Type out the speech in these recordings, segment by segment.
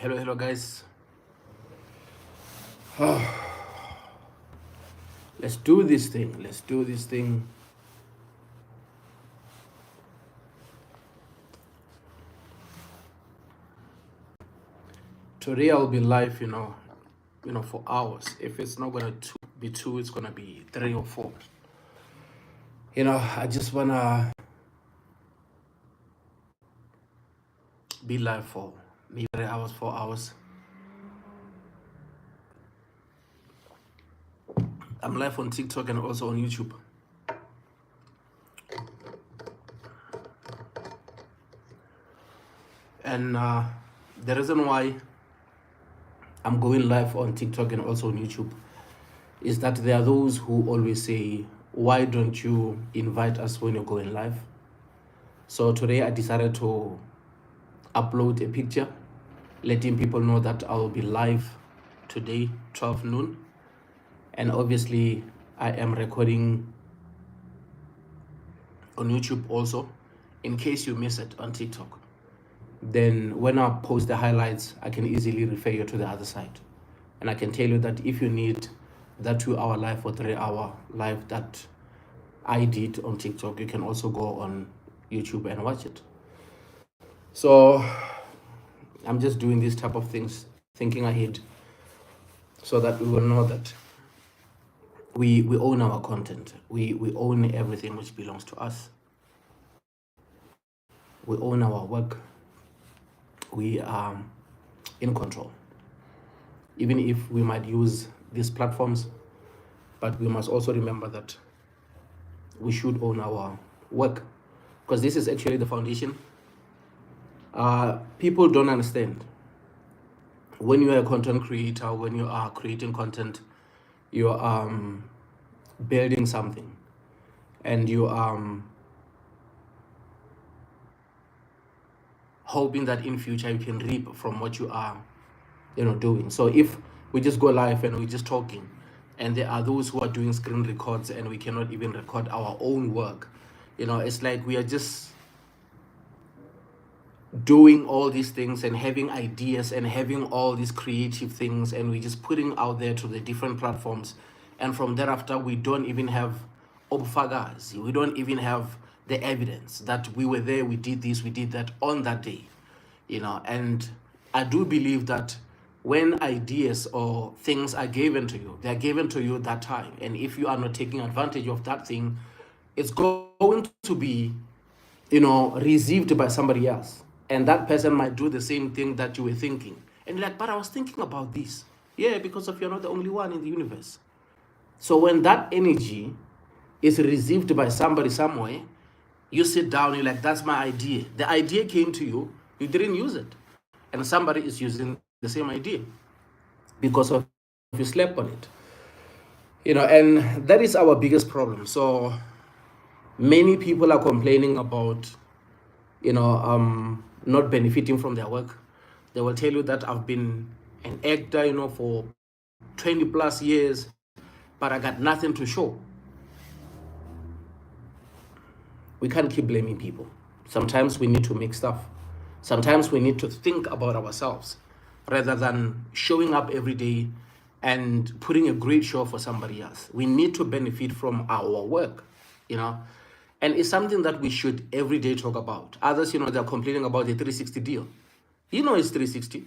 Hello guys. Let's do this thing. Today I'll be live, for hours. If it's not gonna be two, it's gonna be 3 or 4. I just wanna be live for maybe 3 hours, 4 hours. I'm live on TikTok and also on YouTube. And the reason why I'm going live on TikTok and also on YouTube is that there are those who always say, why don't you invite us when you're going live? So today I decided to upload a picture letting people know that I will be live today 12 noon, and obviously I am recording on YouTube also in case you miss it on TikTok. Then when I post the highlights, I can easily refer you to the other side, and I can tell you that if you need that 2-hour live or 3-hour live that I did on TikTok, you can also go on YouTube and watch it. So I'm just doing these type of things, thinking ahead, so that we will know that we own our content. We own everything which belongs to us. We own our work. We are in control. Even if we might use these platforms, but we must also remember that we should own our work, because this is actually the foundation. People don't understand. When you are a content creator, when you are creating content, you are building something, and you are hoping that in future you can reap from what you are doing. So if we just go live and we're just talking, and there are those who are doing screen records and we cannot even record our own work, it's like we are just doing all these things and having ideas and having all these creative things, and we're just putting out there to the different platforms, and from thereafter we don't even have obfagazi, we don't even have the evidence that we were there, we did this, we did that on that day. And I do believe that when ideas or things are given to you, they're given to you that time, and if you are not taking advantage of that thing, it's going to be received by somebody else, and that person might do the same thing that you were thinking, and you're like, but I was thinking about this. Yeah, because you're not the only one in the universe. So when that energy is received by somebody somewhere, you sit down, you're like, that's my idea. The idea came to you, you didn't use it, and somebody is using the same idea because of you slept on it. And that is our biggest problem. So many people are complaining about not benefiting from their work. They will tell you that I've been an actor for 20 plus years, but I got nothing to show. We can't keep blaming people. Sometimes we need to make stuff. Sometimes we need to think about ourselves rather than showing up every day and putting a great show for somebody else. We need to benefit from our work, and it's something that we should every day talk about. Others, they're complaining about the 360 deal. It's 360.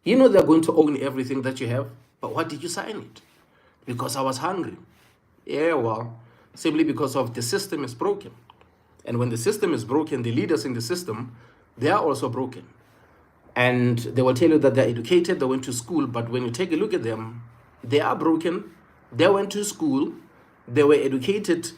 They're going to own everything that you have, but why did you sign it? Because I was hungry. Yeah, well, simply because of the system is broken. And when the system is broken, the leaders in the system, they are also broken. And they will tell you that they're educated, they went to school, but when you take a look at them, they are broken. They went to school, they were educated,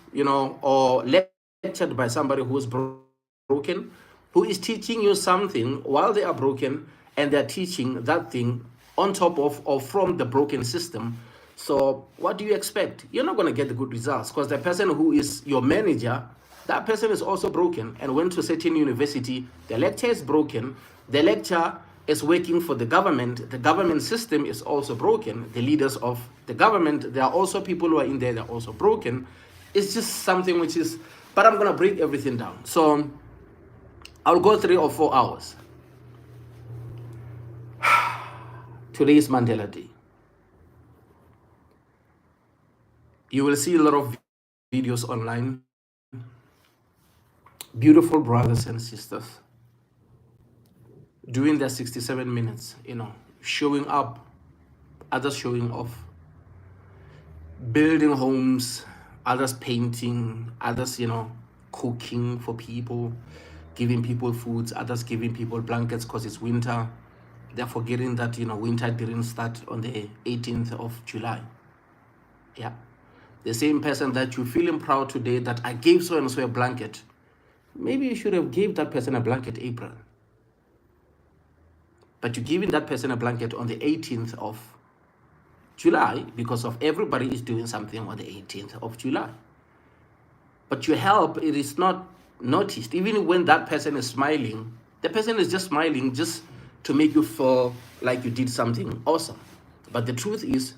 or lectured by somebody who is broken, who is teaching you something while they are broken, and they're teaching that thing on top of or from the broken system. So what do you expect? You're not going to get the good results, because the person who is your manager, that person is also broken and went to a certain university. The lecturer is broken. The lecturer is working for the government. The government system is also broken. The leaders of the government, there are also people who are in there, they're also broken. It's just something which is, but I'm going to break everything down. So I'll go 3 or 4 hours. Today is Mandela Day. You will see a lot of videos online. Beautiful brothers and sisters doing their 67 minutes, showing up, others showing off, building homes, others painting, others, cooking for people, giving people foods, others giving people blankets because it's winter. They're forgetting that, winter didn't start on the 18th of July. Yeah. The same person that you're feeling proud today that I gave so-and-so a blanket, maybe you should have gave that person a blanket April. But you're giving that person a blanket on the 18th of July because of everybody is doing something on the 18th of July. But your help, it is not noticed. Even when that person is smiling, the person is just smiling just to make you feel like you did something awesome. But the truth is,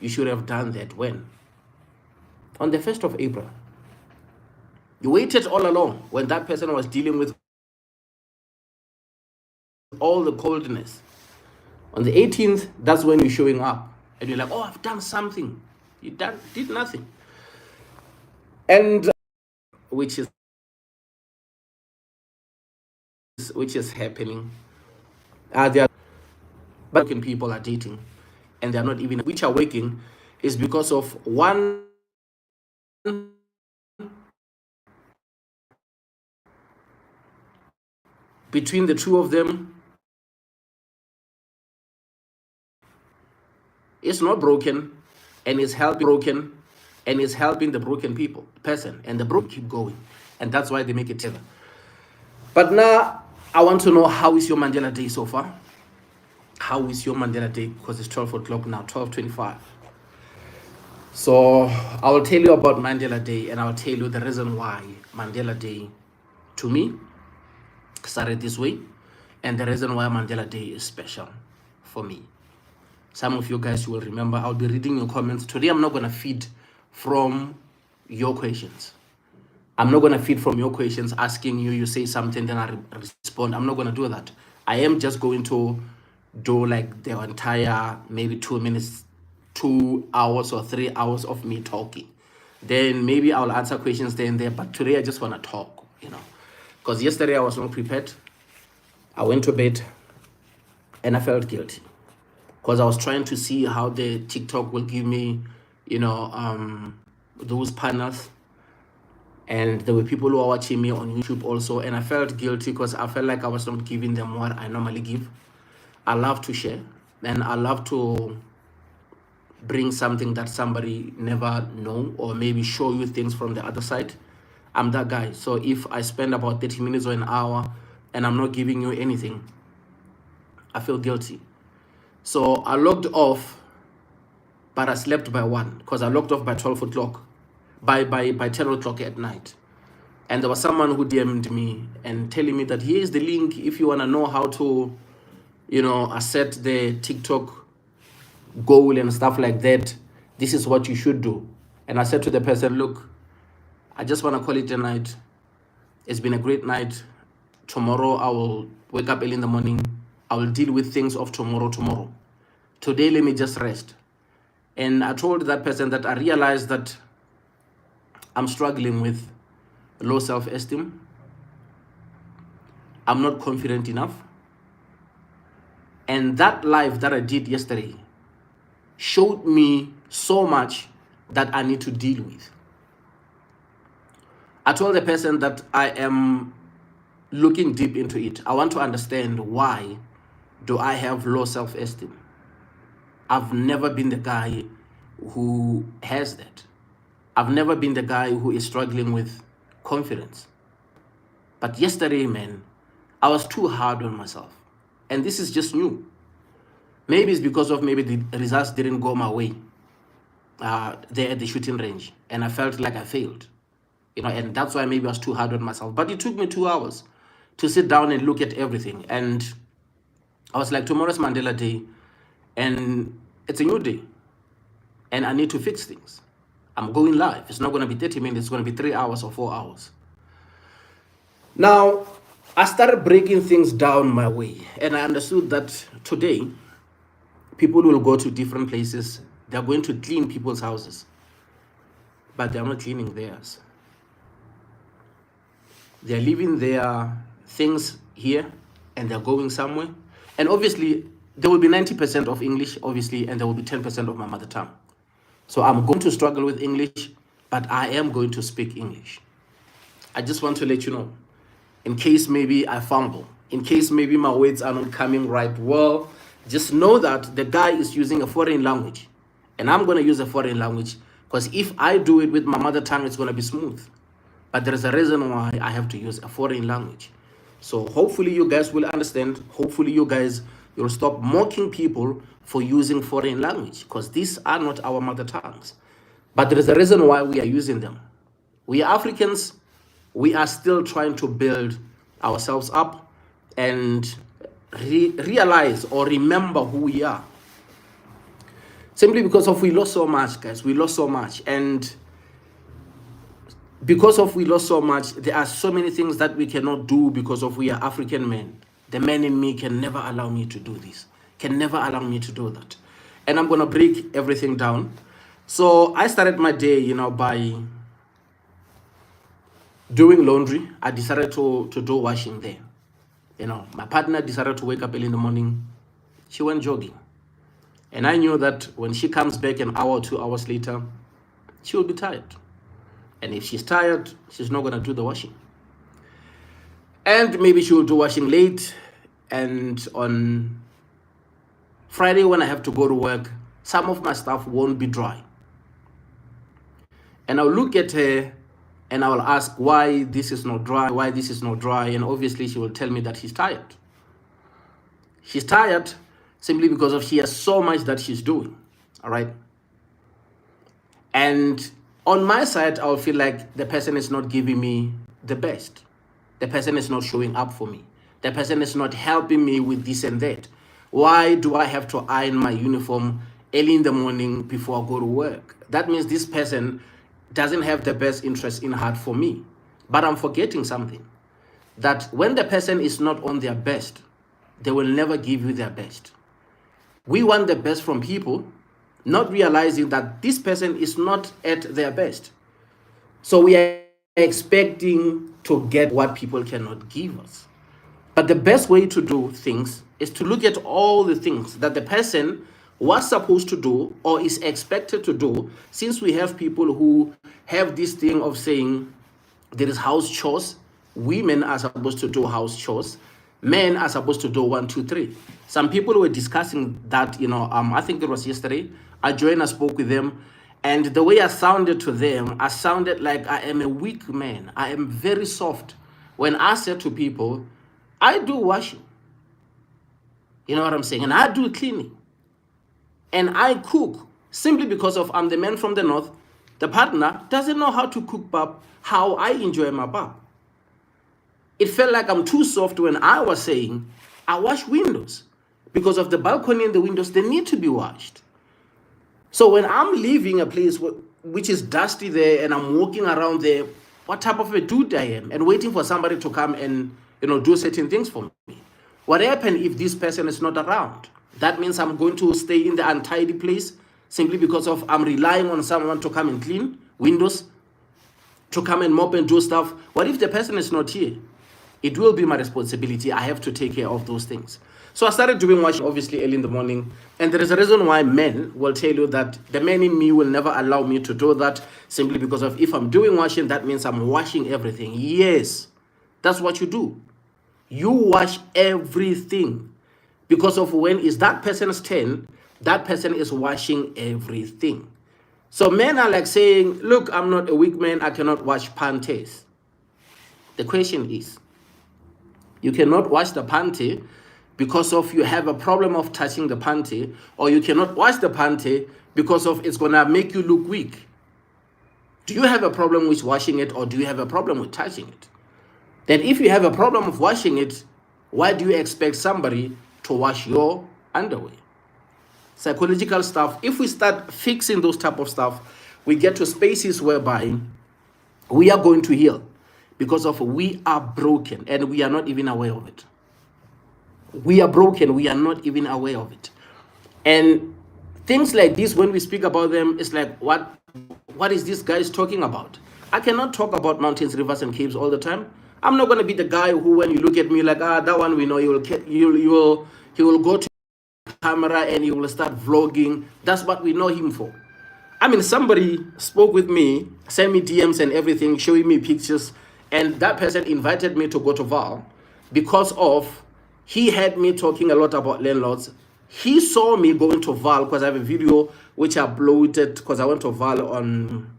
you should have done that when? On the 1st of April. You waited all along when that person was dealing with all the coldness. On the 18th, that's when you're showing up. And you're like, oh, I've done something. You did nothing. And which is happening. There are broken people are dating, and they're not even, which are working, is because of one between the two of them is not broken and is helping the broken person, and the broken keep going, and that's why they make it together. But now I want to know, how is your Mandela Day so far? How is your Mandela Day? Because it's 12 o'clock now, 12:25. So I will tell you about Mandela Day, and I'll tell you the reason why Mandela Day, to me, started this way, and the reason why Mandela Day is special for me. Some of you guys will remember, I'll be reading your comments. Today, I'm not going to feed from your questions. I'm not going to feed from your questions, asking you say something, then I respond. I'm not going to do that. I am just going to do like the entire, maybe 2 minutes, 2 hours or 3 hours of me talking. Then maybe I'll answer questions there and there. But today, I just want to talk, because yesterday I was not prepared. I went to bed and I felt guilty, because I was trying to see how the TikTok will give me, those panels. And there were people who are watching me on YouTube also. And I felt guilty because I felt like I was not giving them what I normally give. I love to share, and I love to bring something that somebody never know, or maybe show you things from the other side. I'm that guy. So if I spend about 30 minutes or an hour and I'm not giving you anything, I feel guilty. So I logged off, but I slept by 1, because I logged off by 12 o'clock, by 10 o'clock at night. And there was someone who DM'd me and telling me that here's the link if you want to know how to, set the TikTok goal and stuff like that. This is what you should do. And I said to the person, look, I just want to call it a night. It's been a great night. Tomorrow I will wake up early in the morning. I will deal with things of tomorrow. Today, let me just rest. And I told that person that I realized that I'm struggling with low self-esteem. I'm not confident enough. And that live that I did yesterday showed me so much that I need to deal with. I told the person that I am looking deep into it. I want to understand, why do I have low self-esteem? I've never been the guy who has that. I've never been the guy who is struggling with confidence. But yesterday, man, I was too hard on myself. And this is just new. Maybe it's because of maybe the results didn't go my way there at the shooting range. And I felt like I failed. And that's why maybe I was too hard on myself. But it took me 2 hours to sit down and look at everything. And I was like, tomorrow's Mandela Day, and it's a new day. And I need to fix things. I'm going live. It's not going to be 30 minutes. It's going to be 3 hours or 4 hours. Now, I started breaking things down my way. And I understood that today, People will go to different places. They're going to clean people's houses, but they're not cleaning theirs. They're leaving their things here and they're going somewhere. And obviously, there will be 90% of English, obviously, and there will be 10% of my mother tongue. So I'm going to struggle with English, but I am going to speak English. I just want to let you know, in case maybe I fumble, in case maybe my words are not coming right well, just know that the guy is using a foreign language, and I'm going to use a foreign language, because if I do it with my mother tongue, it's going to be smooth. But there is a reason why I have to use a foreign language. So hopefully you guys will understand. Hopefully you'll stop mocking people for using foreign language, because these are not our mother tongues. But there is a reason why we are using them. We Africans, we are still trying to build ourselves up and realize or remember who we are. Simply because of we lost so much, guys. We lost so much. And because of we lost so much, there are so many things that we cannot do because of we are African men. The man in me can never allow me to do this, can never allow me to do that. And I'm going to break everything down. So I started my day, by doing laundry. I decided to do washing there. My partner decided to wake up early in the morning. She went jogging. And I knew that when she comes back an hour or 2 hours later, she will be tired. And if she's tired, she's not going to do the washing. And maybe she will do washing late. And on Friday, when I have to go to work, some of my stuff won't be dry. And I'll look at her and I will ask why this is not dry, why this is not dry. And obviously she will tell me that she's tired. She's tired simply because of she has so much that she's doing. All right. And on my side, I'll feel like the person is not giving me the best. The person is not showing up for me. The person is not helping me with this and that. Why do I have to iron my uniform early in the morning before I go to work? That means this person doesn't have the best interest in heart for me. But I'm forgetting something. That when the person is not on their best, they will never give you their best. We want the best from people, not realizing that this person is not at their best. So we are expecting to get what people cannot give us. But the best way to do things is to look at all the things that the person was supposed to do or is expected to do, since we have people who have this thing of saying there is house chores. Women are supposed to do house chores. Men are supposed to do 1, 2, 3. Some people were discussing that, I think it was yesterday. I joined, I spoke with them. And the way I sounded to them, I sounded like I am a weak man. I am very soft. When I said to people, I do washing. You know what I'm saying? And I do cleaning. And I cook simply because of I'm the man from the north. The partner doesn't know how to cook pap, how I enjoy my pap. It felt like I'm too soft when I was saying I wash windows. Because of the balcony and the windows, they need to be washed. So when I'm leaving a place which is dusty there and I'm walking around there, what type of a dude I am, and waiting for somebody to come and do certain things for me. What happens if this person is not around? That means I'm going to stay in the untidy place simply because of I'm relying on someone to come and clean windows, to come and mop and do stuff. What if the person is not here? It will be my responsibility. I have to take care of those things. So I started doing washing obviously early in the morning. And there is a reason why men will tell you that the man in me will never allow me to do that, simply because of if I'm doing washing, that means I'm washing everything. Yes, that's what you do. You wash everything. Because of when is that person's turn, that person is washing everything. So men are like saying, look, I'm not a weak man, I cannot wash panties. The question is, you cannot wash the panty because of you have a problem of touching the panty, or you cannot wash the panty because of it's going to make you look weak. Do you have a problem with washing it, or do you have a problem with touching it? Then if you have a problem of washing it, why do you expect somebody to wash your underwear? Psychological stuff. If we start fixing those type of stuff, we get to spaces whereby we are going to heal, because of we are broken and we are not even aware of it. We are broken, we are not even aware of it. And things like this, when we speak about them, it's like, what is this guy talking about? I cannot talk about mountains, rivers, and caves all the time. I'm not going to be the guy who, when you look at me like, that one we know, he will go to camera and he will start vlogging. That's what we know him for. I mean, somebody spoke with me, sent me DMs and everything, showing me pictures, and that person invited me to go to Val because of, he had me talking a lot about landlords. He saw me going to Val because I have a video which I uploaded because I went to Val on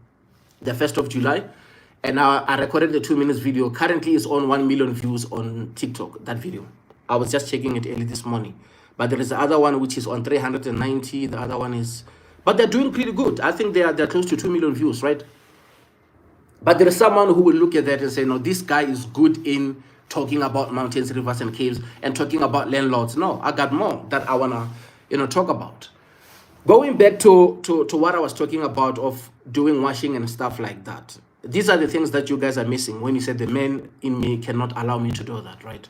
the 1st of July. And I recorded the 2 minutes video. Currently, it's on 1 million views on TikTok, that video. I was just checking it early this morning. But there is the other one which is on 390. The other one is... But they're doing pretty good. I think they're close to 2 million views, right? But there is someone who will look at that and say, no, this guy is good in talking about mountains, rivers, and caves, and talking about landlords. No, I got more that I want to, talk about. Going back to what I was talking about of doing washing and stuff like that. These are the things that you guys are missing when you said the man in me cannot allow me to do that, right?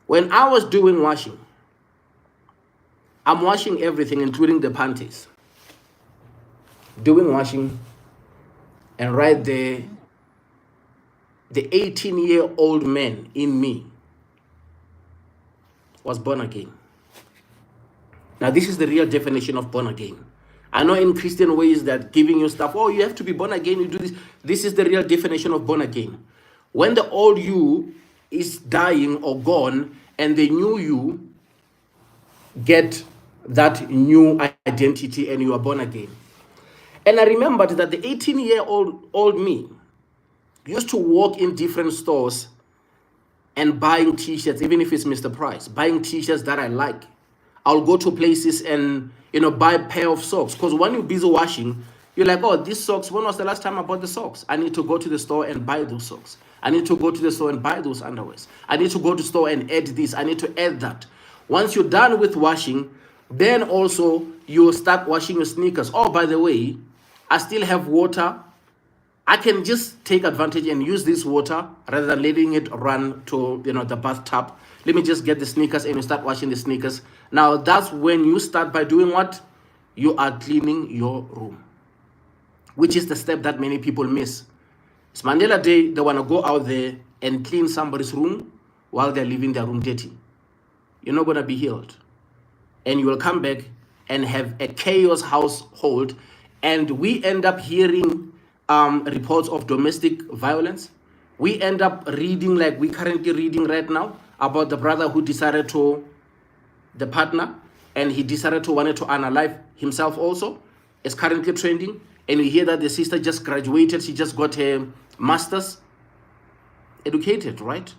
When I was doing washing, I'm washing everything, including the panties. Doing washing, and right there, the 18-year-old man in me was born again. Now, this is the real definition of born again. I know in Christian ways that giving you stuff, oh, you have to be born again, you do this. This is the real definition of born again. When the old you is dying or gone, and the new you get that new identity and you are born again. And I remembered that the 18-year-old me used to walk in different stores and buying t-shirts, even if it's Mr. Price, buying t-shirts that I like. I'll go to places and, buy a pair of socks. Because when you're busy washing, you're like, oh, these socks, when was the last time I bought the socks? I need to go to the store and buy those socks. I need to go to the store and buy those underwears. I need to go to the store and add this. I need to add that. Once you're done with washing, then also you start washing your sneakers. Oh, by the way, I still have water. I can just take advantage and use this water rather than letting it run to the bathtub. Let me just get the sneakers and you start washing the sneakers. Now that's when you start by doing what? You are cleaning your room, which is the step that many people miss. It's Mandela Day. They want to go out there and clean somebody's room while they're leaving their room dirty. You're not going to be healed. And you will come back and have a chaos household. And we end up hearing reports of domestic violence. We end up reading, like we're currently reading right now, about the brother who decided to, the partner, and he decided to wanted to unalive himself also. It's currently trending. And we hear that the sister just graduated. She just got her master's. Educated, right?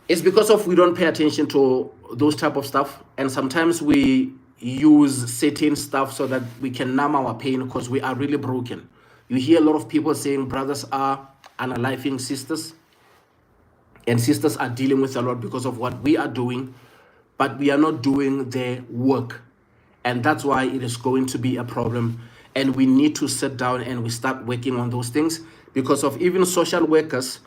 It's because of we don't pay attention to those type of stuff. And sometimes we use certain stuff so that we can numb our pain because we are really broken. You hear a lot of people saying brothers are unaliving sisters. And sisters are dealing with a lot because of what we are doing. But we are not doing the work. And that's why it is going to be a problem. And we need to sit down and we start working on those things. Because of even social workers,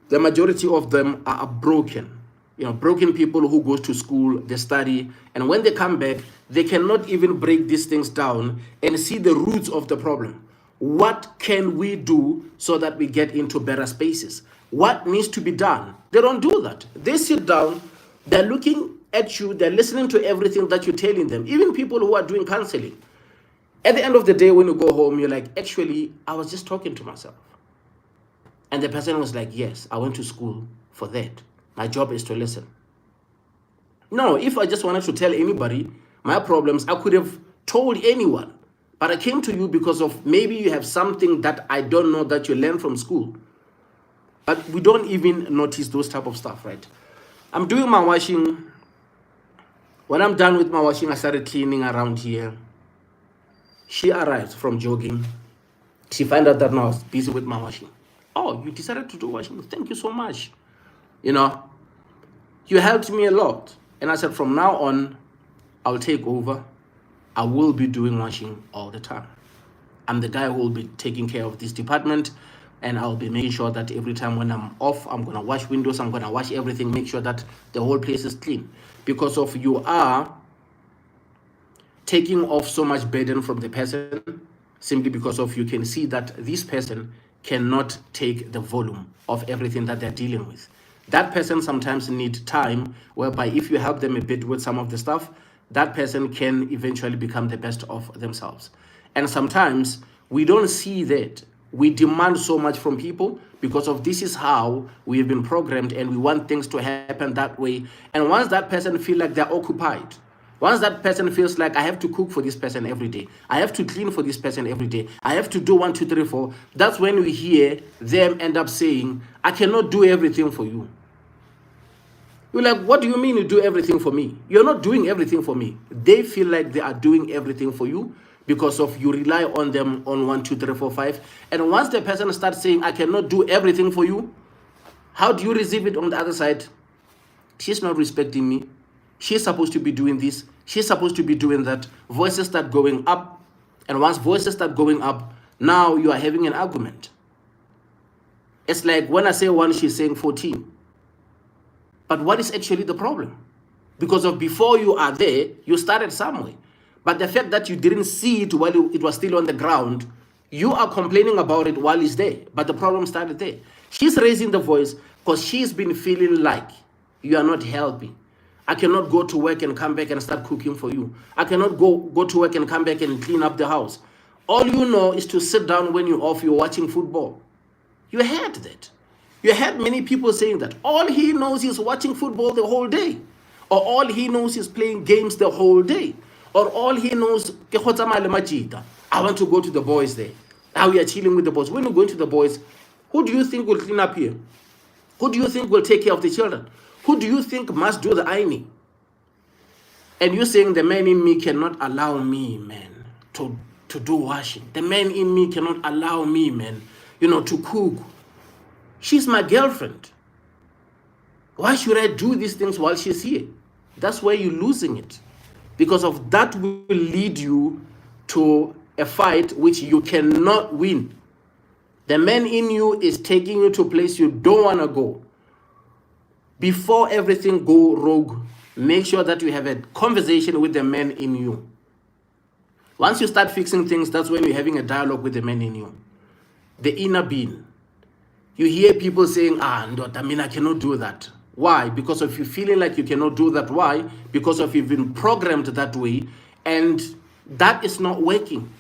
the majority of them are broken. Broken people who go to school, they study. And when they come back, they cannot even break these things down and see the roots of the problem. What can we do so that we get into better spaces? What needs to be done? They don't do that. They sit down, they're looking at you, they're listening to everything that you're telling them. Even people who are doing counseling. At the end of the day, when you go home, you're like, actually, I was just talking to myself. And the person was like, yes, I went to school for that. My job is to listen. No, if I just wanted to tell anybody my problems, I could have told anyone. But I came to you because of maybe you have something that I don't know that you learned from school. But we don't even notice those type of stuff, right? I'm doing my washing. When I'm done with my washing, I started cleaning around here. She arrived from jogging. She found out that I was busy with my washing. Oh, you decided to do washing? Thank you so much. You helped me a lot. And I said, from now on, I'll take over. I will be doing washing all the time. I'm the guy who will be taking care of this department. and I'll be making sure that every time when I'm off, I'm going to wash windows, I'm going to wash everything, make sure that the whole place is clean. Because of you are taking off so much burden from the person, simply because of you can see that this person cannot take the volume of everything that they're dealing with. That person sometimes need time, whereby if you help them a bit with some of the stuff, that person can eventually become the best of themselves. And sometimes we don't see that. We demand so much from people because of this is how we've been programmed, and we want things to happen that way. And once that person feel like they're occupied, once that person feels like I have to cook for this person every day, I have to clean for this person every day, I have to do 1, 2, 3, 4, that's when we hear them end up saying, I cannot do everything for you. You're like, what do you mean you do everything for me? You're not doing everything for me. They feel like they are doing everything for you because of you rely on them on 1, 2, 3, 4, 5. And once the person starts saying, I cannot do everything for you, how do you receive it on the other side? She's not respecting me. She's supposed to be doing this. She's supposed to be doing that. Voices start going up. And once voices start going up, now you are having an argument. It's like when I say 1, she's saying 14. But what is actually the problem? Because of before you are there, you started somewhere. But the fact that you didn't see it while it was still on the ground, you are complaining about it while it's there. But the problem started there. She's raising the voice because she's been feeling like you are not helping. I cannot go to work and come back and start cooking for you. I cannot go to work and come back and clean up the house. All you know is to sit down when you're off, you're watching football. You heard that. You heard many people saying that. All he knows is watching football the whole day. Or all he knows is playing games the whole day. Or all he knows, I want to go to the boys there. Now we are chilling with the boys. When you're going to the boys, who do you think will clean up here? Who do you think will take care of the children? Who do you think must do the ironing? And you're saying the man in me cannot allow me, man, to do washing. The man in me cannot allow me, man, to cook. She's my girlfriend. Why should I do these things while she's here? That's where you're losing it. Because of that will lead you to a fight which you cannot win. The man in you is taking you to a place you don't want to go. Before everything go rogue, make sure that you have a conversation with the man in you. Once you start fixing things, that's when you're having a dialogue with the man in you. The inner being. You hear people saying, I cannot do that. Why? Because of you feeling like you cannot do that. Why? Because of you've been programmed that way, and that is not working.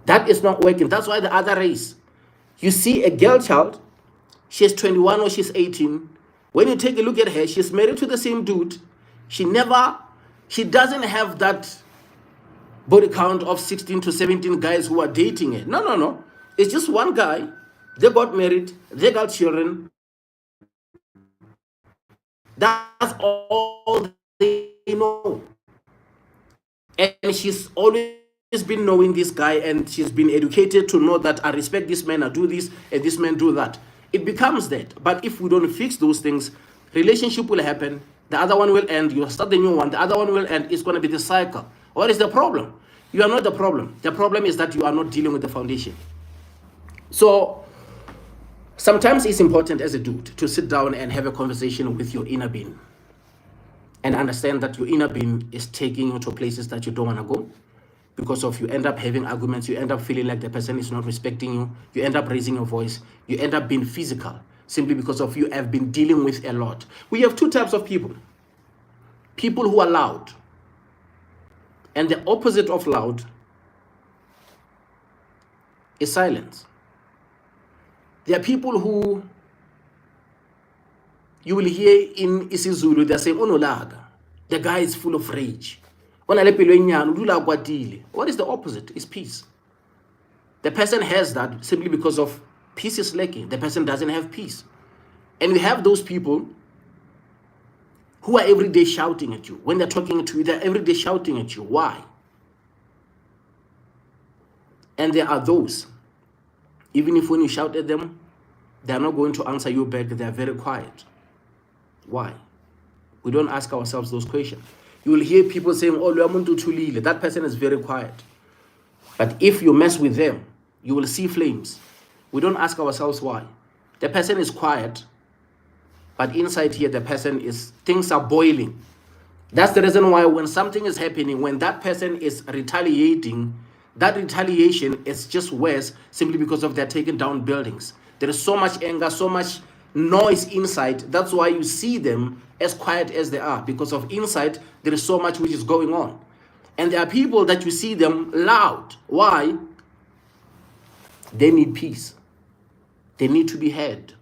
That is not working. That's why the other race. You see a girl child, she's 21 or she's 18. When you take a look at her, she's married to the same dude. She doesn't have that body count of 16 to 17 guys who are dating her. No. It's just one guy. They got married. They got children. That's all they know. And she's always been knowing this guy, and she's been educated to know that I respect this man, I do this, and this man do that. It becomes that. But if we don't fix those things, relationship will happen. The other one will end. You start the new one. The other one will end. It's going to be the cycle. What is the problem? You are not the problem. The problem is that you are not dealing with the foundation. So sometimes it's important as a dude to sit down and have a conversation with your inner being and understand that your inner being is taking you to places that you don't want to go. Because of you end up having arguments, you end up feeling like the person is not respecting you, you end up raising your voice, you end up being physical, simply because of you have been dealing with a lot. We have two types of people. People who are loud. And the opposite of loud is silence. There are people who you will hear in isiZulu, they're saying, Onolaga, the guy is full of rage. What is the opposite? It's peace. The person has that simply because of peace is lacking. The person doesn't have peace. And we have those people who are every day shouting at you. When they're talking to you, they're every day shouting at you. Why? And there are those, even if when you shout at them, they're not going to answer you back. They're very quiet. Why? We don't ask ourselves those questions. You will hear people saying, that person is very quiet. But if you mess with them, you will see flames. We don't ask ourselves why. The person is quiet, but inside here, the person is, things are boiling. That's the reason why when something is happening, when that person is retaliating, that retaliation is just worse simply because of they're taking down buildings. There is so much anger, so much noise inside. That's why you see them as quiet as they are, because of inside there is so much which is going on. And there are people that you see them loud. Why? They need peace. They need to be heard.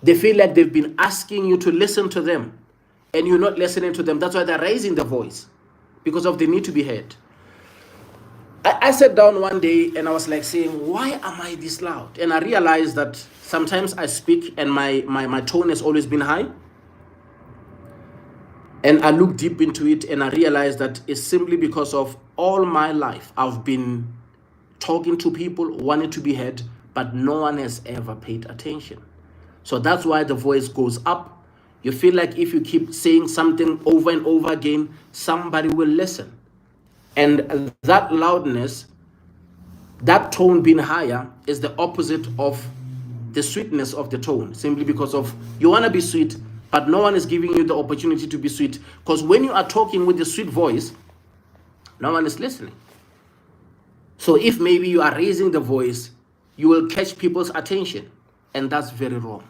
They feel like they've been asking you to listen to them, and you're not listening to them. That's why they're raising the voice, because of they need to be heard. I sat down one day and I was like saying, why am I this loud? And I realized that sometimes I speak and my tone has always been high. And I looked deep into it and I realized that it's simply because of all my life I've been talking to people, wanting to be heard, but no one has ever paid attention. So that's why the voice goes up. You feel like if you keep saying something over and over again, somebody will listen. And that loudness, that tone being higher, is the opposite of the sweetness of the tone, simply because of you want to be sweet, but no one is giving you the opportunity to be sweet. Because when you are talking with the sweet voice, no one is listening. So if maybe you are raising the voice, you will catch people's attention. And that's very wrong.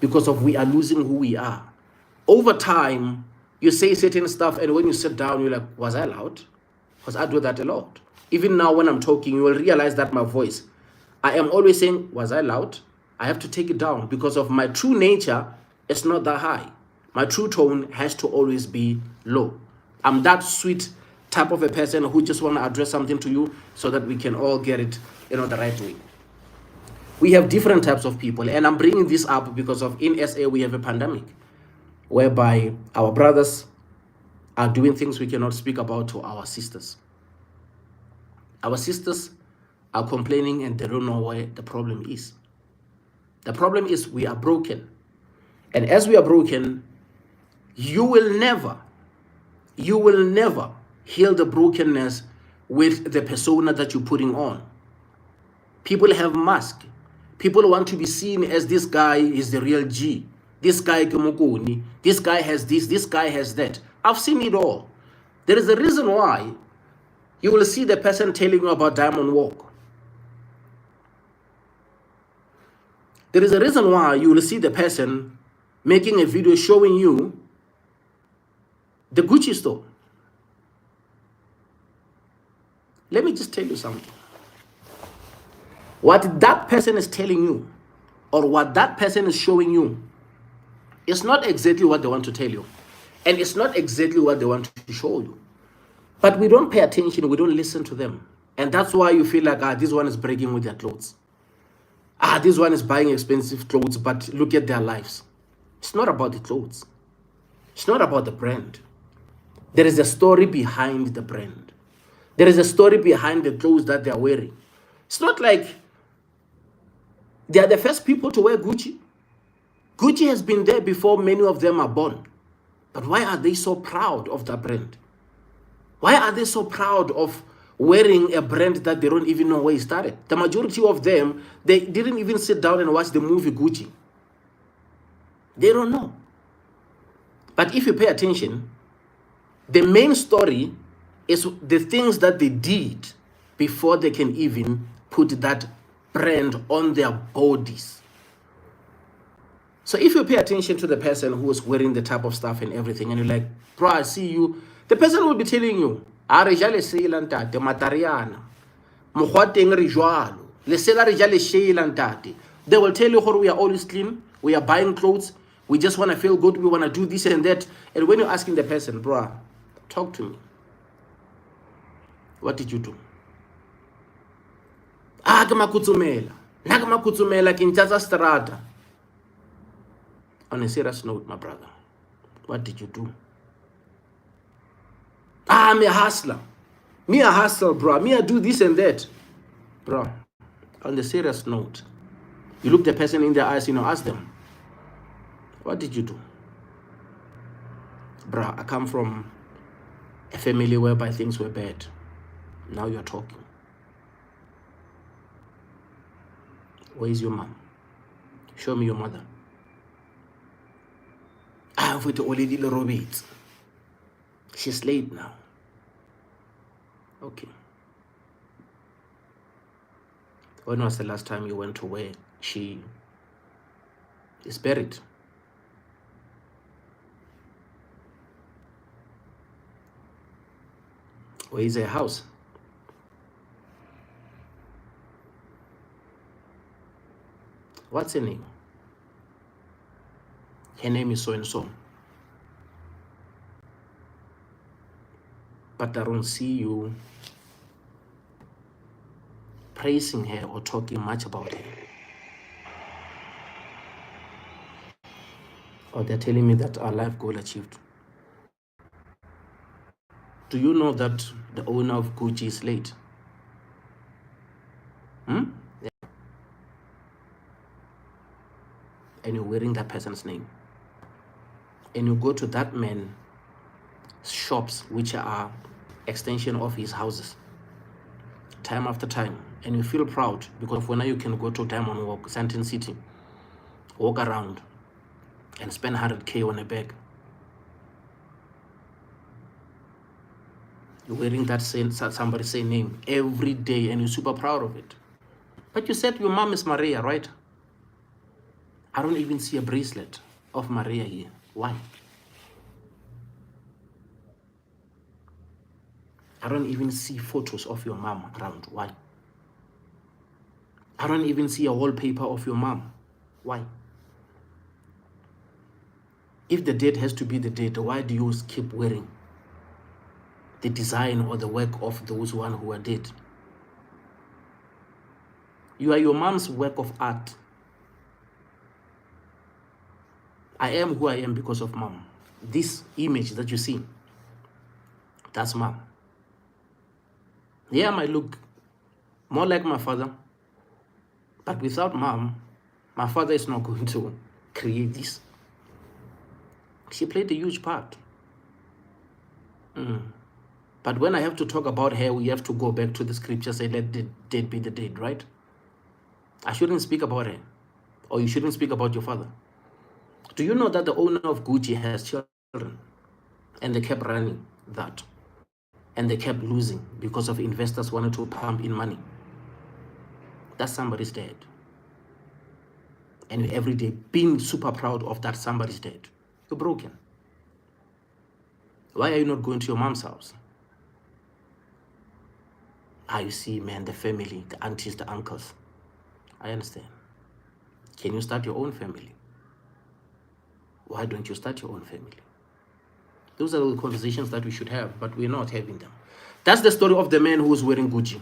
Because of we are losing who we are. Over time, you say certain stuff, and when you sit down, you're like, was I loud? Because I do that a lot. Even now when I'm talking, you will realize that my voice, I am always saying, was I loud? I have to take it down because of my true nature is not that high. My true tone has to always be low. I'm that sweet type of a person who just want to address something to you so that we can all get it, the right way. We have different types of people, and I'm bringing this up because of in SA we have a pandemic whereby our brothers are doing things we cannot speak about to our sisters. Our sisters are complaining and they don't know where the problem is. The problem is we are broken. And as we are broken, you will never heal the brokenness with the persona that you're putting on. People have masks. People want to be seen as this guy is the real G. This guy Kumukuni. This guy has this guy has that. I've seen it all. There is a reason why you will see the person telling you about Diamond Walk. There is a reason why you will see the person making a video showing you the Gucci store. Let me just tell you something. What that person is telling you, or what that person is showing you, is not exactly what they want to tell you. And it's not exactly what they want to show you. But we don't pay attention, we don't listen to them. And that's why you feel like, this one is bragging with their clothes. This one is buying expensive clothes, but look at their lives. It's not about the clothes. It's not about the brand. There is a story behind the brand. There is a story behind the clothes that they are wearing. It's not like they are the first people to wear Gucci. Gucci has been there before many of them are born. But why are they so proud of that brand? Why are they so proud of wearing a brand that they don't even know where it started? The majority of them, they didn't even sit down and watch the movie Gucci. They don't know. But if you pay attention, the main story is the things that they did before they can even put that brand on their bodies. So if you pay attention to the person who is wearing the type of stuff and everything, and you're like, bro, I see you, the person will be telling you, they will tell you, we are always clean, we are buying clothes, we just want to feel good, we want to do this and that. And when you're asking the person, bro, talk to me. What did you do? On a serious note, my brother, what did you do? I'm a hustler. Me a hustle, bro. Me a do this and that. Bro, on the serious note, you look the person in the eyes, ask them, what did you do? Bro, I come from a family whereby things were bad. Now you're talking. Where is your mom? Show me your mother. Ah, with already the Robert. She's late now. Okay. When was the last time you went to where she is buried? Where is her house? What's her name? Her name is so and so. But I don't see you praising her or talking much about her. Or they're telling me that our life goal achieved. Do you know that the owner of Gucci is late? Yeah. And you're wearing that person's name. And you go to that man's shops, which are extension of his houses, time after time. And you feel proud because when you can go to Diamond Walk, Santin City, walk around and spend 100K on a bag. You're wearing that somebody's same name every day and you're super proud of it. But you said your mom is Maria, right? I don't even see a bracelet of Maria here. Why? I don't even see photos of your mom around. Why? I don't even see a wallpaper of your mom. Why? If the date has to be the date, why do you keep wearing the design or the work of those one who are dead? You are your mom's work of art. I am who I am because of mom. This image that you see, that's mom. Yeah, I might look more like my father, but without mom, my father is not going to create this. She played a huge part. But when I have to talk about her, we have to go back to the scripture, say let the dead be the dead, right? I shouldn't speak about her, or you shouldn't speak about your father. Do you know that the owner of Gucci has children? And they kept running that. And they kept losing because of investors wanted to pump in money. That somebody's dead. And you're every day being super proud of that somebody's dead. You're broken. Why are you not going to your mom's house? Ah, you see, man, the family, the aunties, the uncles. I understand. Can you start your own family? Why don't you start your own family? Those are the conversations that we should have, but we're not having them. That's the story of the man who was wearing Gucci.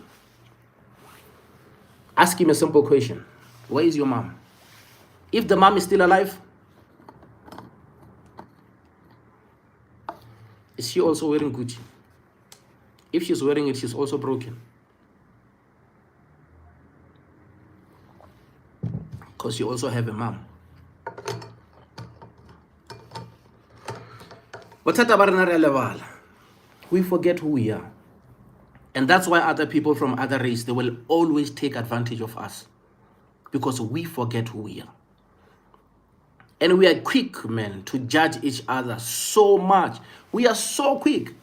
Ask him a simple question. Where is your mom? If the mom is still alive, is she also wearing Gucci? If she's wearing it, she's also broken. Because you also have a mom. We forget who we are. And that's why other people from other race, they will always take advantage of us. Because we forget who we are. And we are quick, man, to judge each other so much. We are so quick.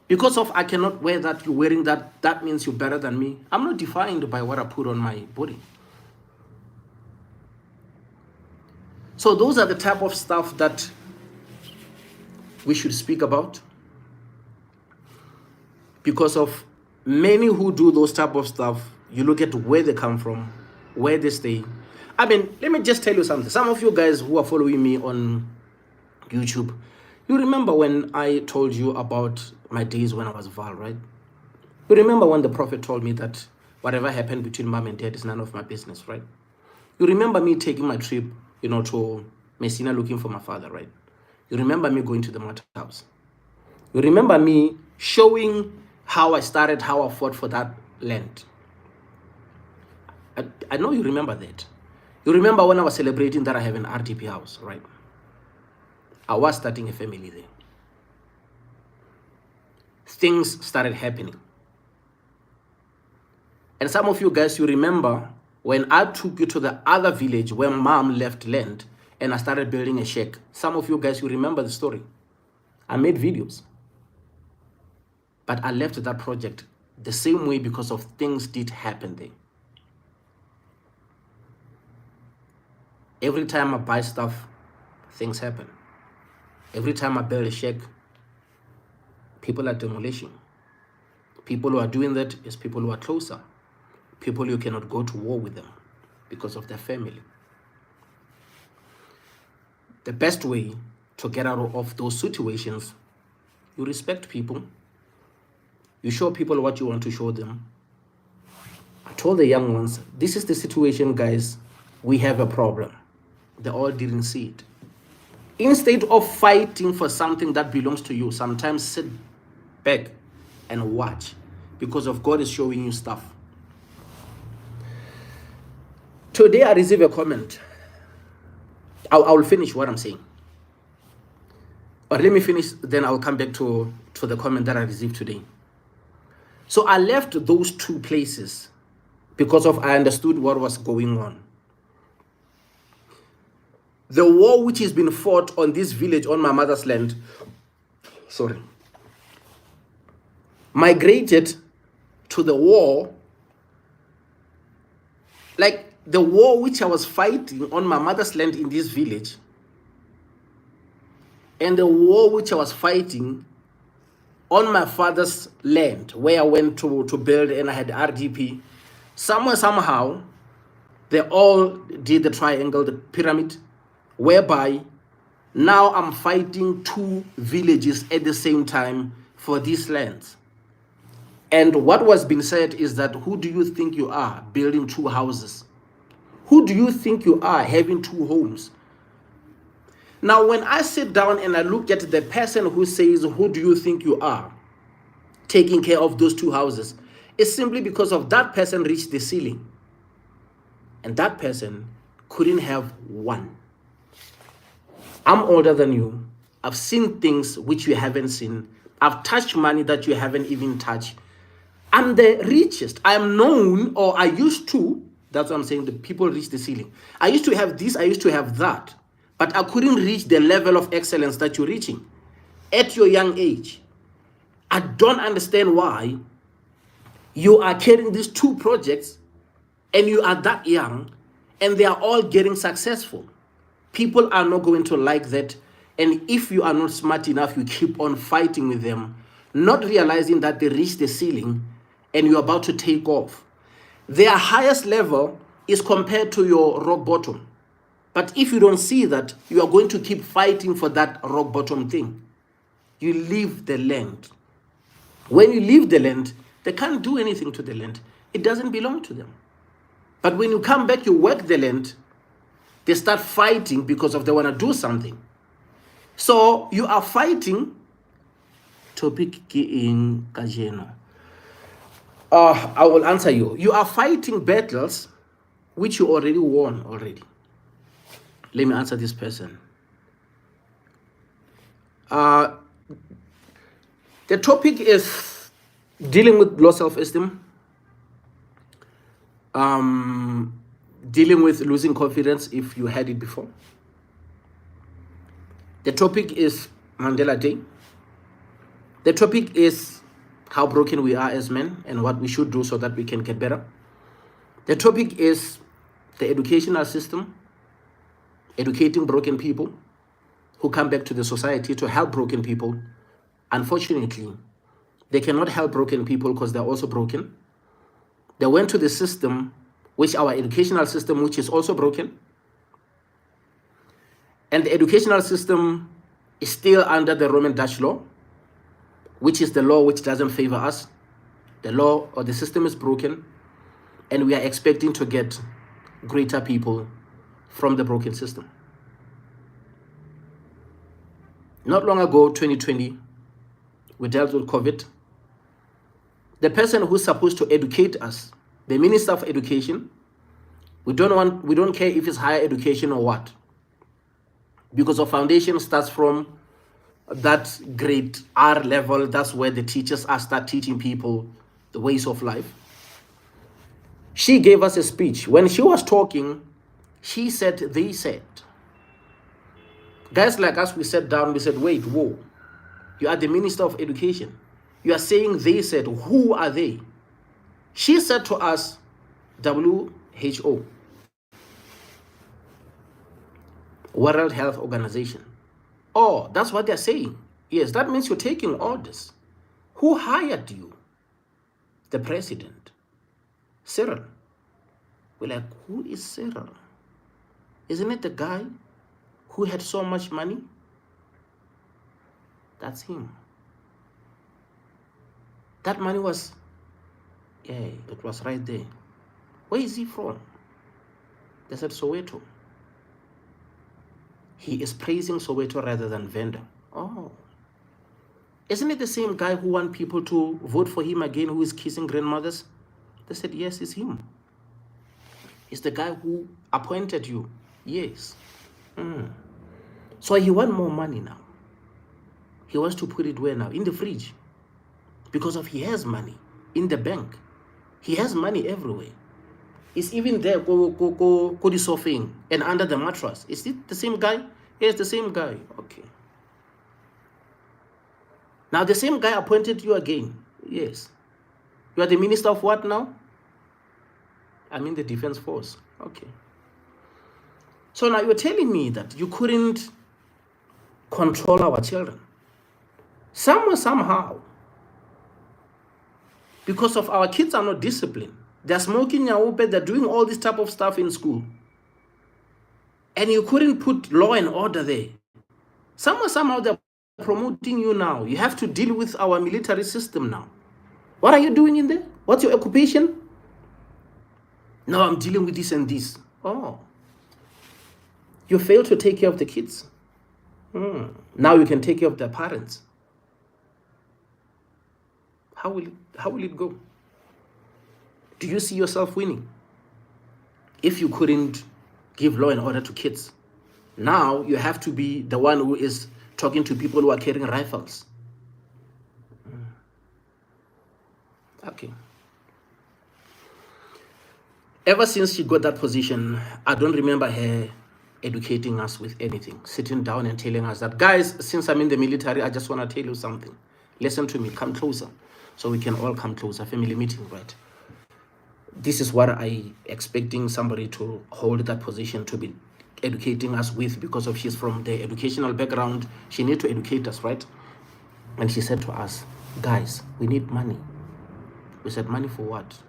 Because of I cannot wear that, you're wearing that, that means you're better than me. I'm not defined by what I put on my body. So those are the type of stuff that we should speak about. Because of many who do those type of stuff, you look at where they come from, where they stay. I mean, let me just tell you something. Some of you guys who are following me on YouTube, you remember when I told you about my days when I was Val, right? You remember when the prophet told me that whatever happened between mom and dad is none of my business, right? You remember me taking my trip, to Messina looking for my father, right? You remember me going to the Mata house. You remember me showing how I started, how I fought for that land. I know you remember that. You remember when I was celebrating that I have an RDP house, right? I was starting a family there. Things started happening. And some of you guys, you remember When I took you to the other village where mom left land and I started building a shack, some of you guys, you remember the story. I made videos. But I left that project the same way because of things did happen there. Every time I buy stuff, things happen. Every time I build a shack, people are demolishing. People who are doing that is people who are closer. People you cannot go to war with them because of their family. The best way to get out of those situations, you respect people. You show people what you want to show them. I told the young ones, this is the situation, guys. We have a problem. They all didn't see it. Instead of fighting for something that belongs to you, sometimes sit back and watch, because of God is showing you stuff. Today I received a comment. I will finish what I'm saying. But let me finish, then I'll come back to the comment that I received today. So I left those two places because I understood what was going on. The war which has been fought on this village on my mother's land, migrated to the war, like the war which I was fighting on my mother's land in this village, and the war which I was fighting on my father's land, where I went to build and I had RDP, somehow, they all did the triangle, the pyramid, whereby now I'm fighting two villages at the same time for these lands. And what was being said is that, who do you think you are building two houses? Who do you think you are having two homes? Now, when I sit down and I look at the person who says, who do you think you are taking care of those two houses, it's simply because of that person reached the ceiling. And that person couldn't have one. I'm older than you. I've seen things which you haven't seen. I've touched money that you haven't even touched. I'm the richest. I'm known, or I used to. That's what I'm saying. The people reach the ceiling. I used to have this. I used to have that. But I couldn't reach the level of excellence that you're reaching at your young age. I don't understand why you are carrying these two projects and you are that young and they are all getting successful. People are not going to like that. And if you are not smart enough, you keep on fighting with them, not realizing that they reached the ceiling and you're about to take off. Their highest level is compared to your rock bottom. But if you don't see that, you are going to keep fighting for that rock bottom thing. You leave the land. When you leave the land, they can't do anything to the land. It doesn't belong to them. But when you come back, you work the land, they start fighting because they want to do something. So you are fighting. Topic in Kajeno. I will answer you. You are fighting battles which you already won already. Let me answer this person. The topic is dealing with low self-esteem, dealing with losing confidence if you had it before. The topic is Mandela Day. The topic is how broken we are as men and what we should do so that we can get better. The topic is the educational system, educating broken people who come back to the society to help broken people. Unfortunately, they cannot help broken people because they're also broken. They went to the system, which our educational system, which is also broken. And the educational system is still under the Roman Dutch law, which is the law which doesn't favor us. The law or the system is broken, and we are expecting to get greater people from the broken system. Not long ago, 2020, we dealt with COVID. The person who's supposed to educate us, the Minister of Education, we don't care if it's higher education or what, because our foundation starts from that grade R level. That's where the teachers start teaching people the ways of life. She gave us a speech. When she was talking, she said, they said. Guys like us, we sat down, we said, wait, whoa. You are the Minister of Education. You are saying they said. Who are they? She said to us, WHO, World Health Organization. Oh, that's what they're saying. Yes, that means you're taking orders. Who hired you? The president. Cyril. We're like, who is Cyril? Isn't it the guy who had so much money? That's him. That money was, yeah, it was right there. Where is he from? They said Soweto. He is praising Soweto rather than Venda. Oh. Isn't it the same guy who want people to vote for him again, who is kissing grandmothers? They said, yes, it's him. It's the guy who appointed you. Yes. So he wants more money now. He wants to put it where now? In the fridge. Because of he has money in the bank. He has money everywhere. It's even there, go the sofa and under the mattress. Is it the same guy? Yes, the same guy. Okay. Now the same guy appointed you again. Yes. You are the minister of what now? I'm in the defense force. Okay. So now you're telling me that you couldn't control our children. Somehow. Because of our kids are not disciplined. They're smoking yaope, they're doing all this type of stuff in school. And you couldn't put law and order there. Somehow they're promoting you now. You have to deal with our military system now. What are you doing in there? What's your occupation? No, I'm dealing with this and this. Oh. You fail to take care of the kids. Now you can take care of their parents. How will it go? Do you see yourself winning? If you couldn't give law and order to kids, now you have to be the one who is talking to people who are carrying rifles. Okay. Ever since she got that position, I don't remember her educating us with anything, sitting down and telling us that, guys, since I'm in the military, I just want to tell you something. Listen to me, come closer. So we can all come closer, family meeting, right? This is what I expecting somebody to hold that position to be educating us with, because of she's from the educational background. She need to educate us, right? And she said to us, guys, we need money. We said, money for what?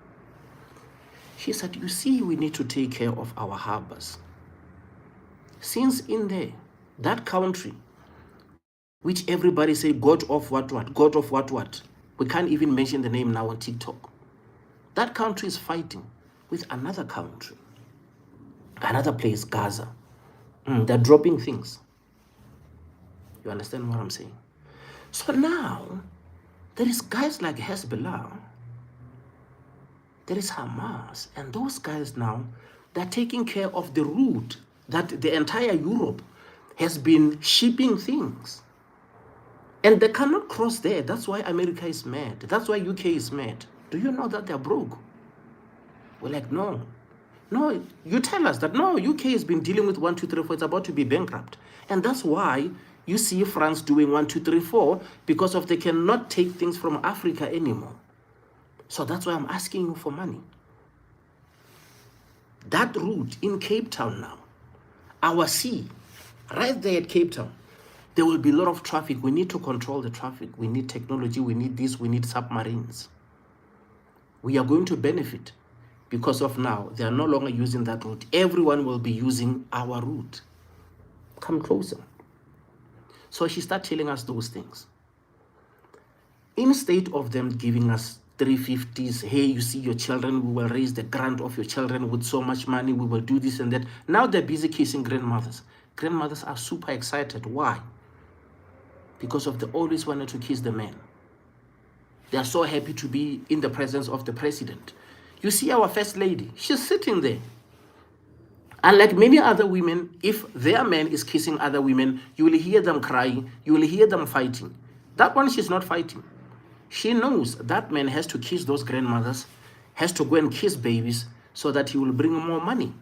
She said, you see, we need to take care of our harbors. Since in there, that country, which everybody say, God of what, God of what. We can't even mention the name now on TikTok. That country is fighting with another country. Another place, Gaza. They're dropping things. You understand what I'm saying? So now, there is guys like Hezbollah. There is Hamas. And those guys now, they're taking care of the route that the entire Europe has been shipping things. And they cannot cross there. That's why America is mad. That's why UK is mad. Do you know that they're broke? We're like, no. No, you tell us that, no, UK has been dealing with 1, 2, 3, 4. It's about to be bankrupt. And that's why you see France doing 1, 2, 3, 4, because of they cannot take things from Africa anymore. So that's why I'm asking you for money. That route in Cape Town now, our sea, right there at Cape Town, there will be a lot of traffic. We need to control the traffic. We need technology. We need this. We need submarines. We are going to benefit because of now. They are no longer using that route. Everyone will be using our route. Come closer. So she started telling us those things. Instead of them giving us 350s, hey, you see your children, we will raise the grant of your children with so much money. We will do this and that. Now they're busy kissing grandmothers. Grandmothers are super excited. Why? Because of they always wanted to kiss the man. They are so happy to be in the presence of the president. You see our first lady, she's sitting there. Unlike many other women, if their man is kissing other women, you will hear them crying, you will hear them fighting. That one, she's not fighting. She knows that man has to kiss those grandmothers, has to go and kiss babies, so that he will bring more money.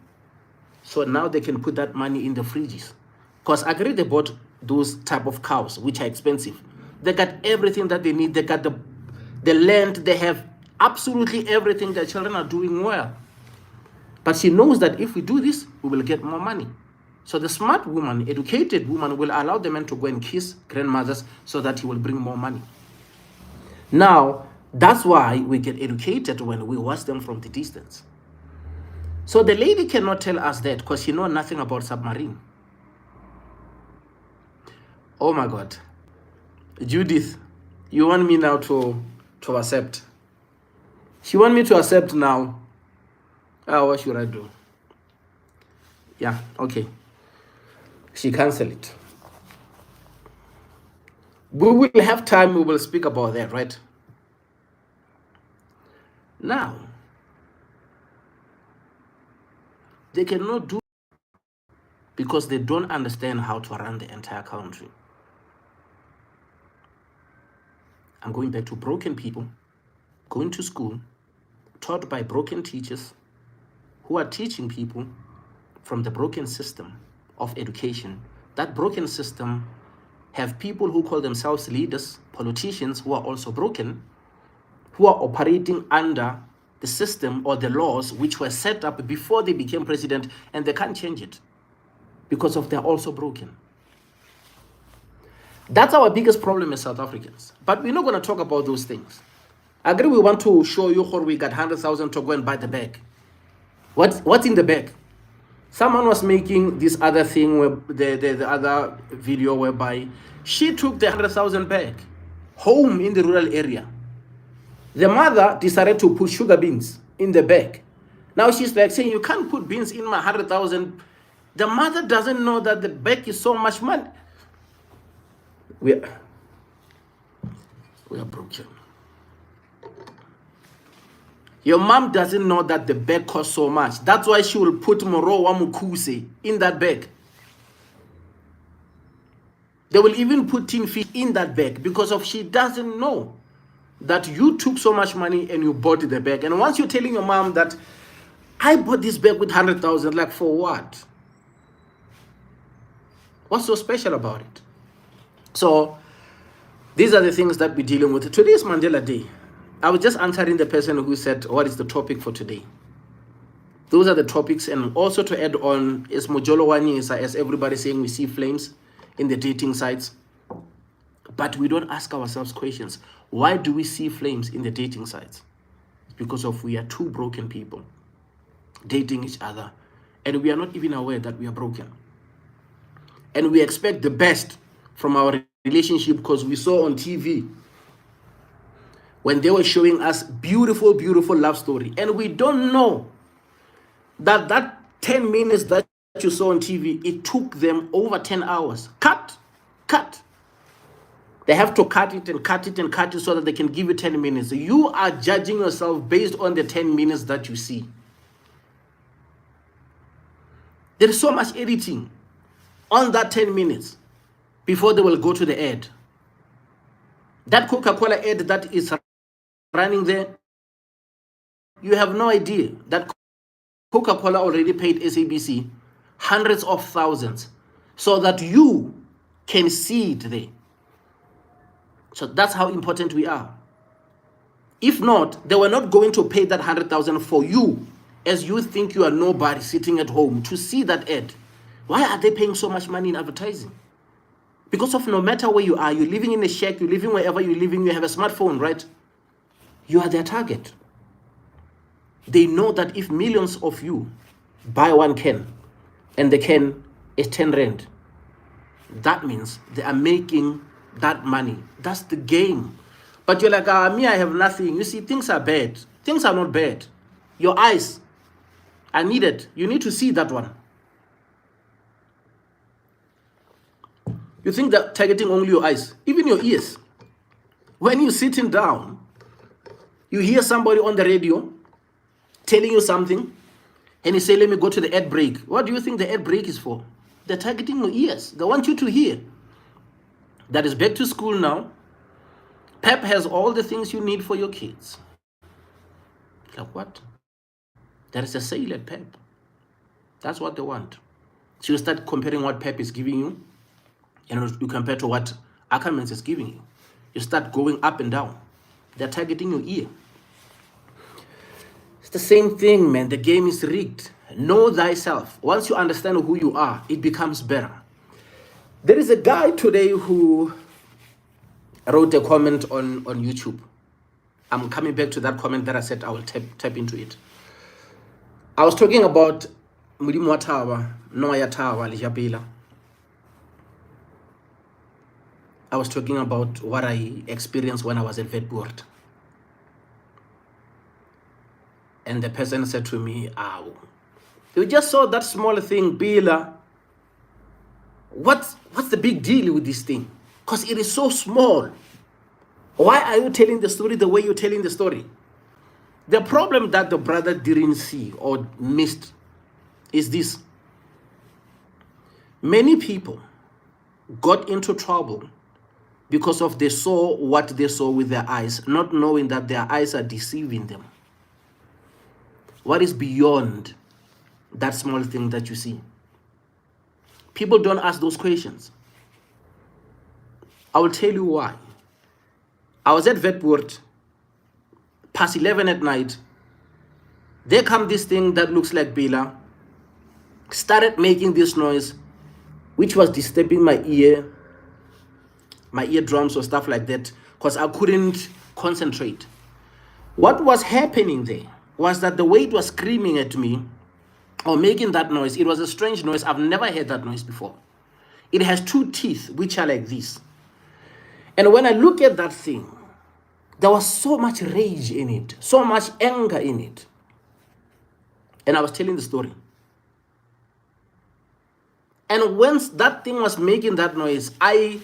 So now they can put that money in the fridges. Because I agree they bought those type of cows, which are expensive. They got everything that they need. They got the land. They have absolutely everything. Their children are doing well. But she knows that if we do this, we will get more money. So the smart woman, educated woman, will allow the man to go and kiss grandmothers so that he will bring more money. Now, that's why we get educated when we watch them from the distance. So the lady cannot tell us that because she knows nothing about submarine. Oh my God. Judith, you want me now to accept? She want me to accept now. What should I do? Yeah, okay. She cancelled it. We will have time, we will speak about that, right? Now, they cannot do because they don't understand how to run the entire country. I'm going back to broken people, going to school, taught by broken teachers who are teaching people from the broken system of education. That broken system have people who call themselves leaders, politicians who are also broken, who are operating under the system or the laws which were set up before they became president, and they can't change it because of they're also broken. That's our biggest problem as South Africans. But we're not going to talk about those things. I agree we want to show you how we got 100,000 to go and buy the bag. What's in the bag? Someone was making this other thing, where the other video whereby she took the 100,000 bag home in the rural area. The mother decided to put sugar beans in the bag. Now she's like saying, you can't put beans in my 100,000. The mother doesn't know that the bag is so much money. We are broken. Your mom doesn't know that the bag costs so much. That's why she will put Moro wa Mukuse in that bag. They will even put tin fish in that bag because of she doesn't know that you took so much money and you bought the bag. And once you're telling your mom that I bought this bag with 100,000, like for what? What's so special about it? So these are the things that we're dealing with. Today is Mandela Day. I was just answering the person who said, what is the topic for today? Those are the topics. And also to add on, is Mojolo Wanyisa, as everybody saying, we see flames in the dating sites. But we don't ask ourselves questions. Why do we see flames in the dating sites? Because of we are two broken people dating each other. And we are not even aware that we are broken. And we expect the best from our relationship because we saw on TV when they were showing us beautiful, beautiful love story. And we don't know that 10 minutes that you saw on TV, it took them over 10 hours. Cut. They have to cut it and cut it and cut it so that they can give you 10 minutes. You are judging yourself based on the 10 minutes that you see. There is so much editing on that 10 minutes before they will go to the ad. That Coca-Cola ad that is running there, you have no idea that Coca-Cola already paid SABC hundreds of thousands so that you can see it there. So that's how important we are. If not, they were not going to pay that 100,000 for you, as you think you are nobody sitting at home to see that ad. Why are they paying so much money in advertising? Because of no matter where you are, you're living in a shack, you're living wherever you're living, you have a smartphone, right? You are their target. They know that if millions of you buy one can, and the can is 10 rand, that means they are making that money. That's the game. But you're like, me, I have nothing. You see, things are bad. Things are not bad. Your eyes are needed. You need to see that one. You think that targeting only your eyes, even your ears. When you're sitting down, you hear somebody on the radio telling you something, and you say, let me go to the ad break. What do you think the ad break is for? They're targeting your ears. They want you to hear. That is back to school now. Pep has all the things you need for your kids. Like what? There is a sale at Pep. That's what they want. So you start comparing what Pep is giving you, and you compare to what Ackermans is giving you. You start going up and down. They're targeting your ear. It's the same thing, man. The game is rigged. Know thyself. Once you understand who you are, it becomes better. There is a guy today who wrote a comment on YouTube. I'm coming back to that comment that I said I will tap into it. I was talking about Mudimu wa Tawa, Noya Tawa, Lijabila. I was talking about what I experienced when I was at Vetboard. And the person said to me, "Ow, you just saw that small thing, Bila. What's the big deal with this thing? Because it is so small. Why are you telling the story the way you're telling the story?" The problem that the brother didn't see or missed is this. Many people got into trouble because of they saw what they saw with their eyes, not knowing that their eyes are deceiving them. What is beyond that small thing that you see? People don't ask those questions. I will tell you why. I was at Vetboard, past 11 at night. There come this thing that looks like Bila, started making this noise, which was disturbing my eardrums or stuff like that, because I couldn't concentrate. What was happening there was that the way it was screaming at me or making that noise, it was a strange noise. I've never heard that noise before. It has two teeth, which are like this. And when I look at that thing, there was so much rage in it, so much anger in it. And I was telling the story. And once that thing was making that noise, I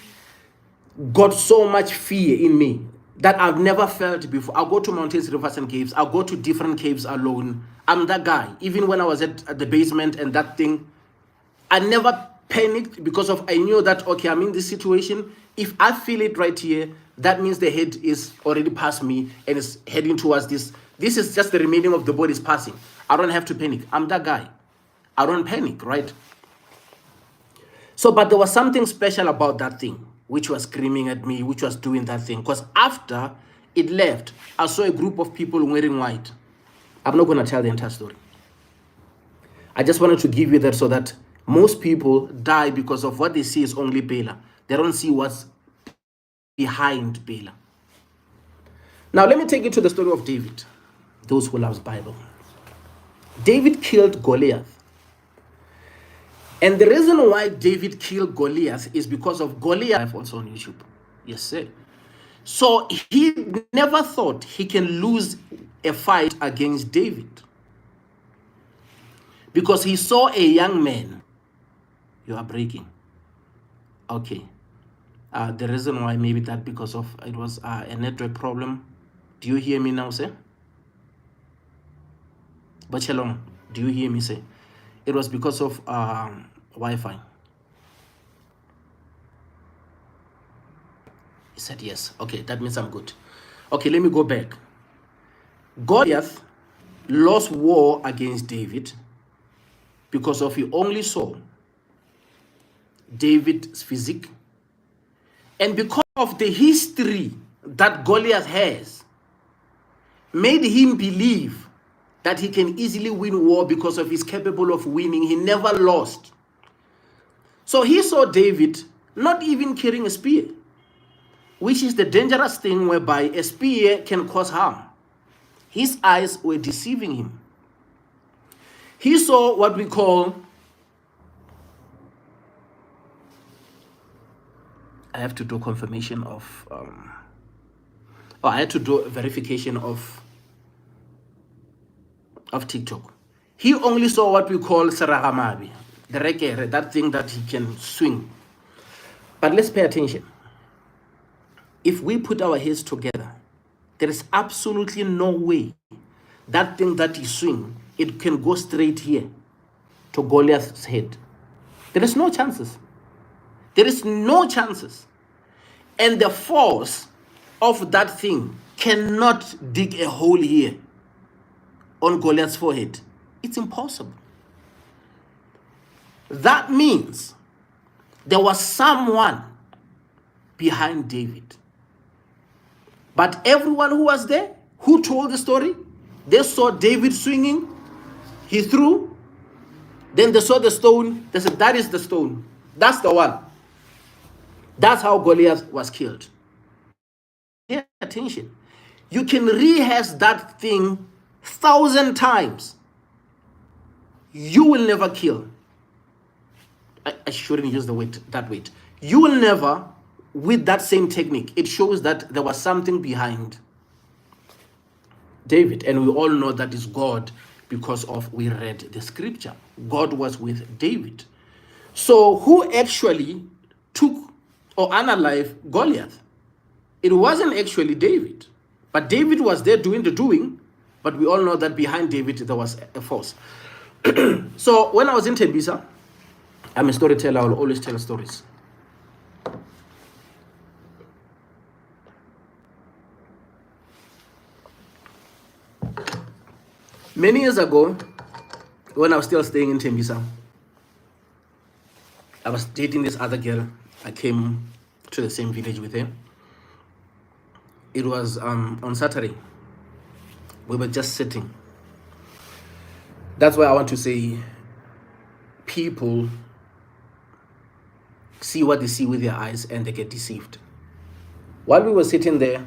got so much fear in me that I've never felt before. I'll go to mountains, rivers, and caves. I'll go to different caves alone. I'm that guy. Even when I was at the basement and that thing, I never panicked because of I knew that, okay, I'm in this situation. If I feel it right here, that means the head is already past me and is heading towards this. This is just the remaining of the body is passing. I don't have to panic. I'm that guy. I don't panic, right? So, but there was something special about that thing, which was screaming at me, which was doing that thing. Because after it left, I saw a group of people wearing white. I'm not going to tell the entire story. I just wanted to give you that so that most people die because of what they see is only Bela. They don't see what's behind Bela. Now, let me take you to the story of David, those who loves Bible. David killed Goliath. And the reason why David killed Goliath is because of Goliath also on YouTube. Yes, sir. So he never thought he can lose a fight against David. Because he saw a young man. You are breaking. Okay. The reason why maybe that because of it was a network problem. Do you hear me now, sir? Bachelor, do you hear me say? It was because of Wi-Fi. He said yes. Okay, that means I'm good. Okay, let me go back. Goliath lost war against David because of he only saw David's physique. And because of the history that Goliath has, made him believe that he can easily win war because of he's capable of winning. He never lost. So he saw David not even carrying a spear, which is the dangerous thing whereby a spear can cause harm. His eyes were deceiving him. He saw what we call, I have to do confirmation of, I had to do a verification of TikTok. He only saw what we call Saragamabi, the rekere, that thing that he can swing. But let's pay attention. If we put our heads together, there is absolutely no way that thing that he swing, it can go straight here to Goliath's head. There is no chances. There is no chances. And the force of that thing cannot dig a hole here on Goliath's forehead. It's impossible. That means there was someone behind David. But everyone who was there, who told the story, they saw David swinging, he threw, then they saw the stone, they said, that is the stone. That's the one. That's how Goliath was killed. Pay attention. You can rehearse that thing 1,000 times. You will never kill. I shouldn't use the weight, that weight. You will never, with that same technique. It shows that there was something behind David. And we all know that is God because of we read the scripture. God was with David. So who actually took or unalived Goliath? It wasn't actually David. But David was there doing the doing. But we all know that behind David there was a force. So when I was in Tembisa, I'm a storyteller. I will always tell stories. Many years ago, when I was still staying in Tembisa, I was dating this other girl. I came to the same village with her. It was on Saturday. We were just sitting. That's why I want to say people see what they see with their eyes and they get deceived. While we were sitting there,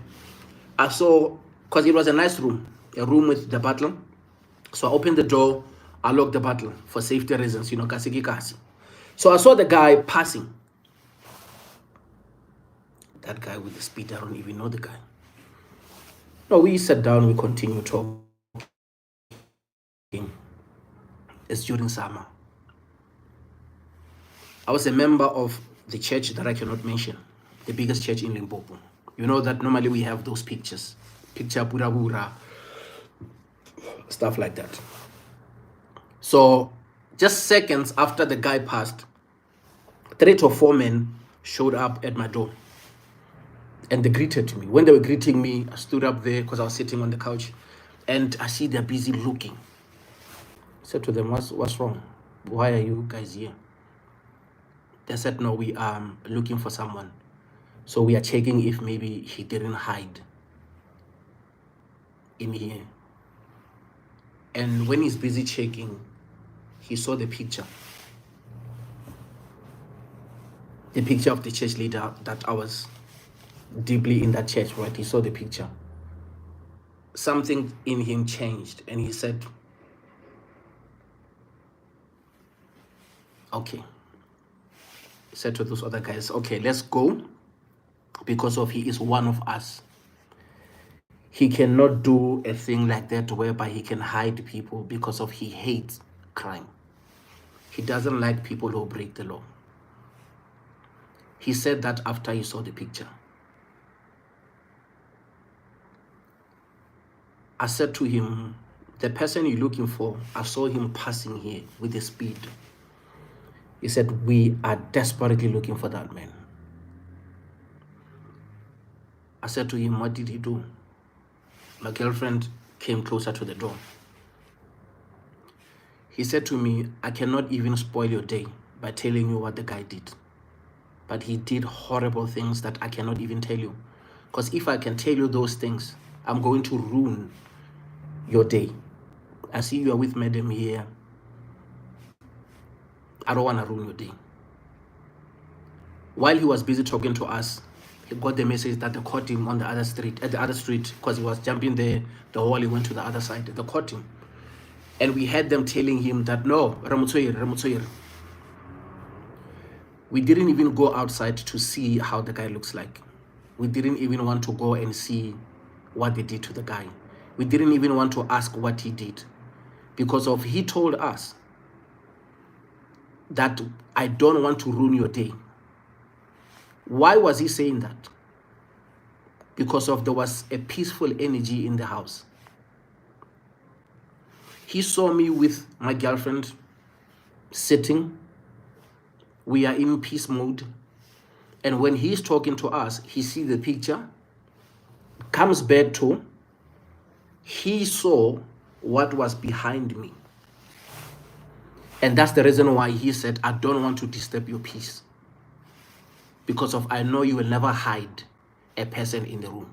I saw, because it was a nice room, a room with the butler. So I opened the door, I locked the butler for safety reasons, kasiki kasi. So I saw the guy passing. That guy with the speed, I don't even know the guy. No, we sat down, we continued talking. It's during summer. I was a member of the church that I cannot mention, the biggest church in Limpopo. You know that normally we have those pictures, picture pura pura, stuff like that. So just seconds after the guy passed, 3 or 4 men showed up at my door and they greeted me. When they were greeting me, I stood up there because I was sitting on the couch and I see they're busy looking. I said to them, what's wrong? Why are you guys here? They said, no, we are looking for someone. So we are checking if maybe he didn't hide in here. And when he's busy checking, he saw the picture. The picture of the church leader that I was deeply in that church, right? He saw the picture. Something in him changed and he said, okay. He said to those other guys, okay, let's go because of he is one of us. He cannot do a thing like that whereby he can hide people because of he hates crime. He doesn't like people who break the law. He said that after he saw the picture. I said to him, the person you're looking for, I saw him passing here with the speed. He said, we are desperately looking for that man. I said to him, what did he do? My girlfriend came closer to the door. He said to me, I cannot even spoil your day by telling you what the guy did. But he did horrible things that I cannot even tell you. Because if I can tell you those things, I'm going to ruin your day. I see you are with madam here. I don't want to ruin your day. While he was busy talking to us, he got the message that they caught him on the other street, because he was jumping the wall, he went to the other side. They caught him. And we had them telling him that, no, Ramutsoyer. We didn't even go outside to see how the guy looks like. We didn't even want to go and see what they did to the guy. We didn't even want to ask what he did. Because of he told us that I don't want to ruin your day. Why was he saying that? Because of there was a peaceful energy in the house. He saw me with my girlfriend sitting. We are in peace mode. And when he's talking to us, he sees the picture, comes back to, he saw what was behind me. And that's the reason why he said, I don't want to disturb your peace. Because of I know you will never hide a person in the room.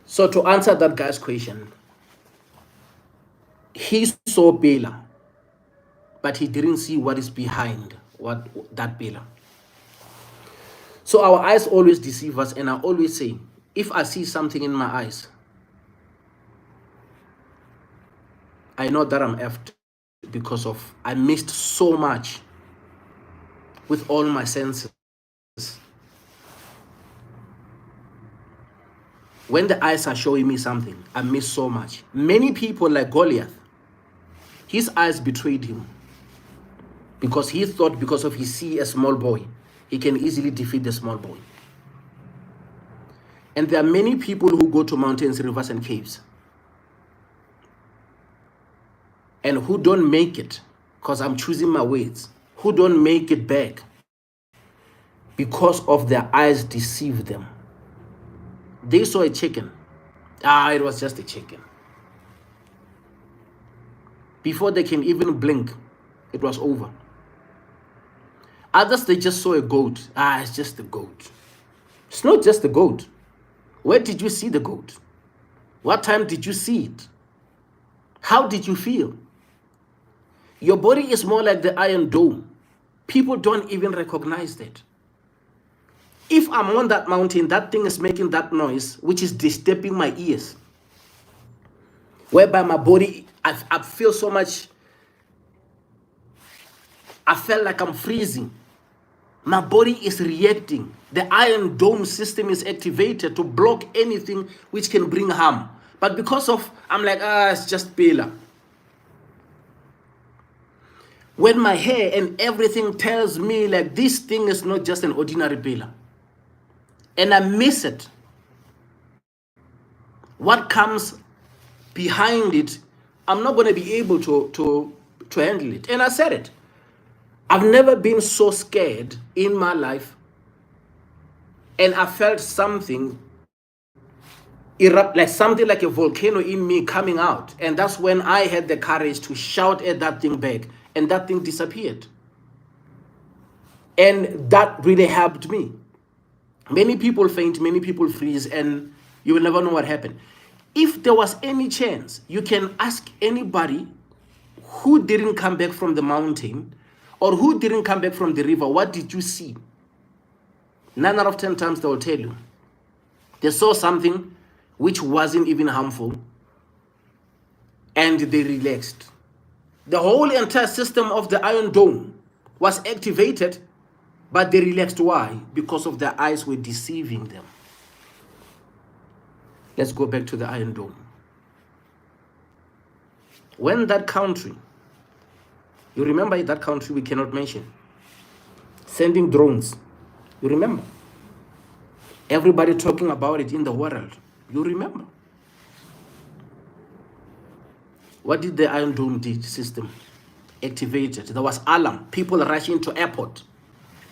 So to answer that guy's question, he saw Bela, but he didn't see what is behind that Bela. So our eyes always deceive us, and I always say, if I see something in my eyes, I know that I'm effed because of I missed so much with all my senses. When the eyes are showing me something, I miss so much. Many people like Goliath, his eyes betrayed him because he thought because of he see a small boy, he can easily defeat the small boy. And there are many people who go to mountains, rivers, and caves and who don't make it, because I'm choosing my words, who don't make it back because of their eyes deceive them. They saw a chicken. It was just a chicken. Before they can even blink, it was over. Others, they just saw a goat. It's just a goat. It's not just a goat. Where did you see the goat? What time did you see it? How did you feel? Your body is more like the Iron Dome. People don't even recognize that. If I'm on that mountain, that thing is making that noise, which is disturbing my ears. Whereby my body, I feel so much, I felt like I'm freezing. My body is reacting. The Iron Dome system is activated to block anything which can bring harm. But because of, I'm like, it's just Bela. When my hair and everything tells me like this thing is not just an ordinary Bela, and I miss it, what comes behind it, I'm not going to be able to handle it. And I said it. I've never been so scared in my life, and I felt something erupt, like something like a volcano in me coming out. And that's when I had the courage to shout at that thing back, and that thing disappeared. And that really helped me. Many people faint, many people freeze, and you will never know what happened. If there was any chance, you can ask anybody who didn't come back from the mountain or who didn't come back from the river, what did you see? 9 out of 10 times they will tell you. They saw something which wasn't even harmful, and they relaxed. The whole entire system of the Iron Dome was activated, but they relaxed. Why? Because of their eyes were deceiving them. Let's go back to the Iron Dome. When that country, you remember that country we cannot mention, sending drones, you remember? Everybody talking about it in the world, you remember? What did the Iron Dome system activated? There was alarm, people rushing to airport.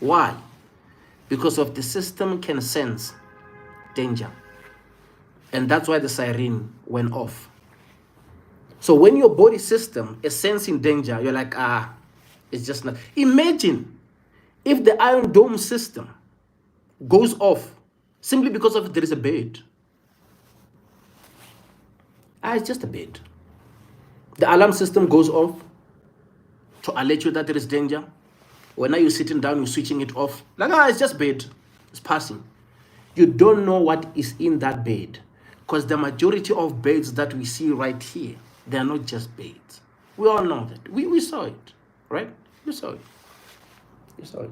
Why? Because of the system can sense danger. And that's why the siren went off. So when your body system is sensing danger, you're like, it's just not. Imagine if the Iron Dome system goes off simply because of there is a bed. It's just a bed. The alarm system goes off to alert you that there is danger. When you're sitting down, you're switching it off. Like, it's just bed. It's passing. You don't know what is in that bed. Because the majority of beds that we see right here, they are not just beds. We all know that. We saw it, right? You saw it. You saw it.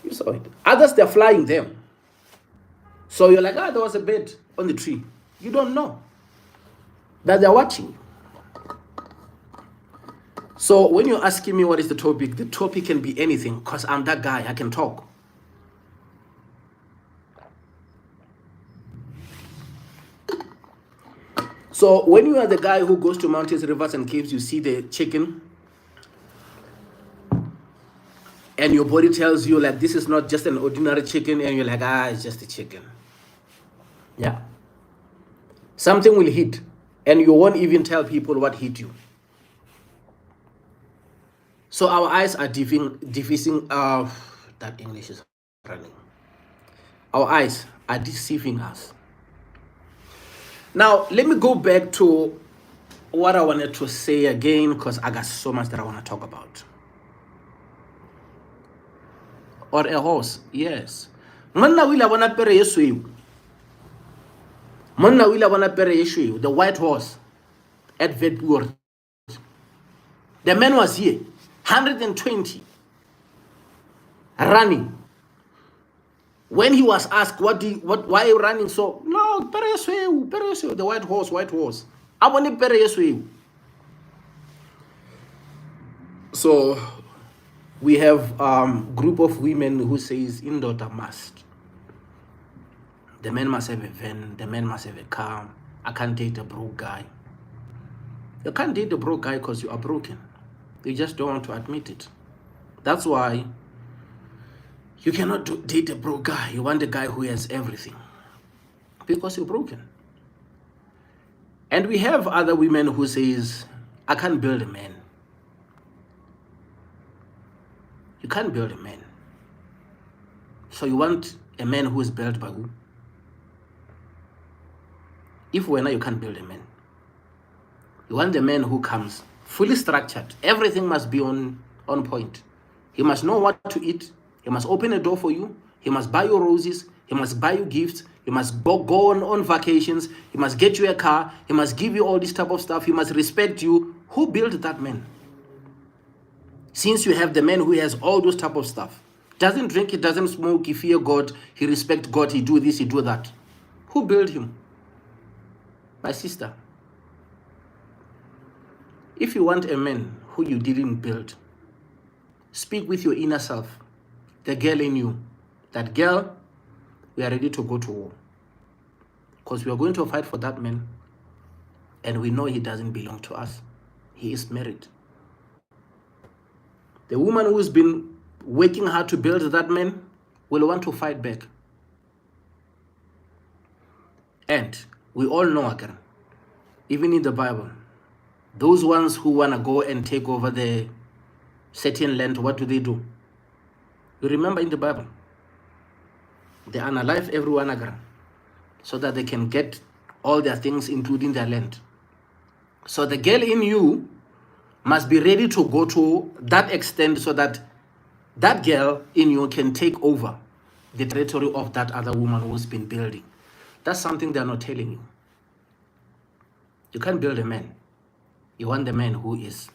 You saw it. Others, they're flying them. So you're like, there was a bed on the tree. You don't know that they're watching. So when you're asking me what is the topic can be anything, because I'm that guy, I can talk. So when you are the guy who goes to mountains, rivers, and caves, you see the chicken, and your body tells you like this is not just an ordinary chicken, and you're like, it's just a chicken. Yeah. Something will hit, and you won't even tell people what hit you. So our eyes are diffusing. That English is running. Our eyes are deceiving us. Now, let me go back to what I wanted to say again, because I got so much that I want to talk about. Or a horse, yes. Monna wila wana pere yesu yu. Monna wila wana pere yesu yu. The white horse at Vetgor. The man was here, 120, running. When he was asked, why are you running so? No, pere yesu yu, the white horse. I want to pere yesu yu. So we have group of women who says indoda must. The man must have a van, the man must have a car. I can't date a broke guy. You can't date a broke guy because you are broken. You just don't want to admit it. That's why you cannot date a broke guy. You want a guy who has everything because you're broken. And we have other women who says, I can't build a man. You can't build a man. So you want a man who is built by who? If we're not, you can't build a man. You want a man who comes fully structured. Everything must be on point. He must know what to eat. He must open a door for you. He must buy you roses. He must buy you gifts. He must go on vacations. He must get you a car. He must give you all this type of stuff. He must respect you. Who built that man? Since you have the man who has all those type of stuff, doesn't drink, he doesn't smoke, he fear God, he respect God, he do this, he do that. Who built him? My sister. If you want a man who you didn't build, speak with your inner self, the girl in you. That girl, we are ready to go to war. Because we are going to fight for that man, and we know he doesn't belong to us. He is married. The woman who's been working hard to build that man will want to fight back. And we all know again, even in the Bible, those ones who want to go and take over the certain land, what do? You remember in the Bible, they unalive everyone again so that they can get all their things, including their land. So the girl in you must be ready to go to that extent so that that girl in you can take over the territory of that other woman who's been building. That's something they're not telling you. You can't build a man. You want the man who is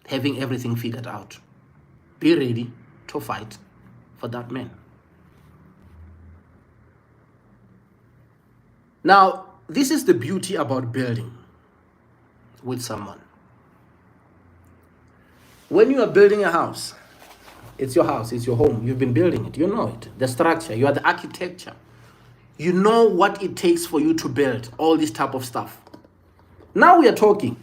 having everything figured out. Be ready to fight for that man. Now, this is the beauty about building with someone. When you are building a house, it's your house, it's your home. You've been building it. You know it. The structure. You are the architecture. You know what it takes for you to build all this type of stuff. Now we are talking.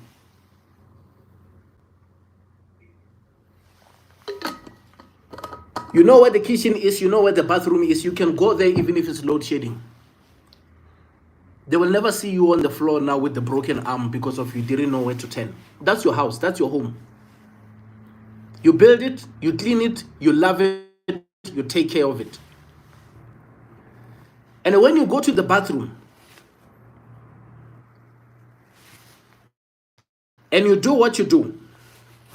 You know where the kitchen is. You know where the bathroom is. You can go there even if it's load shedding. They will never see you on the floor now with the broken arm because of you didn't know where to turn. That's your house. That's your home. You build it, you clean it, you love it, you take care of it. And when you go to the bathroom and you do what you do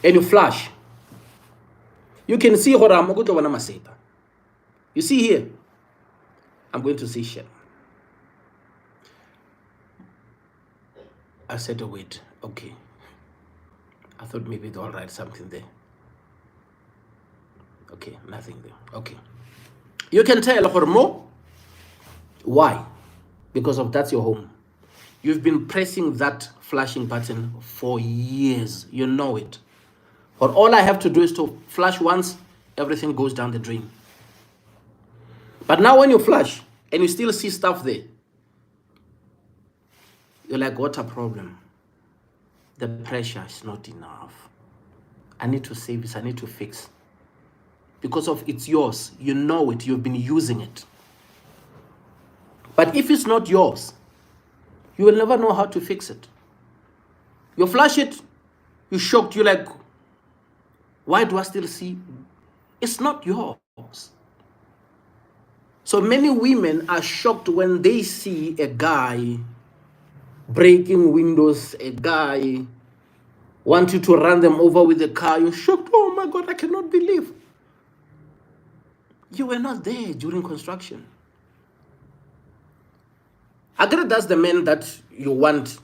and you flush, you can see you see here, I'm going to say shit. I said, oh, wait, okay. I thought maybe they'll write something there. Okay, nothing there. Okay. You can tell Hormo. Why? Because of that's your home. You've been pressing that flashing button for years. You know it. But all I have to do is to flash once, everything goes down the drain. But now when you flash and you still see stuff there, you're like, what a problem. The pressure is not enough. I need to save this. I need to fix. Because of it's yours. You know it. You've been using it. But if it's not yours, you will never know how to fix it. You flash it, you're shocked. You're like, Why do I still see? It's not yours. So many women are shocked when they see a guy breaking windows, a guy want you to run them over with a car. You're shocked. Oh my God, I cannot believe. You were not there during construction. I agree that's the man that you want.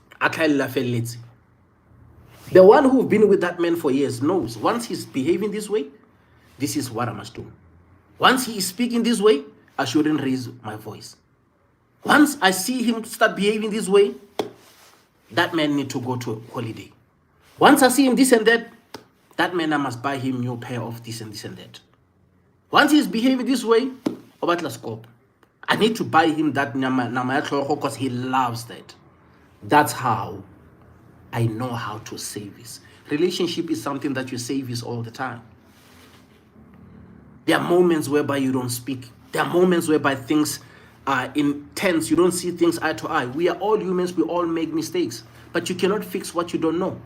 The one who've been with that man for years knows once he's behaving this way, this is what I must do. Once he is speaking this way, I shouldn't raise my voice. Once I see him start behaving this way, that man need to go to a holiday. Once I see him this and that, that man I must buy him new pair of this and this and that. Once he's behaving this way, I need to buy him that because he loves that. That's how I know how to service. Relationship is something that you service all the time. There are moments whereby you don't speak. There are moments whereby things are intense. You don't see things eye to eye. We are all humans. We all make mistakes. But you cannot fix what you don't know.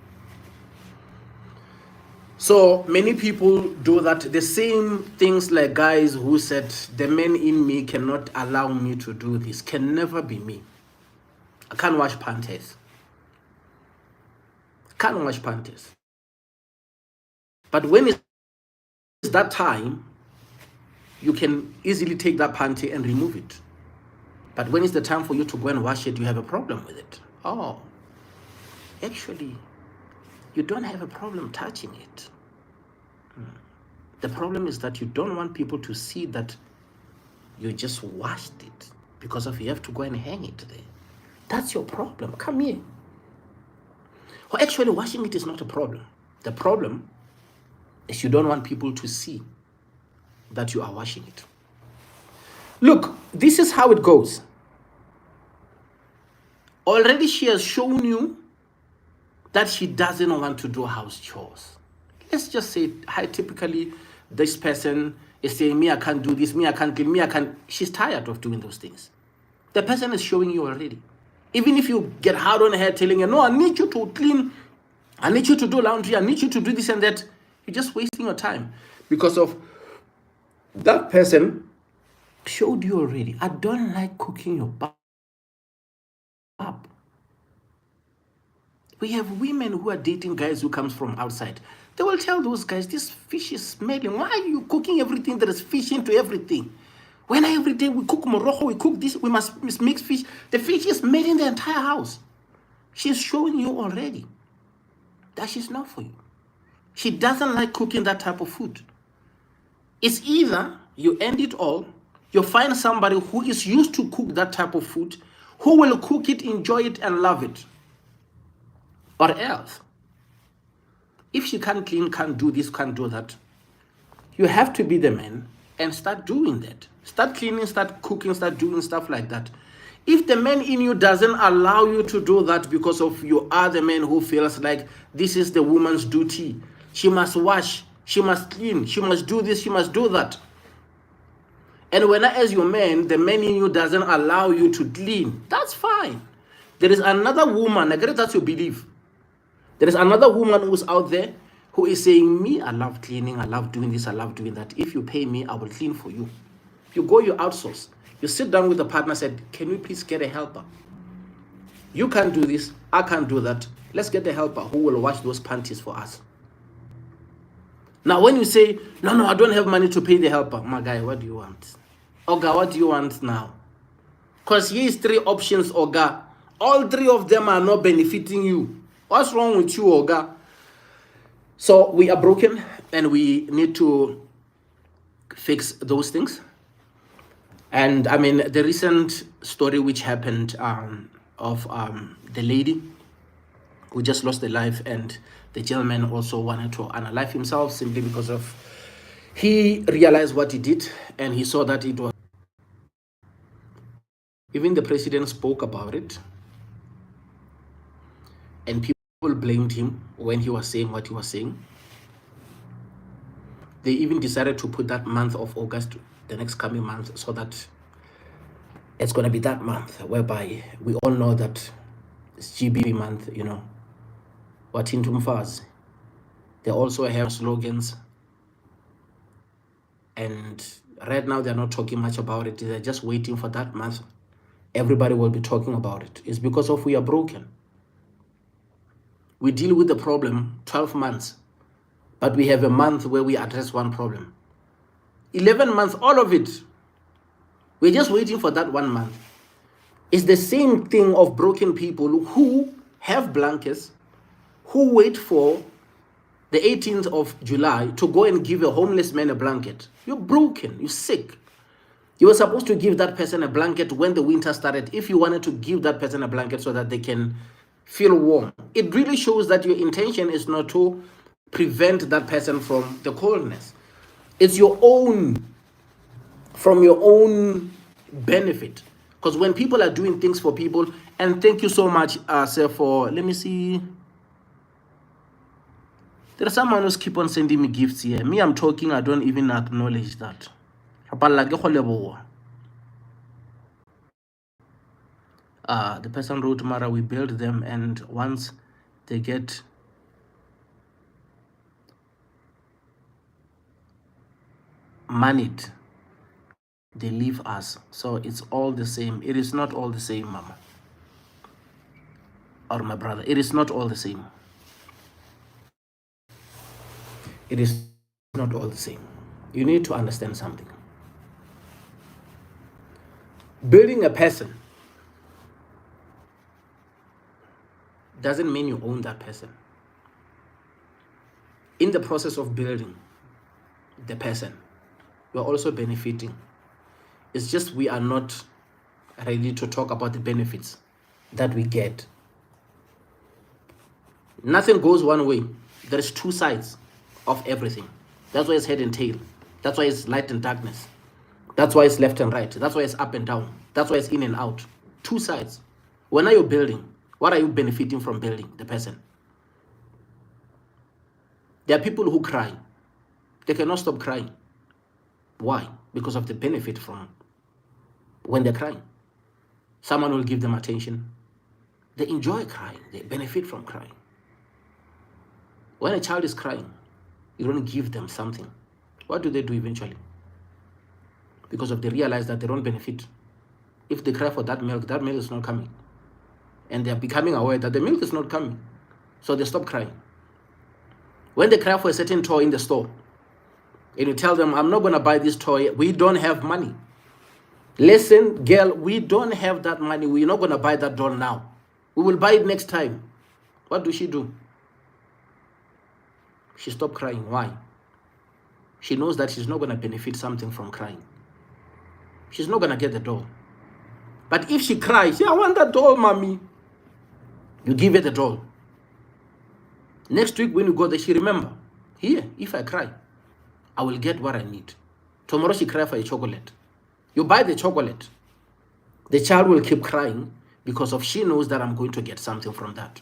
So many people do that. The same things like guys who said, the man in me cannot allow me to do this. Can never be me. I can't wash panties. Can't wash panties. But when it's that time, you can easily take that panty and remove it. But when it's the time for you to go and wash it, you have a problem with it. Oh, actually, you don't have a problem touching it. The problem is that you don't want people to see that you just washed it because of you have to go and hang it there. That's your problem. Come here. Well, actually, washing it is not a problem. The problem is you don't want people to see that you are washing it. Look, this is how it goes. Already she has shown you that she doesn't want to do house chores. Let's just say, typically, this person is saying, me, I can't do this, me, I can't clean, me, I can't. She's tired of doing those things. The person is showing you already. Even if you get hard on her telling her, no, I need you to clean, I need you to do laundry, I need you to do this and that, you're just wasting your time. Because of that person showed you already, I don't like cooking your butt up. We have women who are dating guys who comes from outside. They will tell those guys, this fish is smelling. Why are you cooking everything? There is fish into everything. When every day we cook morojo, we cook this, we must mix fish. The fish is made in the entire house. She's showing you already that she's not for you. She doesn't like cooking that type of food. It's either you end it all, you find somebody who is used to cook that type of food, who will cook it, enjoy it, and love it. Or else, if she can't clean, can't do this, can't do that, you have to be the man and start doing that. Start cleaning, start cooking, start doing stuff like that. If the man in you doesn't allow you to do that because of you are the man who feels like this is the woman's duty, she must wash, she must clean, she must do this, she must do that. And when as your man, the man in you doesn't allow you to clean, that's fine. There is another woman, I guess that's your belief. There is another woman who's out there who is saying, me, I love cleaning, I love doing this, I love doing that. If you pay me, I will clean for you. You go, you outsource. You sit down with the partner, said, can we please get a helper? You can't do this, I can't do that. Let's get the helper who will wash those panties for us. Now, when you say, no, I don't have money to pay the helper, my guy, what do you want? Oga, what do you want now? Because here is 3 options, Oga. All 3 of them are not benefiting you. What's wrong with you, Oga? So we are broken and we need to fix those things. And I mean, the recent story which happened of the lady who just lost her life, and the gentleman also wanted to unalive himself simply because of he realized what he did and he saw that it was. Even the president spoke about it, and people blamed him when he was saying what he was saying. They even decided to put that month of August, the next coming month, so that it's going to be that month whereby we all know that it's GB month, you know. What in Tumfaz, they also have slogans And right now, they're not talking much about it. They're just waiting for that month. Everybody will be talking about it. It's because of we are broken. We deal with the problem 12 months, but we have a month where we address one problem. 11 months, all of it. We're just waiting for that 1 month. It's the same thing of broken people who have blankets, who wait for the 18th of July to go and give a homeless man a blanket. You're broken, you're sick. You were supposed to give that person a blanket when the winter started, if you wanted to give that person a blanket so that they can feel warm. It really shows that your intention is not to prevent that person from the coldness. It's your own, from your own benefit. Because when people are doing things for people, and thank you so much, sir, for, let me see. There's someone who's keep on sending me gifts here. Me, I'm talking, I don't even acknowledge that. The person wrote, Mara, we build them, and once they get moneyed, they leave us. So it's all the same. It is not all the same, Mama. Or my brother. It is not all the same. It is not all the same. You need to understand something. Building a person doesn't mean you own that person. In the process of building the person, you are also benefiting. It's just we are not ready to talk about the benefits that we get. Nothing goes one way. There's two sides of everything. That's why it's head and tail. That's why it's light and darkness. That's why it's left and right. That's why it's up and down. That's why it's in and out. Two sides. When are you building? What are you benefiting from building the person? There are people who cry. They cannot stop crying. Why? Because of the benefit from when they're crying. Someone will give them attention. They enjoy crying. They benefit from crying. When a child is crying, you don't give them something. What do they do eventually? Because they realize that they don't benefit. If they cry for that milk is not coming. And they're becoming aware that the milk is not coming. So they stop crying. When they cry for a certain toy in the store, and you tell them, I'm not going to buy this toy, we don't have money. Listen, girl, we don't have that money. We're not going to buy that doll now. We will buy it next time. What does she do? She stopped crying. Why? She knows that she's not going to benefit something from crying. She's not going to get the doll. But if she cries, yeah, I want that doll, mommy. You give her the doll. Next week when you go there, she remember, here, if I cry, I will get what I need. Tomorrow she cry for a chocolate. You buy the chocolate. The child will keep crying because of she knows that I'm going to get something from that.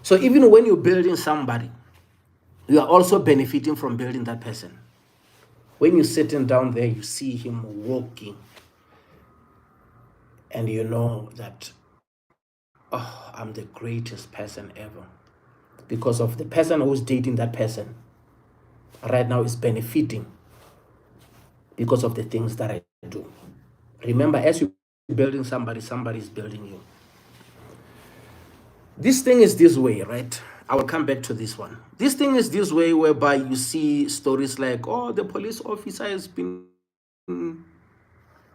So even when you're building somebody, you are also benefiting from building that person. When you're sitting down there, you see him walking, and you know that, oh, I'm the greatest person ever. Because of the person who's dating that person right now is benefiting because of the things that I do. Remember, as you're building somebody, somebody is building you. This thing is this way, right? I will come back to this one. This thing is this way whereby you see stories like, oh, the police officer has been...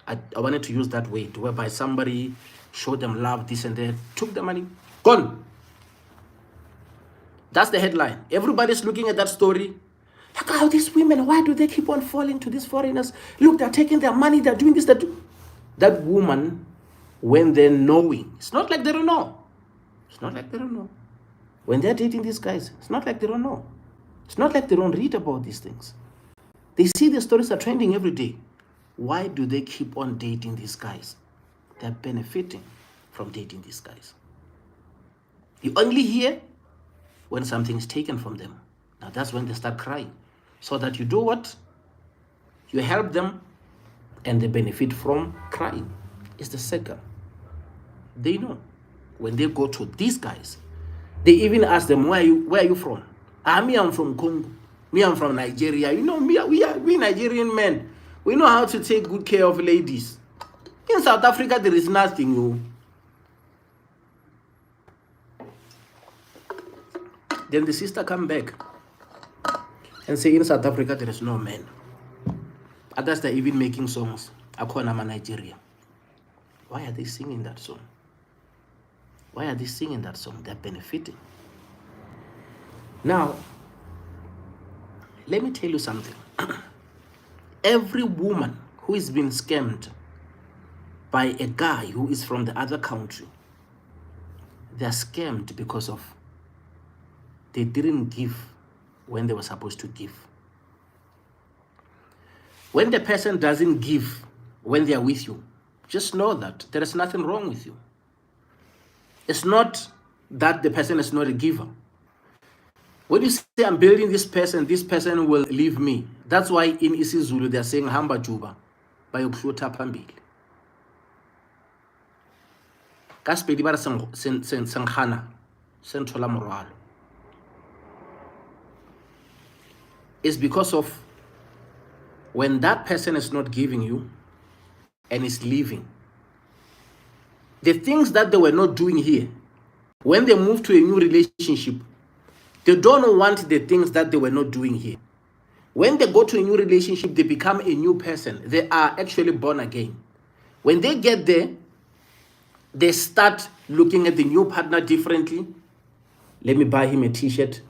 I wanted to use that way, whereby somebody showed them love, this and that, took the money, gone. That's the headline. Everybody's looking at that story. Look how these women, why do they keep on falling to these foreigners? Look, they're taking their money, they're doing this, that woman, when they're knowing, it's not like they don't know. It's not like they don't know. When they're dating these guys, it's not like they don't know. It's not like they don't read about these things. They see the stories are trending every day. Why do they keep on dating these guys? They're benefiting from dating these guys. You only hear when something is taken from them. Now that's when they start crying. So that you do what? You help them and they benefit from crying. It's the second. They know. When they go to these guys, they even ask them, where are you from? I'm from Congo. Me, I'm from Nigeria. You know, we Nigerian men. We know how to take good care of ladies. In South Africa, there is nothing. Oh. Then the sister come back and say, in South Africa, there is no men. Others, they're even making songs. Akonama Nigeria. Why are they singing that song? Why are they singing that song? They're benefiting. Now, let me tell you something. Every woman who is being scammed by a guy who is from the other country, they're scammed because of they didn't give when they were supposed to give. When the person doesn't give when they are with you, just know that there is nothing wrong with you. It's not that the person is not a giver. When you say, I'm building this person will leave me. That's why in isiZulu they're saying, Hamba Juba, bayokuhlutha phambili. Kaspedi bara sankhana, senthola moralo. It's because of when that person is not giving you and is leaving. The things that they were not doing here, when they move to a new relationship, they don't want the things that they were not doing here. When they go to a new relationship, they become a new person. They are actually born again. When they get there, they start looking at the new partner differently. Let me buy him a t-shirt.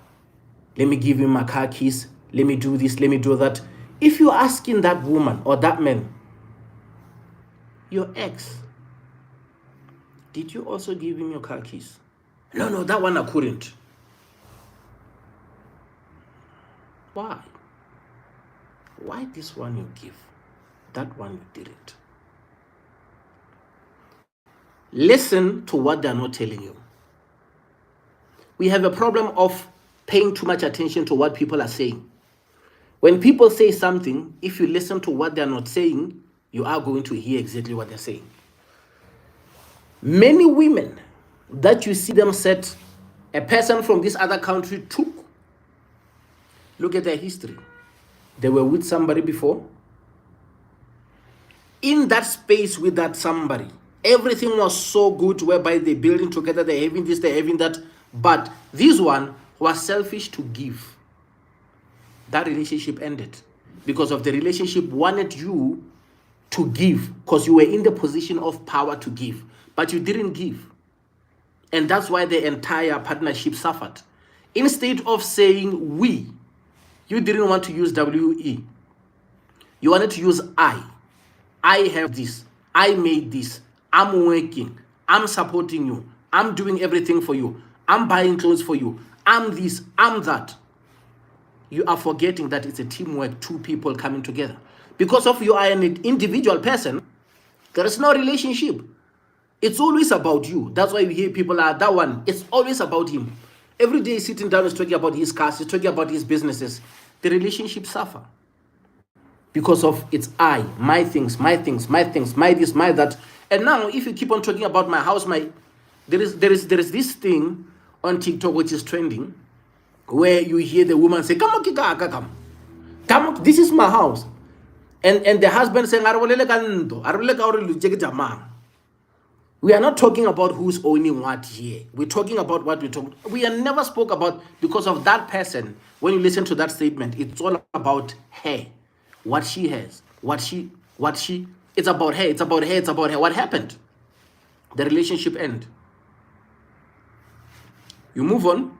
Let me give him my car keys. Let me do this. Let me do that. If you're asking that woman or that man, your ex, did you also give him your car keys? No, that one I couldn't. Why? Why this one you give? That one you didn't. Listen to what they're not telling you. We have a problem of paying too much attention to what people are saying. When people say something, if you listen to what they're not saying, you are going to hear exactly what they're saying. Many women that you see them set, a person from this other country took. Look at their history. They were with somebody before. In that space with that somebody, everything was so good whereby they're building together, they're having this, they're having that. But this one was selfish to give. That relationship ended because of the relationship wanted you to give because you were in the position of power to give, but you didn't give. And that's why the entire partnership suffered. Instead of saying we, you didn't want to use WE. You wanted to use I. I have this. I made this. I'm working. I'm supporting you. I'm doing everything for you. I'm buying clothes for you. I'm this. I'm that. You are forgetting that it's a teamwork, two people coming together. Because of you are an individual person, there is no relationship. It's always about you. That's why you hear people are that one. It's always about him. Every day he's sitting down, he's talking about his cars, he's talking about his businesses. The relationship suffer. Because of it's I, my things, my this, my that. And now if you keep on talking about my house, there is this thing on TikTok which is trending, where you hear the woman say, come, this is my house. And the husband saying, we are not talking about who's owning what here. We're talking about what we talk. We are never spoke about because of that person. When you listen to that statement, it's all about her, what she has, it's about her, it's about her. What happened? The relationship end. You move on,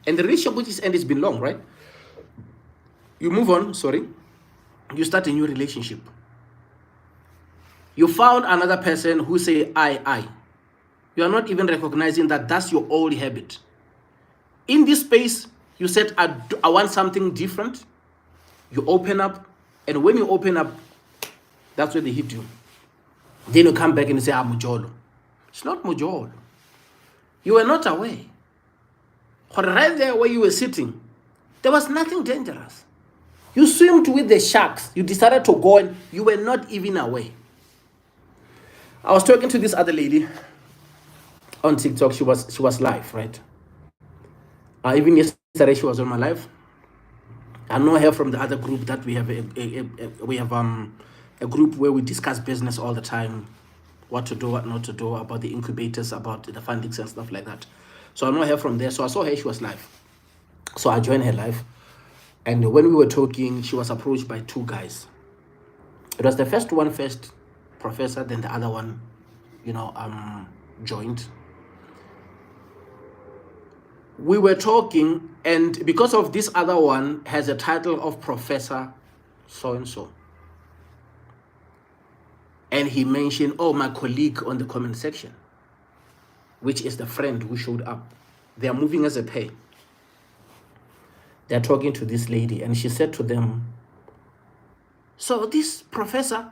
and the relationship which is end has been long, right? You move on, you start a new relationship. You found another person who say, I. You are not even recognizing that that's your old habit. In this space, you said, I want something different. You open up. And when you open up, that's where they hit you. Then you come back and you say, Mujolo. It's not Mujolo. You were not aware. But right there where you were sitting, there was nothing dangerous. You swam with the sharks. You decided to go and you were not even aware. I was talking to this other lady on TikTok. She was live, right? Even yesterday she was on my live. I know her from the other group that we have a group where we discuss business all the time, what to do, what not to do, about the incubators, about the fundings and stuff like that. So I know her from there. So I saw her, she was live. So I joined her live. And when we were talking, she was approached by two guys. It was the first professor, then the other one, joined. We were talking, and because of this other one has a title of professor so-and-so. And he mentioned, oh, my colleague on the comment section, which is the friend who showed up. They are moving as a pair. They're talking to this lady, and she said to them, so this professor,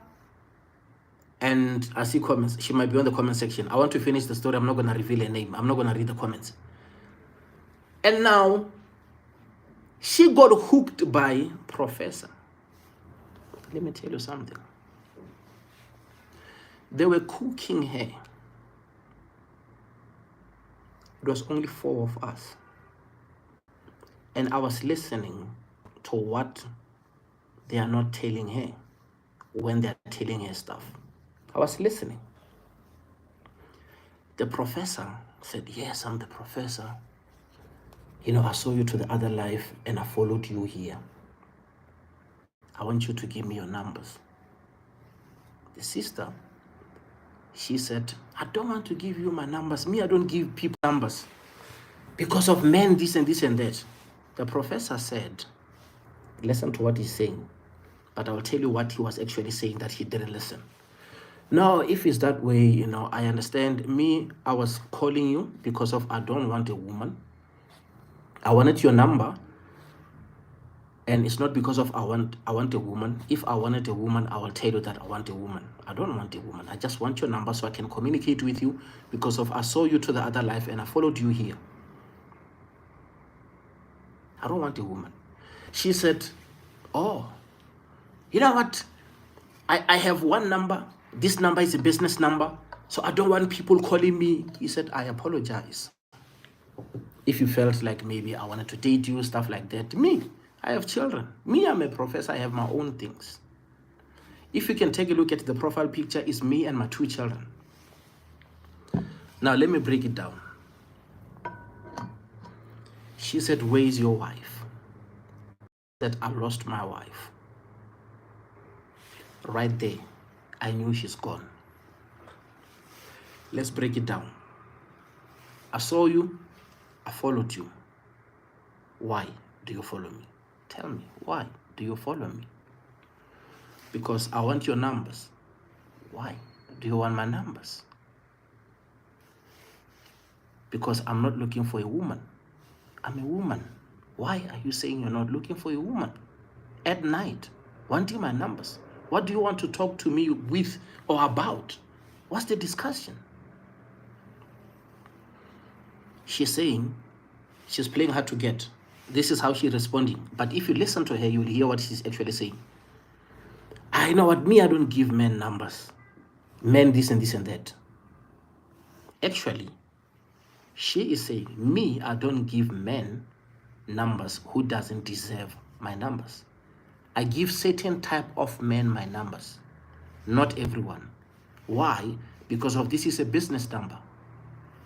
and I see comments, she might be on the comment section. I want to finish the story. I'm not going to reveal her name. I'm not going to read the comments. And now, she got hooked by professor. Let me tell you something. They were cooking her. It was only 4 of us. And I was listening to what they are not telling her when they're telling her stuff. I was listening. The professor said, yes, I'm the professor. I saw you to the other life and I followed you here. I want you to give me your numbers. The sister, she said, I don't want to give you my numbers. Me, I don't give people numbers because of men, this and this and that. The professor said, listen to what he's saying, but I'll tell you what he was actually saying that he didn't listen. Now, if it's that way, I understand. Me, I was calling you because of I don't want a woman. I wanted your number, and it's not because of I want a woman. If I wanted a woman, I will tell you that I want a woman. I don't want a woman. I just want your number so I can communicate with you because of I saw you to the other life and I followed you here. I don't want a woman. She said, oh, you know what? I have one number. This number is a business number, so I don't want people calling me. He said, I apologize. If you felt like maybe I wanted to date you, stuff like that. Me, I have children. Me, I'm a professor. I have my own things. If you can take a look at the profile picture, it's me and my 2 children. Now, let me break it down. She said, where is your wife? I said, I lost my wife. Right there, I knew she's gone. Let's break it down. I saw you. I followed you. Why do you follow me? Tell me, why do you follow me? Because I want your numbers. Why do you want my numbers? Because I'm not looking for a woman. I'm a woman. Why are you saying you're not looking for a woman? At night, wanting my numbers. What do you want to talk to me with or about? What's the discussion? She's saying, she's playing hard to get. This is how she's responding. But if you listen to her, you'll hear what she's actually saying. I know what, me, I don't give men numbers. Men this and this and that. Actually, she is saying, me, I don't give men numbers who doesn't deserve my numbers. I give certain type of men my numbers. Not everyone. Why? Because of this is a business number.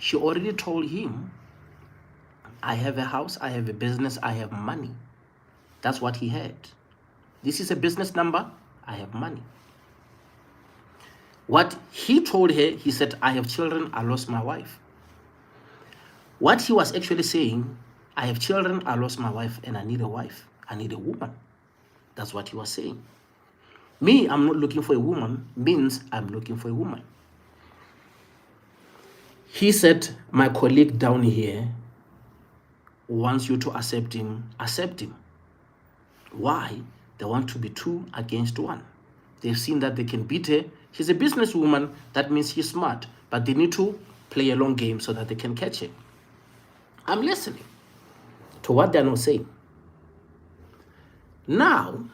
She already told him, I have a house, I have a business, I have money. That's what he had. This is a business number, I have money. What he told her, he said, I have children, I lost my wife. What he was actually saying, I have children, I lost my wife, and I need a wife. I need a woman. That's what he was saying. Me, I'm not looking for a woman, means I'm looking for a woman. He said, my colleague down here wants you to accept him. Accept him. Why? They want to be 2 against 1. They've seen that they can beat her. She's a businesswoman. That means she's smart. But they need to play a long game so that they can catch her. I'm listening to what they're not saying. Now,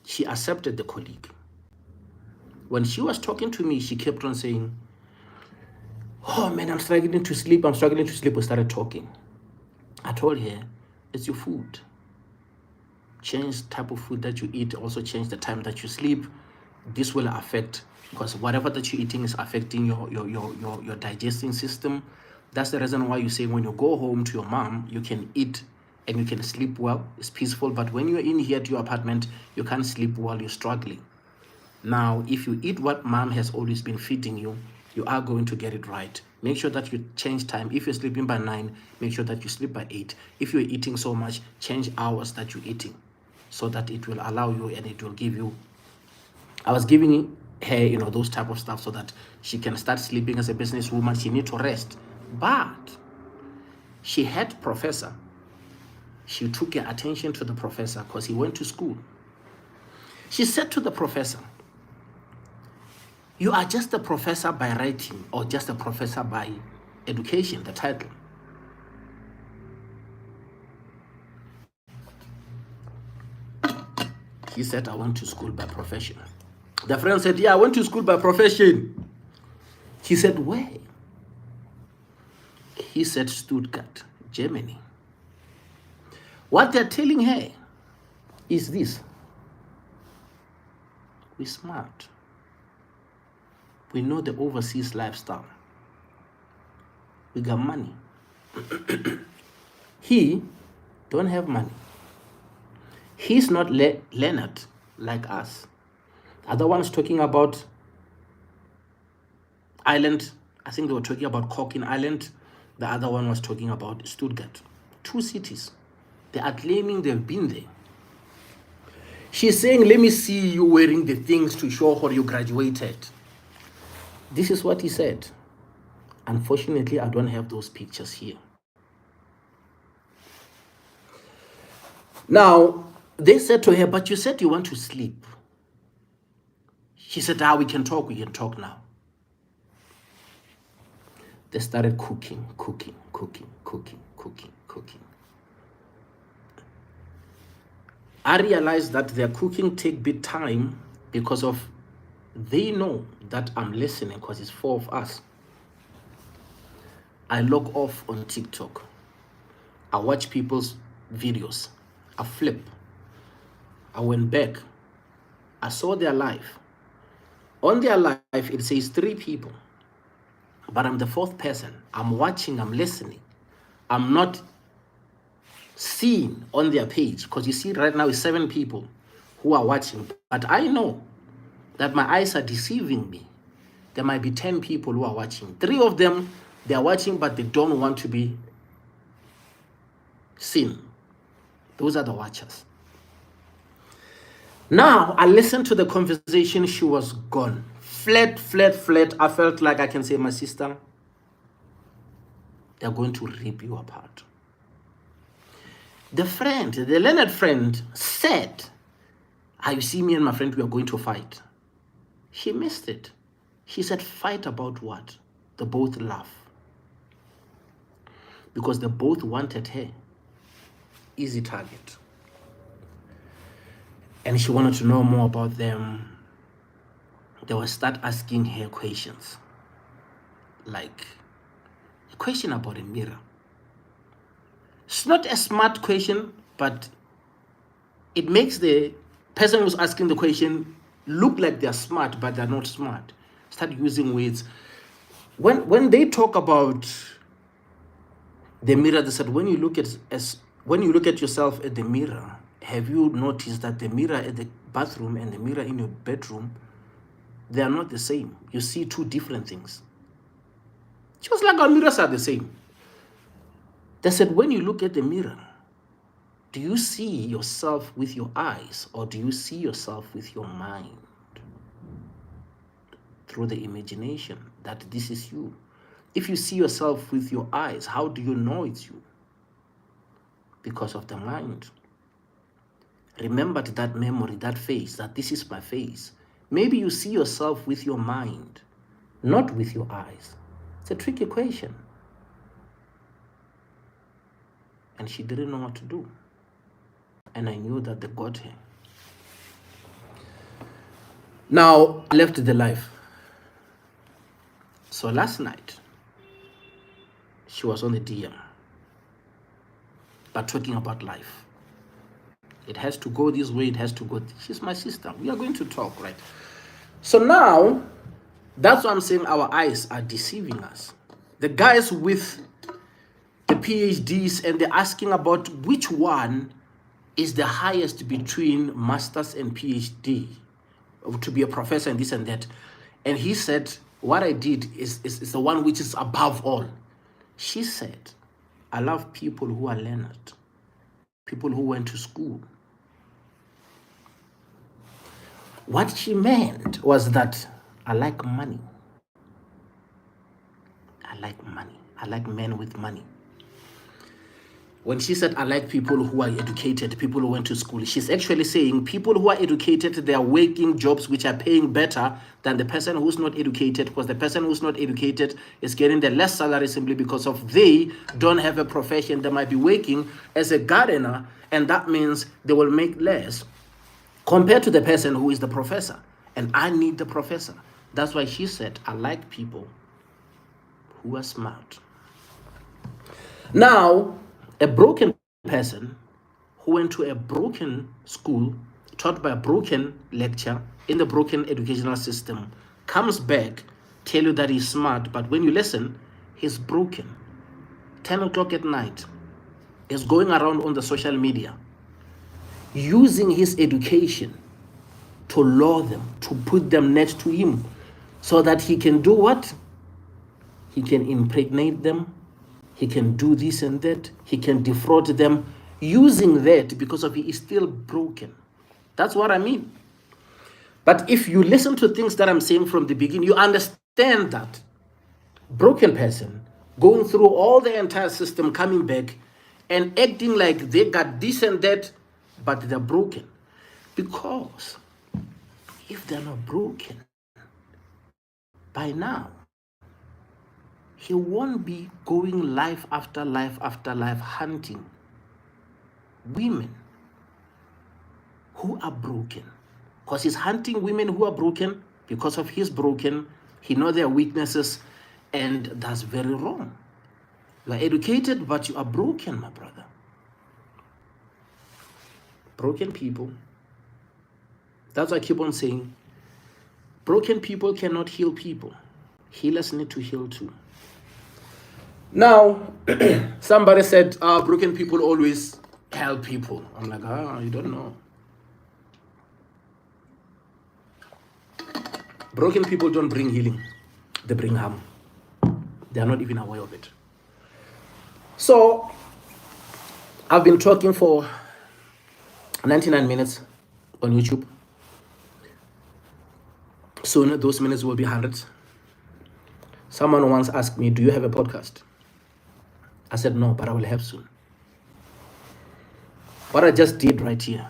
she accepted the colleague. When she was talking to me, she kept on saying, oh man, I'm struggling to sleep. We started talking. I told her, it's your food. change type of food that you eat, also change the time that you sleep. This will affect, because whatever that you're eating is affecting your digesting system. That's the reason why you say when you go home to your mom, you can eat and you can sleep well, it's peaceful. But when you're in here to your apartment, you can't sleep well, you're struggling. Now, if you eat what mom has always been feeding you, you are going to get it right. Make sure that you change time. If you're sleeping by 9, make sure that you sleep by 8. If you're eating so much, change hours that you're eating so that it will allow you and it will give you. I was giving her, you know, those type of stuff so that she can start sleeping as a businesswoman. She needs to rest. But she had professor. She took her attention to the professor because he went to school. She said to the professor, "You are just a professor by writing or just a professor by education, the title." He said, "I went to school by profession." The friend said, "Yeah, I went to school by profession." He said, "Where?" He said, "Stuttgart, Germany." What they're telling her is this: we're smart. We know the overseas lifestyle. We got money. He don't have money. He's not Leonard like us. The other one's talking about Ireland. I think they were talking about Cork in Ireland. The other one was talking about Stuttgart. 2 cities. They are claiming they've been there. She's saying, "Let me see you wearing the things to show how you graduated." This is what he said. Unfortunately, I don't have those pictures here. Now, they said to her, "But you said you want to sleep." She said, "We can talk now." They started cooking. I realized that their cooking take bit time because of they know that I'm listening because it's 4 of us. I log off on TikTok. I watch people's videos. I flip. I went back. I saw their life. On their life, it says 3 people. But I'm the 4th person. I'm watching, I'm listening. I'm not seeing on their page, because you see right now it's 7 people who are watching. But I know that my eyes are deceiving me. There might be 10 people who are watching. 3 of them, they are watching, but they don't want to be seen. Those are the watchers. Now, I listened to the conversation. She was gone. Flat. I felt like I can say, "My sister, they're going to rip you apart." The Leonard friend said, "You see, me and my friend, we are going to fight." She missed it. She said, "Fight about what?" They both laugh. Because they both wanted her. Easy target. And she wanted to know more about them. They will start asking her questions. Like a question about a mirror. It's not a smart question, but it makes the person who's asking the question look like they're smart, but they're not smart. Start using words. When they talk about the mirror, they said, when you look at yourself at the mirror, have you noticed that the mirror at the bathroom and the mirror in your bedroom, they are not the same? You see 2 different things. Just like our mirrors are the same. They said, when you look at the mirror, do you see yourself with your eyes, or do you see yourself with your mind? Through the imagination, that this is you. If you see yourself with your eyes, how do you know it's you? Because of the mind. Remember that memory, that face, that this is my face. Maybe you see yourself with your mind, not with your eyes. It's a tricky question. And she didn't know what to do. And I knew that they got her. Now, I left the life. So last night, she was on the DM, but talking about life. It has to go this way. It has to go. She's my sister. We are going to talk, right? So now, that's why I'm saying our eyes are deceiving us. The guys with the PhDs, and they're asking about which one is the highest between masters and PhD, to be a professor and this and that. And he said, what I did is the one which is above all. She said, I love people who are learned, people who went to school. What she meant was that I like money. I like money. I like men with money. When she said, I like people who are educated, people who went to school, she's actually saying people who are educated, they are working jobs which are paying better than the person who's not educated, because the person who's not educated is getting the less salary simply because of they don't have a profession. They might be working as a gardener, and that means they will make less compared to the person who is the professor. And I need the professor. That's why she said, I like people who are smart. Now, a broken person who went to a broken school, taught by a broken lecture in the broken educational system, comes back, tell you that he's smart, but when you listen, he's broken. 10 o'clock at night, is going around on the social media, using his education to lure them, to put them next to him, so that he can do what? He can impregnate them. He can do this and that. He can defraud them using that because of he is still broken. That's what I mean. But if you listen to things that I'm saying from the beginning, you understand that broken person going through all the entire system, coming back and acting like they got this and that, but they're broken. Because if they're not broken, by now, he won't be going life after life after life hunting women who are broken. Because he's hunting women who are broken because of his broken. He knows their weaknesses, and that's very wrong. You are educated, but you are broken, my brother. Broken people. That's why I keep on saying, broken people cannot heal people. Healers need to heal too. Now, somebody said, broken people always help people. I'm like, you don't know. Broken people don't bring healing. They bring harm. They are not even aware of it. So, I've been talking for 99 minutes on YouTube. Soon, those minutes will be hundreds. Someone once asked me, do you have a podcast? I said, no, but I will have soon. What I just did right here,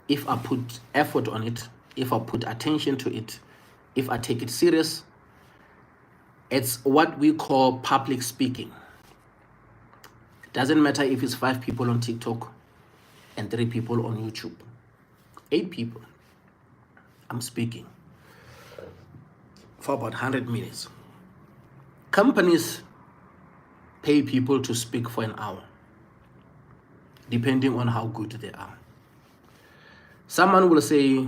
if I put effort on it, if I put attention to it, if I take it serious, it's what we call public speaking. Doesn't matter if it's 5 people on TikTok and 3 people on YouTube. 8 people. I'm speaking for about 100 minutes. Companies pay people to speak for an hour, depending on how good they are. Someone will say,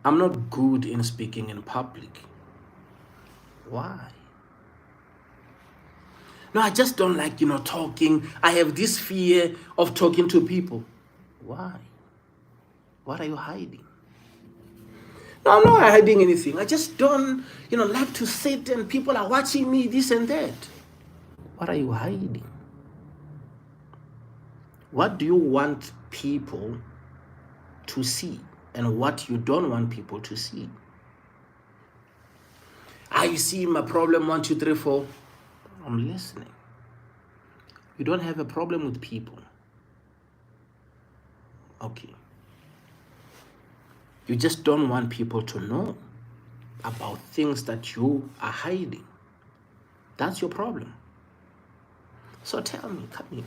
I'm not good in speaking in public. Why? No, I just don't like, talking. I have this fear of talking to people. Why? What are you hiding? No, I'm not hiding anything. I just don't, like to sit and people are watching me, this and that. What are you hiding? What do you want people to see and what you don't want people to see? I see my problem 1, 2, 3, 4. I'm listening. You don't have a problem with people. Okay. You just don't want people to know about things that you are hiding. That's your problem. So tell me, come here.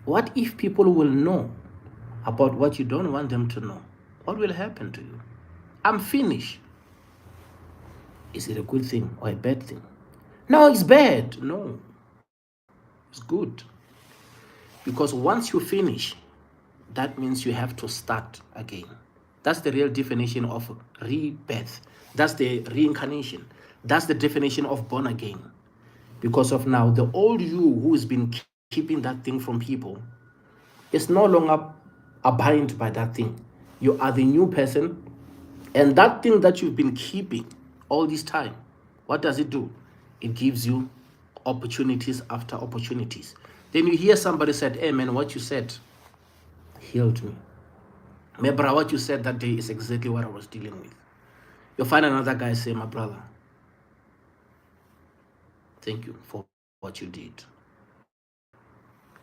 What if people will know about what you don't want them to know? What will happen to you? I'm finished. Is it a good thing or a bad thing? No, it's bad. No, it's good. Because once you finish, that means you have to start again. That's the real definition of rebirth. That's the reincarnation. That's the definition of born again. Because of now, the old you who has been keeping that thing from people is no longer abided by that thing. You are the new person, and that thing that you've been keeping all this time, what does it do? It gives you opportunities after opportunities. Then you hear somebody said, hey man, what you said healed me. My brother, what you said that day is exactly what I was dealing with. You'll find another guy say, my brother, thank you for what you did.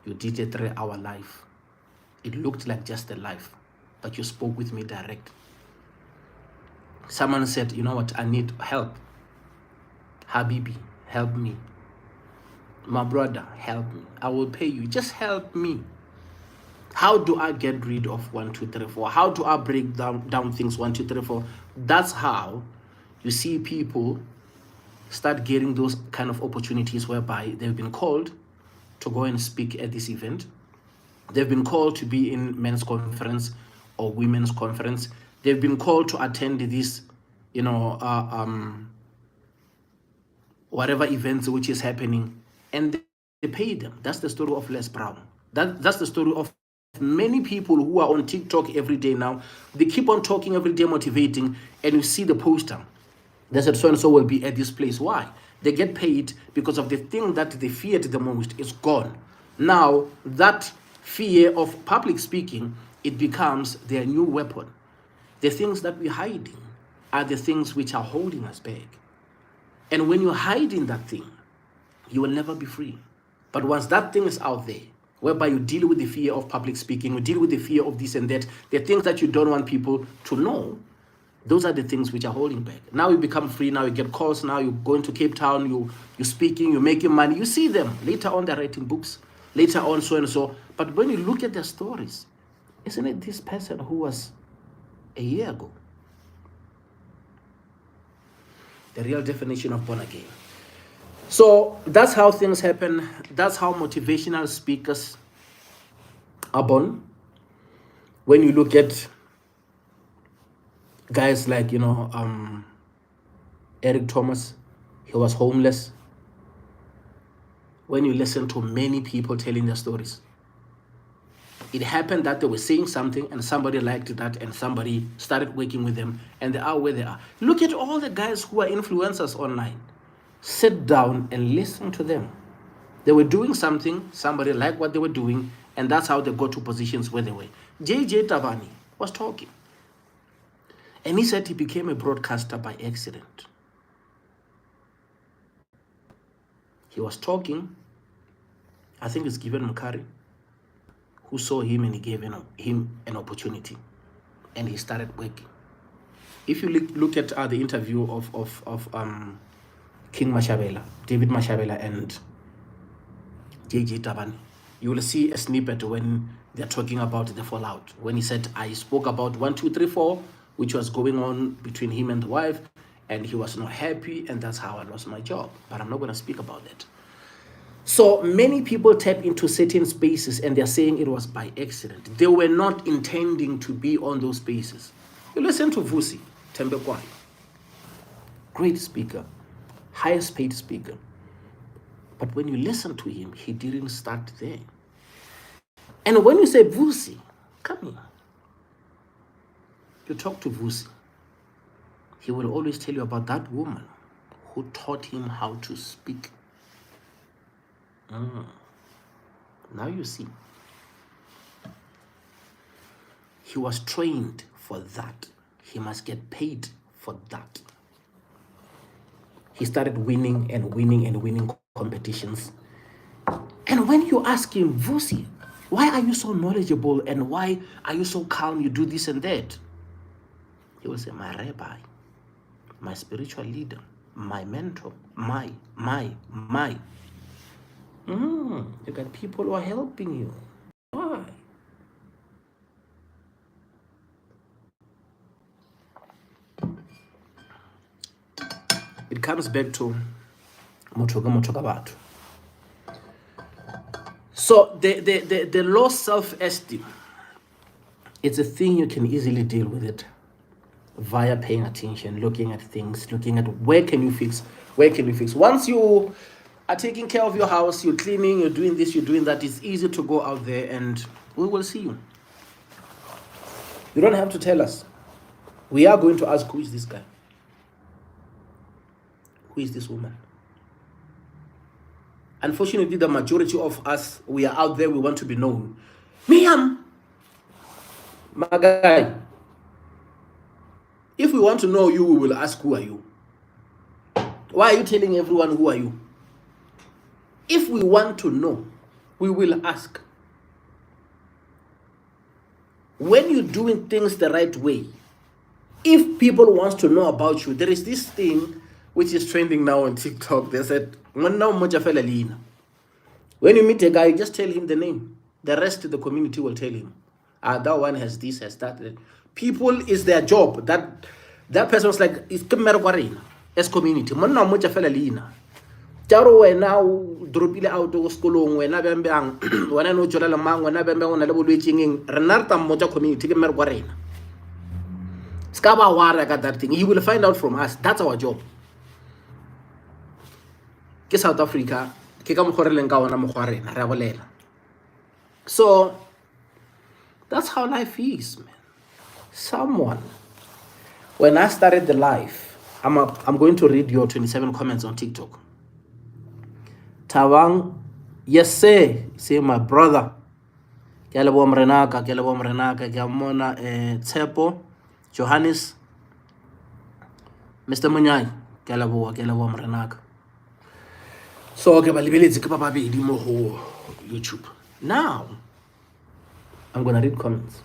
You did a 3-hour life. It looked like just a life, but you spoke with me direct. Someone said, you know what, I need help. Habibi, help me. My brother, help me. I will pay you. Just help me. How do I get rid of 1, 2, 3, 4? How do I break down things 1, 2, 3, 4? That's how you see people start getting those kind of opportunities whereby they've been called to go and speak at this event. They've been called to be in men's conference or women's conference. They've been called to attend this, whatever events which is happening, and they pay them. That's the story of Les Brown. That's the story of many people who are on TikTok every day now. They keep on talking every day, motivating, and you see the poster. They said so-and-so will be at this place. Why? They get paid because of the thing that they feared the most is gone. Now, that fear of public speaking, it becomes their new weapon. The things that we're hiding are the things which are holding us back. And when you're hiding that thing, you will never be free. But once that thing is out there, whereby you deal with the fear of public speaking, you deal with the fear of this and that, the things that you don't want people to know, those are the things which are holding back. Now you become free, now you get calls, now you go into Cape Town, you're speaking, you're making money, you see them. Later on, they're writing books, later on, so and so. But when you look at their stories, isn't it this person who was a year ago? The real definition of born again. So that's how things happen. That's how motivational speakers are born. When you look at guys like, Eric Thomas, he was homeless. When you listen to many people telling their stories, it happened that they were saying something and somebody liked that and somebody started working with them and they are where they are. Look at all the guys who are influencers online. Sit down and listen to them. They were doing something, somebody liked what they were doing, and that's how they got to positions where they were. JJ Tabani was talking. And he said he became a broadcaster by accident. He was talking, I think it's Given Mukari, who saw him and he gave him an opportunity. And he started working. If you look at the interview of King Mashabela, David Mashabela and JJ Tabani, you will see a snippet when they're talking about the fallout. When he said, I spoke about 1, 2, 3, 4, which was going on between him and the wife, and he was not happy, and that's how I lost my job. But I'm not going to speak about that. So many people tap into certain spaces and they're saying it was by accident. They were not intending to be on those spaces. You listen to Vusi Tembekwai, great speaker, highest paid speaker. But when you listen to him, he didn't start there. And when you say, Vusi, come here, you talk to Vusi, he will always tell you about that woman who taught him how to speak. Now you see. He was trained for that. He must get paid for that. He started winning and winning and winning competitions. And when you ask him, Vusi, why are you so knowledgeable and why are you so calm? You do this and that. He will say, my rabbi, my spiritual leader, my mentor, my. You got people who are helping you. Why? It comes back to So the low self-esteem, it's a thing you can easily deal with it via paying attention, looking at things, looking at where can you fix. Once you are taking care of your house, you're cleaning, you're doing this, you're doing that, it's easy to go out there and we will see you. You don't have to tell us. We are going to ask, who is this guy? Who is this woman? Unfortunately, the majority of us, we are out there, we want to be known. Ma'am, my guy, if we want to know you, we will ask, who are you? Why are you telling everyone, who are you? If we want to know, we will ask. When you're doing things the right way, if people want to know about you, there is this thing which is trending now on TikTok. They said, when you meet a guy, just tell him the name. The rest of the community will tell him, that one has this, has that. People, is their job. That person was like, it's as community. Taro wena dropile out of school wena bembang wena no jola lamang wena bembang na le bolwetseng renarta mmoja community ke mer kwa rena ska ba wara ka that thing. You will find out from us. That's our job. Ke South Africa ke ka mogoreleng ka ona mogwa rena re bolela. So that's how life is, man. Someone, when I started the life, I'm going to read your 27 comments on TikTok. Tawang, yes sir, say my brother. Kelebo mrenaka, Gamona, Tsepo, Johannes, Mr. Munyai, Kelebo mrenaka. So okay, but YouTube. Now, I'm gonna read comments.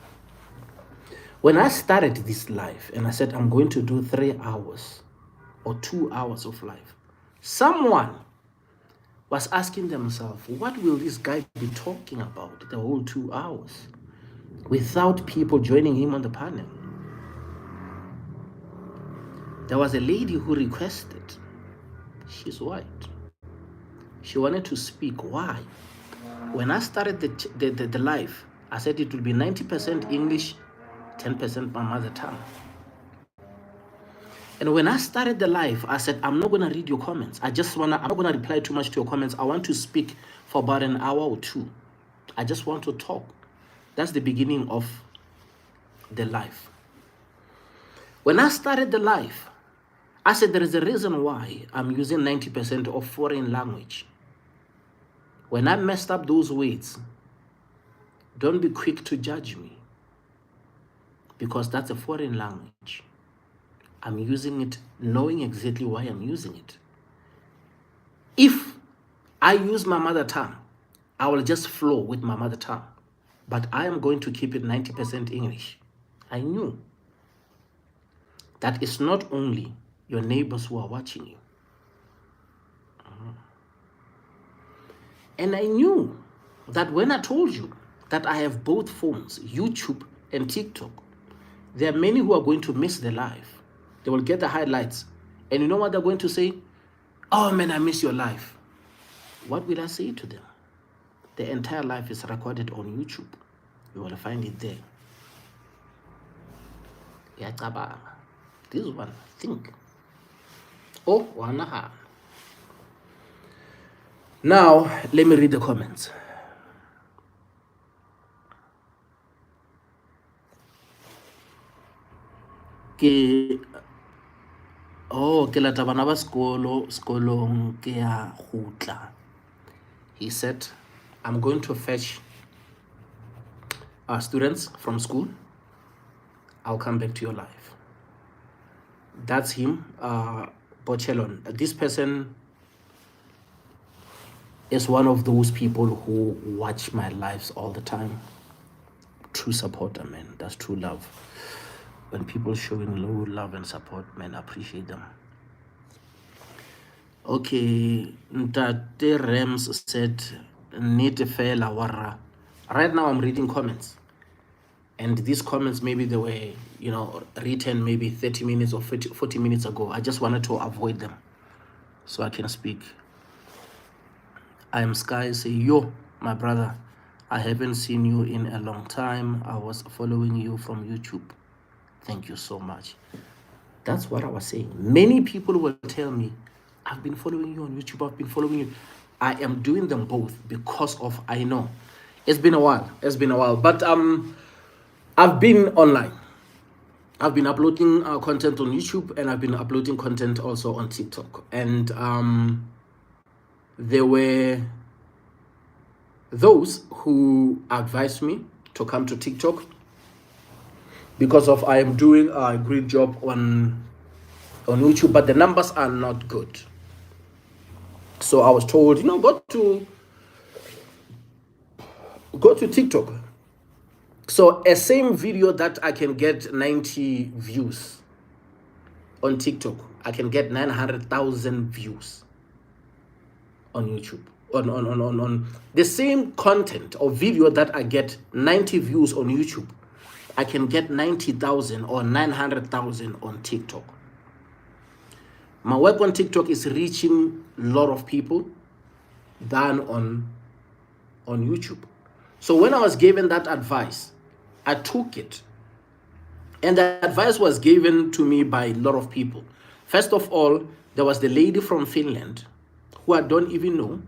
When I started this life and I said I'm going to do 3 hours or 2 hours of life, someone was asking themselves, what will this guy be talking about the whole 2 hours without people joining him on the panel? There was a lady who requested, she's white, she wanted to speak. Why? When I started the live, I said it will be 90% English, 10% my mother tongue. And when I started the live, I said, I'm not going to read your comments. I'm not going to reply too much to your comments. I want to speak for about an hour or two. I just want to talk. That's the beginning of the live. When I started the live, I said there is a reason why I'm using 90% of foreign language. When I messed up those words, don't be quick to judge me, because that's a foreign language. I'm using it knowing exactly why I'm using it. If I use my mother tongue, I will just flow with my mother tongue. But I am going to keep it 90% English. I knew that it's not only your neighbors who are watching you. And I knew that when I told you that I have both phones, YouTube and TikTok, there are many who are going to miss the live. They will get the highlights. And you know what they're going to say? Oh man, I miss your life. What will I say to them? The entire life is recorded on YouTube. You will find it there. This one, think. Oh, wanaha. Now, let me read the comments. Ke lata bana ba sekolong ke ya gutla. He said, I'm going to fetch our students from school. I'll come back to your life. That's him, Bochelon. This person is one of those people who watch my lives all the time. True supporter, man. That's true love. When people showing low love and support, man, I appreciate them. Okay, Ntate Rems said, Nete fela warra. Right now I'm reading comments. And these comments, maybe they were, written maybe 30 minutes or 40 minutes ago. I just wanted to avoid them so I can speak. I am Sky. Say, yo, my brother, I haven't seen you in a long time. I was following you from YouTube. Thank you so much. That's what I was saying. Many people will tell me, I've been following you on YouTube. I've been following you. I am doing them both because of, I know. It's been a while. It's been a while. But I've been online. I've been uploading content on YouTube, and I've been uploading content also on TikTok. And there were those who advised me to come to TikTok because of I am doing a great job on YouTube, but the numbers are not good. So I was told, go to TikTok. So a same video that I can get 90 views on TikTok, I can get 900,000 views on YouTube. On the same content or video that I get 90 views on YouTube, I can get 90,000 or 900,000 on TikTok. My work on TikTok is reaching a lot of people than on YouTube. So when I was given that advice, I took it. And the advice was given to me by a lot of people. First of all, there was the lady from Finland who I don't even know.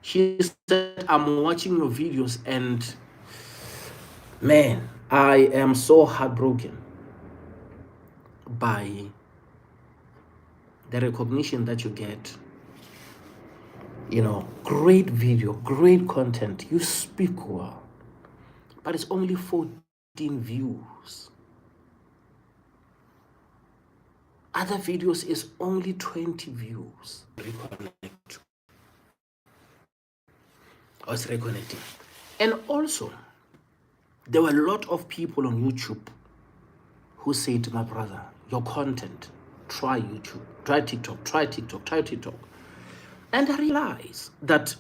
She said, I'm watching your videos and man, I am so heartbroken by the recognition that you get. Great video, great content. You speak well, but it's only 14 views. Other videos is only 20 views. Reconnect. I was reconnecting. And also, there were a lot of people on YouTube who said, my brother, your content, try YouTube, try TikTok, try TikTok, try TikTok. And I realized that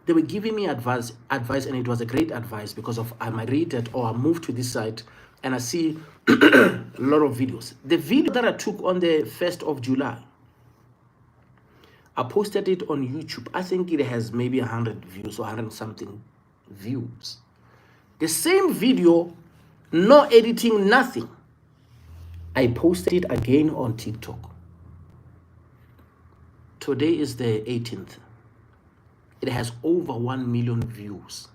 they were giving me advice, and it was a great advice because of I migrated or I moved to this site and I see a lot of videos. The video that I took on the 1st of July, I posted it on YouTube. I think it has maybe 100 views or 100 something views. The same video, no editing, nothing. I posted it again on TikTok. Today is the 18th. It has over 1 million views,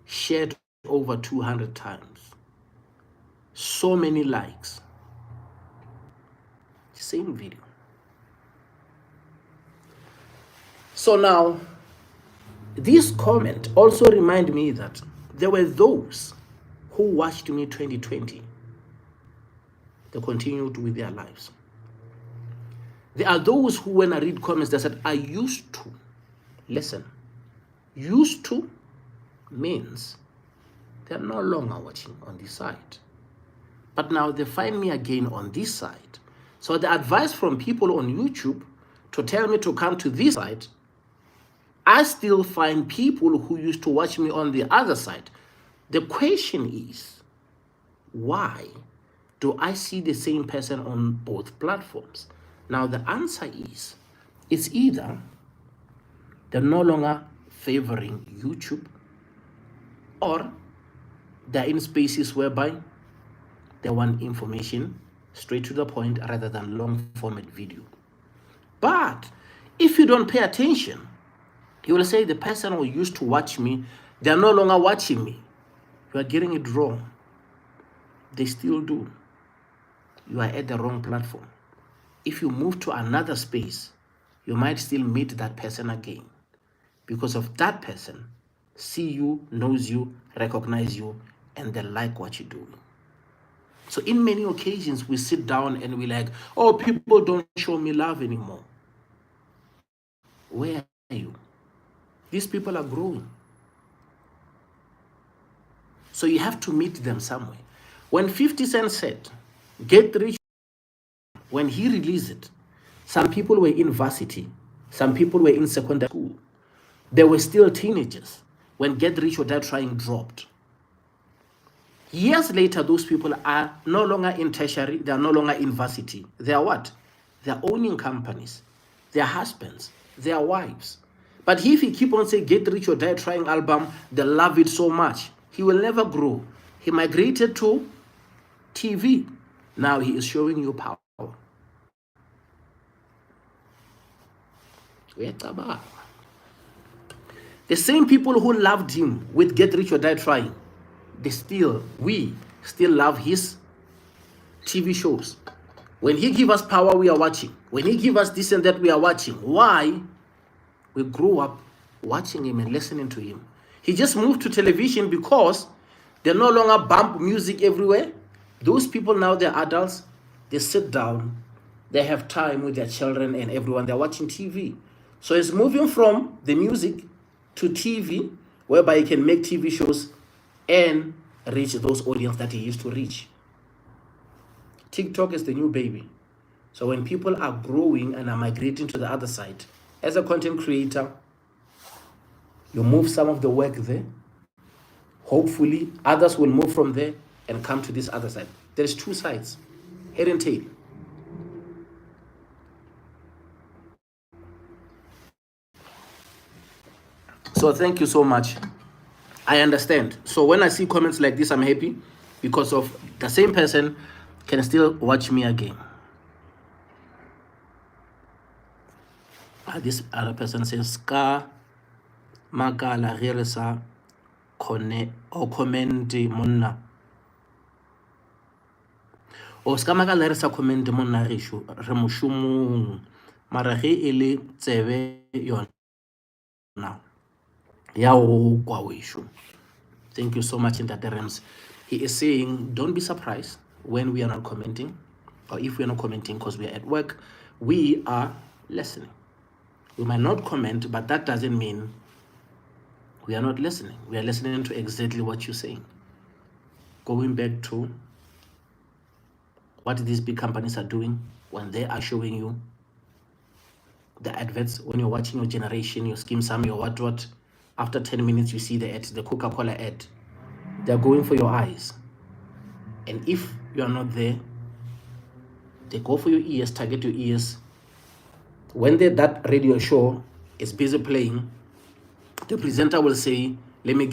shared over 200 times, so many likes. Same video. So now, this comment also remind me that there were those who watched me 2020. They continued with their lives. There are those who, when I read comments, they said, I used to. Listen, used to means they're no longer watching on this side. But now they find me again on this side. So the advice from people on YouTube to tell me to come to this side, I still find people who used to watch me on the other side. The question is, why do I see the same person on both platforms? Now the answer is, it's either they're no longer favoring YouTube, or they're in spaces whereby they want information straight to the point rather than long format video. But if you don't pay attention, you will say the person who used to watch me, they're no longer watching me. You are getting it wrong. They still do. You are at the wrong platform. If you move to another space, you might still meet that person again, because of that person see you, knows you, recognize you, and they like what you do. So in many occasions, we sit down and we're like, oh, people don't show me love anymore. Where are you? These people are growing. So you have to meet them somewhere. When 50 Cent said, get rich, when he released it, some people were in varsity, some people were in secondary school. They were still teenagers when Get Rich or Die Trying dropped. Years later, those people are no longer in tertiary, they are no longer in varsity. They are what? They are owning companies, their husbands, their wives. But if he keep on saying Get Rich or Die Trying album, they love it so much, he will never grow. He migrated to TV. Now he is showing you power. The same people who loved him with Get Rich or Die Trying, we still love his TV shows. When he give us power, we are watching. When he give us this and that, we are watching. Why? We grew up watching him and listening to him. He just moved to television because they no longer bump music everywhere. Those people now, they're adults. They sit down. They have time with their children and everyone. They're watching TV. So it's moving from the music to TV, whereby he can make TV shows and reach those audience that he used to reach. TikTok is the new baby. So when people are growing and are migrating to the other side, as a content creator, you move some of the work there. Hopefully, others will move from there and come to this other side. There's two sides, head and tail. So thank you so much. I understand. So when I see comments like this, I'm happy because of the same person can still watch me again. This other person says, Ska Magala Hiresa Kone o Commenti Monna. O Ska Magala Hiresa Commenti Monna Rishu Remushumu Marahi Ili Tseve Yon now. Thank you so much in that terms. He is saying, don't be surprised when we are not commenting, or if we are not commenting because we are at work, we are listening. We might not comment, but that doesn't mean we are not listening. We are listening to exactly what you're saying. Going back to what these big companies are doing when they are showing you the adverts, when you're watching your generation, your Skim Sam, your what. After 10 minutes, you see the ad, the Coca-Cola ad. They're going for your eyes. And if you are not there, they go for your ears, target your ears. When that radio show is busy playing, the presenter will say, let me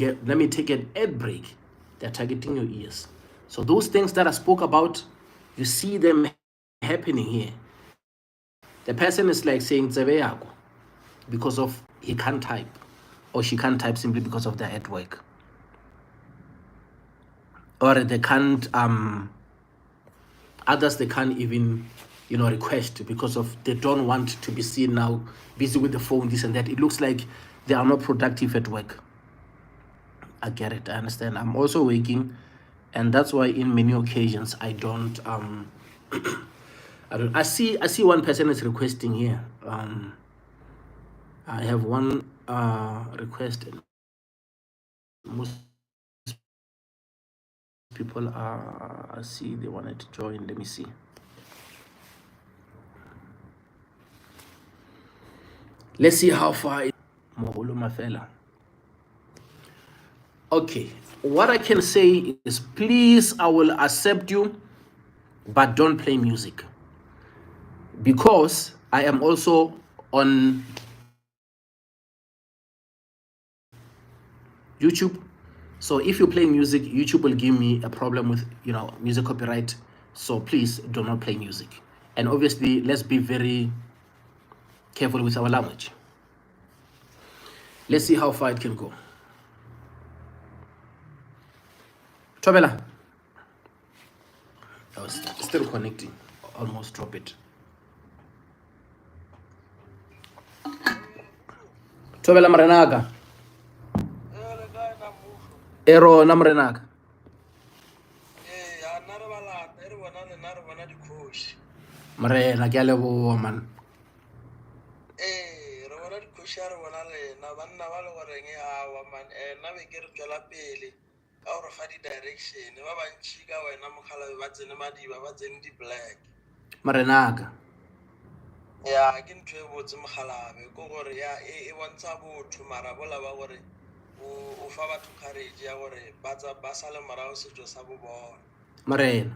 take an ad break. They're targeting your ears. So those things that I spoke about, you see them happening here. The person is like saying ZECHARIAH because of he can't type, or she can't type simply because of their ad work. Or they can't, others they can't even, request because of they don't want to be seen now, busy with the phone, this and that. It looks like they are not productive at work. I get it, I understand. I'm also working, and that's why in many occasions I don't, I see one person is requesting here. I have one request. Most people I see they wanted to join. Let me see. Let's see how far. Okay, what I can say is, please, I will accept you, but don't play music, because I am also on YouTube. So if you play music, YouTube will give me a problem with music copyright. So please do not play music. And obviously, let's be very careful with our language. Let's see how far it can go. Tobela. I was still connecting. Almost drop it. Tobela Marenaga. Ero namrenaga. Marena ke a leboga man. Marenaga. Ya ke ntho e botse mogalabe go gore ya e bontsha botho mara bola ba gore o fa batho courage ya gore ba sale morago setso sa bo bona. Marena.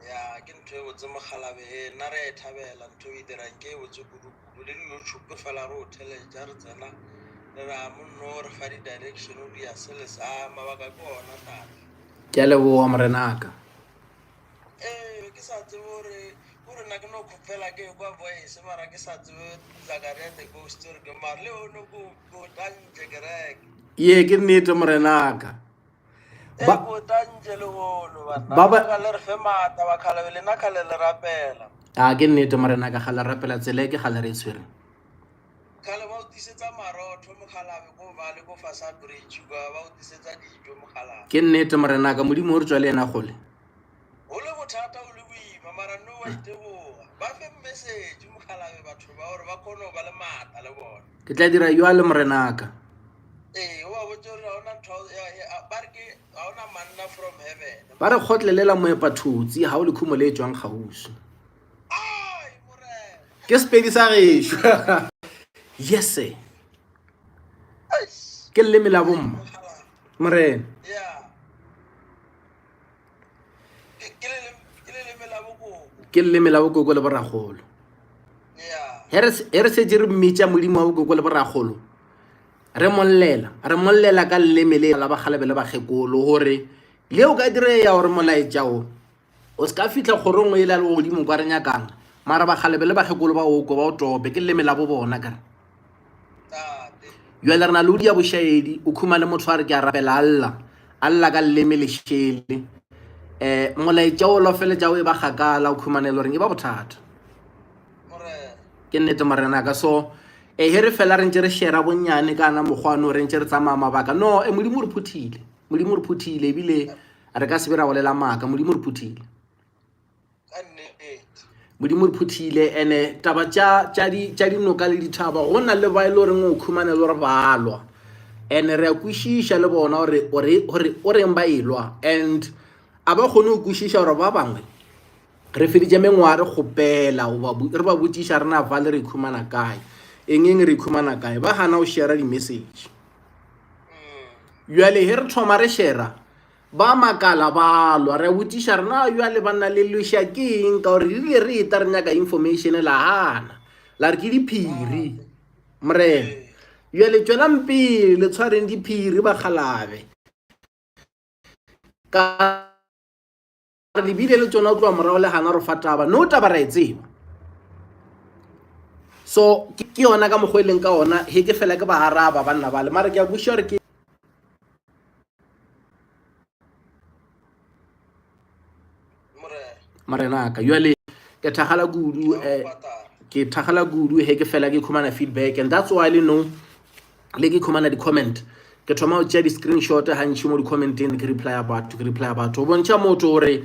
Ya ke ntho e botse mogalabe nna re e thabela ntho e dirang ke e botse kudu. o le YouTube fela go theletša re tsena re ra monno re fa di-direction o di ya sele sa mabaka ke ona tate. Ke a leboga morenaka. Ke sa tsebe gore nna ke no khopela ke kwa voice mara ke sa tsebe ZECHARIAH the Ghost-writer ke mara le ono go tantše kereke. Ye ke nnete morenaka. Go tantše le gono bana ka le re fe mata ba khala le na khale le rapela. Ke nnete morenaka ga le rapela tsele ke ga le re tshwere. Khale ba o tisetsa marotho mo khalabe go ba le go fasa bridge ba o tisetsa dijo mo khalabe. Ke nnete morenaka modimo o re tswa le ena gole. O le bothata o le boima mara no wa iteboga ba fe message mo khalabe batho ba gore ba kgone ba le mata le bona. Ke tla dira yo a le morenaka. Wa botse gore ha ona ntho ba re ke ha ona manna from heaven. Ba re kgotlelela moepa thutsi ha o le khumo le tswang gausu. Ai morena. Ke sepedi sa gešo. Yes sir. Ke le mela bomma. Morena. Yeah. Ke le mela bokoko le boragolo. Yeah. Here se dire mmitša modimo wa bokoko le boragolo. Re mollela ka llemele la ba galebe le ba gekolo gore le o ka dire ya gore molaetša o ska fitla gorong e la le godimo kwa re nyakang mara ba galebe le ba gekolo ba o go ba o tope ke llemela bo bona ka yo le rena le dia bošaedi o khumane motho a re ke a rapela alla ka llemele shele molaetša o lo feletša o e ba gakala o khumane le reng e ba bothata ke nnete morenaka so he re fela re ntse re share bonnyane kana mogwano re ntse re tsamaya mabaka no modimo re phuthile ebile re ka se be ra bolela maaka modimo re phuthile modimo re phuthile ene taba tša dinoka le dithaba go na le ba ile gore o khumane le gore ba alwa ene re a kwešiša le bona gore o reng ba ilwa and a ba kgone go kwešiša gore ba bangwe re feditše mengware kgopela re ba botšiša re na vale re khumana kae eng re khumana kae ba hana o share di-message jale he re thoma re share ba makala ba lwa re botšiša re na jale ba nna le lweša ke eng ka gore rile re eta re nyaka information la hana la re ke diphiri morena jale tšwelang pele le tshwareng diphiri ba galabe ka lebile le tsona o tloa morago le hana re fa taba no taba ra e tseba so ke yona ka mokgwa eleng ka ona he ke fela ke ba araba banna ba le mara ke a buša gore ke morenaka jale ke thagala kudu he ke fela ke khumana feedback and that's why le no le ke khumana di-comment ke thoma o tšea di-screenshot gantši mo di-commenteng ke reply about o bontšha motho gore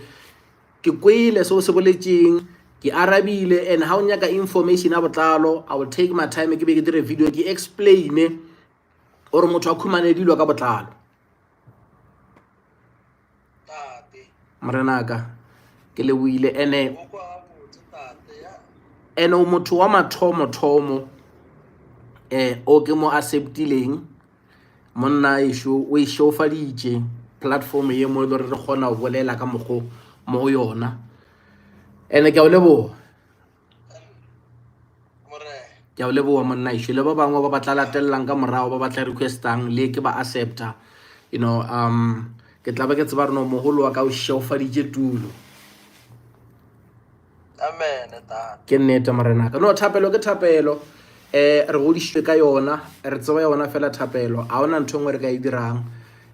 ke kwele se o se boletšeng ke arabile and ha o nyaka information a botlalo I will take my time ke be ke dire video ke explain gore motho a khumane dilo ka botlalo morenaka ke leboile ene o motho wa mathomo o ke mo acceptileng monna o e shofaditše platform ye mo le re kgona go bolela ka mogo mo go yona ene ke a o leboga monna isho le ba bangwe ba batla latellang ka morago ba batla requestang le ke ba accepta you know ke tla ba ke tseba reno mogolo wa ka o shofaditše tulo amen ke nnete morenaka no thapelo ke thapelo re godisitswe ka yona re tseba yona fela thapelo a ona ntho ngwe re ka e dirang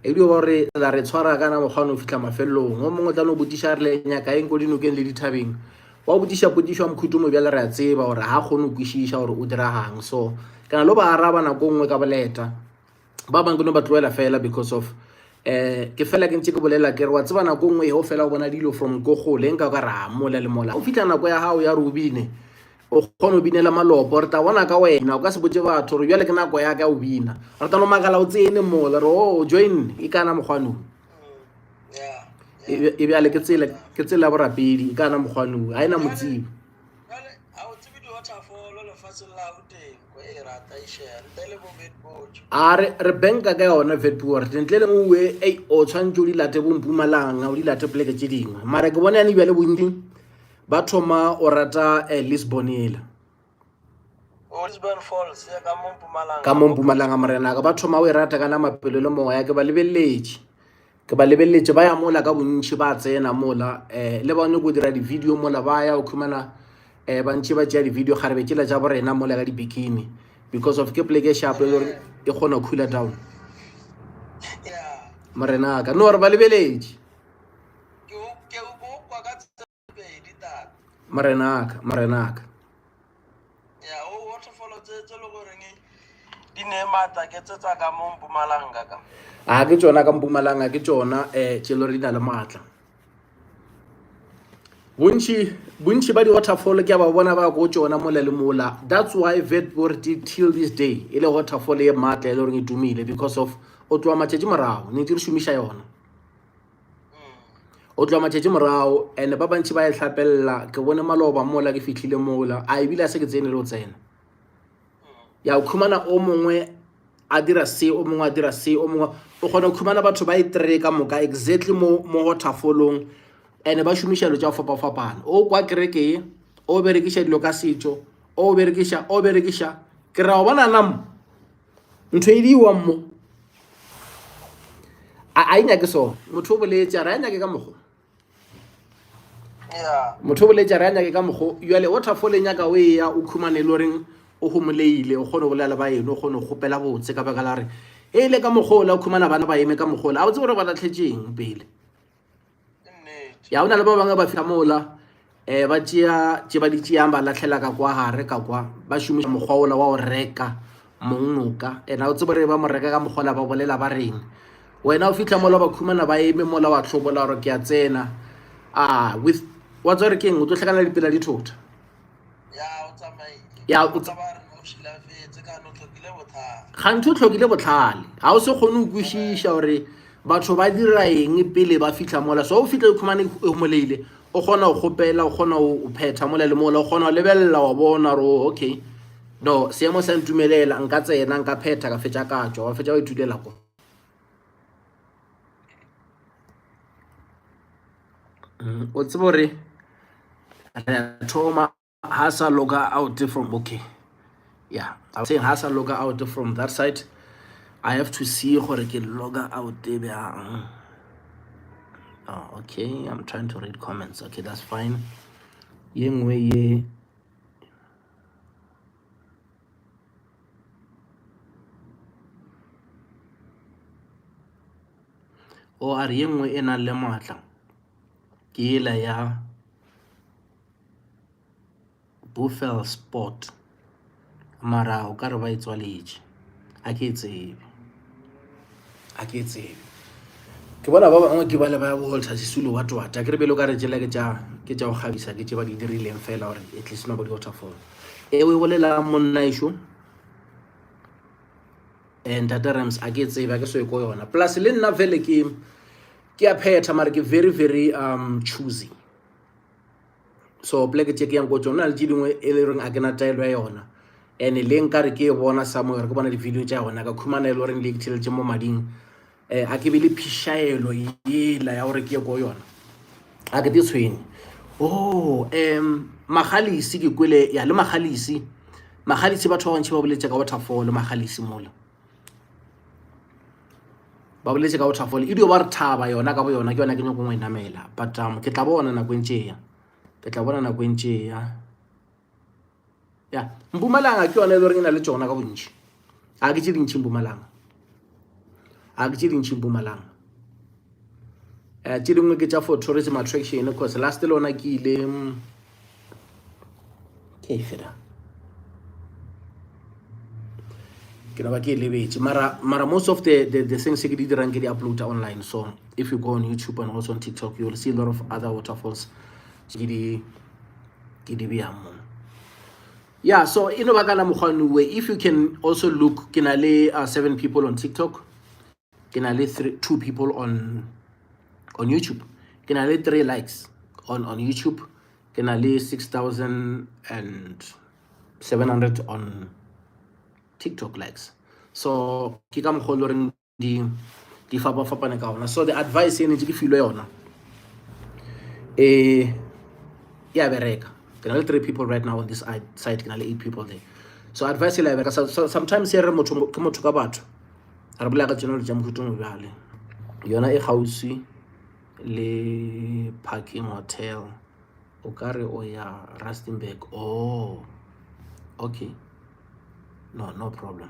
e dio gore la re tshwara kana mogano o fitla mafelong o mongwe tla no botiša re le nyaka eng go dinokeng le dithabeng wa botiša mokhutu mo bjale re a tseba gore ha kgone go kwešiša gore o diragang so kana lo ba araba nako ngwe ka boleta ba bang ke no ba tloela fela because of ke fela ke ntse ke bolela ke re wa tseba nako ngwe ho fela o bona dilo from go gole nka ka ra mola le mola o fitla nako ya hao ya rubine o kgona o binela malopo re ta bona ka wena o ka se botse batho re bjale ke nako ya ka o bina re ta no magala o tsene mola re o join e kana mogwanong e bjale ke tsela borapedi e kana mogwanong a ena motsibo re banka ka yona vetport ntle le mowe o tshwantse o di late bompumalanga o di late poleke tše dingwe mara ke bona yane bjale bontsi ba thoma o rata Lisbonela Lisbon Falls ya ka mo Mpumalanga. Ka mo Mpumalanga Morenaka ba thoma o e rata kana mapelo le moya ke ba lebeletse ba ya mola ka bontši ba tsena mola le bone go dira di-video mola ba ya o khumana ba ntši ba tšea di-video gare be tsela tša borena mola ka di-bikini because of ke pleke sharp le gore e kgona go cooler down Morenaka no re ba lebeletse Morenaka ya o waterfall tse le gore di ne mata ke tsa ka mo Mpumalanga ka ke tsona ka Mpumalanga ke tsona tšelo re di na le maatla bontši ba di-waterfall ke ba bona ba go tsona mola le mola. That's why Vetboard till this day e le waterfall e maatla e le gore e tumile because of o tloa matšatši morago ne di re šomiša yona o tloa matšatši morago and ba bantši ba e hlapelela ke bone maloba mola ke fitlhile mola a ebile a se ke tsene le o tsena ya o khumana o mongwe a dira se o mongwe a dira se o mongwe o kgona go khumana batho ba itre ka moka exactly mo waterfallong and ba šomiša dilo tša fapafapana o kwa kereke o berekiša dilo ka setšo o berekiša ke ra o bona namo ntho e diwa mo a inyake so motho o boletse a re a nyake ka mogo motho o boletse a re a nyake ka mogo jale waterfall e nyaka o e ya o khumane le goreng o homoleile o kgone go bolela ba eno o kgone go gopela botse ka baka la re e le ka mogola o khumana bana ba eme ka mogola a botse gore ba latlhetseng pele ya o na le ba bangwe ba fitlha mola ba tšea ba di tšeang ba latlhela ka kwa gare ka kwa ba šomiša mokgwa ola wa go reka mongnoka and a o tsebe gore ba mo reka ka mogola ba bolela ba reng wena o fitlha mola ba khumana ba eme mola wa tlhobola gore ke a tsena with wa tswa re keng o tlo tlhakana le dipela di thota gantho o tlhokile botlhale ga o se kgone go kwešiša gore batho ba dira eng pele ba fitlha mola so o fitlha o khumane e moleile o kgona go gopela o kgona o phetha mola le mola o kgona go lebelela wa bona gore okay no seemo sa ntumelela nka tsena nka phetha ka fetša ka tswa wa fetša wa ithulela ko o tsebo re thoma hasa logger out from okay yeah I was saying hasa logger out from that side I have to see gore ke logger out bjang okay I'm trying to read comments okay that's fine ye nngwe ye o a re ye nngwe e nang le maatla ke ela ya Buffalo Sport mara o ka re ba e tswaletše a ke tsebe ke bona ba bangwe ke ba le ba Walter Sisulu watwata ke re belo ka re tšela ke tša go kgabisa ke tše ba di dirileng fela gore at least no body waterfall e we bolela monna ešo and Tata Rams a ke tsebe ke so e ko yona plus le nna vele ke a phetha mara ke very choosy so pleke tše ke yang go tsona le tše dingwe e le reng a ke na taelo ya yona and le nka re ke bona somewhere ke bona di-video tša yona ka khumana e le goreng le iktheletše mo mading a ke be le phišaelo yela ya gore ke ye ko yona a ke te tshwenye magalisi ke kwele ya le magalisi batho ba bantši ba boletše ka waterfall magalisi mola ba boletše ka waterfall e dio ba re thaba yona ka bo yona ke yona ke nyako ngwe namela but ke tla bona nako entšea ya Mpumalanga ke yona e le gore e na le tsona ka bontši a ke tše dintšhi Mpumalanga tše dingwe ke tša for tourism attraction because last lona ke ile ke fela ke na ba ke lebetse mara most of the things ke di dirang ke di upload online so if you go on YouTube and also on TikTok you will see a lot of other waterfalls ke di biamo yeah so ino ba kana mogwanu we if you can also look ke na le 7 people on TikTok ke na le 2 people on YouTube ke na le 3 likes on YouTube ke na le 6,700 on TikTok likes so ke ka mogolo reng di fapane ka ona so the advice ene ke filo yona ya bereka ke na le 3 people right now on this side ke na le 8 people there So advice e la bereka. Sometimes here motho ke motho ka batho re bolela ka tseno le tsa mofuta mo bjale yona e gausi le parking hotel o ka re o ya Rustenburg. Oh, okay, no problem.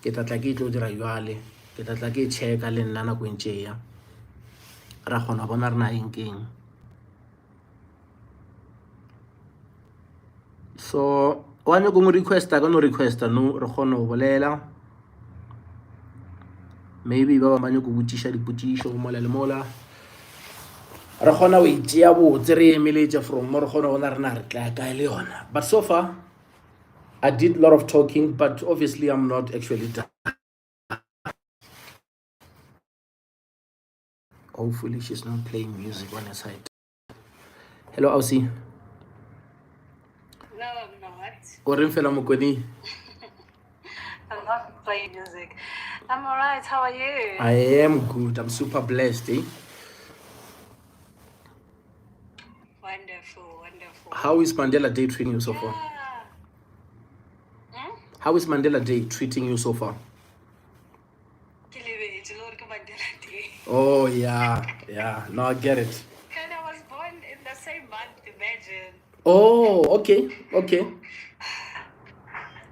Ke tla tla ke tlo dira jwale, ke tla tla ke checka le nna nako ntse ya ra gona bona rena enkeng. So wa ne go mo requesta ka no requesta no re gona go bolela, maybe ba ba manye go botsisha dipotšišo go mola le mola re gona o itea botse re emeletša from mo re gona gona rena re tla kae le yona. But so far I did a lot of talking, but obviously I'm not actually done. Hopefully she's not playing music on her side. Hello Ausi. No, I'm not. O reng fela mokweni? I'm not playing music. I'm alright. How are you? I am good. I'm super blessed. Wonderful, wonderful. How is Mandela Day treating you so far? Hmm? How is Mandela Day treating you so far? Mandela Day. Oh yeah. No, I get it. And I was born in the same month, imagine. Oh, okay.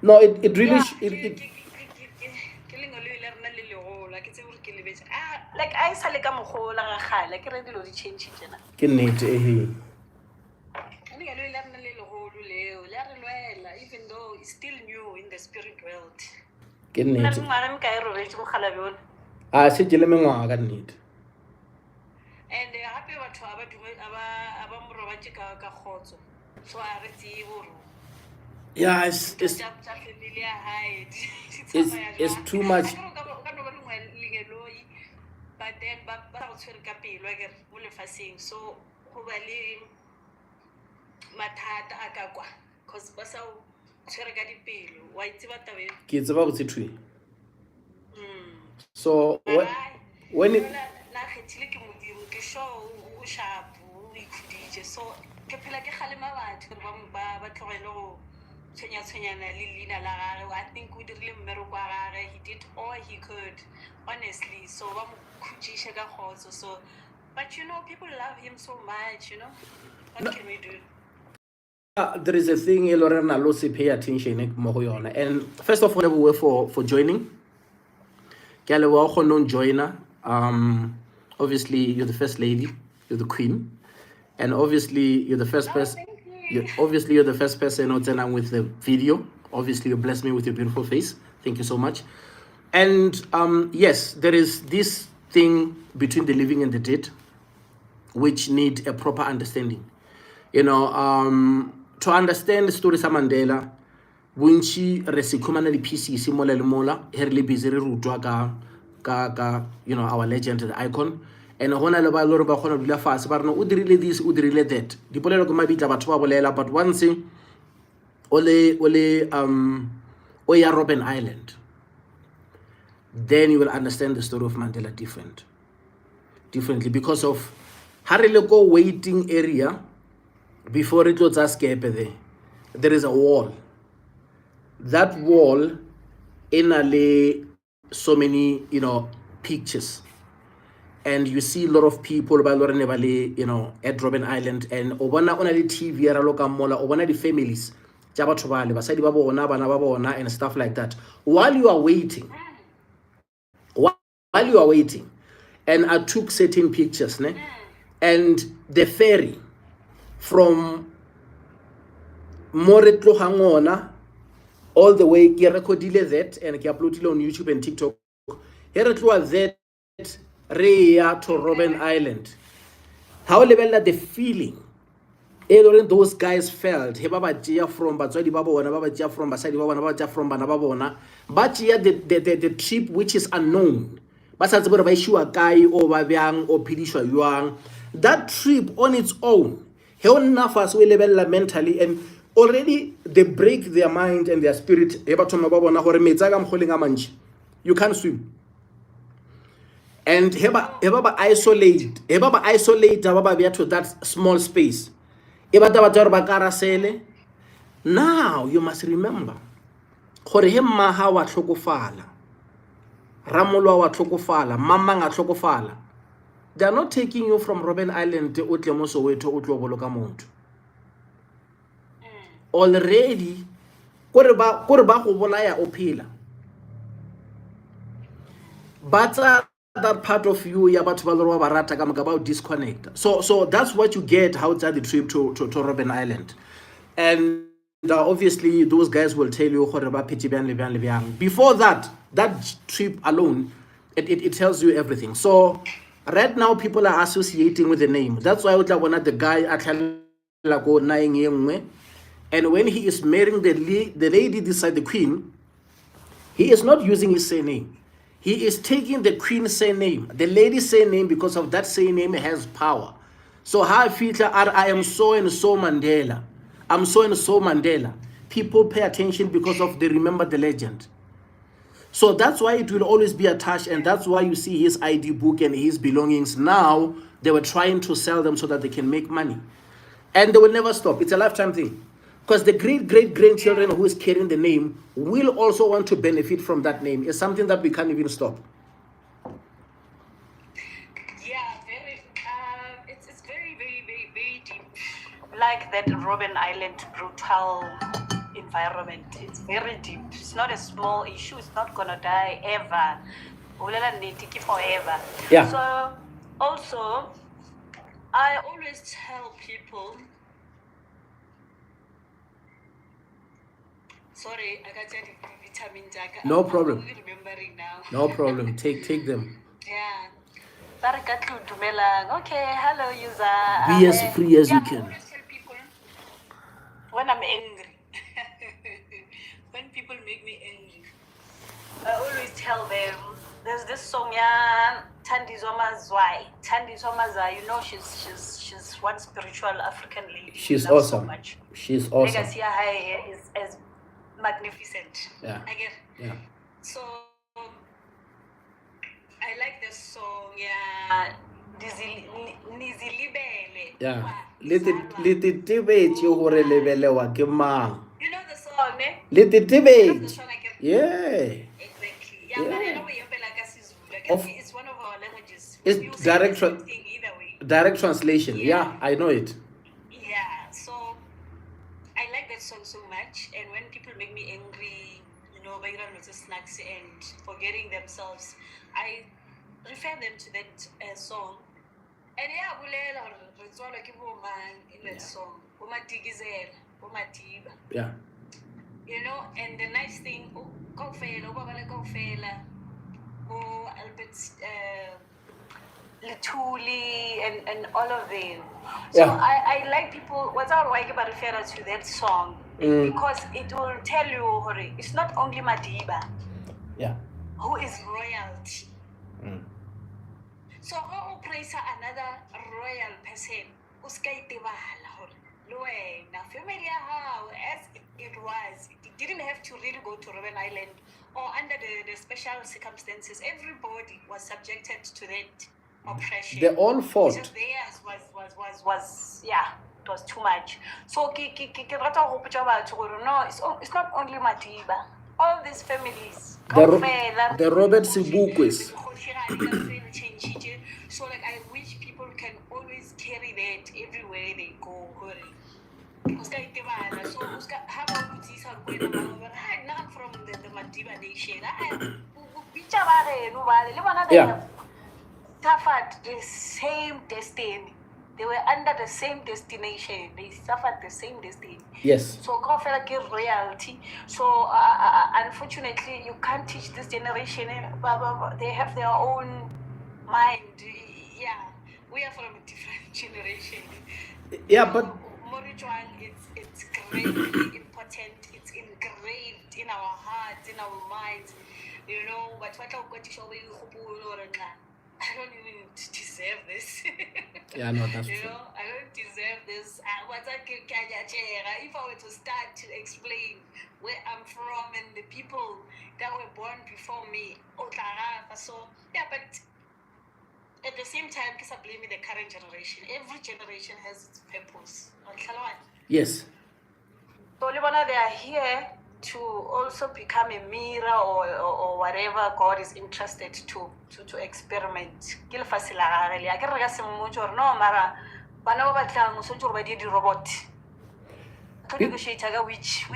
No, it really like I sa le ka mogolo ga gale ke re dilo di change tsena. ke nnete Even though it's still new in the spirit world. ke nnete. And Se ke le mengwaga ka nnete. hape batho aba morobatse ka khotso. So I retiro. Yeah, it's too much. But then ba tshwere ka pelo ke mo lefaseng, so go ba le mathata a ka kwa cause ba sa tshwere ka dipelo wa itse ba tabe ke tseba botse thwe. So when it la khethile ke modimo ke show o sharp o ikhudije, so ke phela ke khalema batho ba tlogele go tshwenyana le lina la gare. I think o dirile mmereko wa gare, he did all he could honestly, so ba mo khudisha ka khotso. So but people love him so much, what can we do? there is a thing Lorena Losi pay attention mo go yona. And first of all, for joining. Ke a leboga go non joiner. Obviously you're the first lady, you're the queen, and obviously you're the first person. You're the first person out there with the video. Obviously you blessed me with your beautiful face. Thank you so much. And yes, there is this thing between the living and the dead which need a proper understanding. To understand the story of Mandela, bontši re se khumana di pieces mola le mola he re le busy re rutwa ka our legend, the icon. And gona le ba le ba gona dula fase ba rena o dirile this o dirile that dipolelo ke mabitla batho ba bolela. But once o ya Robben Island, then you will understand the story of Mandela differently because of ha re le go waiting area before it was skepe there is a wall. That wall in so many pictures, and you see a lot of people ba lore ne ba le at Robben Island, and o bona ona le TV ra loka mola o bona di families tja batho ba le basadi ba bona bana ba bona and stuff like that. While you are waiting, and I took certain pictures and the ferry from Moretlo Hangona all the way ke recordile that and ke uploadile on YouTube and TikTok. Here it was that Rea to Robben Island. How level the feeling those guys felt he baba tia from batswadi ba bona ba tia from basadi ba bona ba tia from bana ba bona ba tia the trip which is unknown ba sa tsebe ba ishwa kae o ba byang o phidishwa yuang. That trip on its own he on nafas we level mentally, and already they break their mind and their spirit. You can't swim. And heba isolate to that small space. Now you must remember gore he mmaga wa tlhokofala, ramolwa wa tlhokofala, mamang a tlhokofala, they are not taking you from Robben Island o tle mo Soweto o tlo boloka motho. Already kore ba go bolaya o phela, but that part of you ya batho ba le ba rata ka moka ba disconnect. So that's what you get how it's the trip to Robben Island. And obviously those guys will tell you before that trip alone, it tells you everything. So right now people are associating with the name. That's why the guy and when he is marrying the lady beside the queen, he is not using his surname. He is taking the queen's surname, the lady's surname, because of that surname has power. So how I feel I am so and so Mandela. I'm so and so Mandela. People pay attention because of they remember the legend. So that's why it will always be attached, and that's why you see his ID book and his belongings. Now they were trying to sell them so that they can make money. And they will never stop. It's a lifetime thing. Because the great-great-grandchildren who is carrying the name will also want to benefit from that name. It's something that we can't even stop. Yeah, very. It's very, very, very, very deep. Like that Robben Island brutal environment. It's very deep. It's not a small issue. It's not gonna die ever. Forever. Yeah. So also, I always tell people. Sorry, I got vitamin jack. No problem. I'm remembering now. No problem. Take them. Yeah. Okay, hello user. Be as free as you can. I always tell people when I'm angry. When people make me angry, I always tell them there's this song, yeah, Tandi Zomazwai. Tandi Zomazwai, you know, she's one spiritual African lady. She's awesome. So much. She's awesome. Legacy is magnificent. Yeah. I get. Yeah. So I like this song, yeah. Nizilibele. Yeah. Lititibet you hore lebelewa ke mang. You know the song, eh? Lititibet. Yeah. Exactly. Yeah, Yeah. but I know we have like a Sizulu. Of- It's one of our languages. It's You say direct the same thing either way. direct translation. Yeah, I know it. Yeah, so I like that song so much. And when people make me angry, you know, by lots of snacks and forgetting themselves, I refer them to that song. And yeah, in that song, Yeah. you know, and the nice thing, Albert Lutuli and all of them. So Yeah. I like people, what's our way about refer to that song, because it will tell you, Hori, it's not only Madiba Yeah. who is royalty. Mm. So how praise another royal person, family how as it was, it didn't have to really go to Robben Island or under the special circumstances. Everybody was subjected to that oppression. They all fought. Just theirs was yeah, it was too much. So no, it's not only Madiba. All these families. The Robert Sibukwes. So like I wish people can always carry that everywhere they go. So how about not from the Madiba nation? Yeah. Suffered the same destiny. They were under the same destination. They suffered the same destiny. Yes. So God felt like royalty. So unfortunately, you can't teach this generation. They have their own mind. Yeah, we are from a different generation. Yeah, but Morichuan, it's gravely important. It's engraved in our hearts, in our minds. You know, but what I don't even deserve this. yeah, no, that's You true. know, I don't deserve this. If I were to start to explain where I'm from and the people that were born before me, so yeah, but at the same time, because I blame the current generation. Every generation has its purpose. Yes. So they are here to also become a mirror or whatever God is interested to experiment. Ke lefatshe la gagwe le. A ke re ka se mmotse gore no mara bana ba batlang o tshwanetse gore ba die di-robot. Ka negotiator ka which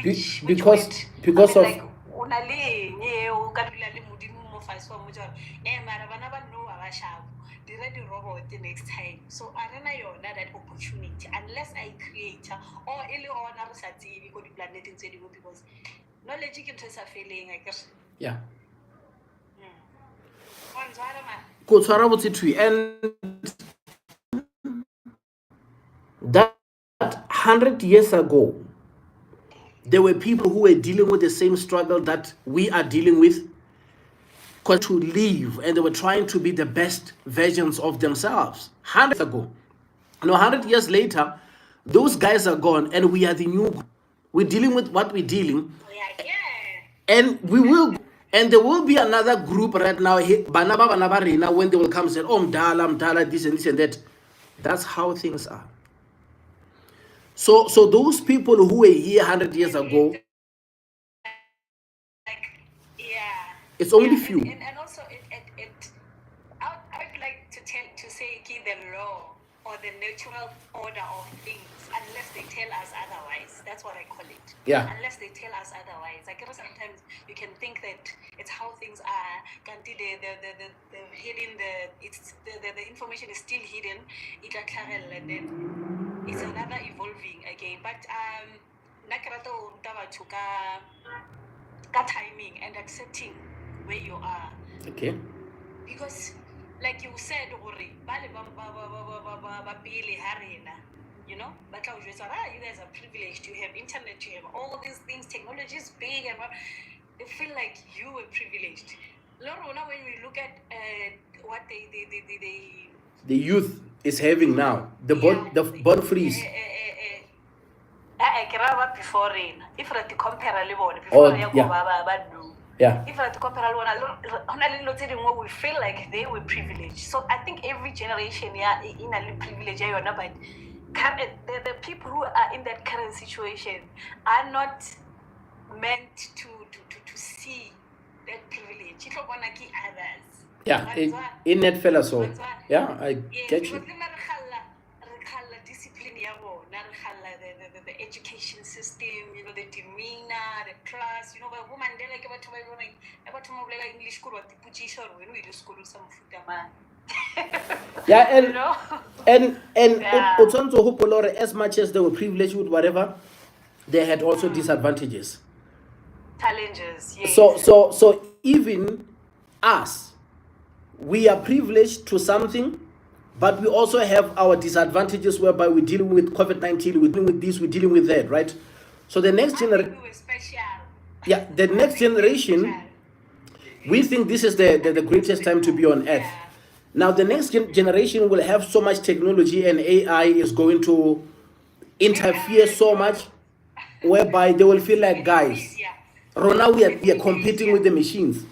because I mean, of like una le eng eo ka dula le modimo mo fatshe wa mmotse gore mara bana ba no ba ba shabo dire di-robot the next time. So a rena yona that opportunity unless I create or e le gona re sa tsebe ko diplaneteng tse dingwe because knowledge ke ntho e sa feleng I guess. yeah Wanzwara man. go tshwara botse thui. And that 100 years ago there were people who were dealing with the same struggle that we are dealing with, to live, and they were trying to be the best versions of themselves 100 years ago. 100 years later, those guys are gone, and we are the new group. We're dealing with what we're dealing, and we will, and there will be another group right now, when they will come and say, oh, Mdala, this and that. That's how things are. So those people who were here 100 years ago, it's only few. And also, I would like to say the law or the natural order of things, unless they tell us otherwise. That's what I call it. Yeah. Unless they tell us otherwise. I guess sometimes you can think that it's how things are. The hidden, the information is still hidden. And then it's another evolving again. But nakarato to timing and accepting where you are. Okay. Because like you said, you know, but you guys are privileged, you have internet, you have all these things, technology is big, and they feel like you were privileged. Lorona, when we look at what the youth is having now, the bond freeze. Before rain, if you compare Oh, before yeah. If I compare we feel like they were privileged. So I think every generation in a privilege, but the people who are in that current situation are not meant to see that privilege. You don't want to give others. Yeah, in that fella, so yeah, I get you. Discipline, the education system, you know, the demeanor, the class, you know, but Mandela English school, what the when we do school some food, man. Yeah, and you know? and as much as they were privileged with whatever, they had also disadvantages. Challenges, yes. So even us, we are privileged to something, but we also have our disadvantages whereby we're dealing with COVID-19, we're dealing with this, we're dealing with that, right? So the next generation, yeah, the next generation, we think this is the greatest time to be on earth. Now the next generation will have so much technology, and AI is going to interfere so much, whereby they will feel like, guys, Rona, we are competing with the machines.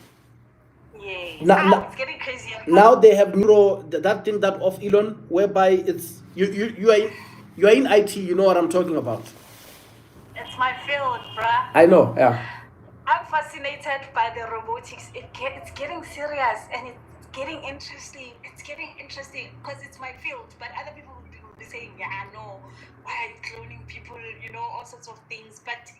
Now, it's getting crazier. Now they have that thing that of Elon, whereby it's you are in IT. You know what I'm talking about. It's my field, bruh. I know. Yeah. I'm fascinated by the robotics. It's getting serious and it's getting interesting. It's getting interesting because it's my field. But other people will be saying, yeah, I know. Why are you cloning people? You know, all sorts of things. But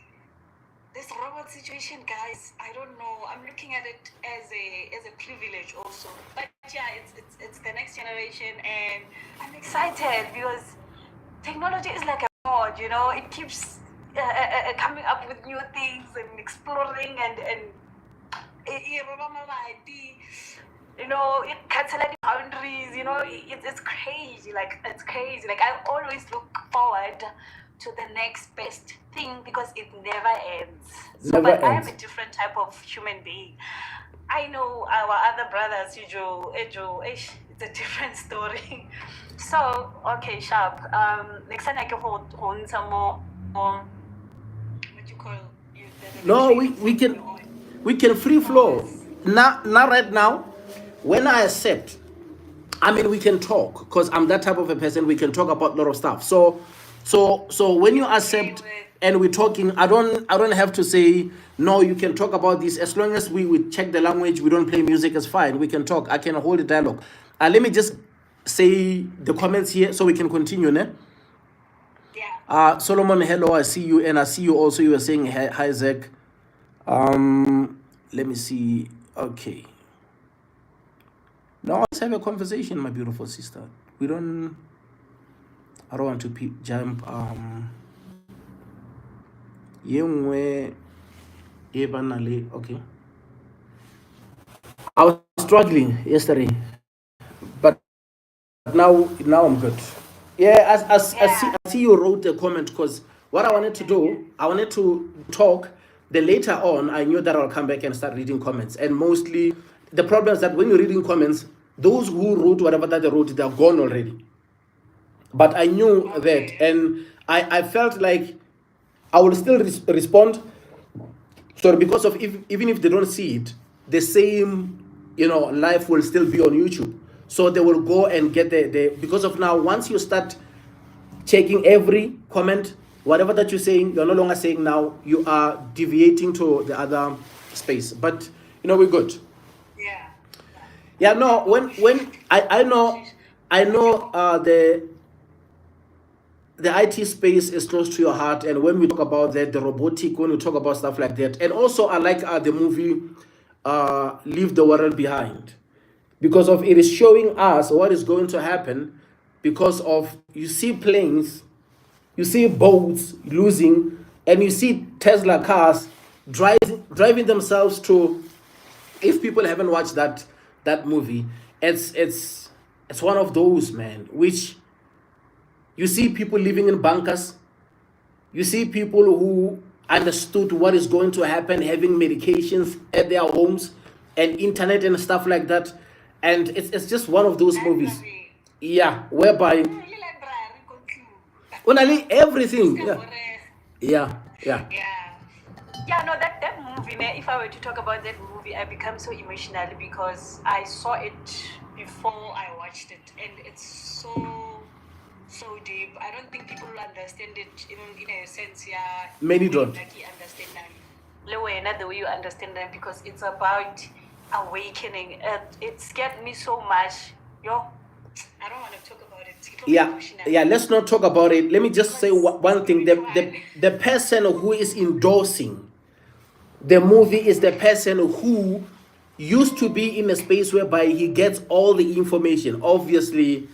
this robot situation, guys, I don't know. I'm looking at it as a privilege also. But yeah, it's the next generation, and I'm excited because technology is like a god, you know. It keeps coming up with new things and exploring and you know, it cuts a lot of boundaries. You know, it's crazy. It's crazy. I always look forward to the next best thing because it never ends. But I am a different type of human being. I know our other brothers, Ejo, it's a different story. So, okay, Sharp. Next time I can hold some more, what you call you? No, we can free flow. Not right now. When I accept, I mean, we can talk because I'm that type of a person. We can talk about a lot of stuff. So when you accept, and we're talking, I don't have to say no, you can talk about this. As long as we check the language, we don't play music, it's fine. We can talk. I can hold a dialogue. Let me just say the comments here so we can continue, ne? Yeah. Solomon, hello, I see you, and I see you also. You were saying hi, Zach. Let me see. Okay. Now let's have a conversation, my beautiful sister. I don't want to jump. Okay. I was struggling yesterday, but now I'm good. Yeah, I see you wrote a comment, because what I wanted to do, I wanted to talk. Then later on, I knew that I'll come back and start reading comments. And mostly, the problem is that when you're reading comments, those who wrote whatever that they wrote, they're gone already. But I knew that, and I felt like I will still respond. So because of even if they don't see it, the same life will still be on YouTube. So they will go and get the because of now, once you start checking every comment, whatever that you're saying, you're no longer saying now, you are deviating to the other space. But we're good. Yeah, no, when I know the IT space is close to your heart, and when we talk about that, the robotic, when we talk about stuff like that, and also I like the movie Leave the World Behind, because of it is showing us what is going to happen, because of you see planes, you see boats losing, and you see Tesla cars driving themselves to. If people haven't watched that movie, it's one of those, man, which you see people living in bunkers. You see people who understood what is going to happen, having medications at their homes and internet and stuff like that. And it's just one of those movies. Yeah, whereby only everything. Yeah. Yeah, no, that movie, if I were to talk about that movie, I become so emotional because I saw it before I watched it, and it's so deep. I don't think people understand it in a sense. Yeah, Many don't. Like you understand them. Not the way you understand them, because it's about awakening. It scared me so much. I don't want to talk about it. Yeah. Let's not talk about it. Let me just say one thing. The person who is endorsing the movie is the person who used to be in a space whereby he gets all the information. Obviously,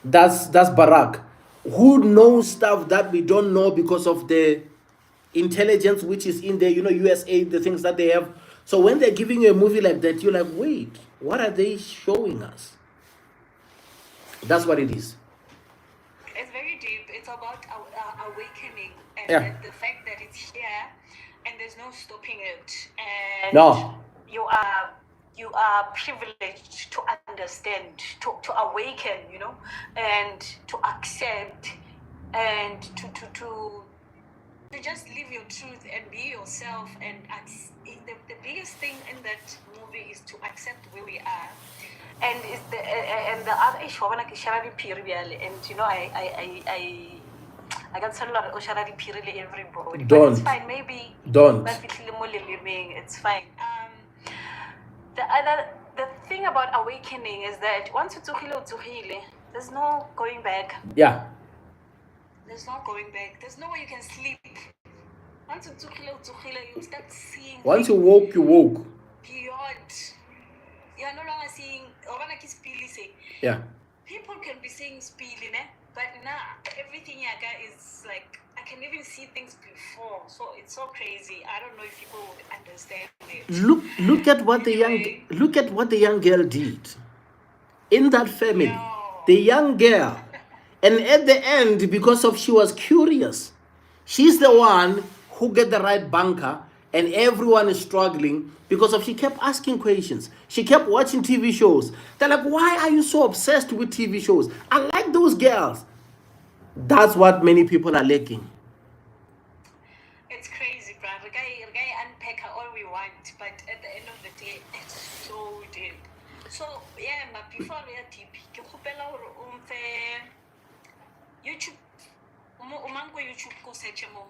that's Barack, who knows stuff that we don't know because of the intelligence which is in there, USA, the things that they have. So when they're giving you a movie like that, you're like, wait, what are they showing us? That's what it is. It's very deep. It's about awakening, and the fact that it's here and there's no stopping it. And no, you are privileged to understand, to awaken, and to accept, and to just live your truth and be yourself. And the biggest thing in that movie is to accept where we are. And the other issue, and I can tell a lot of everybody. But it's fine. Maybe don't. It's fine. The thing about awakening is that once there's no going back. Yeah. There's no going back. There's no way you can sleep. Once you start seeing. Once you woke, you woke. Beyond. You're no longer seeing. Yeah. People can be saying speeding, but now everything is like, I can even see things before. So it's so crazy. I don't know if people would understand it. Look at what the young girl did in that family. No. The young girl, and at the end, because of she was curious, she's the one who get the right bunker, and everyone is struggling because of she kept asking questions. She kept watching TV shows. They're like, why are you so obsessed with TV shows? I like those girls. That's what many people are lacking. It's crazy, bro. The guy unpack all we want, but at the end of the day, it's so deep. So yeah, but before we are deep, YouTube, go YouTube go search mo.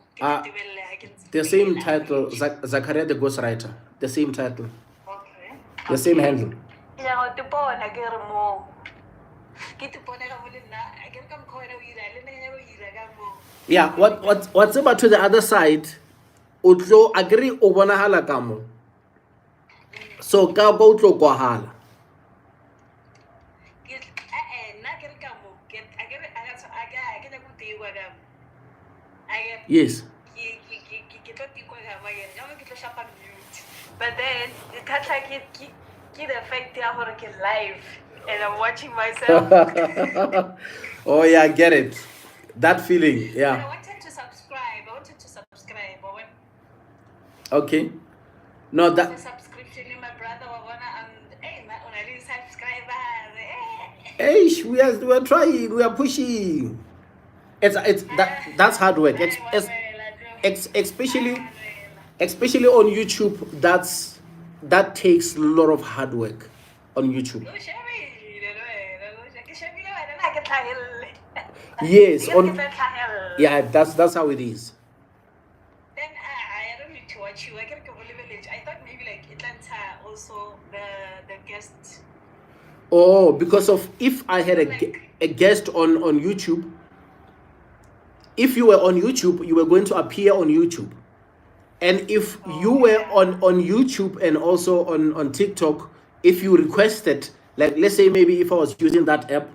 The same title, Zachariah the Ghostwriter. The same title. Okay. The same handle. Yeah, the born I get more. Get the born I can come call Yeah, what's about to the other side? Utlo agree obonahala kamo. So ka ba utlo kwahala. Yes. But then it can't like get effect live and I'm watching myself. Oh yeah, I get it. That feeling, But I yeah. wanted to subscribe. Okay. No, The that subscription in my brother hey, my only subscribers. hey, we are trying, we are pushing. That's hard work. Especially on YouTube, that takes a lot of hard work on YouTube. Yes, yeah, that's how it is. Then I don't need to watch you. I can go village. I thought maybe like Atlanta also the guest. Oh, because of if I had a guest on YouTube, if you were on YouTube, you were going to appear on YouTube. And if you were on YouTube and also on TikTok, if you requested, like let's say maybe if I was using that app,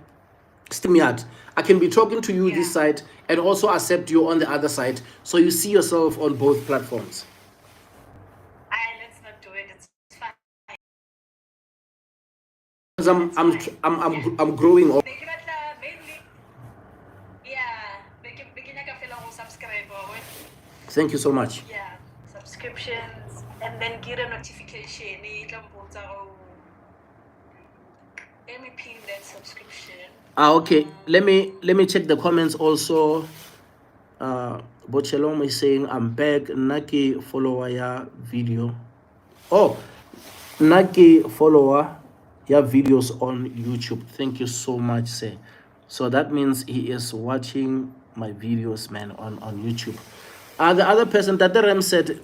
StreamYard, I can be talking to you this side and also accept you on the other side, so you see yourself on both platforms. Let's not do it. It's fine. Because I'm growing up. Thank you so much. Yeah, subscriptions and then get a notification. Let me pin that subscription. Okay. Let me check the comments also. Bochelom is saying I'm back. Naki follower ya video. Oh, Naki follower ya videos on YouTube. Thank you so much, sir. So that means he is watching my videos, man, on YouTube. The other person that the Rem said,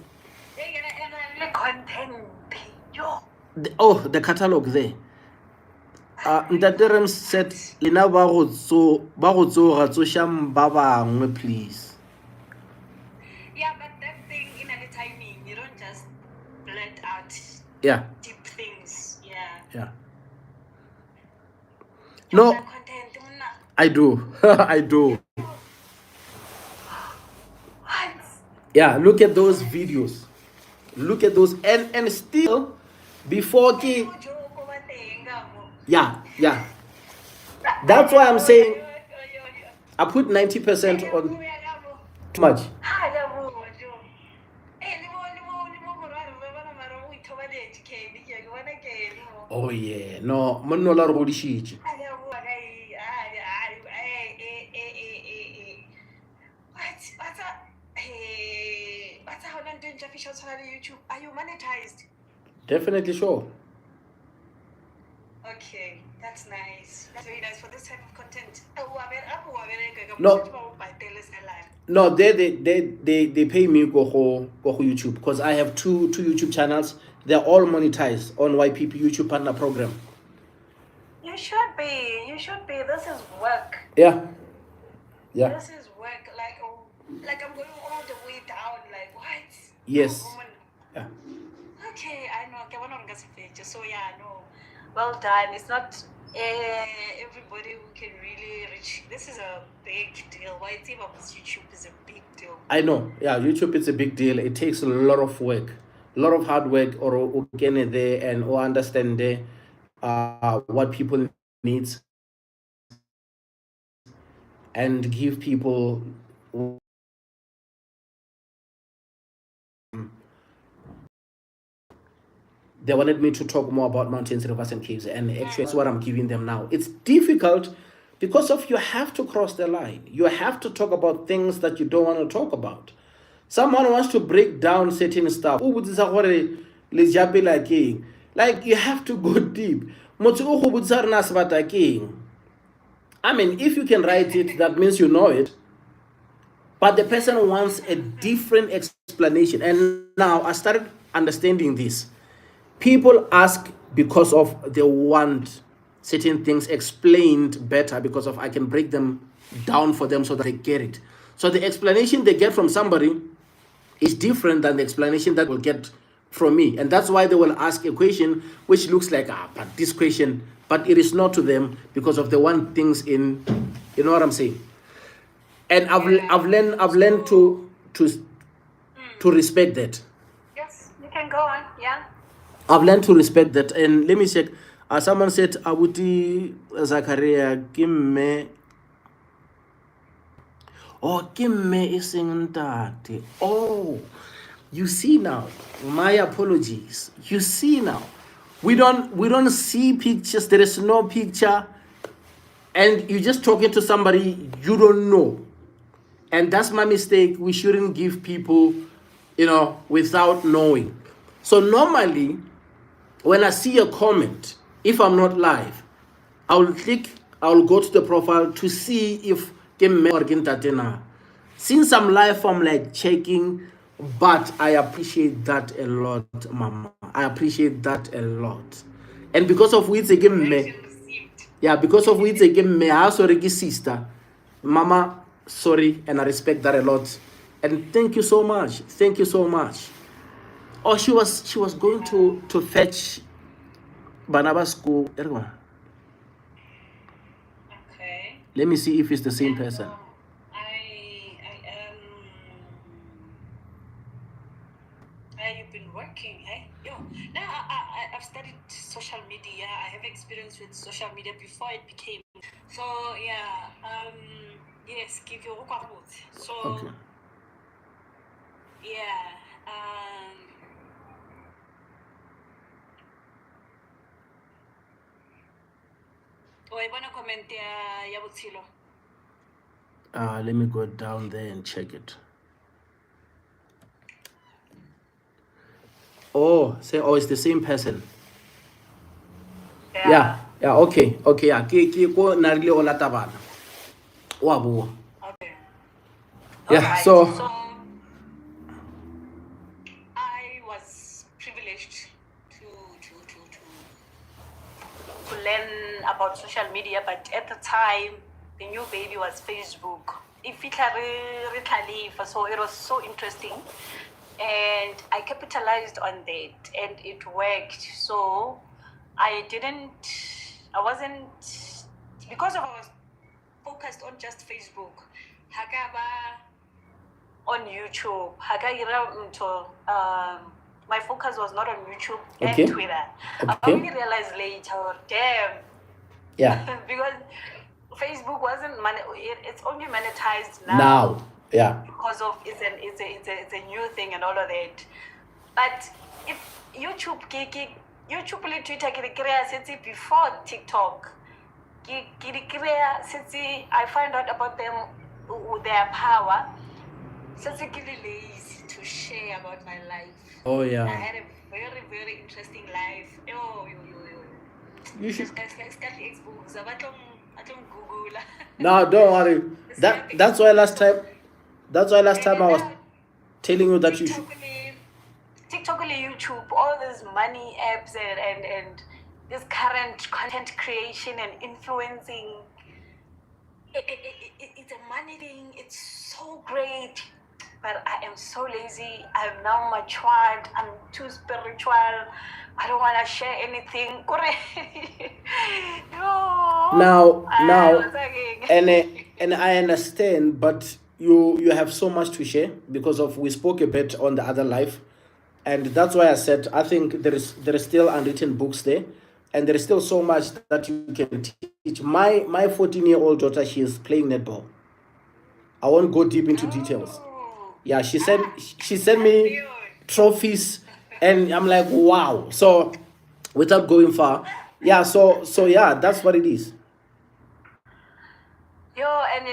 the catalog there. That the Rem said, Lina please. Yeah, but that thing in the timing, you don't just blurt out deep things. Yeah. No, Content, I do. I do. what? Yeah, look at those videos. Look at those. And still, before Ki. Yeah. That's why I'm saying I put 90% on too much. Oh yeah, no, Manola Rodishiji. YouTube? Are you monetized? Definitely sure. Okay, that's nice. That's very nice for this type of content. No, they pay me go YouTube because I have two YouTube channels. They're all monetized on YPP YouTube Partner Program. You should be. This is work. Yeah. This is work. Like I'm going all the way down. Like what? Yes. Yeah. Okay, I know. So yeah, no. Well done. It's not everybody who can really reach. This is a big deal. YouTube is a big deal. I know. Yeah, YouTube is a big deal. It takes a lot of work, a lot of hard work, or get there and or understand what people needs and give people. They wanted me to talk more about mountains, rivers, and caves, and actually that's what I'm giving them now. It's difficult because of you have to cross the line. You have to talk about things that you don't want to talk about. Someone wants to break down certain stuff. Like you have to go deep. I mean, if you can write it, that means you know it. but the person wants a different explanation. And now I started understanding this. People ask because of they want certain things explained better, because of I can break them down for them so that they get it. So the explanation they get from somebody is different than the explanation that will get from me, and that's why they will ask a question which looks like but this question, but it is not to them, because of the one things in, you know what I'm saying. And I've learned to respect that. Yes, you can go on. Yeah. I've learned to respect that. And let me check. Someone said, Abuti Zachariah, give me. Oh, give me a singing that. Oh, you see now. My apologies. You see now. We don't see pictures. There is no picture. And you're just talking to somebody you don't know. And that's my mistake. We shouldn't give people, without knowing. So normally, when I see a comment, if I'm not live, I'll go to the profile to see if since I'm live, I'm like checking, but I appreciate that a lot, Mama. I appreciate that a lot. And because of which again me, yeah, because of which again me, I also sister, Mama. Sorry, and I respect that a lot. And thank you so much. Thank you so much. Oh, she was going to fetch Barnabas school. Okay. Let me see if it's the same person. You've been working, eh? Now I've studied social media. I have experience with social media before it became. So yeah, yes, give you a So Okay. yeah, I want to comment ya botshelo. Let me go down there and check it. Oh, it's the same person. Yeah, okay, yeah. Ke ko na rile o lata bana. Wa bua. Okay. Yeah, Alright, so I was privileged to learn about social media, but at the time, the new baby was Facebook. So it was so interesting, and I capitalized on that, and it worked. So I wasn't, because I was focused on just Facebook. Hakaba on YouTube. My focus was not on YouTube Okay. and Twitter. I Okay. only realized later, damn. Yeah. Because Facebook wasn't it's only monetized now. Now, yeah. Because of it's a new thing and all of that. But if YouTube le Twitter since before TikTok. Since I find out about them, their power. Since I'm lazy to share about my life. Oh yeah. I had a very, very interesting life. You should. Google. No, don't worry. That's why last time I was telling you that you should. TikTok, YouTube, all these money apps and this current content creation and influencing. It's a money thing. It's so great. But I am so lazy. I'm now matured. I'm too spiritual. I don't want to share anything. Now, and I understand, but you have so much to share, because of we spoke a bit on the other life, and that's why I said I think there is still unwritten books there, and there is still so much that you can teach. My 14-year-old daughter, she is playing netball. I won't go deep into details. Yeah, she sent me trophies, and I'm like, wow. So without going far, yeah, so yeah, that's what it is. And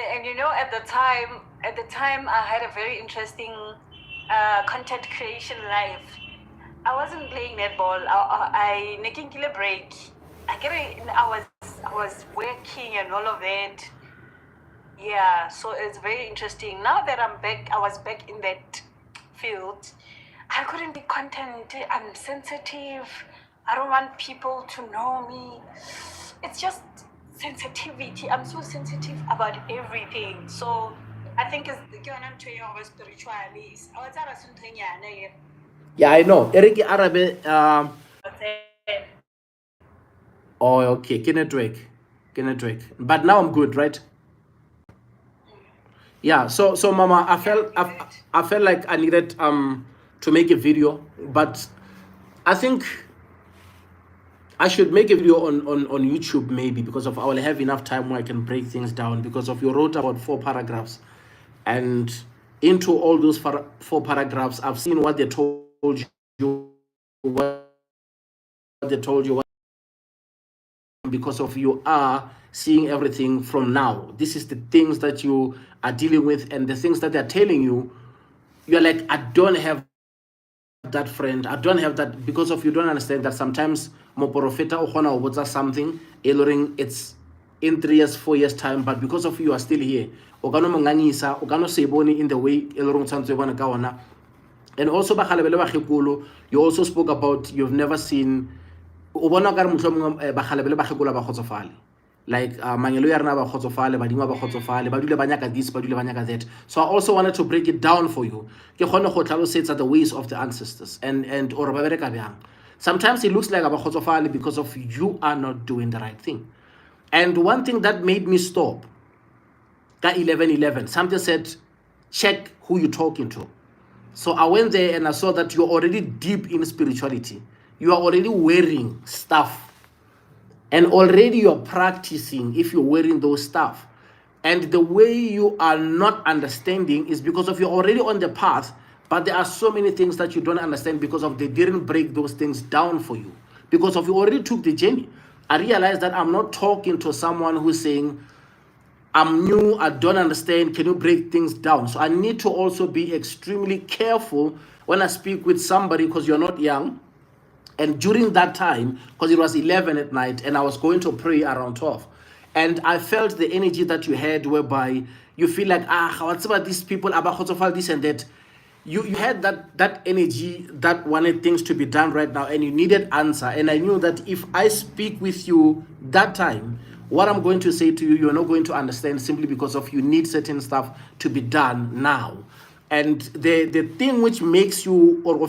at the time I had a very interesting content creation life. I wasn't playing netball. I making a break. I was working and all of that. Yeah, so it's very interesting. Now that I'm back, I was back in that field. I couldn't be content. I'm sensitive. I don't want people to know me. It's just sensitivity. I'm so sensitive about everything. So I think it's spiritually. Yeah, I know. Eric Arabe. Oh, okay. Can network. But now I'm good, right? Yeah. So Mama, I felt like I needed to make a video, but I think I should make a video on YouTube maybe, because of I will have enough time where I can break things down, because of you wrote about 4 paragraphs, and into all those 4 paragraphs I've seen what they told you, what they told you, because of you are seeing everything from now. This is the things that you are dealing with, and the things that they're telling you, you're like, I don't have that friend, I don't have that, because of you don't understand that sometimes moporofeta o kgona go botsa something it's in 3 years 4 years time, but because of you are still here, o ka no mo ngangisa, o ka no se bone in the way e loreng tshwantse bona ka ona. And also bakgalebele bakgekolo, you also spoke about you've never seen, o bona ka re mohlomongwe bakgalebele bakgekolo ba kgotsofale, like mangelo ya rena ba kgotsofale, badimo ba kgotsofale, ba dule ba nyaka this, ba dule ba nyaka that. So I also wanted to break it down for you, ke kgone go tlhalosetsa the ways of the ancestors, and or ba bereka bjang. Sometimes it looks like ba kgotsofale because of you are not doing the right thing. And one thing that made me stop ka 11:11, something said, check who you're talking to. So I went there and I saw that you're already deep in spirituality. You are already wearing stuff. And already you're practicing if you're wearing those stuff. And the way you are not understanding is because of you're already on the path, but there are so many things that you don't understand because of they didn't break those things down for you. Because of you already took the journey. I realized that I'm not talking to someone who's saying, I'm new, I don't understand, can you break things down? So I need to also be extremely careful when I speak with somebody, because you're not young. And during that time, because it was 11 at night and I was going to pray around 12, and I felt the energy that you had, whereby you feel like, what's about these people, about this and that. You had that energy that wanted things to be done right now, and you needed answer. And I knew that if I speak with you that time, what I'm going to say to you, you're not going to understand, simply because of you need certain stuff to be done now. And the thing which makes you or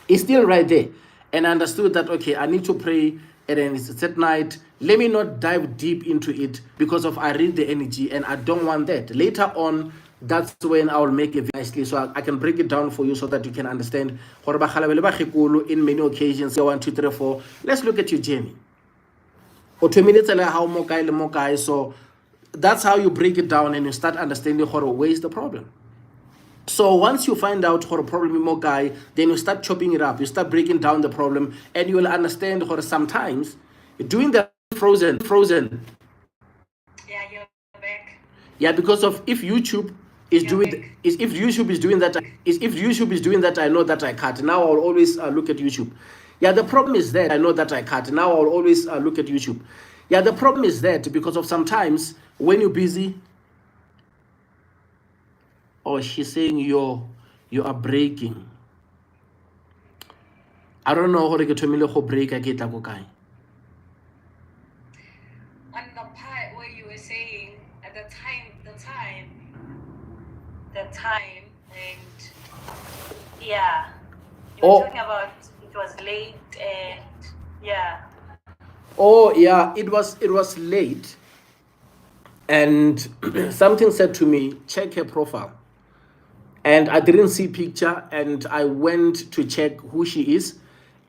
is still right there. And I understood that, okay, I need to pray, and then it's at night. Let me not dive deep into it, because of I read the energy and I don't want that. Later on, that's when I will make it nicely, so I can break it down for you so that you can understand. In many occasions, 1, 2, 3, 4. Let's look at your journey. Or 2 minutes how more so that's how you break it down, and you start understanding where is the problem. So once you find out what a problem is, more guy, then you start chopping it up. You start breaking down the problem, and you will understand how sometimes doing the frozen. Yeah, you're back. Yeah, because of if YouTube is doing if YouTube is doing that, I know that I cut. Now I'll always look at YouTube. Yeah, the problem is that I know that I cut. Now I'll always look at YouTube. Yeah, the problem is that because of sometimes when you're busy. Oh, she's saying you are breaking. I don't know how to get to me break. I get like okay. On the part where you were saying at the time, and yeah, you were talking about it was late, and yeah. Oh yeah, it was late, and something said to me, check her profile. And I didn't see picture, and I went to check who she is,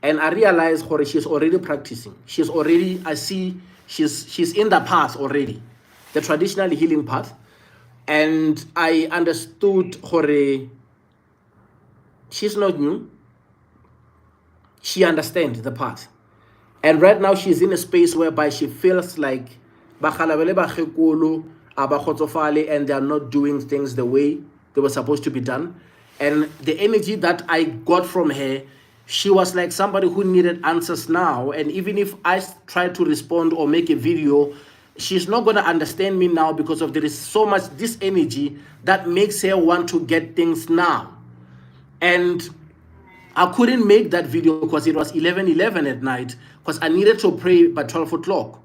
and I realized she's already practicing. I see she's in the path already, the traditional healing path. And I understood she's not new. She understands the path. And right now she's in a space whereby she feels like and they are not doing things the way they were supposed to be done. And the energy that I got from her, she was like somebody who needed answers now. And even if I tried to respond or make a video, she's not going to understand me now because of there is so much this energy that makes her want to get things now. And I couldn't make that video because it was 11:11 at night because I needed to pray by 12 o'clock.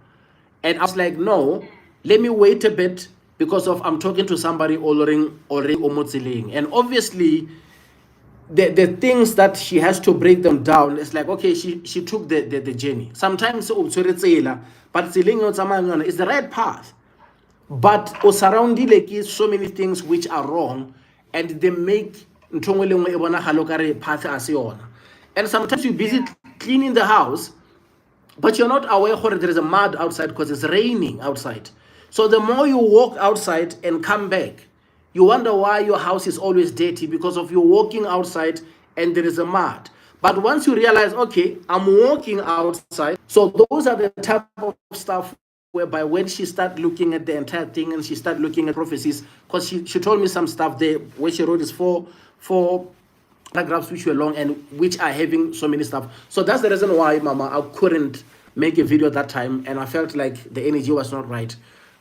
And I was like, no, let me wait a bit because of I'm talking to somebody already omotziling. And obviously, the things that she has to break them down, it's like, okay, she took the journey. Sometimes but it's the right path. But surrounding like so many things which are wrong, and they make and sometimes you're busy cleaning the house, but you're not aware that there is a mud outside because it's raining outside. So the more you walk outside and come back, you wonder why your house is always dirty because of you walking outside and there is a mud. But once you realize, okay, I'm walking outside, so those are the type of stuff whereby when she started looking at the entire thing and she started looking at prophecies, because she told me some stuff there where she wrote is four paragraphs which were long and which are having so many stuff. So that's the reason why, Mama, I couldn't make a video that time, and I felt like the energy was not right.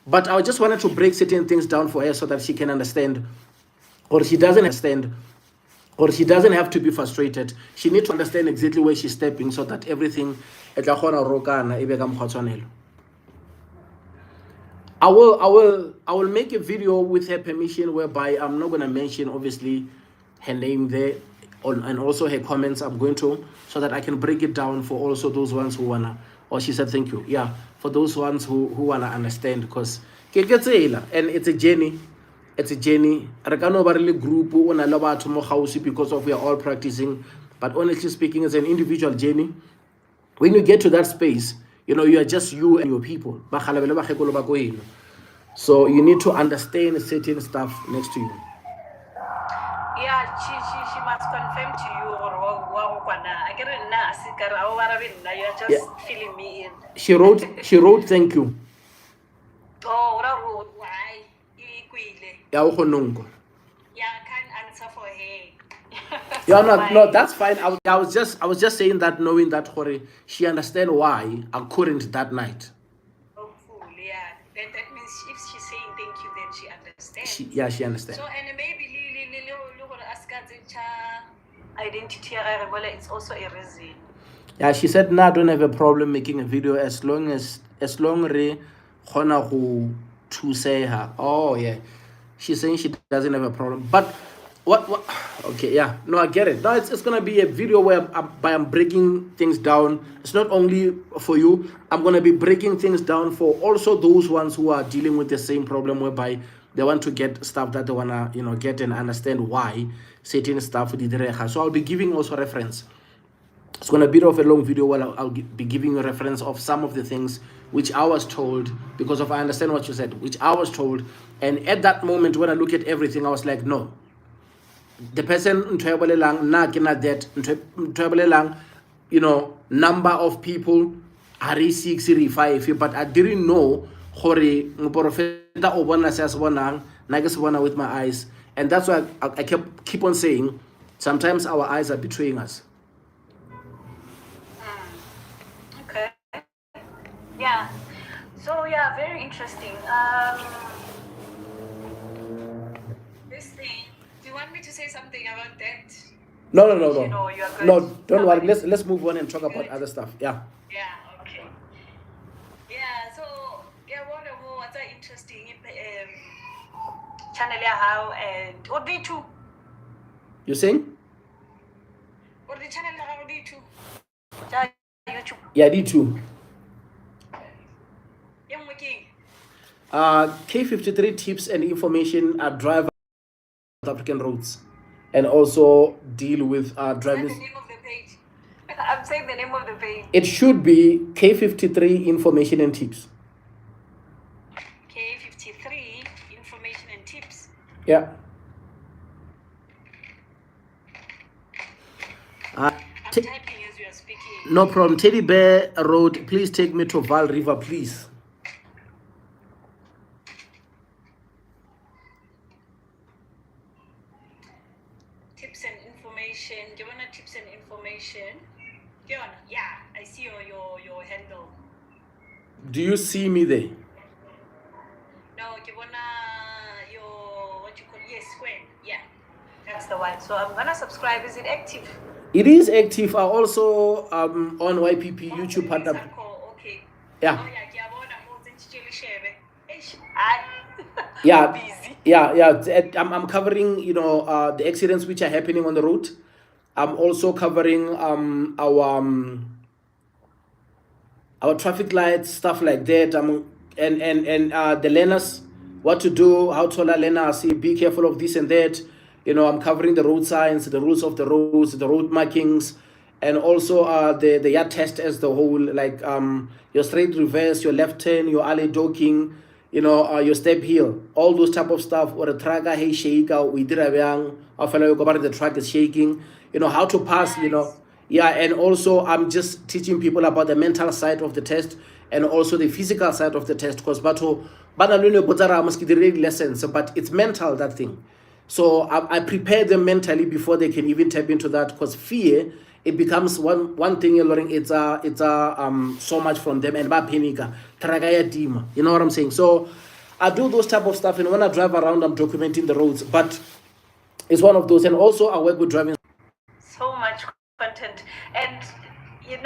But I just wanted to break certain things down for her so that she can understand, or she doesn't understand, or she doesn't have to be frustrated. She needs to understand exactly where she's stepping so that everything I will make a video with her permission whereby I'm not going to mention obviously her name there and also her comments. I'm going to, so that I can break it down for also those ones who wanna. Or she said thank you. Yeah, for those ones who wanna understand, because and it's a journey. It's a journey. I can't really group because of we are all practicing. But honestly speaking, it's an individual journey. When you get to that space, you are just you and your people. So you need to understand certain stuff next to you. Yeah, she must confirm to you or you're just filling me in. She wrote thank you. Oh, why? Yeah, I can't answer for her. Yeah, no, that's fine. I was just saying that, knowing that she understand why I couldn't that night. Hopefully, yeah. That means if she's saying thank you, then she understands. She understands. So, and maybe identity, it's also a reason. Yeah, she said, no, I don't have a problem making a video as long re khona go to say her. Oh yeah, she's saying she doesn't have a problem. But what? Okay, yeah, no, I get it. No, it's gonna be a video where I'm breaking things down. It's not only for you. I'm gonna be breaking things down for also those ones who are dealing with the same problem, whereby they want to get stuff that they wanna get and understand why certain stuff did. So I'll be giving also reference. It's going to be a bit of a long video where I'll be giving you a reference of some of the things which I was told, because of I understand what you said, which I was told. And at that moment, when I look at everything, I was like, no. The person, number of people, are 6, 5, but I didn't know with my eyes. And that's why I keep on saying, sometimes our eyes are betraying us. Okay. Yeah. So yeah, very interesting. This thing. Do you want me to say something about that? No. No, don't worry. Let's move on and talk about other stuff. Yeah. Yeah. Okay. Yeah. So yeah, what's interesting? Channel how and what they too. You saying? What the channel how they too? YouTube. Yeah, D2. I'm working. K53 tips and information are driver South African roads, and also deal with driving. What's the name of the page? I'm saying the name of the page. It should be K53 information and tips. K53 information and tips. Yeah. I'm typing as we are speaking. No problem. Teddy Bear Road, please take me to Val River, please. Tips and information. Do you want tips and information? Yeah, I see your handle. Do you see me there? your, what you call, yes, square. Yeah, that's the one. So I'm gonna subscribe. Is it active? It is active. I also on YPP YouTube partner. Okay. Yeah. Oh, yeah, Yeah, busy. yeah. I'm covering, the accidents which are happening on the road. I'm also covering our traffic lights, stuff like that. And the learners, what to do, how to allow learners, be careful of this and that. I'm covering the road signs, the rules of the roads, the road markings, and also the yard test as the whole, like your straight reverse, your left turn, your alley docking, your step heel, all those type of stuff. Or a tracker, hey, shake out, we did a young, the truck is shaking, how to pass, yeah. And also I'm just teaching people about the mental side of the test and also the physical side of the test, because lessons, but it's mental, that thing. So I prepare them mentally before they can even tap into that, because fear, it becomes one thing you're learning. It's so much from them, and you know what I'm saying. So I do those type of stuff, and when I drive around, I'm documenting the roads. But it's one of those, and also I work with driving. So much content, and the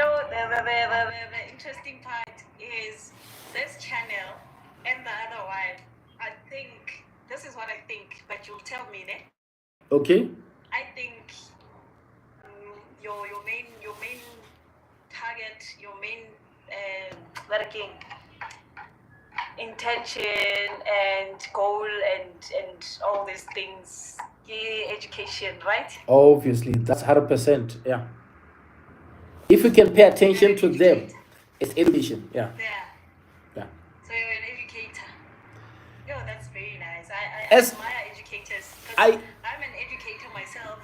interesting part is this channel and the other one. I think this is what I think, but you'll tell me, ne? Okay. I think your main target, your main working intention and goal and all these things, education, right? Obviously, that's 100%. Yeah. If you can pay attention to them, it's education. Yeah. Yeah. So you're an educator. Yo, that's very nice. I As- admire educators. I'm an educator myself,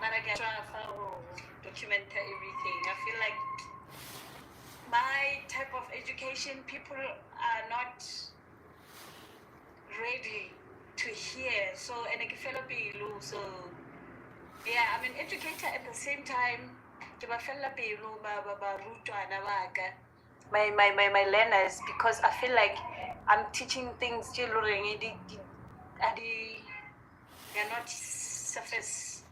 but I can try to document everything. I feel like my type of education, people are not ready to hear. So, and I feel so yeah, I'm an educator at the same time. My learners, because I feel like I'm teaching things they're not surface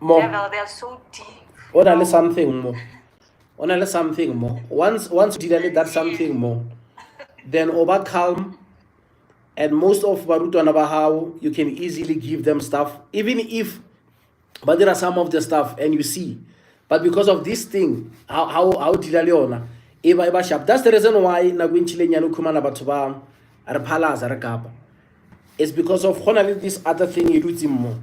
level, they're so deep. Only something more. Only something more. Once you deal with that something more, then over calm. And most of Barutwana how you can easily give them stuff, even if, but there are some of the stuff and you see, but because of this thing, how Dilaliona, Eva sharp. That's the reason why Nagwin Chilenyanu Kumana Batuba Arpalas Arakapa. It's because of honestly this other thing you do more.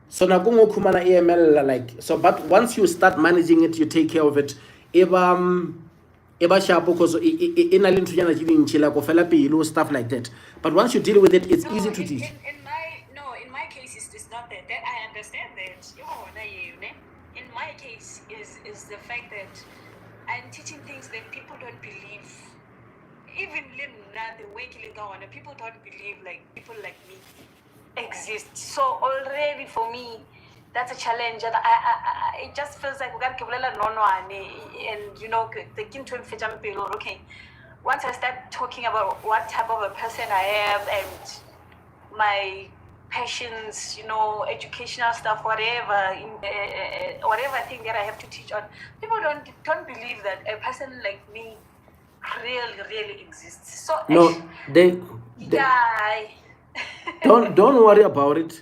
So Nagungo Kumana AML like so, but once you start managing it, you take care of it. Eba sharp because in a little stuff like that. But once you deal with it, it's easy to teach. In my case, it's not that. I understand that. In my case, is the fact that I'm teaching things that people don't believe. Even the way people don't believe like people like me exist. So already for me, that's a challenge, and it just feels like we got to and the kinto okay. Once I start talking about what type of a person I am and my passions, educational stuff, whatever thing that I have to teach on, people don't believe that a person like me really exists. So no, they yeah. don't worry about it.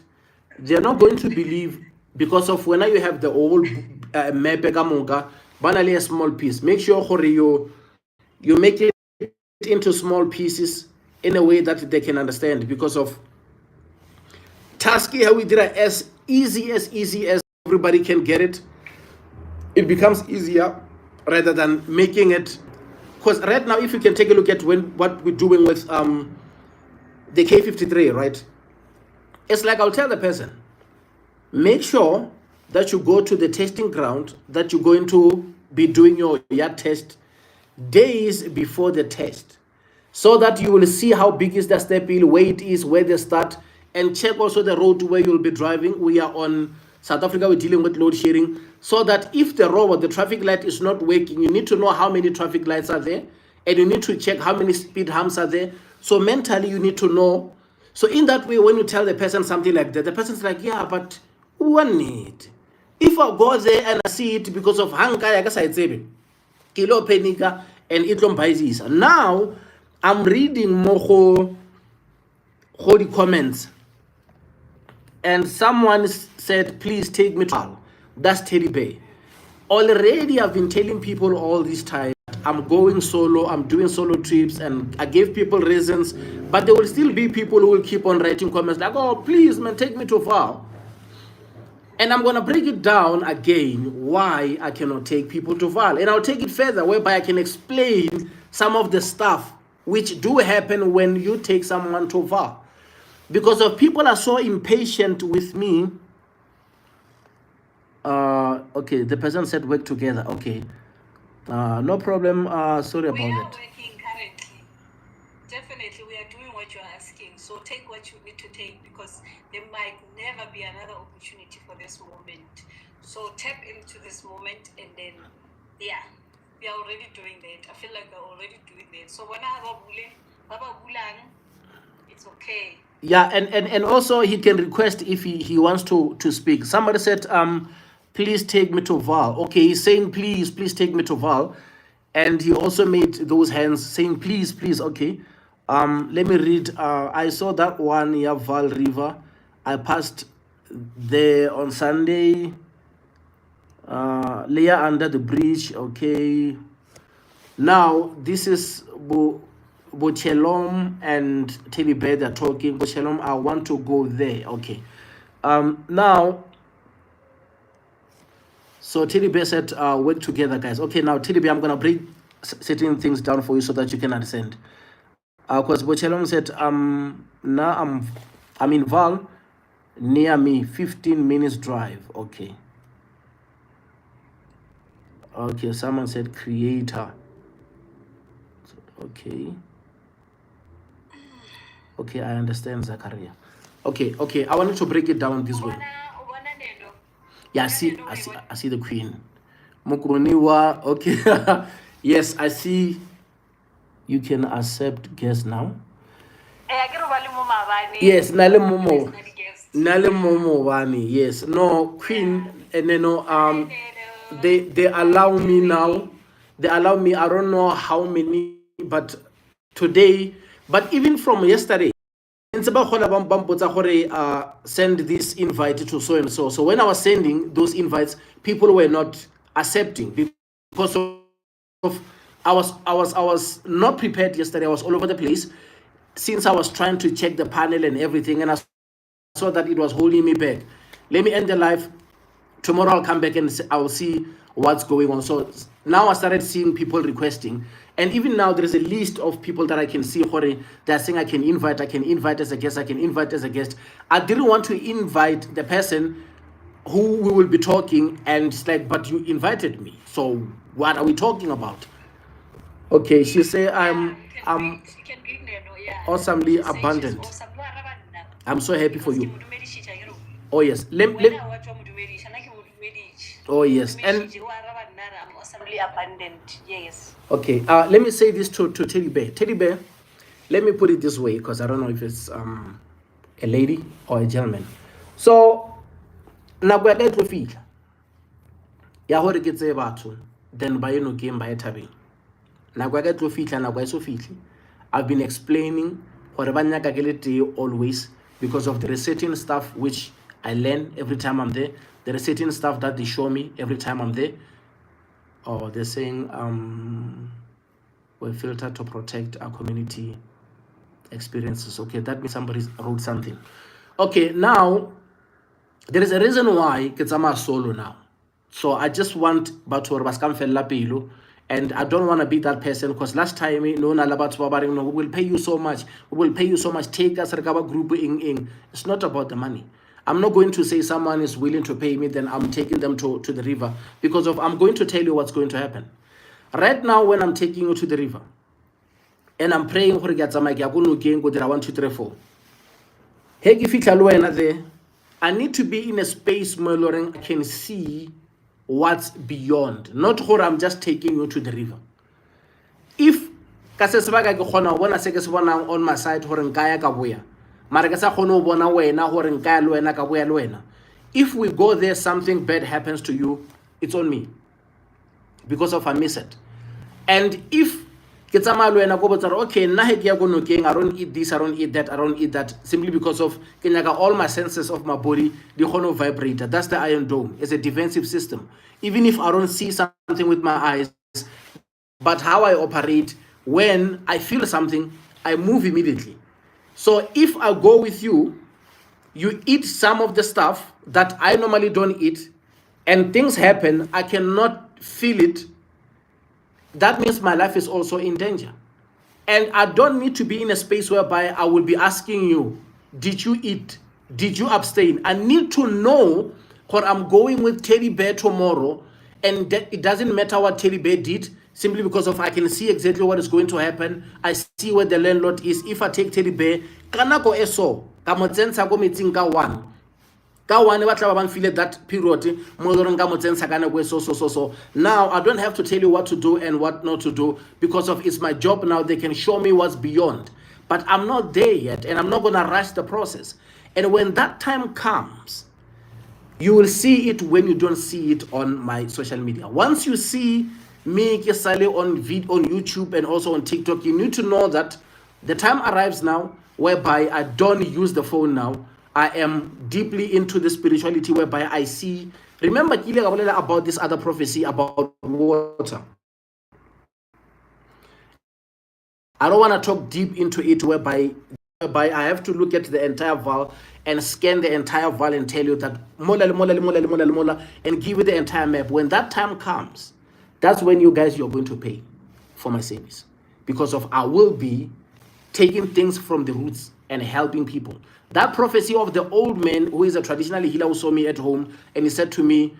They're not going to believe because of when you have the old mepegamunga, banally a small piece. Make sure you make it into small pieces in a way that they can understand, because of tasky how we did it as easy as everybody can get it. It becomes easier rather than making it, because right now if you can take a look at what we're doing with the K53, right? It's like I'll tell the person, make sure that you go to the testing ground that you're going to be doing your yard test days before the test, so that you will see how big is the step hill, where it is, where they start, and check also the road where you'll be driving. We are on South Africa, we're dealing with load sharing, so that if the robot, the traffic light is not working, you need to know how many traffic lights are there, and you need to check how many speed humps are there. So mentally you need to know So in that way, when you tell the person something like that, the person's like, yeah, but one need. If I go there and I see it because of hankaya ka sa itsebe, kilo penika and itlom baizisa. Now I'm reading more the comments, and someone said, please take me to. That's Teddy Bear. Already I've been telling people all this time, I'm going solo, I'm doing solo trips, and I gave people reasons, but there will still be people who will keep on writing comments like, oh, please, man, take me to Val. And I'm going to break it down again why I cannot take people to Val. And I'll take it further, whereby I can explain some of the stuff which do happen when you take someone to Val. Because of people are so impatient with me. Okay, the person said work together. Okay. No problem. Sorry about that. We are working currently. Definitely, we are doing what you're asking. So take what you need to take, because there might never be another opportunity for this moment. So tap into this moment, and then, yeah, we are already doing that. I feel like we're already doing that. So when I have a it's okay. Yeah, and also he can request if he wants to speak. Somebody said, please take me to Val. Okay, he's saying, please take me to Val. And he also made those hands saying, please. Okay. Let me read. I saw that one near Val River. I passed there on Sunday. Layer under the bridge. Okay. Now, this is Bochelom and Teddy Bear. They're talking. Bochelom, I want to go there. Okay. Now, so Teddy Bear said, work together, guys. Okay, now Teddy Bear, I'm gonna break certain things down for you so that you can understand. Because Bochelom said, now I'm in Val, near me, 15 minutes drive. Okay. Okay, someone said creator. Okay. Okay, I understand, Zachariah. Okay, I wanted to break it down this way. Yeah, I see the queen. Mukuruniwa, okay. Yes, I see. You can accept guests now. Yes, Nale Momo Wani. Yes, no queen, and then they allow me now. They allow me. I don't know how many, but today, but even from yesterday. Send this invite to so and so. So when I was sending those invites, people were not accepting because of I was not prepared yesterday. I was all over the place since I was trying to check the panel and everything, and I saw that it was holding me back. Let me end the live. Tomorrow I'll come back and I will see what's going on. So now I started seeing people requesting, and even now there is a list of people that I can see. They're saying I can invite as a guest, I can invite as a guest. I didn't want to invite the person who we will be talking, and it's like, but you invited me, so what are we talking about? Okay, she say I'm awesomely abundant. I'm so happy for you. Oh yes, oh yes, and I'm awesomely abundant. Yes. Okay, let me say this to Teddy Bear. Teddy Bear, let me put it this way, because I don't know if it's a lady or a gentleman. So nako ya ka tlo fihla ya hore ke tse batho, then ba eno game ba ethabeng. Nako ya ka tlo fihla, nako ya so fihle. I've been explaining hore ba nyaka ke le tee always, because of the certain stuff which I learn every time I'm there. There is certain stuff that they show me every time I'm there. Oh, they're saying we're filtered to protect our community experiences. Okay, that means somebody wrote something. Okay, now there is a reason why Ketsama solo now. So I just want Batur Baskam Fella Pilo, and I don't want to be that person, because last time we will pay you so much. We will pay you so much. Take us group in. It's not about the money. I'm not going to say someone is willing to pay me, then I'm taking them to the river, because I'm going to tell you what's going to happen. Right now, when I'm taking you to the river, and I'm praying for I 1, 2, 3, 4. There, I need to be in a space where I can see what's beyond. Not where I'm just taking you to the river. If on my side, mara ke sa kgone ho bona wena gore nka ya le wena ka boya le wena. If we go there, something bad happens to you, it's on me because of I miss it. And if ke tsamaya le wena go botsa okay, nna he ke ya go nokeng, I don't eat this, I don't eat that, I don't eat that, simply because of ke nyaka all my senses of my body di kgone vibrate. That's the Iron Dome. It's a defensive system. Even if I don't see something with my eyes, but how I operate, when I feel something, I move immediately. So if I go with you, you eat some of the stuff that I normally don't eat, and things happen, I cannot feel it. That means my life is also in danger. And I don't need to be in a space whereby I will be asking you, did you eat? Did you abstain? I need to know what I'm going with Teddy Bear tomorrow, and that it doesn't matter what Teddy Bear did, simply because of I can see exactly what is going to happen. I see where the landlord is. If I take Teddy Bear, kanako eso, kamotsensa go meeting ka one. Ka one ba tla ba bang feel that period mo loreng ka motsensa kana go so. Now I don't have to tell you what to do and what not to do, because of it's my job now. They can show me what's beyond, but I'm not there yet, and I'm not going to rush the process. And when that time comes, you will see it when you don't see it on my social media. Once you see me Kesale on YouTube and also on TikTok, you need to know that the time arrives now whereby I don't use the phone now. I am deeply into the spirituality whereby I see. Remember about this other prophecy about water. I don't want to talk deep into it whereby I have to look at the entire val and scan the entire val and tell you that mola, and give you the entire map. When that time comes, that's when you're going to pay for my service, because of I will be taking things from the roots and helping people. That prophecy of the old man who is a traditional healer who saw me at home, and he said to me,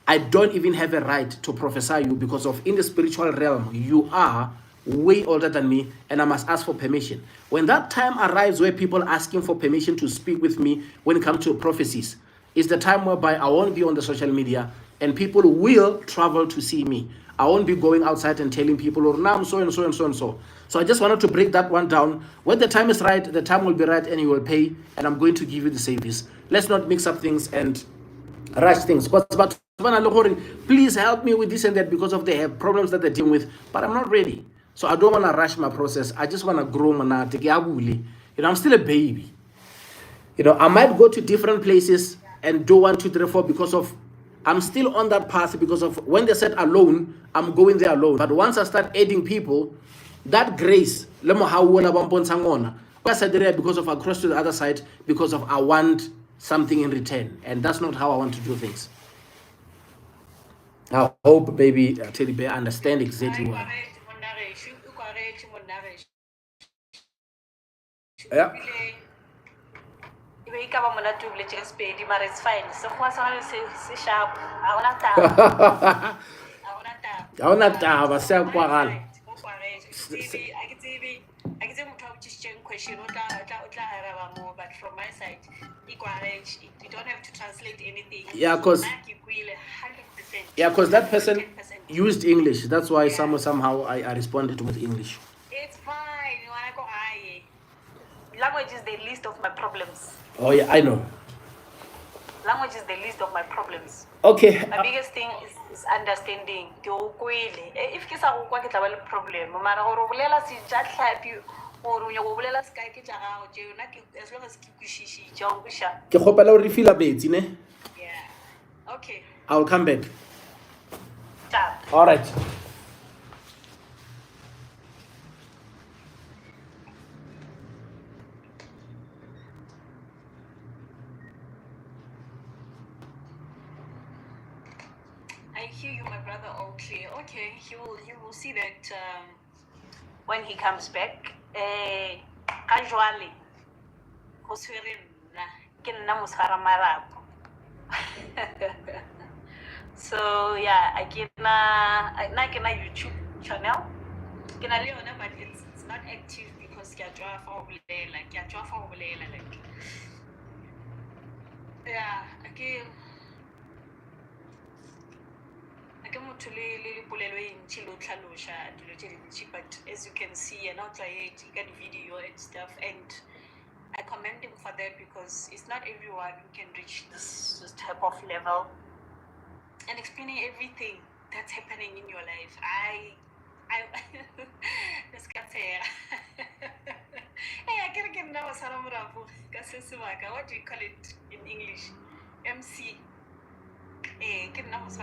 I don't even have a right to prophesy you, because of in the spiritual realm, you are way older than me, and I must ask for permission. When that time arrives where people asking for permission to speak with me when it comes to prophecies, is the time whereby I won't be on the social media and people will travel to see me. I won't be going outside and telling people, oh, now I'm so and so and so and so. So I just wanted to break that one down. When the time is right, the time will be right, and you will pay, and I'm going to give you the service. Let's not mix up things and rush things. Please help me with this and that, because of they have problems that they're dealing with, but I'm not ready. So I don't want to rush my process. I just want to grow manate. I'm still a baby. I might go to different places and do 1, 2, 3, 4, because of I'm still on that path, because of when they said alone, I'm going there alone. But once I start adding people, that grace, because of I cross to the other side, because of I want something in return, and that's not how I want to do things. I hope baby Teddy Bear understand exactly why. Yeah. It's fine. So sharp. But from my side, you don't have to translate anything. Yeah, because that person used English. That's why somehow I responded with English. It's fine. You wanna go high. Language is the least of my problems. Oh yeah, I know. Language is the least of my problems. Okay. My biggest thing is understanding. If you have a problem, yeah. Okay. I'll come back. Ciao. All right. I hear you, my brother, all clear. Okay, you will see that when he comes back. Casually, so yeah, I can a YouTube channel. But it's not active because like yeah, again. But as you can see, and out I get video and stuff, and I commend him for that because it's not everyone who can reach this type of level and explaining everything that's happening in your life. I let's get there. Hey, I can't get now. What do you call it in English? MC. Hey, get now. MC.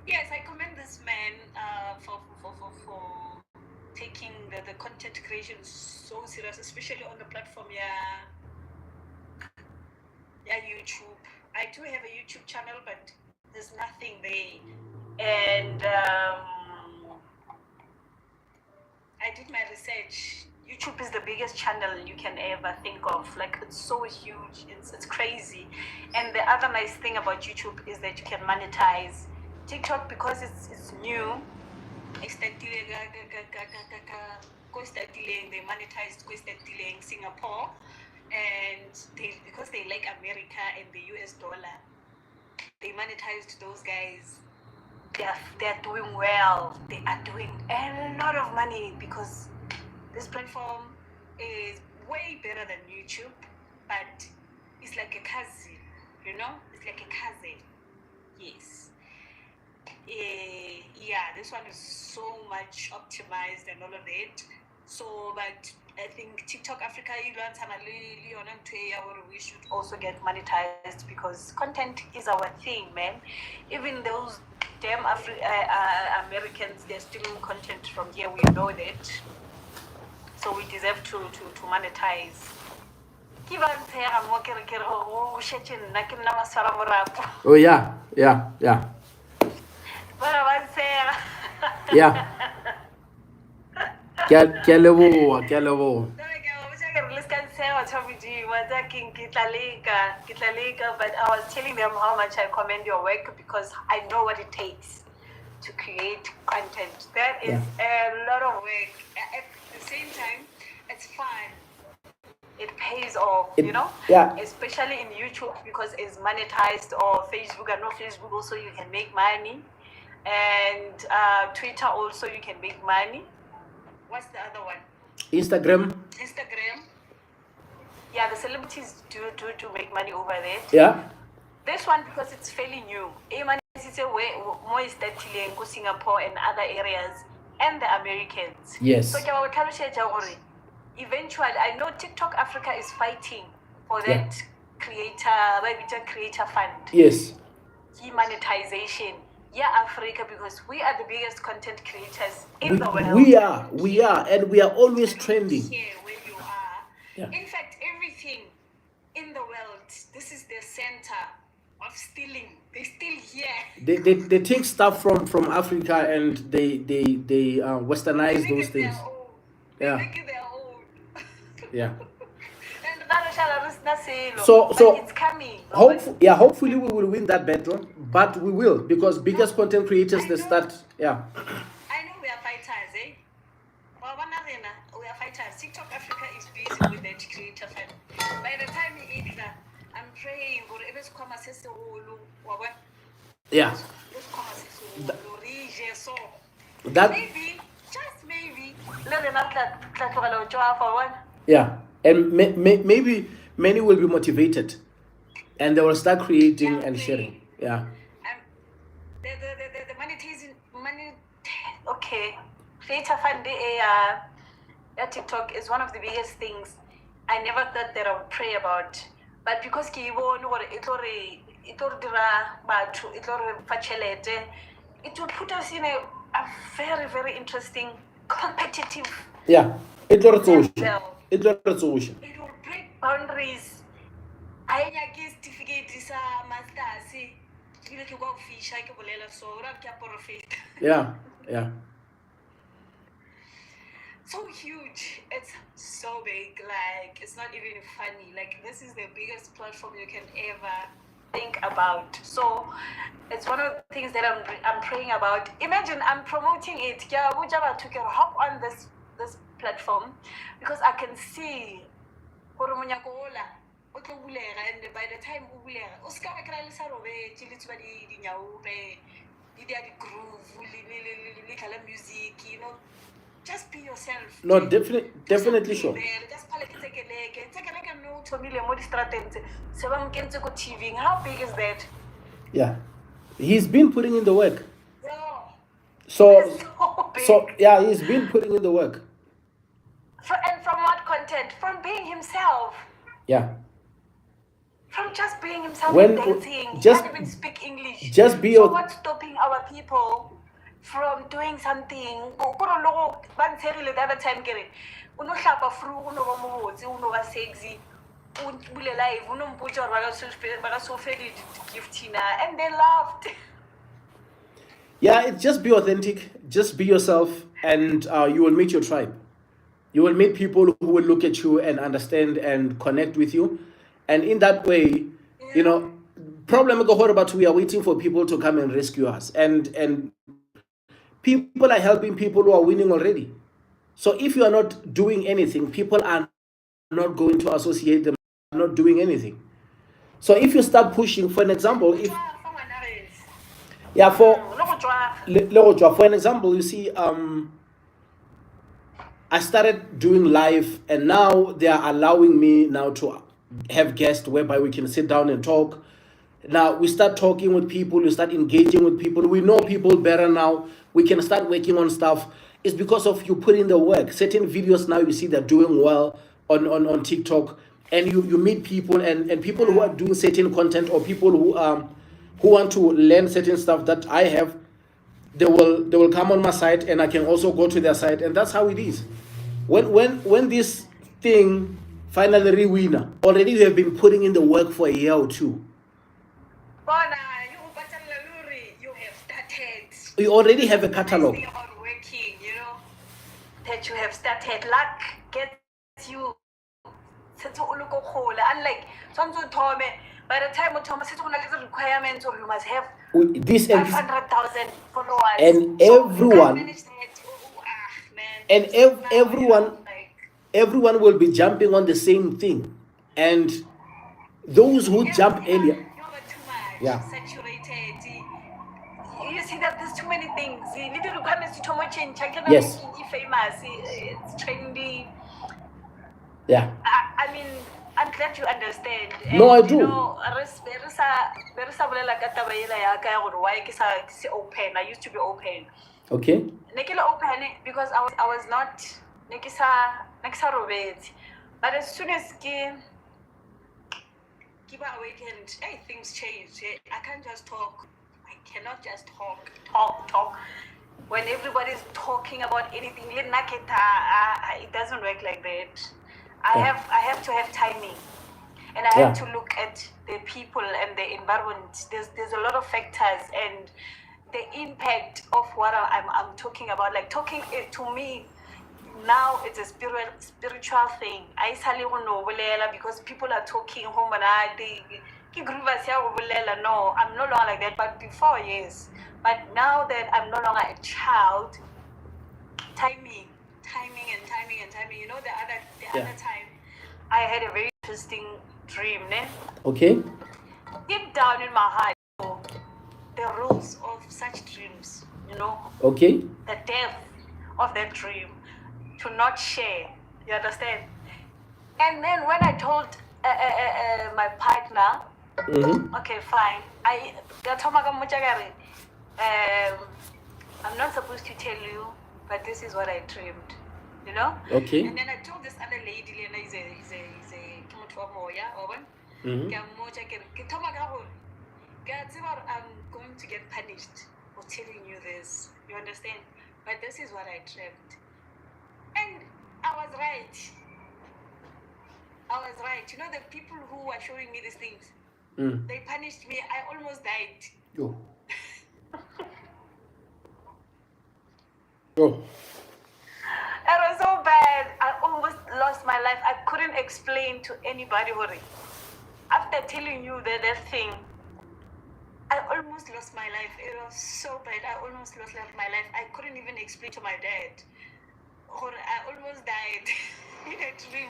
Yes, I commend this man for taking the content creation so serious, especially on the platform, YouTube. I do have a YouTube channel, but there's nothing there. And I did my research. YouTube is the biggest channel you can ever think of. Like, it's so huge, it's crazy. And the other nice thing about YouTube is that you can monetize. TikTok, because it's new, they monetized in Singapore, and because they like America and the US dollar, they monetized those guys. They're doing well. They are doing a lot of money because this platform is way better than YouTube, but it's like a cousin, It's like a cousin. Yes. This one is so much optimized and all of it. So, but I think TikTok Africa, we should also get monetized because content is our thing, man. Even those damn Americans, they're stealing content from here. We know that. So we deserve to monetize. Oh yeah. Yeah. Ke a leboha. But I was telling them how much I commend your work because I know what it takes to create content. That is a lot of work. At the same time, it's fun. It pays off, Yeah. Especially in YouTube because it's monetized, or Facebook. I know Facebook also you can make money, and Twitter also you can make money. What's the other one? Instagram. Yeah, the celebrities do make money over there. Yeah. This one, because it's fairly new. It's a way more starting in Singapore and other areas, and the Americans. Yes. So eventually, I know TikTok Africa is fighting for that creator fund. Yes. Monetization. Yeah, Africa, because we are the biggest content creators in the world. We are, and we are always trending. Here, where you are. Yeah. In fact, everything in the world, this is the center of stealing. They steal here. They take stuff from Africa and they westernize those things. They make it their own. Yeah. But So it's coming. Hopefully we will win that battle, but we will, because biggest content creators they start. Yeah. I know we are fighters, eh? Well, we are fighters. TikTok Africa is busy with that creator fund. By the time it is, I'm praying for every Yeah. That. Maybe, just maybe. Yeah, and maybe many will be motivated, and they will start creating and sharing. Yeah. The money. Okay, creator fund TikTok is one of the biggest things I never thought that I would pray about, but because it will put us in a very, very interesting competitive. Yeah, it will break boundaries. I get certificate is masters. Yeah. So huge. It's so big. Like, it's not even funny. Like, this is the biggest platform you can ever think about. So it's one of the things that I'm praying about. Imagine I'm promoting it. To hop on this platform because I can see and by the time groove, music, just be yourself. No, definitely sure. Just no thomile mo distrateng tse se ba mo kentse ko TV. How big is that? Yeah, he's been putting in the work. Yeah. So big. yeah, he's been putting in the work. And from what content? From being himself. Yeah. From just being himself When- and dancing. just- He can't even speak English. just be So your- what's stopping our people from doing something? Kuro logo ba ntsherile the other time kere. Uno hlapa fru, uno ba mobotse, uno ba sexy. Bule live, uno mputsa hore ba ka so fe gift na, and they laughed. Yeah, it's just be authentic, just be yourself, and you will meet your tribe. You will meet people who will look at you and understand and connect with you. And in that way, you know, problem but we are waiting for people to come and rescue us. And people are helping people who are winning already. So if you are not doing anything, people are not going to associate them not doing anything. So if you start pushing, for an example, if yeah, for an example, you see, I started doing live, and now they are allowing me now to have guests whereby we can sit down and talk. Now we start talking with people, we start engaging with people. We know people better now. We can start working on stuff. It's because of you putting the work. Certain videos now you see they're doing well on TikTok, and you meet people and people who are doing certain content, or people who want to learn certain stuff that I have. They will come on my site, and I can also go to their site, and that's how it is. When this thing finally winner, already you have been putting in the work for a year or two. You have started. You already have a catalog. On working, you know, that you have started. Luck gets you. Unlike by the time you requirements, or you must have This 500,000 followers. And So everyone- you can't manage that. Man. And So now, everyone- you know, like, everyone will be jumping on the same thing, and those who jump earlier. Too much. Yeah. Saturated. You see that there's too many things. Little requirements to change. Yes. Famous. It's trendy. Yeah. I mean, I'm glad you understand. No, I And, do. You know, why is open? I used to be open. Okay. Open because I was not robet. But as soon as Kiba awakened, hey, things changed. I can't just talk. I cannot just talk. When everybody's talking about anything, it doesn't work like that. I have to have timing, and I have to look at the people and the environment. There's a lot of factors, and the impact of what I'm talking about. Like talking it to me now, it's a spiritual thing. I because people are talking home and no, I'm no longer like that. But before, yes. But now that I'm no longer a child, timing. You know, the other time, I had a very interesting dream. Okay. Deep down in my heart, the rules of such dreams, you know, Okay. the depth of that dream, to not share. You understand? And then when I told my partner, okay, fine. I'm not supposed to tell you, but this is what I dreamed. You know? Okay. And then I told this other lady, Lena is a I'm going to get punished for telling you this. You understand? But this is what I dreamt. And I was right. You know, the people who were showing me these things, they punished me. I almost died. Oh. Oh. It was so bad. I almost lost my life. I couldn't explain to anybody. After telling you that thing, I almost lost my life. It was so bad. I almost lost my life. I couldn't even explain to my dad. I almost died in a dream.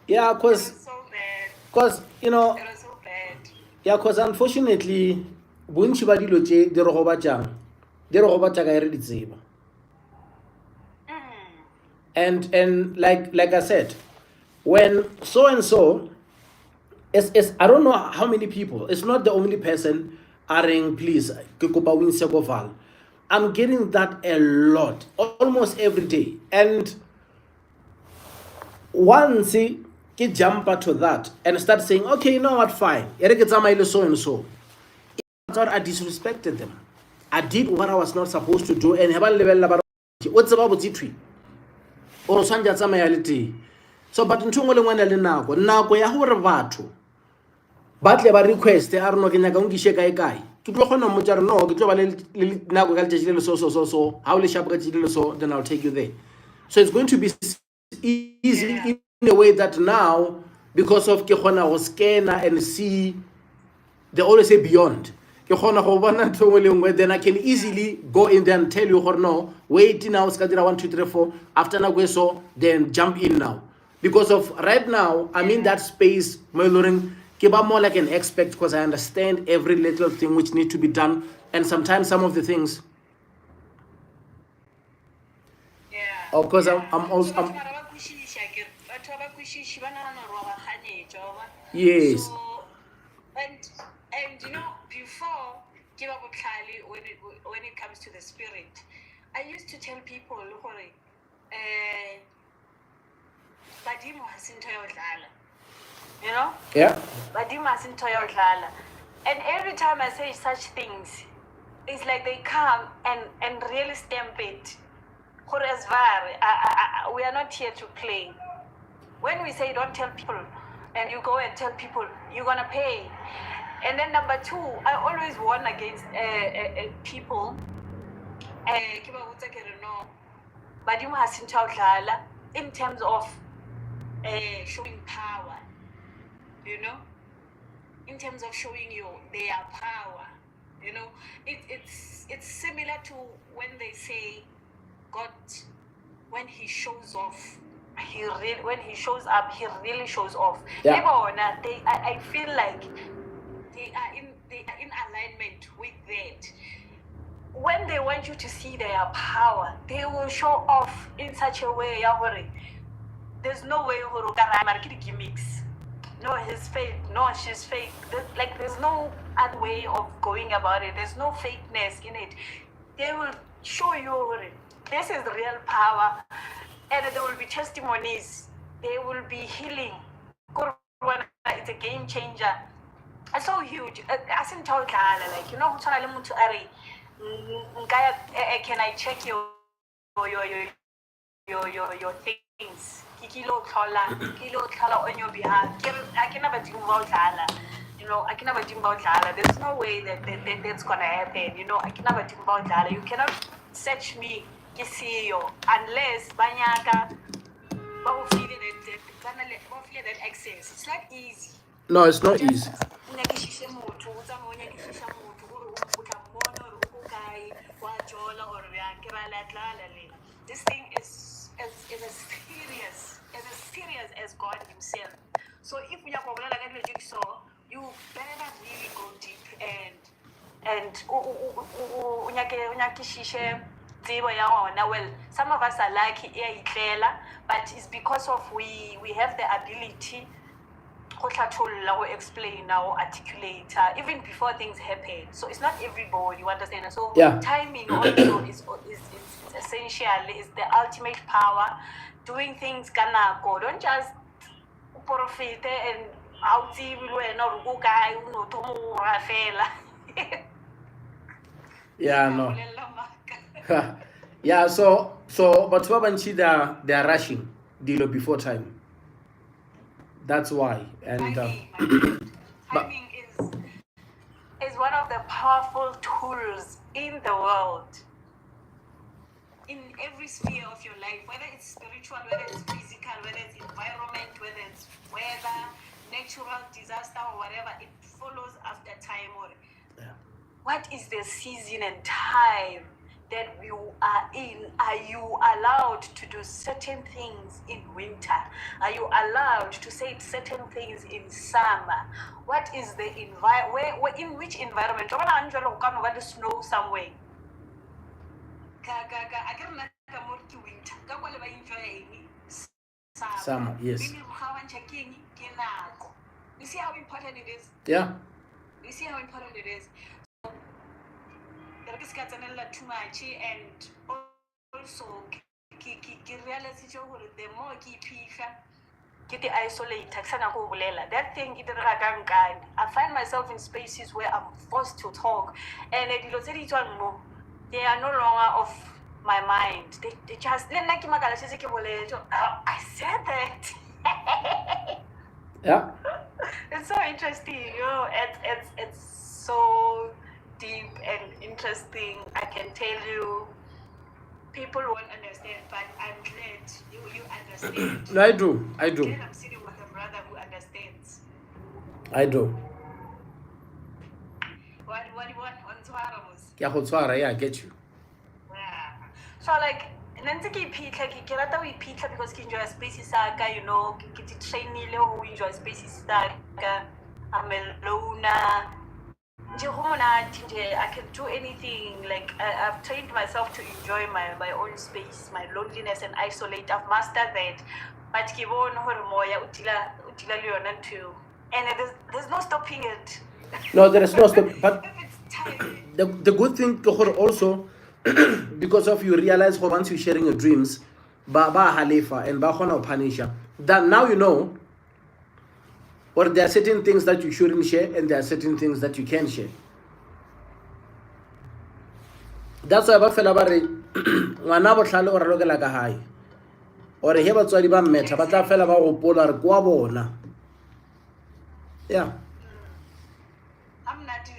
Yeah, It was so bad. because you know, It was so bad. yeah, because unfortunately, bontsi ba dilo tse di re gobatsang di re gobatsa ka e re di tseba. And like I said, when so and so is I don't know how many people. It's not the only person aring please. I'm getting that a lot, almost every day. And once ke jump to that and start saying, okay, you know what, fine. So and so. I thought I disrespected them. I did what I was not supposed to do, and what's about it? Or sanja tsamayality. So but nthungo le ngwana le nako ya hore batho ba tle ba request a reno ke nyaka ngishe kae kae ke tlo gona mo tsare no ke tlo ba le nako ka letšatši le so how le sharp ka letšatši le so then I'll take you there. So it's going to be easy in a way that now, because of ke gona go scanner and see, they always say beyond. Then I can easily go in there and tell you, no, wait now, 1, 2, 3, 4, after now, so then jump in now. Because of right now, I'm in that space, more like an expert, because I understand every little thing which needs to be done. And sometimes some of the things. Of course, I'm also. Yes. So, and you know, before when it comes to the spirit, I used to tell people, you know? Yeah. And every time I say such things, it's like they come and really stamp it. We are not here to play. When we say don't tell people, and you go and tell people, you're gonna pay. And then number 2, I always warn against people. In terms of showing power, you know, in terms of showing their power, you know, it's similar to when they say God, when He shows off. When he shows up, he really shows off. Yeah. I feel like they are in alignment with that. When they want you to see their power, they will show off in such a way. There's no way gimmicks. No, he's fake. No, she's fake. There's no other way of going about it. There's no fakeness in it. They will show you this is real power. And there will be testimonies. They will be healing. It's a game changer. It's so huge. As in talk, like, you know, can I check your things? Kilo on your behalf. I can never do about you know, I can never do about There's no way that's gonna happen. You know, I can never do about You cannot search me. Unless Banyaka feel that access. It's not easy. No, it's not easy. This thing is as serious as God Himself. So if we are so you better really go deep and well, some of us are lucky, but it's because of we have the ability to explain now, articulate even before things happen. So it's not everybody, you understand? So timing also is essential, is the ultimate power. Doing things kanako. Don't just profit and out yeah, no. Yeah, so but Babanchi they're rushing deal before time. That's why. And timing is one of the powerful tools in the world. In every sphere of your life, whether it's spiritual, whether it's physical, whether it's environment, whether it's weather, natural disaster or whatever, it follows after time. What is the season and time that you are in? Are you allowed to do certain things in winter? Are you allowed to say certain things in summer? What is the environment? In which environment? The snow somewhere. Summer, yes. You see how important it is? Yeah. You see how important it is? Too much, and also realize the more get the isolate that thing I find myself in spaces where I'm forced to talk, and they are no longer of my mind. They just I said that. Yeah. It's so interesting, it's so deep and interesting. I can tell you, people won't understand, but I'm glad you understand. No, I do. Glad I'm sitting with a brother who understands. I do. What Yeah, I get you. yeah. So like Nanti ke rata o iphitlha because ke enjoy spaces saka, ke trainile ho enjoy spaces saka. I'm alone. I can do anything. Like I've trained myself to enjoy my own space, my loneliness and isolate. I've mastered that. But too. And there's no stopping it. No, there is no stop. But If it's time. the good thing also, because of you realize how once you're sharing your dreams, ba halifa and ba khona punisher, that now you know, or there are certain things that you shouldn't share and there are certain things that you can share. That's why ba fela ba re ngwana botlhale o ralokela ka hae, or he batswadi ba mmetha ba tla fela ba gopola re kwa bona. Yeah. I'm not doing.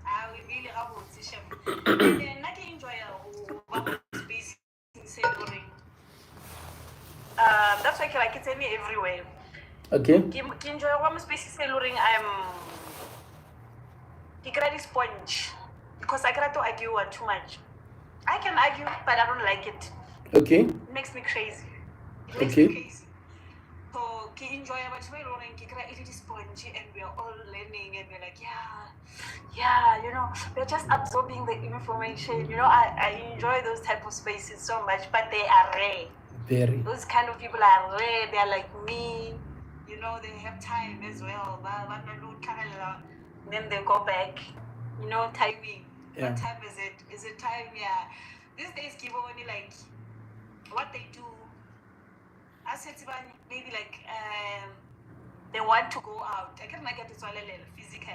I will really have a position. And then I can enjoy a space savoring. That's why I can tell me everywhere. Okay. Can enjoy one space savoring. I'm a sponge because I cannot argue too much. I can argue, but I don't like it. Okay. It makes me crazy. Okay. So ke enjoy but it is spongy and we are all learning and we're like, we're just absorbing the information. I enjoy those type of spaces so much, but they are rare. Very. Those kind of people are rare. They're like me. They have time as well. Then they go back. Timing. Yeah. What time is it? Is it time? Yeah. These days, give only like what they do. I said maybe like they want to go out. I can't get it all physical.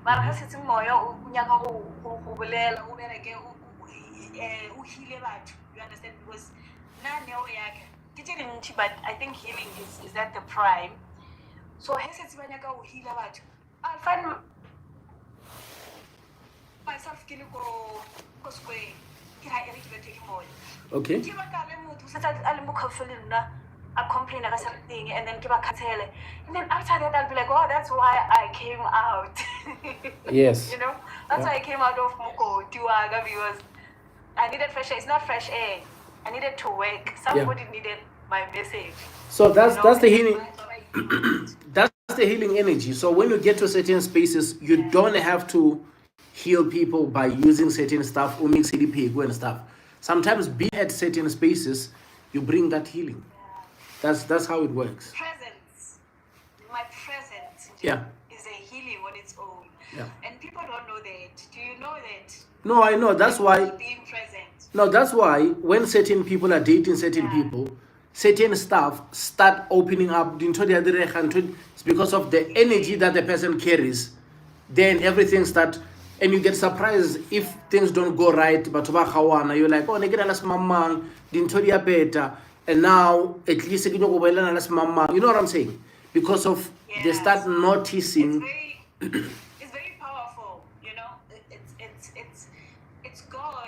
But I said you understand? Because but I think healing is at the prime. So I find myself Okay. I complain about something and then and then after that I'll be like, oh, that's why I came out. Yes. That's why I came out of Moko Tiwaga, because I needed fresh air. It's not fresh air. I needed to work. Somebody needed my message. So that's the healing. That's the healing energy. So when you get to certain spaces, you don't have to heal people by using certain stuff or mix CDP and stuff. Sometimes being at certain spaces, you bring that healing. That's how it works. Presence. My presence is a healing on its own. Yeah. And people don't know that. Do you know that? No, I know. That's why. Being present. No, that's why when certain people are dating certain people, certain stuff start opening up. It's because of the energy that the person carries. Then everything starts, and you get surprised if things don't go right. But you're like, oh, mamang, better. And now at least you know what I'm saying? Because of they start noticing. It's very powerful, It's God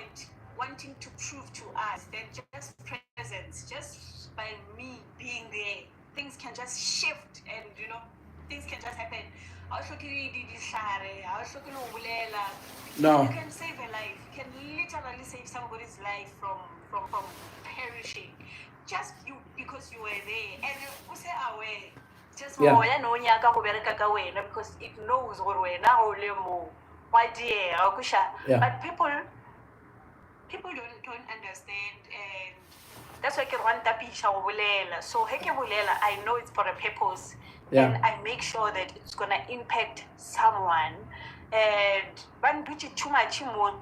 wanting to prove to us that just presence, just by me being there, things can just shift and things can just happen. No. You can save a life. You can literally save somebody's life from perishing. Just you, because you were there. And you say aware. Just more because it knows what we're now. But people don't understand, and that's why ke rwang tapisha go bolela. So he ke bolela, I know it's for a purpose. Yeah. And I make sure that it's gonna impact someone. And ban dutse too much mo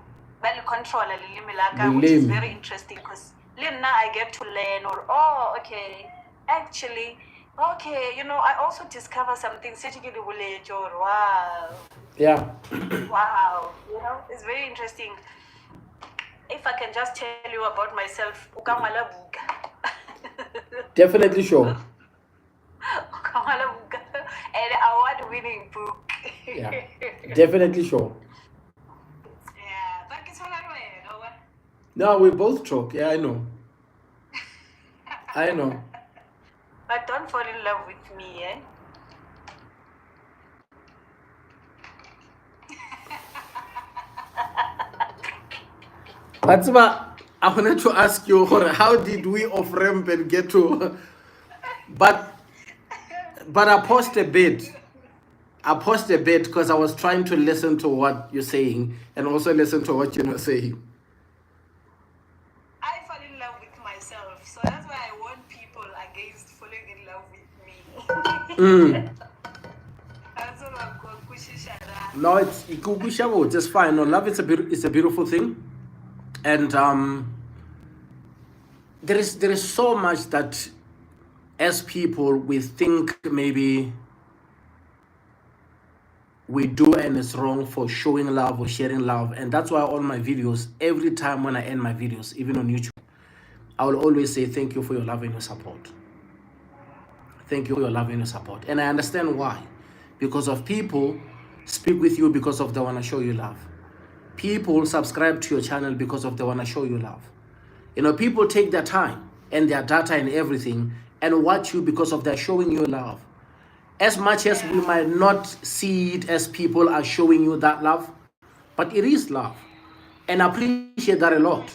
ba le control le leleme la ka, which is Leleme. very interesting because now I get to learn, or oh okay, actually okay, you know, I also discover something or wow. Yeah. Wow, you know, it's very interesting. If I can just tell you about myself, ukamala buka. Definitely sure. Ukamala buka, an award-winning book. Yeah. Definitely sure. Yeah, but it's all right, you know what? No, we both talk. Yeah, I know. I know. But don't fall in love with me, eh? But I wanted to ask you, how did we off ramp and get to? But I paused a bit. I paused a bit because I was trying to listen to what you're saying and also listen to what you're not saying. I fall in love with myself, so that's why I warn people against falling in love with me. That's all I'm going to push it. No, it's just fine. No, love is a beautiful thing, and there is so much that as people we think maybe we do and it's wrong for showing love or sharing love. And that's why all my videos, every time when I end my videos, even on YouTube, I will always say thank you for your love and your support. Thank you for your love and your support. And I understand why. Because of people speak with you because of they want to show you love. People subscribe to your channel because of they want to show you love. You know, people take their time and their data and everything and watch you because of they're showing you love. As much as we might not see it as people are showing you that love, but it is love. And I appreciate that a lot.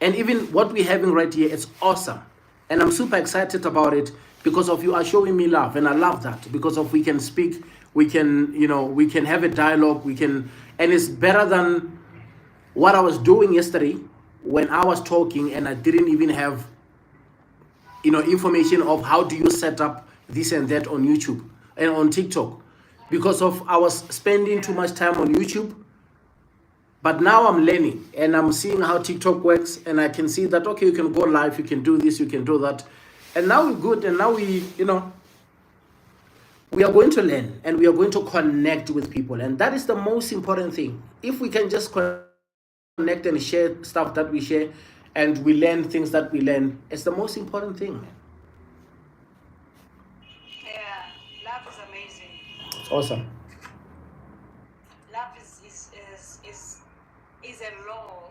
And even what we're having right here, it's awesome. And I'm super excited about it because of you are showing me love. And I love that because of we can speak, we can, you know, we can have a dialogue, we can, and it's better than what I was doing yesterday when I was talking and I didn't even have, you know, information of how do you set up this and that on YouTube and on TikTok, because of I was spending too much time on YouTube. But now I'm learning and I'm seeing how TikTok works, and I can see that okay, you can go live, you can do this, you can do that, and now we're good. And now we, you know, we are going to learn and we are going to connect with people, and that is the most important thing. If we can just connect and share stuff that we share, and we learn things that we learn, it's the most important thing. Love is amazing. It's awesome. Love is a law,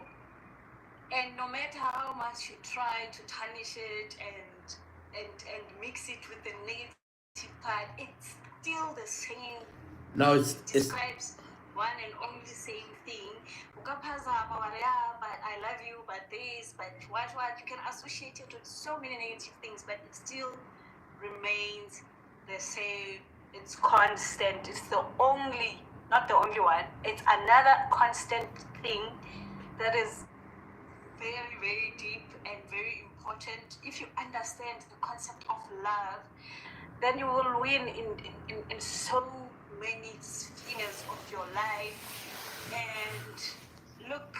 and no matter how much you try to tarnish it and mix it with the negative part, it's still the same. No, it describes one and only same thing. But I love you, but this, but what you can associate it with so many negative things, but it still remains the same. It's constant. It's the only, not the only one. It's another constant thing that is very, very deep and very important. If you understand the concept of love, then you will win in so many spheres of your life. And look,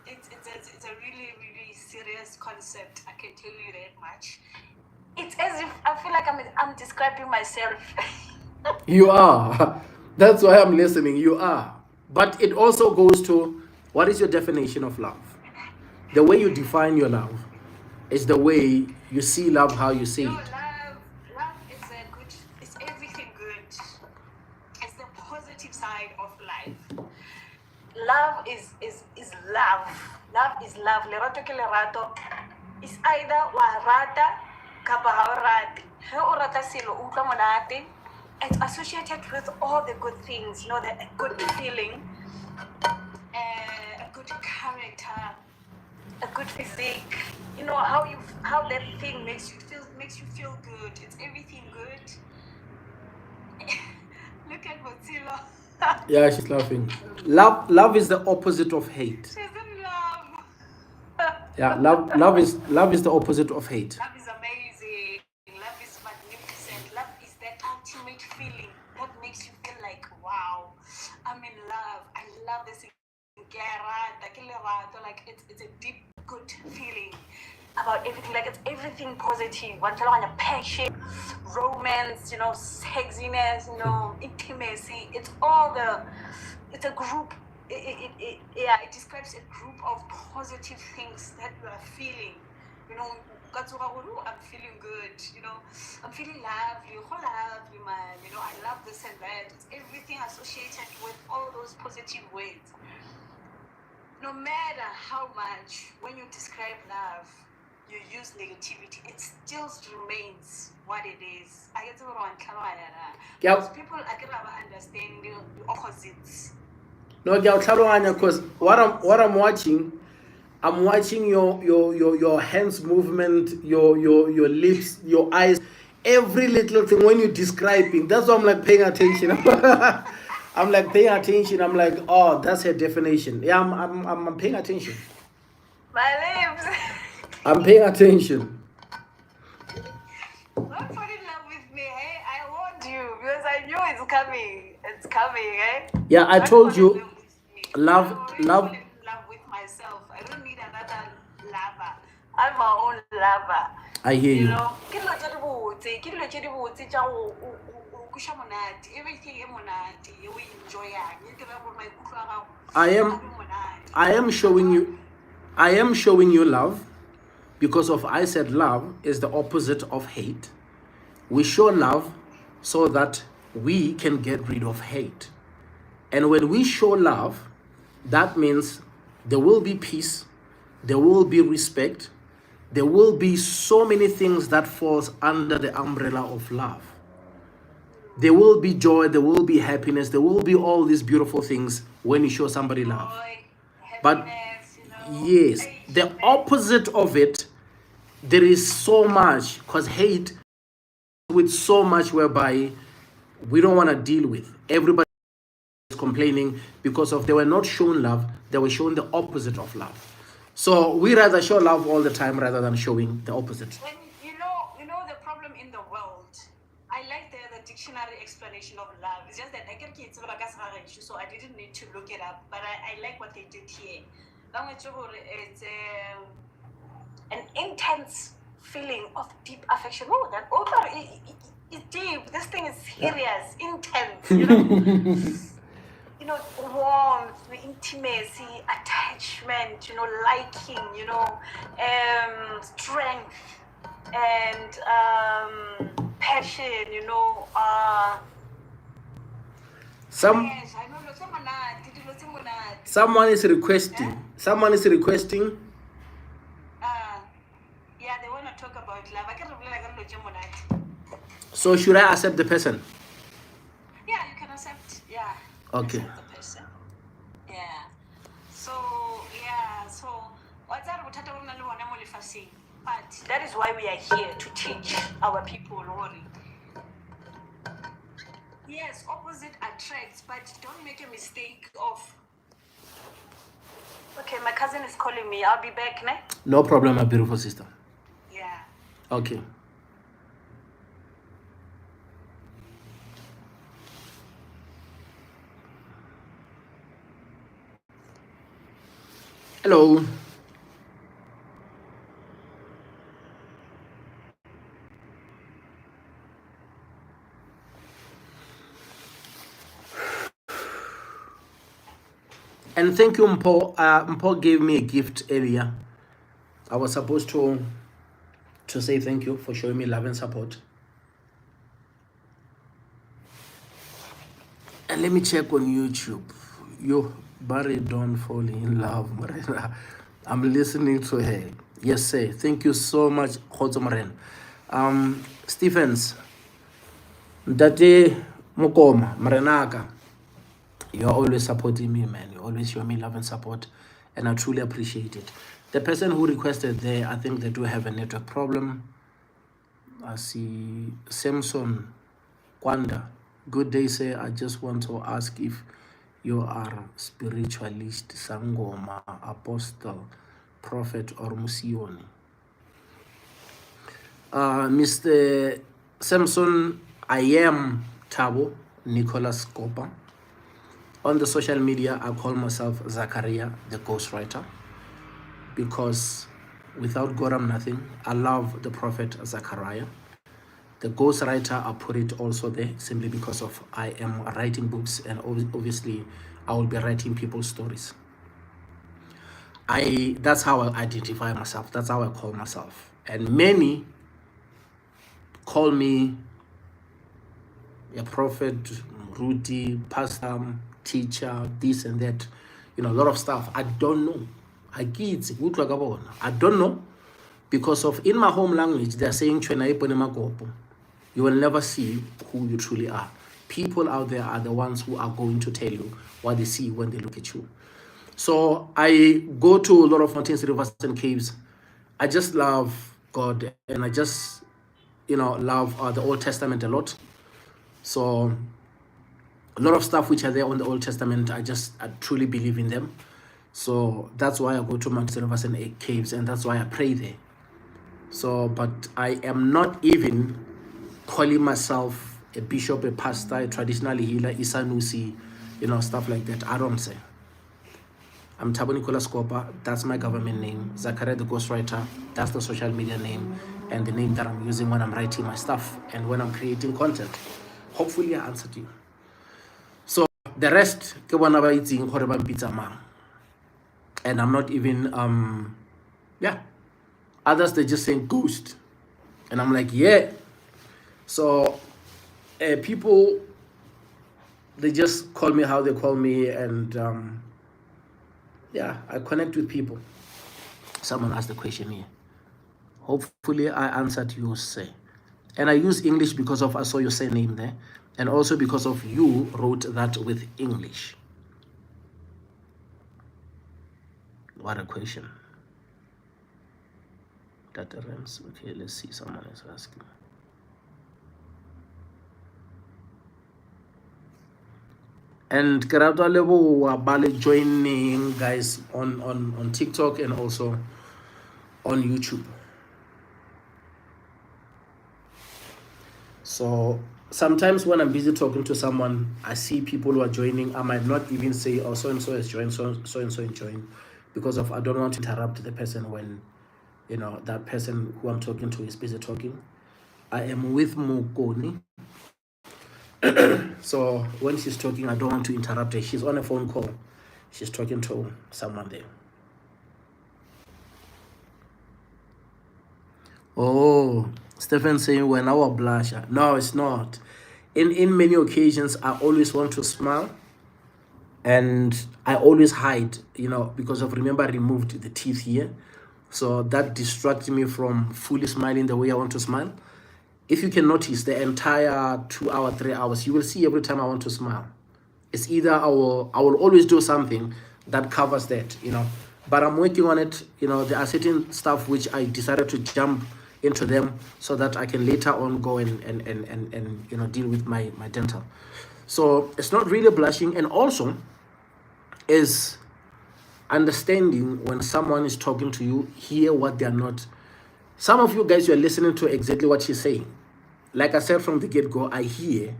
it's a really, really serious concept. I can tell you that much. It's as if I feel like I'm describing myself. You are. That's why I'm listening. You are. But it also goes to what is your definition of love? The way you define your love is the way you see love, how you see it. Love is it's everything good. It's the positive side of life. Love is love. Love is love. Lerato ke lerato. It's either wa rata kapa ha o rate. Ha o rata selo o utlwa monate. It's associated with all the good things, you know, the good feeling, a good character, a good physique. You know how that thing makes you feel good. It's everything good. Look at Mozilla. Yeah, she's laughing. Love is the opposite of hate. She's in love. Yeah, love is the opposite of hate. Love is amazing. Love is magnificent. Love is that ultimate feeling that makes you feel like, wow, I'm in love. I love this. Like it's a deep, good feeling about everything. Like it's everything positive. Passion, romance, sexiness, intimacy. It's all it's a group. It describes a group of positive things that you are feeling. I'm feeling good, I'm feeling lovely, man. I love this and that. It's everything associated with all those positive words. No matter how much, when you describe love, you use negativity, it still remains what it is. I get because people are gonna understand the opposites. No, because what I'm watching, your hands movement, your lips, your eyes, every little thing when you're describing. That's why I'm like paying attention. I'm like paying attention. I'm like, oh, that's her definition. Yeah, I'm paying attention. My lips. I'm paying attention. Don't fall in love with me, hey? I warned you because I knew it's coming. It's coming, eh? Yeah, I told you, love. In love with myself. I don't need another lover. I'm my own lover. I hear you. Everything we enjoy. I am showing you love because of I said love is the opposite of hate. We show love so that we can get rid of hate. And when we show love, that means there will be peace, there will be respect, there will be so many things that falls under the umbrella of love. There will be joy, there will be happiness, there will be all these beautiful things when you show somebody love. But yes, the opposite of it, there is so much, because hate with so much whereby we don't want to deal with. Everybody is complaining because of they were not shown love, they were shown the opposite of love. So we rather show love all the time rather than showing the opposite. When you know the problem in the world. I like the dictionary explanation of love. It's just that I get kids so I didn't need to look it up. But I like what they did here. It's an intense feeling of deep affection. Oh, that author is deep. This thing is serious, intense. Warmth, intimacy, attachment, liking, strength, and passion, yes, I know. Someone is requesting. Yeah, they want to talk about love. I can't remember. So should I accept the person? Yeah, you can accept. Yeah. Okay. Accept the person. Yeah. So what's that? But that is why we are here, to teach our people, Lori. Yes, opposite attracts, but don't make a mistake of. Okay, my cousin is calling me. I'll be back, ne? No problem, my beautiful sister. Yeah. Okay. Hello. And thank you, Mpo. Mpo gave me a gift earlier. I was supposed to say thank you for showing me love and support. And let me check on YouTube. Yo, Barry, don't fall in love, Marina. I'm listening to her. Yes, sir. Thank you so much, Khotso Marina. Stephens, Date Mukoma, Marinaka. You're always supporting me, man. You always show me love and support, and I truly appreciate it. The person who requested there, I think they do have a network problem. I see Samson Kwanda. Good day, sir. I just want to ask if you are spiritualist, Sangoma, apostle, prophet or musioni. Mr. Samson, I am Tabo Nicholas Kopa. On the social media, I call myself ZECHARIAH the Ghostwriter, because without God I'm nothing. I love the prophet Zechariah. The Ghostwriter, I put it also there simply because of I am writing books, and obviously I will be writing people's stories. That's how I identify myself. That's how I call myself. And many call me a prophet, Rudy, pastor, teacher, this and that, a lot of stuff. I don't know. I don't know, because of in my home language they're saying you will never see who you truly are. People out there are the ones who are going to tell you what they see when they look at you. So I go to a lot of mountains, rivers, and caves. I just love God, and I just love the Old Testament a lot. So a lot of stuff which are there on the Old Testament, I truly believe in them. So that's why I go to mountains, rivers, and caves, and that's why I pray there. So, but I am not even calling myself a bishop, a pastor, a traditional healer, Isanusi, stuff like that. I don't say. I'm Tabo Nicholas Kopa. That's my government name. ZECHARIAH the Ghostwriter. That's the social media name, and the name that I'm using when I'm writing my stuff and when I'm creating content. Hopefully I answered you. So the rest, and I'm not even others, they're just saying ghost, and I'm like, yeah. So people, they just call me how they call me, and I connect with people. Someone asked the question here. Hopefully I answered you, say. And I use English because of I saw your surname there, and also because of you wrote that with English. What a question. That rhymes. Okay, let's see. Someone is asking. And Karabda Level Bale joining guys on TikTok and also on YouTube. So sometimes when I'm busy talking to someone, I see people who are joining. I might not even say, oh, so and so has joined, so and so has joined, because of I don't want to interrupt the person when that person who I'm talking to is busy talking. I am with Mukoni. So when she's talking, I don't want to interrupt her. She's on a phone call. She's talking to someone there. Oh, Stephen saying when I was blush. No, it's not. In many occasions, I always want to smile, and I always hide, because of, remember, I removed the teeth here. So that distracts me from fully smiling the way I want to smile. If you can notice the entire 2 hours, 3 hours, you will see every time I want to smile, it's either I will always do something that covers that, but I'm working on it. There are certain stuff which I decided to jump into them so that I can later on go and deal with my dental. So it's not really blushing, and also is understanding when someone is talking to you, hear what they're not. Some of you guys, you're listening to exactly what she's saying. Like I said from the get-go, I hear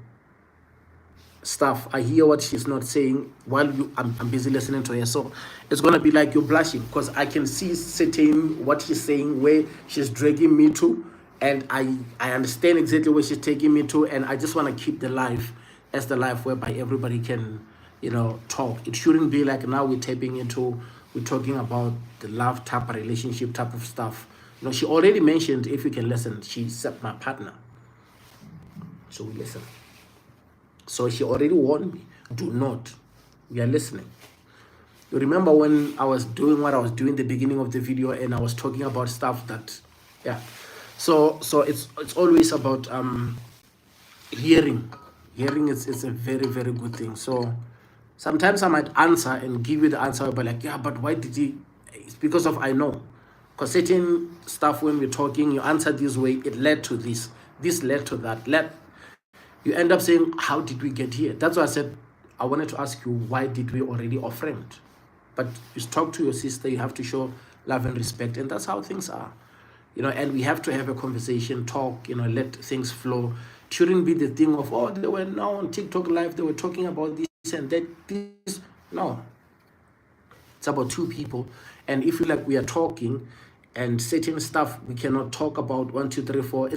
stuff. I hear what she's not saying while I'm busy listening to her. So it's going to be like you're blushing, because I can see certain what she's saying, where she's dragging me to, and I understand exactly where she's taking me to, and I just want to keep the life as the life whereby everybody can talk. It shouldn't be like now we're talking about the love type of relationship type of stuff. She already mentioned, if you can listen, she said my partner. So we listen. So she already warned me, do not. We are listening. You remember when I was doing what I was doing the beginning of the video, and I was talking about stuff that, So it's always about hearing. Hearing is a very, very good thing. So sometimes I might answer and give you the answer, but like, but why did he? It's because of I know. Because certain stuff, when we're talking, you answer this way, it led to this. This led to that. You end up saying, how did we get here? That's why I said, I wanted to ask you, why did we already off-framed? But you talk to your sister, you have to show love and respect, and that's how things are. And we have to have a conversation, talk, let things flow. It shouldn't be the thing of, oh, they were now on TikTok live, they were talking about this and that. This, no. It's about two people. And if we are talking and certain stuff we cannot talk about, 1, 2, 3, 4,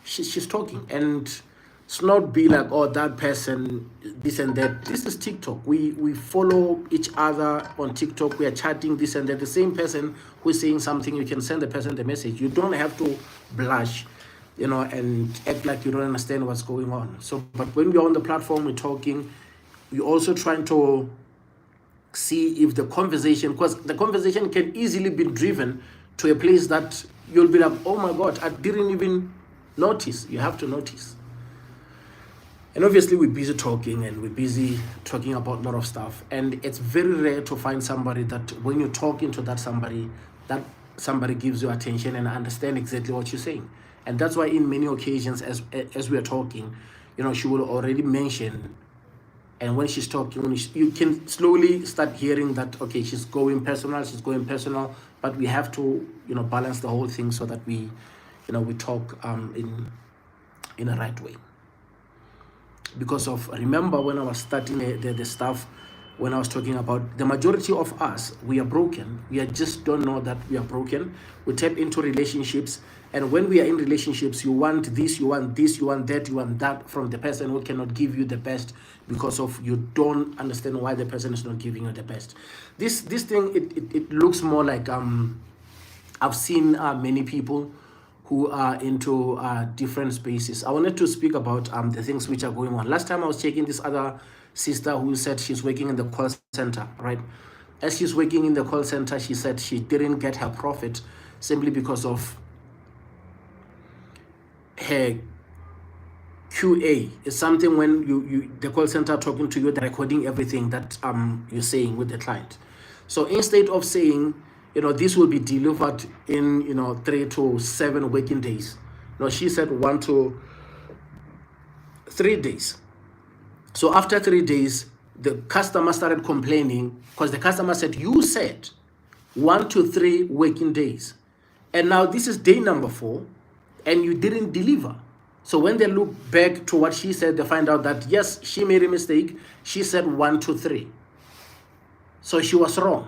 she's talking. And it's not be like, oh, that person, this and that. This is TikTok. We follow each other on TikTok. We are chatting, this and that. The same person who's saying something, you can send the person the message. You don't have to blush, and act like you don't understand what's going on. So, but when we're on the platform, we're talking, we're also trying to see if the conversation, because the conversation can easily be driven to a place that you'll be like, oh my God, I didn't even notice. You have to notice. And obviously we're busy talking and we're busy talking about a lot of stuff. And it's very rare to find somebody that when you're talking to that somebody gives you attention and understand exactly what you're saying. And that's why in many occasions as we are talking, she will already mention, and when she's talking, you can slowly start hearing that, okay, she's going personal, but we have to, balance the whole thing so that we talk in a right way. Because of, remember when I was starting the stuff, when I was talking about the majority of us, we are broken. We just don't know that we are broken. We tap into relationships, and when we are in relationships, you want this, you want this, you want that, you want that from the person who cannot give you the best because of you don't understand why the person is not giving you the best. This thing, it looks more like I've seen many people who are into different spaces. I wanted to speak about the things which are going on. Last time I was checking this other sister who said she's working in the call center, right? As she's working in the call center, she said she didn't get her profit simply because of her QA. It's something when you the call center talking to you, they're recording everything that you're saying with the client. So instead of saying, this will be delivered in 3 to 7 working days, she said 1 to 3 days. So after 3 days, the customer started complaining because the customer said, you said 1 to 3 working days, and now this is day number 4 and you didn't deliver. So when they look back to what she said, they find out that yes, she made a mistake. She said 1 to 3, so she was wrong.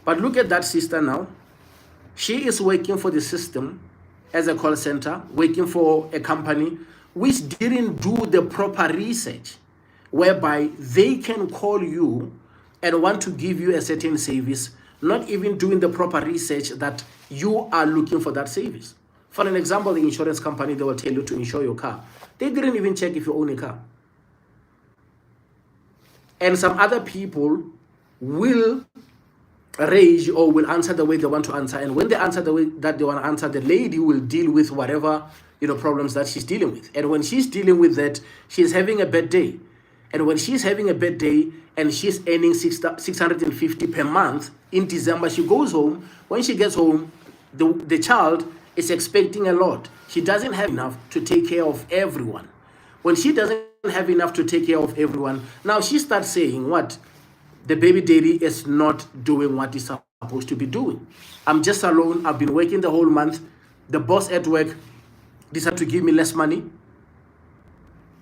But look at that sister now. She is working for the system as a call center, working for a company which didn't do the proper research, whereby they can call you and want to give you a certain service, not even doing the proper research that you are looking for that service. For an example, the insurance company, they will tell you to insure your car. They didn't even check if you own a car. And some other people will rage or will answer the way they want to answer, and when they answer the way that they want to answer, the lady will deal with whatever problems that she's dealing with. And when she's dealing with that, she's having a bad day. And when she's having a bad day and she's earning 650 per month in December, she goes home. When she gets home, the child is expecting a lot. She doesn't have enough to take care of everyone. When she doesn't have enough to take care of everyone, now she starts saying what? The baby daddy is not doing what he's supposed to be doing. I'm just alone. I've been working the whole month. The boss at work decided to give me less money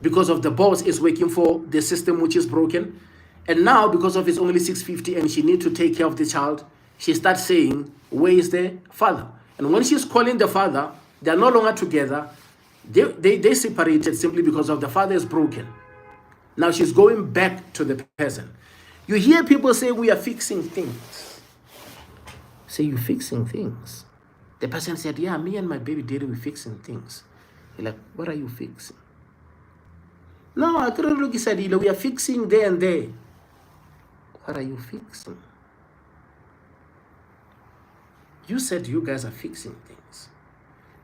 because of the boss is working for the system which is broken. And now because of it's only 650 and she needs to take care of the child, she starts saying, where is the father? And when she's calling the father, they're no longer together. They separated simply because of the father is broken. Now she's going back to the person. You hear people say, we are fixing things. Say, you're fixing things. The person said, yeah, me and my baby daddy, we're fixing things. You're like, what are you fixing? No, I couldn't look. He said, we are fixing there and there. What are you fixing? You said you guys are fixing things.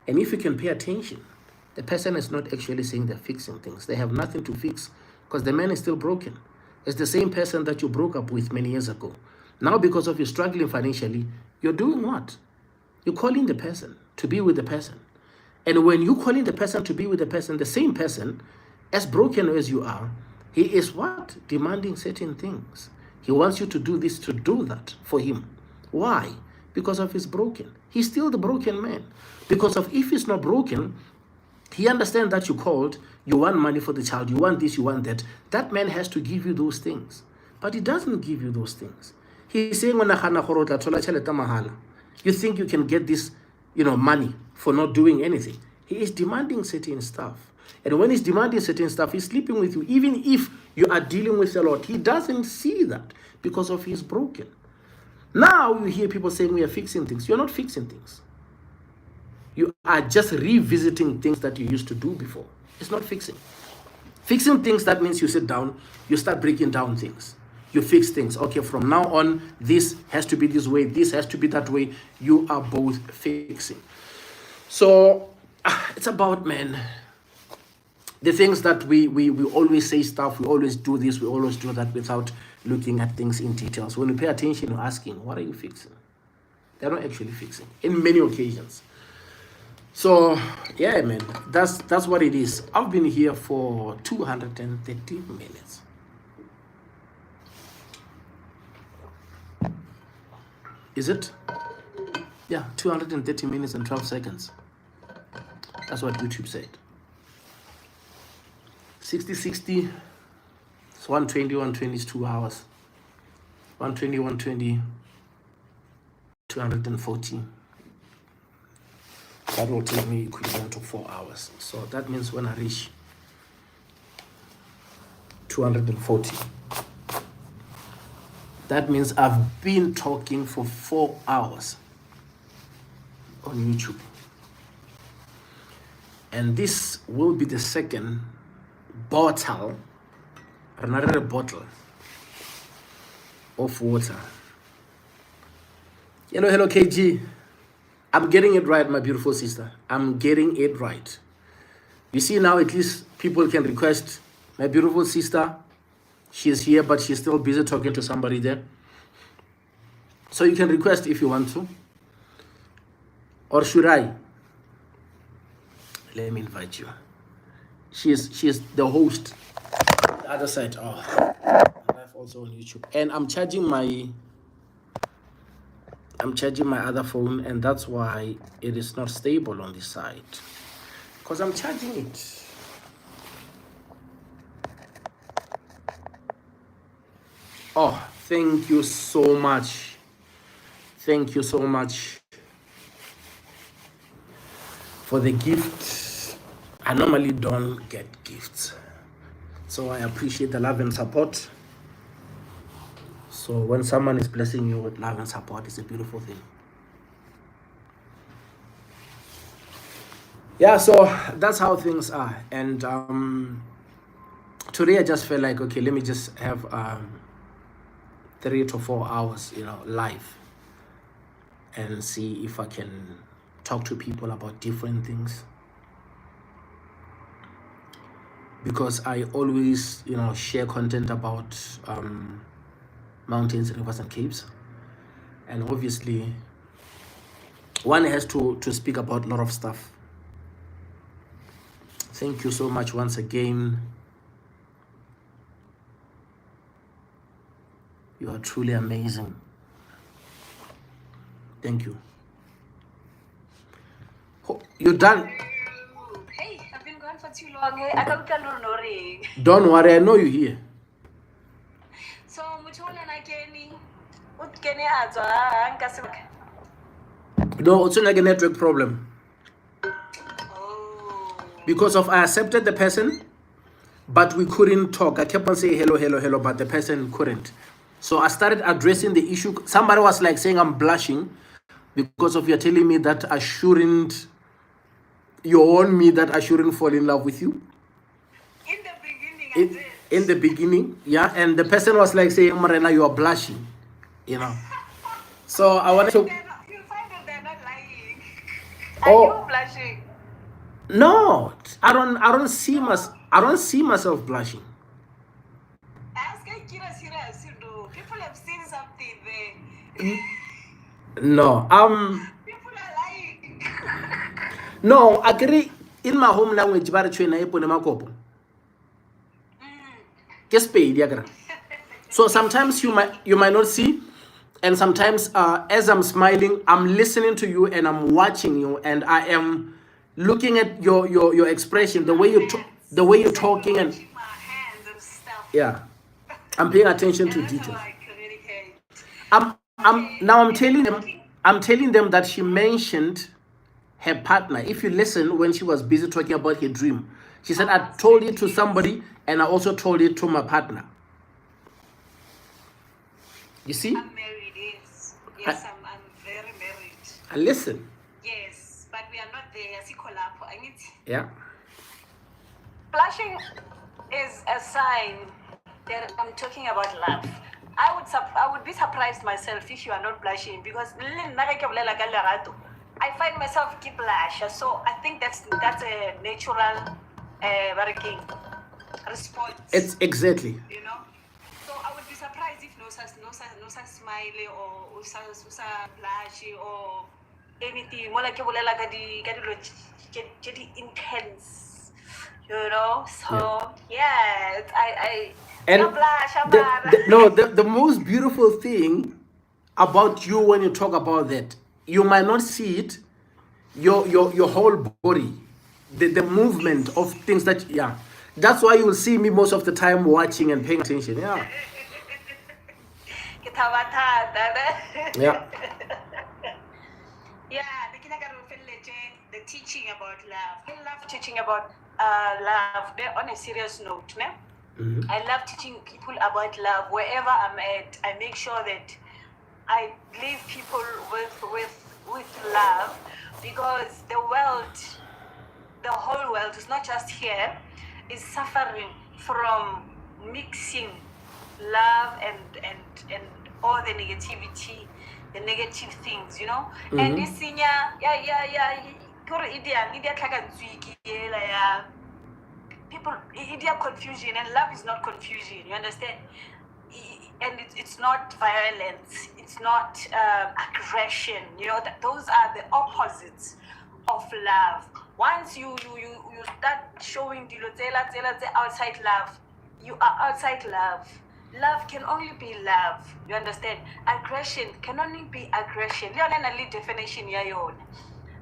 And if you can pay attention, the person is not actually saying they're fixing things. They have nothing to fix because the man is still broken. It's the same person that you broke up with many years ago. Now, because of you struggling financially, you're doing what? You're calling the person to be with the person. And when you calling the person to be with the person, the same person, as broken as you are, he is what? Demanding certain things. He wants you to do this, to do that for him. Why? because of his broken. He's still the broken man. Because of if he's not broken, he understands that you called, you want money for the child, you want this, you want that. That man has to give you those things. But he doesn't give you those things. He's saying, you think you can get this, money for not doing anything. He is demanding certain stuff. And when he's demanding certain stuff, he's sleeping with you. Even if you are dealing with a lot, he doesn't see that because of he's broken. Now you hear people saying we are fixing things. You're not fixing things. You are just revisiting things that you used to do before. It's not fixing. Fixing things, that means you sit down, you start breaking down things. You fix things. Okay, from now on, this has to be this way, this has to be that way. You are both fixing. So it's about, man, the things that we always say stuff, we always do this, we always do that without looking at things in detail. So when you pay attention, you're asking, what are you fixing? They're not actually fixing in many occasions. So yeah, man, that's what it is. I've been here for 230 minutes. Is it? Yeah, 230 minutes and 12 seconds. That's what YouTube said. 60, it's 120, 120 is 2 hours. 120, 120, 240. That will take me equivalent to 4 hours. So that means when I reach 240, that means I've been talking for 4 hours on YouTube. And this will be the second bottle, another bottle of water. Hello, KG. I'm getting it right, my beautiful sister. I'm getting it right. You see now, at least people can request, my beautiful sister, she's here, but she's still busy talking to somebody there. So you can request if you want to. Or should I? Let me invite you. She is the host. The other side. Oh, live also on YouTube. And I'm charging my other phone, and that's why it is not stable on this side. Because I'm charging it. Oh, thank you so much. Thank you so much for the gift. I normally don't get gifts, so I appreciate the love and support. So when someone is blessing you with love and support, it's a beautiful thing. Yeah, so that's how things are. And today I just felt like, okay, let me just have 3 to 4 hours, live, and see if I can talk to people about different things. Because I always, share content about mountains, rivers, and caves. And obviously, one has to speak about a lot of stuff. Thank you so much once again. You are truly amazing. Thank you. You're done. Hey, I've been gone for too long. I don't know. Don't worry, I know you're here. So, No, it's not like a network problem. oh, Because I accepted the person, but we couldn't talk. I kept on saying hello, hello, hello, but the person couldn't. So I started addressing the issue. Somebody was like saying I'm blushing because of you're telling me that you warn me that I shouldn't fall in love with you. in the beginning, I did. In the beginning, yeah, and the person was like saying, Marina, you are blushing, So I wanted to. You find that they're not lying. Oh. Are you blushing? No, I don't see myself blushing. Ask Kira serious, people have seen something there. No, People are lying. no, I agree. In my home language, bara chwena e pone makopo. Ke Spedi yakara. So sometimes you might not see, And sometimes as I'm smiling, I'm listening to you and I'm watching you, and I am looking at your expression, the way the way you're talking, and Washing my hands and stuff. yeah, I'm paying attention to And that's how details. I communicate. I'm telling them that she mentioned her partner. If you listen, when she was busy talking about her dream, she said, I told it to somebody and I also told it to my partner. You see? I'm married, yes. Yes, I'm very married. I listen. Yes, but we are not there. Sikolapho. I need. Yeah. Blushing is a sign that I'm talking about love. I would be surprised myself if you are not blushing, because I find myself keep blush. So I think that's a natural working response. It's exactly. You know. So I would be surprised if no such smiley or blushy or anything. More like intense. You know, so yeah, I And blush. the most beautiful thing about you when you talk about that, you might not see it, your whole body, the movement of things that, yeah. That's why you will see me most of the time watching and paying attention. Yeah. Yeah. Yeah, the teaching about love. I love teaching about love on a serious note. Ne? I love teaching people about love. Wherever I'm at, I make sure that I leave people with love, because the whole world is not just here, is suffering from mixing love and all the negativity, the negative things, you know. And this thing, people, idiot confusion, and love is not confusion. You understand? And it's not violence. It's not aggression. You know, those are the opposites of love. Once you start showing the outside love, you are outside love. Love can only be love. You understand? Aggression can only be aggression. Definition.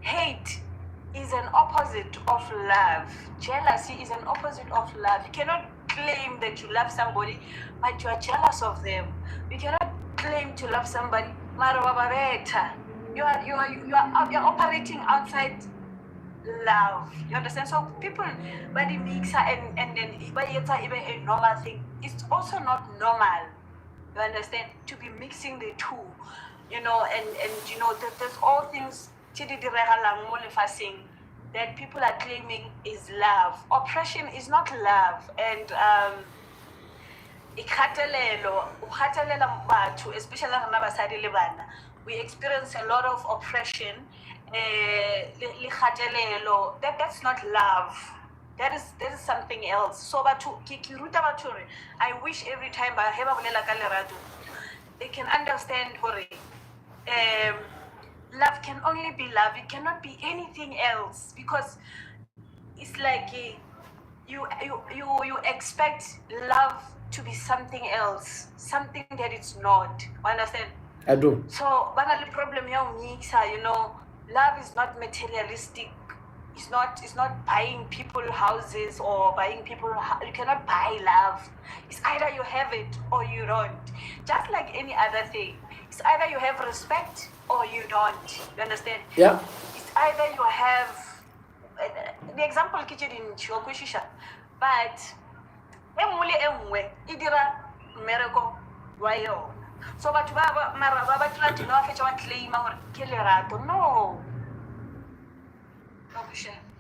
Hate is an opposite of love. Jealousy is an opposite of love. You cannot claim that you love somebody, but you are jealous of them. You cannot claim to love somebody, you are operating outside love. You understand? So people, but the mixer and then even a normal thing, it's also not normal. You understand? To be mixing the two, you know, and you know, there's all things that people are claiming is love. Oppression is not love, and especially we experience a lot of oppression. That's not love. That is something else. So I wish every time they can understand love can only be love. It cannot be anything else, because it's like you expect love to be something else, something that it's not. Understand? I do. So the problem here, you know, love is not materialistic. It's not buying people houses or buying people. You cannot buy love. It's either you have it or you don't. Just like any other thing. It's either you have respect or you don't. You understand? Yeah. It's either you have the example kitchen in Shokwishisha, but idira miracle wayo. So but no.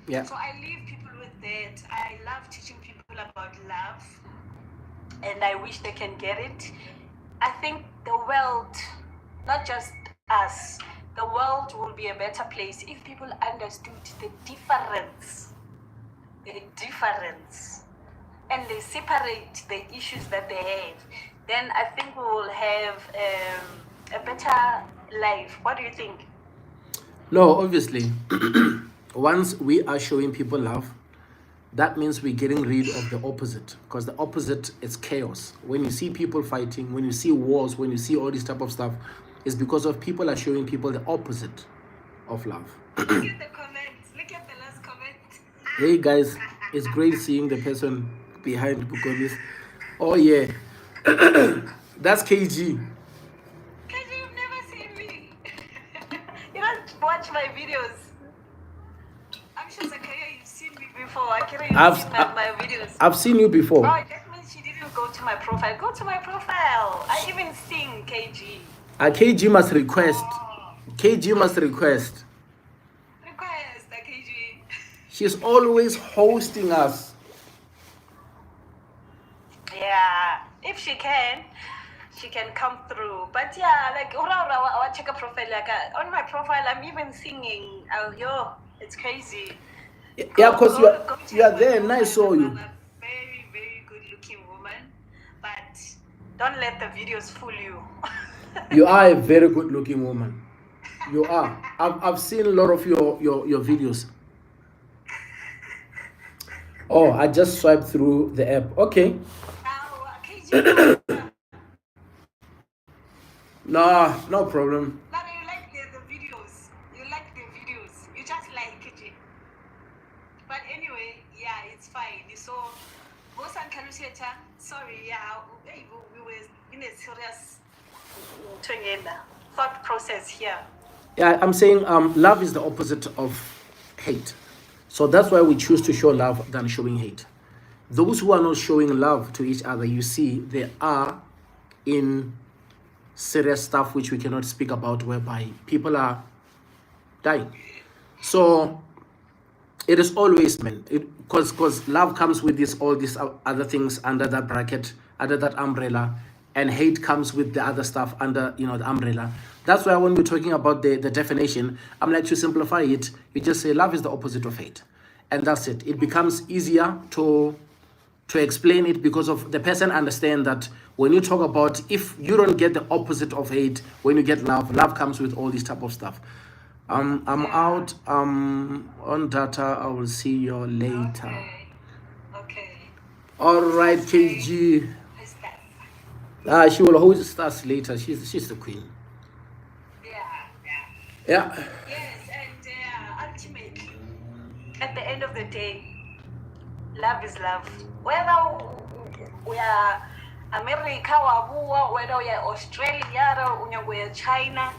Yeah. So I leave people with that. I love teaching people about love, and I wish they can get it. I think the world, not just us, the world will be a better place if people understood the difference, and they separate the issues that they have. Then I think we will have a better life. What do you think? No, obviously, once we are showing people love, that means we're getting rid of the opposite, because the opposite is chaos. When you see people fighting, when you see wars, when you see all this type of stuff, is because of people are showing people the opposite of love. Look at the comments. Look at the last comment. Hey guys, it's great seeing the person behind Bukolis. Oh yeah, that's KG. Because you've never seen me. You don't watch my videos. I'm sure Zachariah, you've seen me before. Akira, you've seen my videos. I've seen you before. Oh, that means she didn't go to my profile. Go to my profile. I even sing KG. KG must request. KG must request. Request, KG. She's always hosting us. Yeah, if she can come through. But yeah, like I check a profile. Like on my profile, I'm even singing. Yo, it's crazy. Yeah, because you are there and I saw you. I'm a very, very good looking woman, but don't let the videos fool you. You are a very good looking woman. You are. I've seen a lot of your videos. Oh, I just swiped through the app. Okay. KG, No problem. you like the videos. You like the videos. You just like it. But anyway, yeah, it's fine. So, sorry, yeah, we were in a serious thought process here. Yeah, I'm saying love is the opposite of hate. So that's why we choose to show love than showing hate. Those who are not showing love to each other, you see, they are in serious stuff which we cannot speak about, whereby people are dying. So it is always meant, because love comes with all these other things under that bracket, under that umbrella, and hate comes with the other stuff under the umbrella. That's why when we're talking about the definition, I'm like, to simplify it, you just say love is the opposite of hate, and that's it. It becomes easier to explain it, because of the person understand that when you talk about, if you don't get the opposite of hate, when you get love comes with all this type of stuff. I'm out on data. I will see you later. Okay. All right, KG. She will host us later. She's the queen. Yeah. Yes, and ultimately, at the end of the day, love is love. Whether we are America, whether we are Australia, or we are China,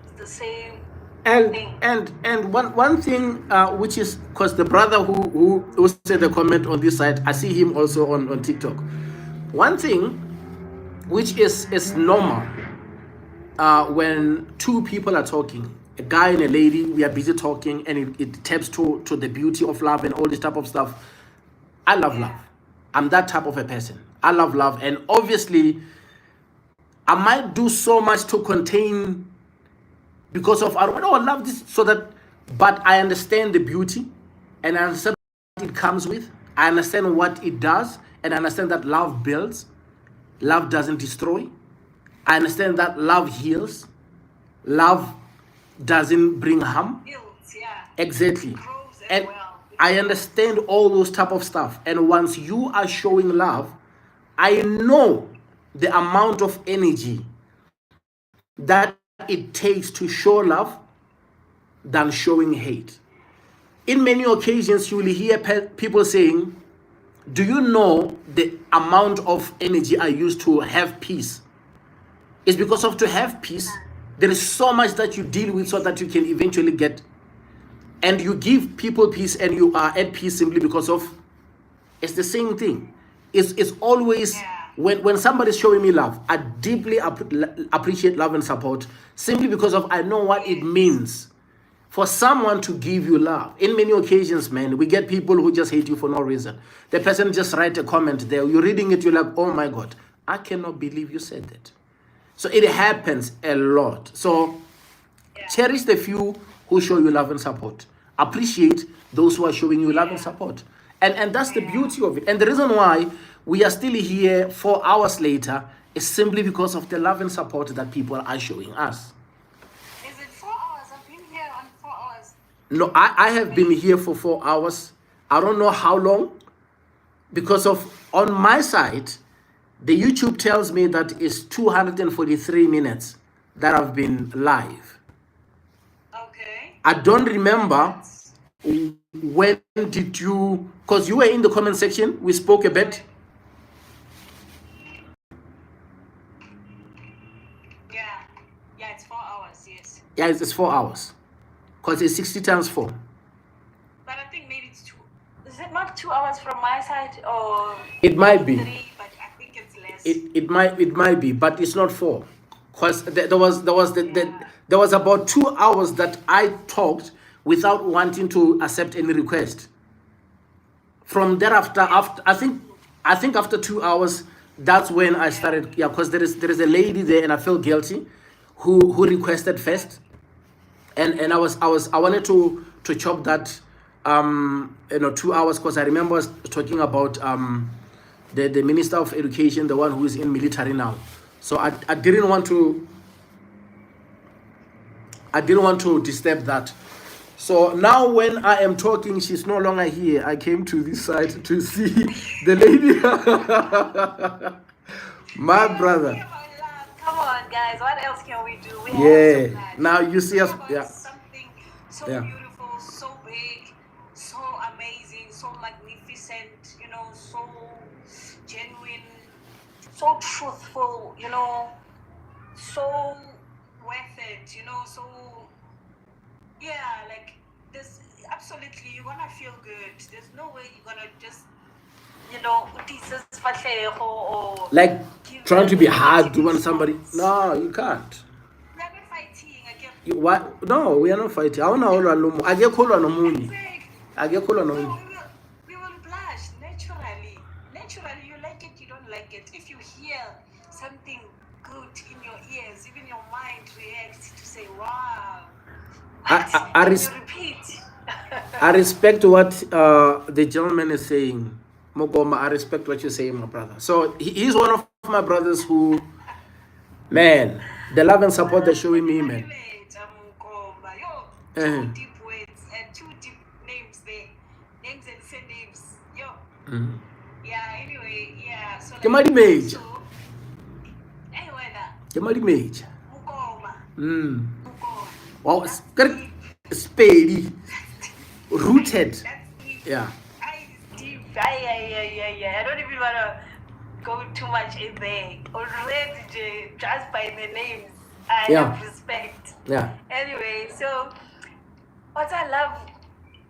it's the same thing. And one thing which is, because the brother who said the comment on this side, I see him also on TikTok. One thing which is normal when two people are talking, a guy and a lady, we are busy talking, and it taps to the beauty of love and all this type of stuff. I love love. I'm that type of a person. I love love, and obviously I might do so much to contain, because of I don't love this, so that, but I understand the beauty, and I understand what it comes with. I understand what it does, and I understand that love builds, love doesn't destroy. I understand that love heals, love doesn't bring harm. Exactly. And I understand all those type of stuff. And once you are showing love, I know the amount of energy that it takes to show love than showing hate. In many occasions, you will hear people saying, do you know the amount of energy I use to have peace? It's because of to have peace, there is so much that you deal with so that you can eventually get, and you give people peace and you are at peace simply because of, it's the same thing. It's always, when somebody's showing me love, I deeply appreciate love and support, simply because of I know what it means for someone to give you love. In many occasions, man, we get people who just hate you for no reason. The person just write a comment there, you're reading it, you're like, oh my God, I cannot believe you said that. So it happens a lot. So cherish the few who show you love and support. Appreciate those who are showing you love and support. And that's the beauty of it. And the reason why we are still here 4 hours later is simply because of the love and support that people are showing us. Is it 4 hours? I've been here on 4 hours. No, I have been here for 4 hours. I don't know how long, because of, on my side, the YouTube tells me that it's 243 minutes that have been live. Okay. I don't remember when did you, because you were in the comment section, we spoke a bit. Yeah, it's 4 hours, yes. Yeah, it's 4 hours. Because it's 60 times 4. But I think maybe it's 2. Is it not 2 hours from my side, or It might be. 3? But I think it's less. It might be, but it's not 4. Because there was about 2 hours that I talked without wanting to accept any request. From thereafter, after I think after 2 hours, that's when I started. Yeah, because there is a lady there, and I felt guilty, who requested first, and I wanted to chop that 2 hours, because I remember us talking about the Minister of Education, the one who is in military now. So I didn't want to disturb that. So now when I am talking, she's no longer here. I came to this side to see the lady. My brother. Come on, guys. What else can we do? We Yeah. have so Now you see us. Yeah. Something so Yeah. beautiful, so big, so amazing, so magnificent. So genuine, so truthful. So worth it. So. Yeah, like there's absolutely, you're gonna feel good. There's no way you're gonna just, or Like trying to be hard to want somebody. No, you can't. We are not fighting again. What? No, we are not fighting. I get call on no. I get call on No, no. we will blush naturally. Naturally, you like it, you don't like it. If you hear something good in your ears, even your mind reacts to say, wow. I Repeat. I respect what the gentleman is saying. Mogoma, I respect what you're saying, my brother. So he's one of my brothers who, man, the love and support they're showing me, man. Two deep words and 2 deep names there. Names and surnames. Yeah, anyway, yeah. So Kemali Mage. Kemali Mage. Wow, spady, rooted. That's deep. Yeah. Deep. I don't even want to go too much in there. Already, just by the names, I have respect. Yeah. Anyway, so what I love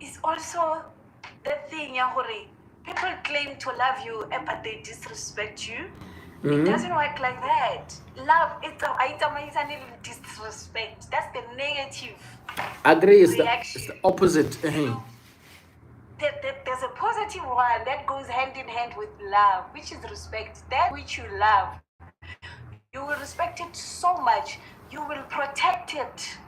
is also the thing, people claim to love you, but they disrespect you. It doesn't work like that. Love, it's a disrespect. That's the negative. Agree, it's reaction. The opposite. There's a positive one that goes hand in hand with love, which is respect. That which you love, you will respect it so much. You will protect it.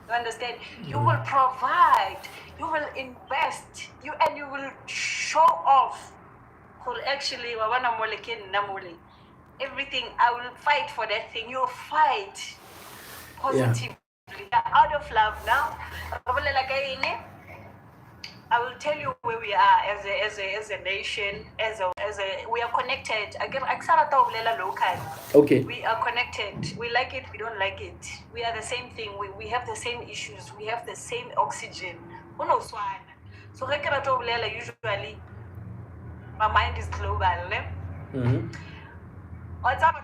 You understand? You will provide. You will invest. You will show off. Actually, everything, I will fight for that thing. You'll fight positively. Out of love now. I will tell you where we are as a nation, we are connected. Okay. We are connected. We like it, we don't like it. We are the same thing. We have the same issues. We have the same oxygen. So usually my mind is global. What's up,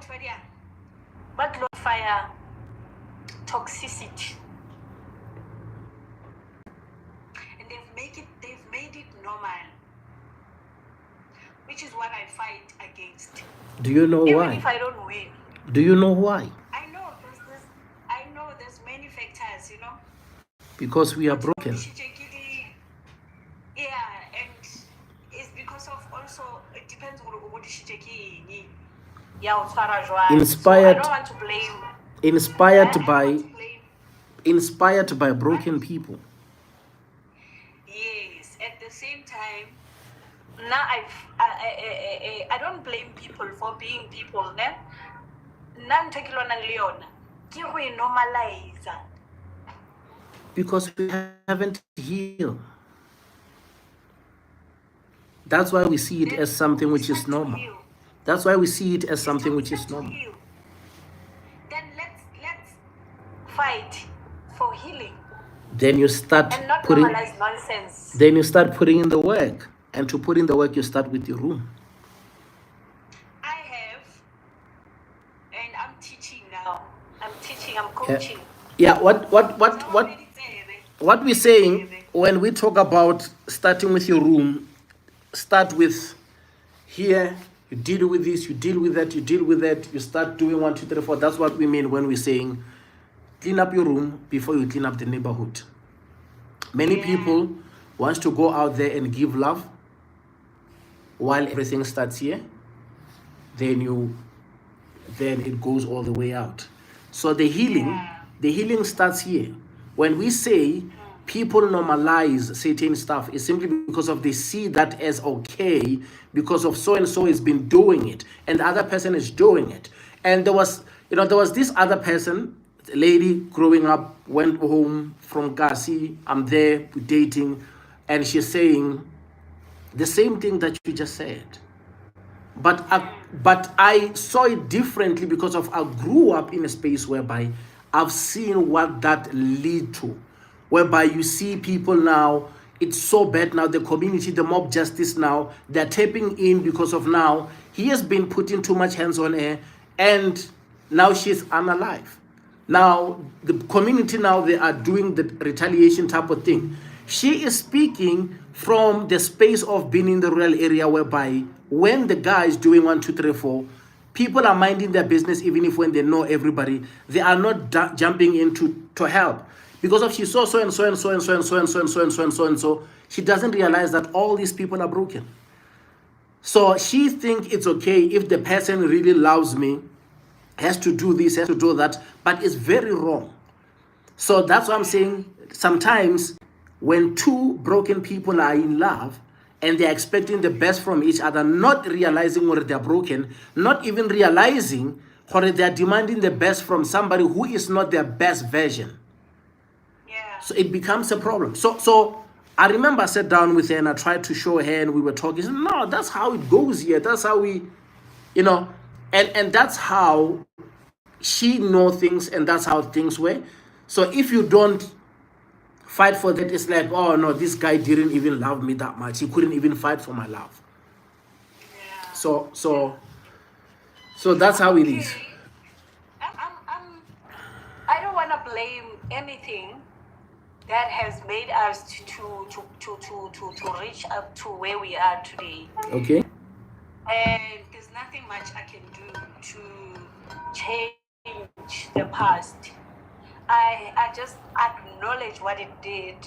but fire toxicity. And they've made it normal. Which is what I fight against. Do you know Even why? if I don't win. Do you know why? I know there's many factors, Because we are broken. Yeah, and it's because of also, it depends on what Inspired. So I don't want to blame. Inspired by broken people. Yes, at the same time, now I don't blame people for being people. Because we haven't healed. That's why we see it as something which is normal. That's why we see it as something which is normal. Then fight for healing then you start and not putting normalize nonsense. then you start putting in the work. And to put in the work, you start with your room. I have, and I'm teaching now. I'm teaching, I'm coaching. Yeah, what we're saying when we talk about starting with your room, start with here, you deal with this, you deal with that, you deal with that, you start doing 1, 2, 3, 4. That's what we mean when we're saying clean up your room before you clean up the neighborhood. Many people wants to go out there and give love while everything starts here, then it goes all the way out. So the healing starts here. When we say people normalize certain stuff, it's simply because of they see that as okay because of so and so has been doing it and the other person is doing it. And there was this other person, lady growing up, went home from Kasi, I'm there dating, and she's saying the same thing that you just said. But I saw it differently because of I grew up in a space whereby I've seen what that lead to, whereby you see people now, it's so bad now, the community, the mob justice now, they're tapping in because of now, he has been putting too much hands on her and now she's unalive. Now, the community now, they are doing the retaliation type of thing. She is speaking from the space of being in the rural area whereby when the guy is doing 1, 2, 3, 4, people are minding their business even if when they know everybody, they are not jumping in to help. Because of she saw so and so and so and so and so and so and so and so and so and so, she doesn't realize that all these people are broken. So she thinks it's okay if the person really loves me, has to do this, has to do that, but it's very wrong. So that's what I'm saying. Sometimes when two broken people are in love and they're expecting the best from each other, not realizing what they're broken, not even realizing what they're demanding the best from somebody who is not their best version. Yeah. So it becomes a problem. So I remember I sat down with her and I tried to show her and we were talking. She said, no, that's how it goes here. That's how we, and that's how she knows things and that's how things were. So if you don't fight for that, it's like, oh no, this guy didn't even love me that much. He couldn't even fight for my love. Yeah. So that's how it is. I don't want to blame anything that has made us to reach up to where we are today. Okay. And there's nothing much I can do to change the past. I just acknowledge what it did.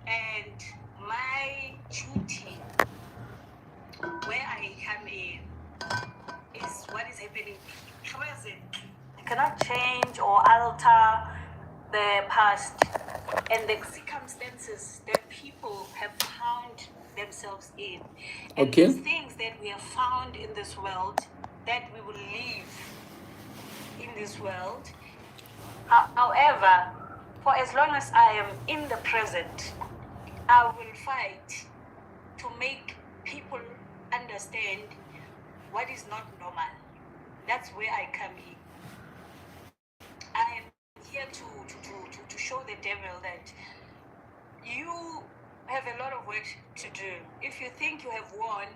And my duty, where I come in, is what is happening present. I cannot change or alter the past and the circumstances that people have found themselves in. And Okay. these things that we have found in this world, that we will live in this world. However, for as long as I am in the present, I will fight to make people understand what is not normal. That's where I come in. I am here to show the devil that you have a lot of work to do. If you think you have won,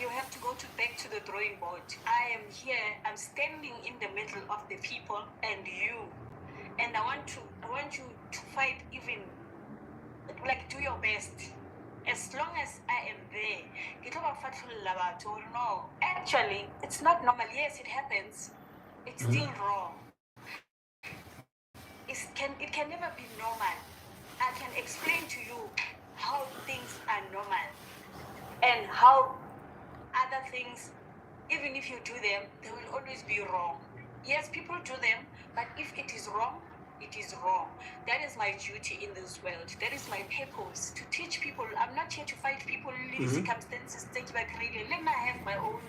you have to go back to the drawing board. I am here, I'm standing in the middle of the people and you. And I want you to fight, even like do your best. As long as I am there, no, actually it's not normal. Yes, it happens. It's still wrong. It can never be normal. I can explain to you how things are normal and how other things, even if you do them, they will always be wrong. Yes, people do them, but if it is wrong, it is wrong. That is my duty in this world. That is my purpose, to teach people. I'm not here to fight people in circumstances. Let me have my own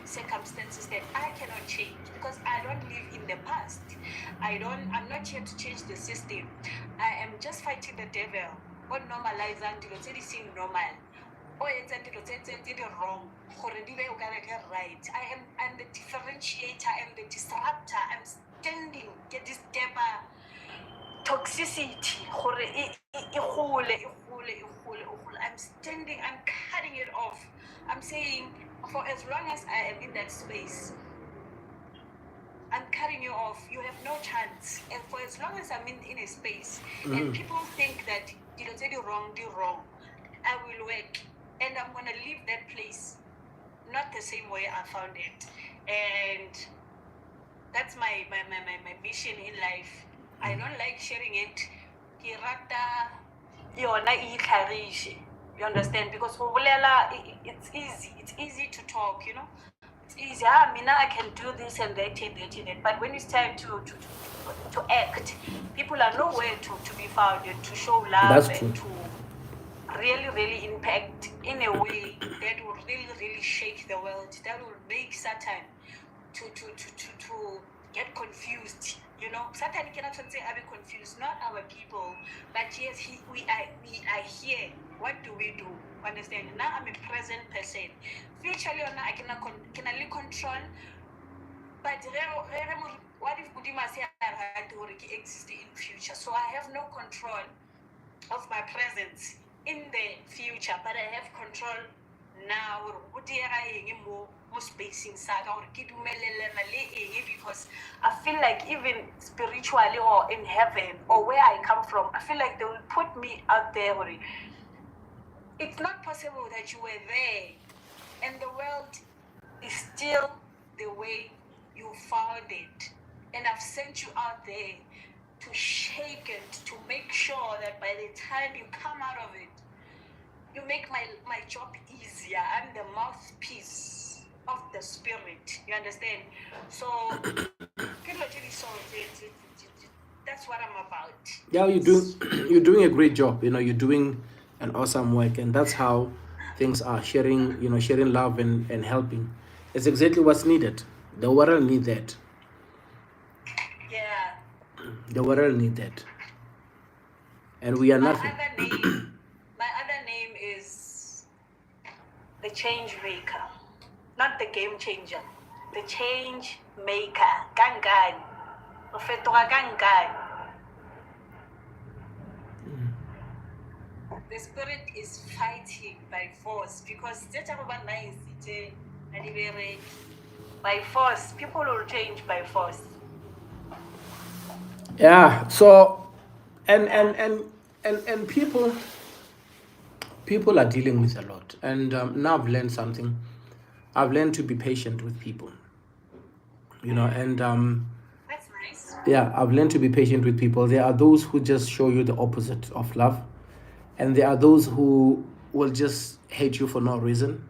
circumstances that I cannot change because I don't live in the past. I'm not here to change the system. I am just fighting the devil. What normalize until it's normal. Or it's wrong. Right. I'm the differentiator, I'm the disruptor, I'm standing, get this toxicity. I'm standing, I'm cutting it off. I'm saying, for as long as I am in that space, I'm cutting you off. You have no chance. And for as long as I'm in a space, and people think that you do wrong, I will work. And I'm going to leave that place not the same way I found it. And that's my mission in life. I don't like sharing it. You understand? Because it's easy. It's easy to talk, you know. It's easy. I can do this and that and that and that. But when it's time to act, people are nowhere to be found and to show love and to really impact in a way that will really shake the world. That will make Satan to get confused. You know, Satan cannot say I be confused, not our people. But yes, we are here. What do we do? Understand? Now I'm a present person. Futurely or not, I cannot control. But what if Budima say I exist in future? So I have no control of my presence in the future, but I have control now. Because I feel like even spiritually or in heaven or where I come from, I feel like they will put me out there. It's not possible that you were there and the world is still the way you found it. And I've sent you out there to shake it, to make sure that by the time you come out of it, you make my job easier. I'm the mouthpiece of the spirit. You understand? So, that's what I'm about. Yeah, you're doing a great job. You know, you're doing an awesome work, and that's how things are. Sharing love and helping. It's exactly what's needed. The world need that. Yeah. The world need that. And we are nothing. My other name is the change maker, not the game changer. The change maker. Gangan. The spirit is fighting by force because by force, people will change by force. Yeah. So, and people are dealing with a lot. And now I've learned something. I've learned to be patient with people. You know, and that's nice. Yeah, I've learned to be patient with people. There are those who just show you the opposite of love, and there are those who will just hate you for no reason.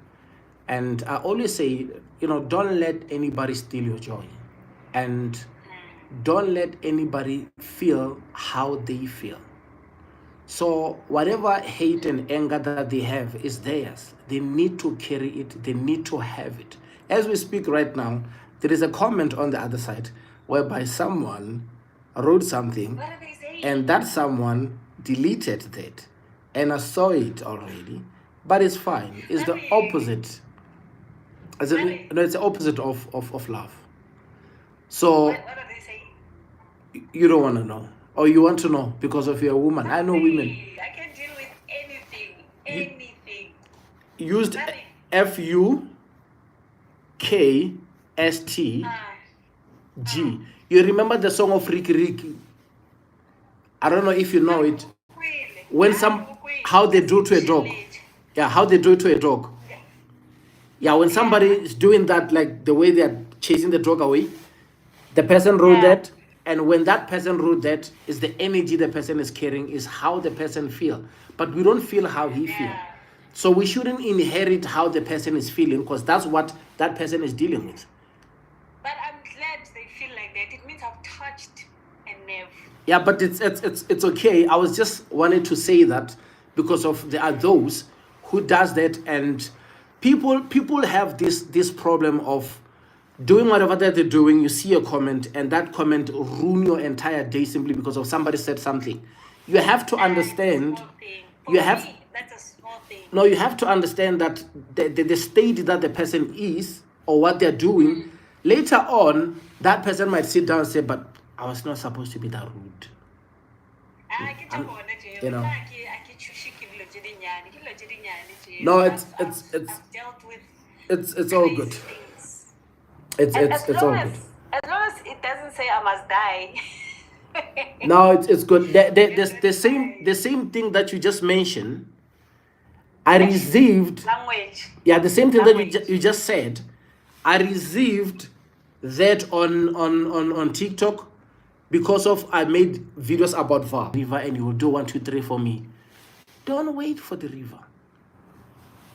And I always say, you know, don't let anybody steal your joy, and don't let anybody feel how they feel. So whatever hate and anger that they have is theirs. They need to carry it. They need to have it. As we speak right now, there is a comment on the other side whereby someone wrote something and that someone deleted that. And I saw it already, but it's fine. It's the opposite. It's the opposite of love. So What are they saying? you don't want to know, or you want to know because of you're a woman. I know women. I can deal with anything. Used Nothing. FUKSTG. You remember the song of Ricky Ricky? I don't know if you know it. When how they do to a dog. Yeah, how they do it to a dog. Yeah, when somebody is doing that, like the way they are chasing the dog away, the person wrote that, and when that person wrote that, is the energy the person is carrying, is how the person feel. But we don't feel how he feel. So we shouldn't inherit how the person is feeling, because that's what that person is dealing with. But I'm glad they feel like that. It means I've touched a nerve. Yeah, but it's okay. I was just wanted to say that because of there are those who does that, and people have this problem of doing whatever that they're doing. You see a comment, and that comment ruin your entire day simply because of somebody said something. You have to understand. That's a small thing. No, you have to understand that the state that the person is or what they're doing, Later on, that person might sit down and say, but I was not supposed to be that rude. You know. No, I've dealt with it's all good. things. It's As all long good. as long as it doesn't say I must die. No, it's good. The same thing that you just mentioned, I received. Language. Yeah, the same thing that Language. you just said, I received that on TikTok because of I made videos about river, and you will do 1, 2, 3 for me. Don't wait for the river.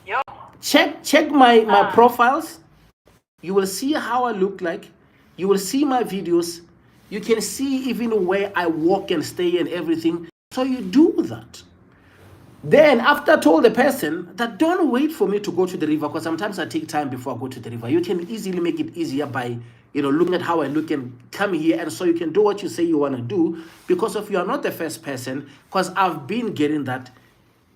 Yo. Check my profiles. You will see how I look like. You will see my videos. You can see even where I walk and stay and everything. So you do that. Then after I told the person that don't wait for me to go to the river, because sometimes I take time before I go to the river. You can easily make it easier by looking at how I look and come here, and so you can do what you say you want to do, because of you are not the first person, because I've been getting that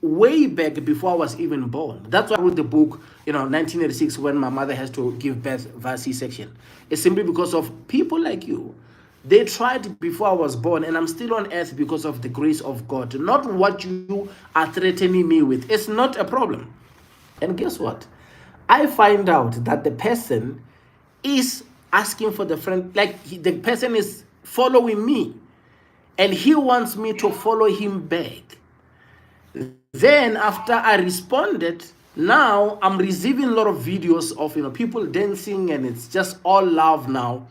way back before I was even born. That's why I wrote the book, 1986, when my mother has to give birth via C-section. It's simply because of people like you. They tried before I was born, and I'm still on earth because of the grace of God, not what you are threatening me with. It's not a problem. And guess what? I find out that the person is asking for the friend, like the person is following me, and he wants me to follow him back. Then after I responded, now I'm receiving a lot of videos of people dancing, and it's just all love now.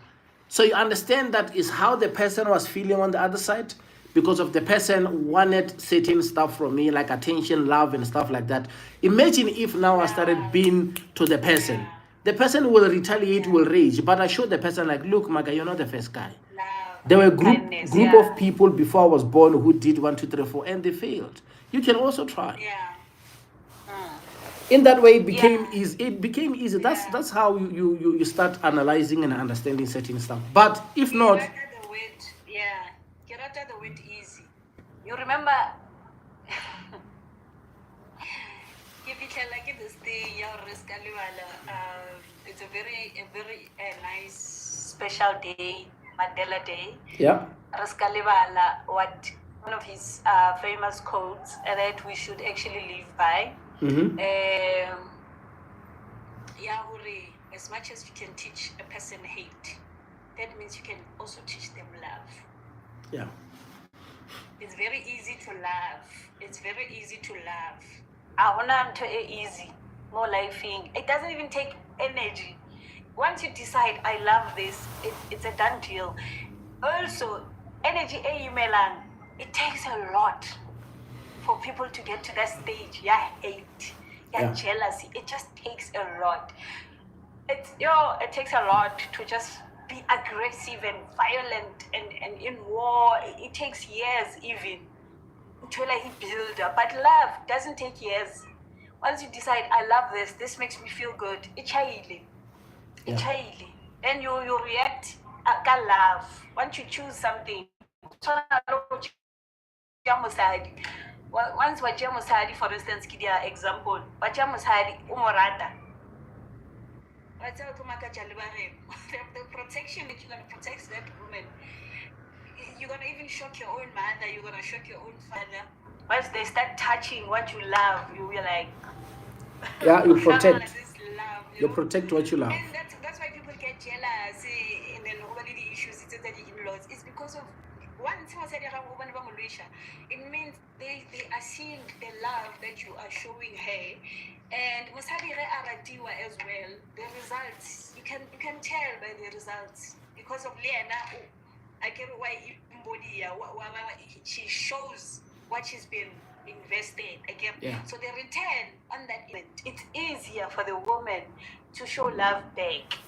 So you understand that is how the person was feeling on the other side, because of the person wanted certain stuff from me, like attention, love, and stuff like that. Imagine if now I started being to the person. The person will retaliate, will rage, but I showed the person like, look, Maga, you're not the first guy. There were a group of people before I was born who did 1, 2, 3, 4, and they failed. You can also try. Yeah. In that way, it became easy. It became easy. That's how you start analyzing and understanding certain stuff. But if not, Get out of the word easy. You remember? This day, it's a very nice special day, Mandela Day. Yeah. What one of his famous quotes that we should actually live by. Mm-hmm. As much as you can teach a person hate, that means you can also teach them love. Yeah. It's very easy to love. It's very easy to love. I want to easy, more lifing. It doesn't even take energy. Once you decide, I love this, it's a done deal. Also, energy, it takes a lot for people to get to that stage. Hate, jealousy. It just takes a lot. It takes a lot to just be aggressive and violent and in war. It takes years even to build up. But love doesn't take years. Once you decide, I love this makes me feel good. It's and you react love. Once you choose something, once what Musadi, for instance, give you example, what Musadi umorata. The protection that you're gonna protect that woman, you're gonna even shock your own mother, you're gonna shock your own father. Once they start touching what you love, you'll be like, you protect. This love, you protect what you love. And that's why people get jealous and then nobody the issues it's in-laws. It's because of it means they are seeing the love that you are showing her. And as well, the results you can tell by the results, because of Lena. I get why she shows what she's been invested. So the return on that event, it's easier for the woman to show love back,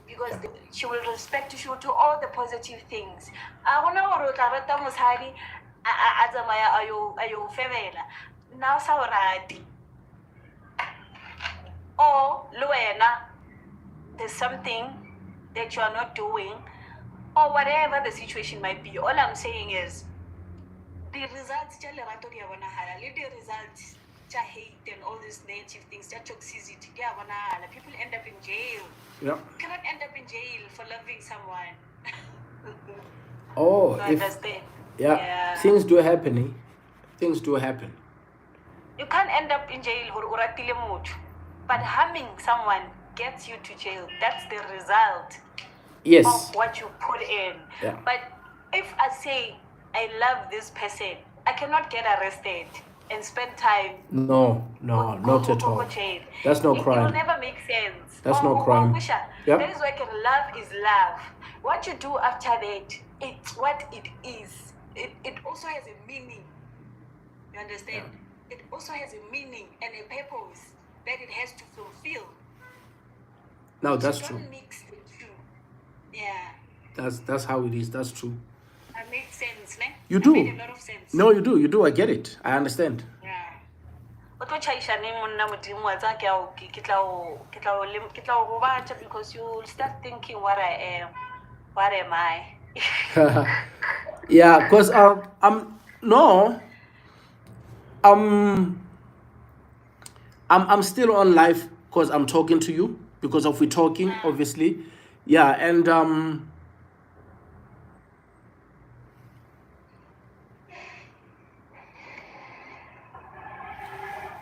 because she will respect you, she will do all the positive things. Now or Luena, there's something that you are not doing, or whatever the situation might be. All I'm saying is the results, the results, hate and all these negative things, toxicity, people end up in jail. Yeah. You cannot end up in in jail for loving someone. Oh, I if understand. yeah, things do happen. Eh? Things do happen. You can't end up in jail but harming someone gets you to jail. That's the result Yes. of what you put in. Yeah. But if I say I love this person, I cannot get arrested and spend time. No, not at all. Jail. That's no It crime. will never make sense. That's no crime. Yeah. That is why love is love. What you do after that, it's what it is. It also has a meaning. You understand? Yeah. It also has a meaning and a purpose that it has to fulfill. No, that's true. Don't mix the two. Yeah. That's how it is. That's true. That makes sense, ne? You do. Made a lot of sense. No, you do. You do. I get it. I understand. Yeah. Because you start thinking, what I am, what am I? Yeah, because I'm still on live because I'm talking to you because of we talking, obviously. Yeah, and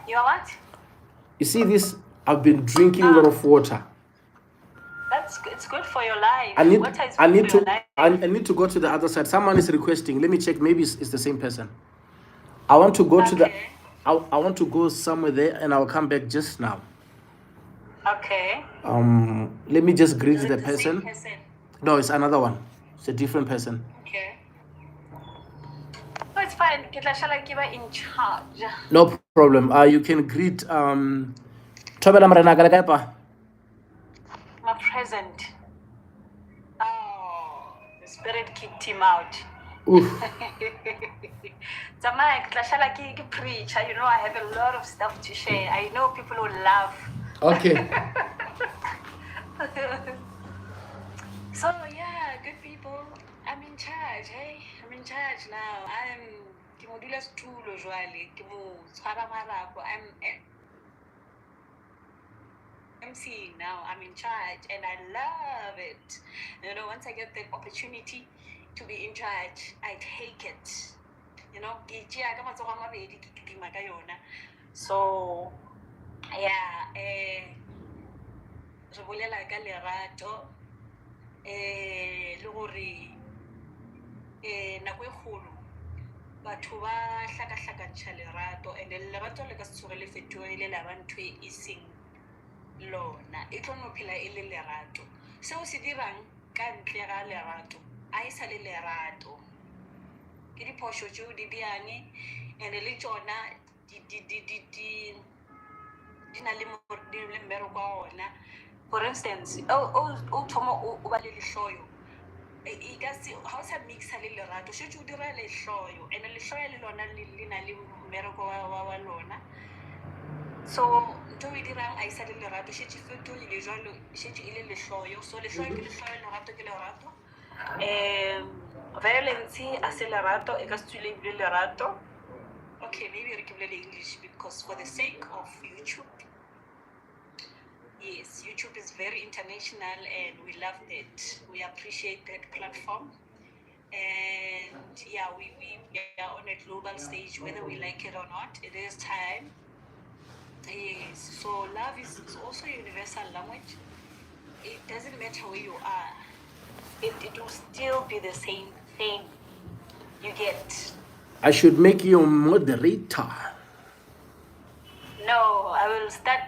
You are what? You see this? I've been drinking a lot of water. It's good for your life. I need to go to the other side. Someone is requesting. Let me check. Maybe it's the same person. I want to go to the. I want to go somewhere there, and I'll come back just now. Okay. Let me just greet the person. person. No, it's another one. It's a different person. Okay. Oh, it's fine. Shall I give her in charge? No problem. You can greet Tobela Marena Galagapa. My present. Oh, the spirit kicked him out. Oof. Preach. You know, I have a lot of stuff to share. I know people will laugh. Okay. So yeah, good people. I'm in charge, hey? I'm in charge now. I'm MC now. I'm in charge and I love it. You know, once I get the opportunity to be in charge, I take it. You know, so yeah, batho ba hlaka-hlakantšha lerato and lerato le ka se tsoge le fetoile la ba ntho e seng lona e tlo no phela e le lerato seo se dirang ka ntle ga lerato a e sa le lerato ke diphošo tšeo di diane and le tšona di na le mmereko wa ona. For instance, o thoma o ba le lehloyo e ka se ha o sa mixa le lerato šetše o dira lehloyo and lehloyo le lona le na le mmereko wa lona. So ntho e dirang a isa le lerato šetše fetogile jalo šetše e le lehloyo. So lehloyo ke lehloyo, lerato ke lerato. Violence a se lerato e ka se tswile ebile lerato. Okay, maybe re ke bolele English because for the sake of YouTube. Yes, YouTube is very international and we love it. We appreciate that platform. And yeah, we are on a global stage, whether we like it or not. It is time. Yes, so love is also a universal language. It doesn't matter where you are. It will still be the same thing. You get. I should make you a moderator. No, I will start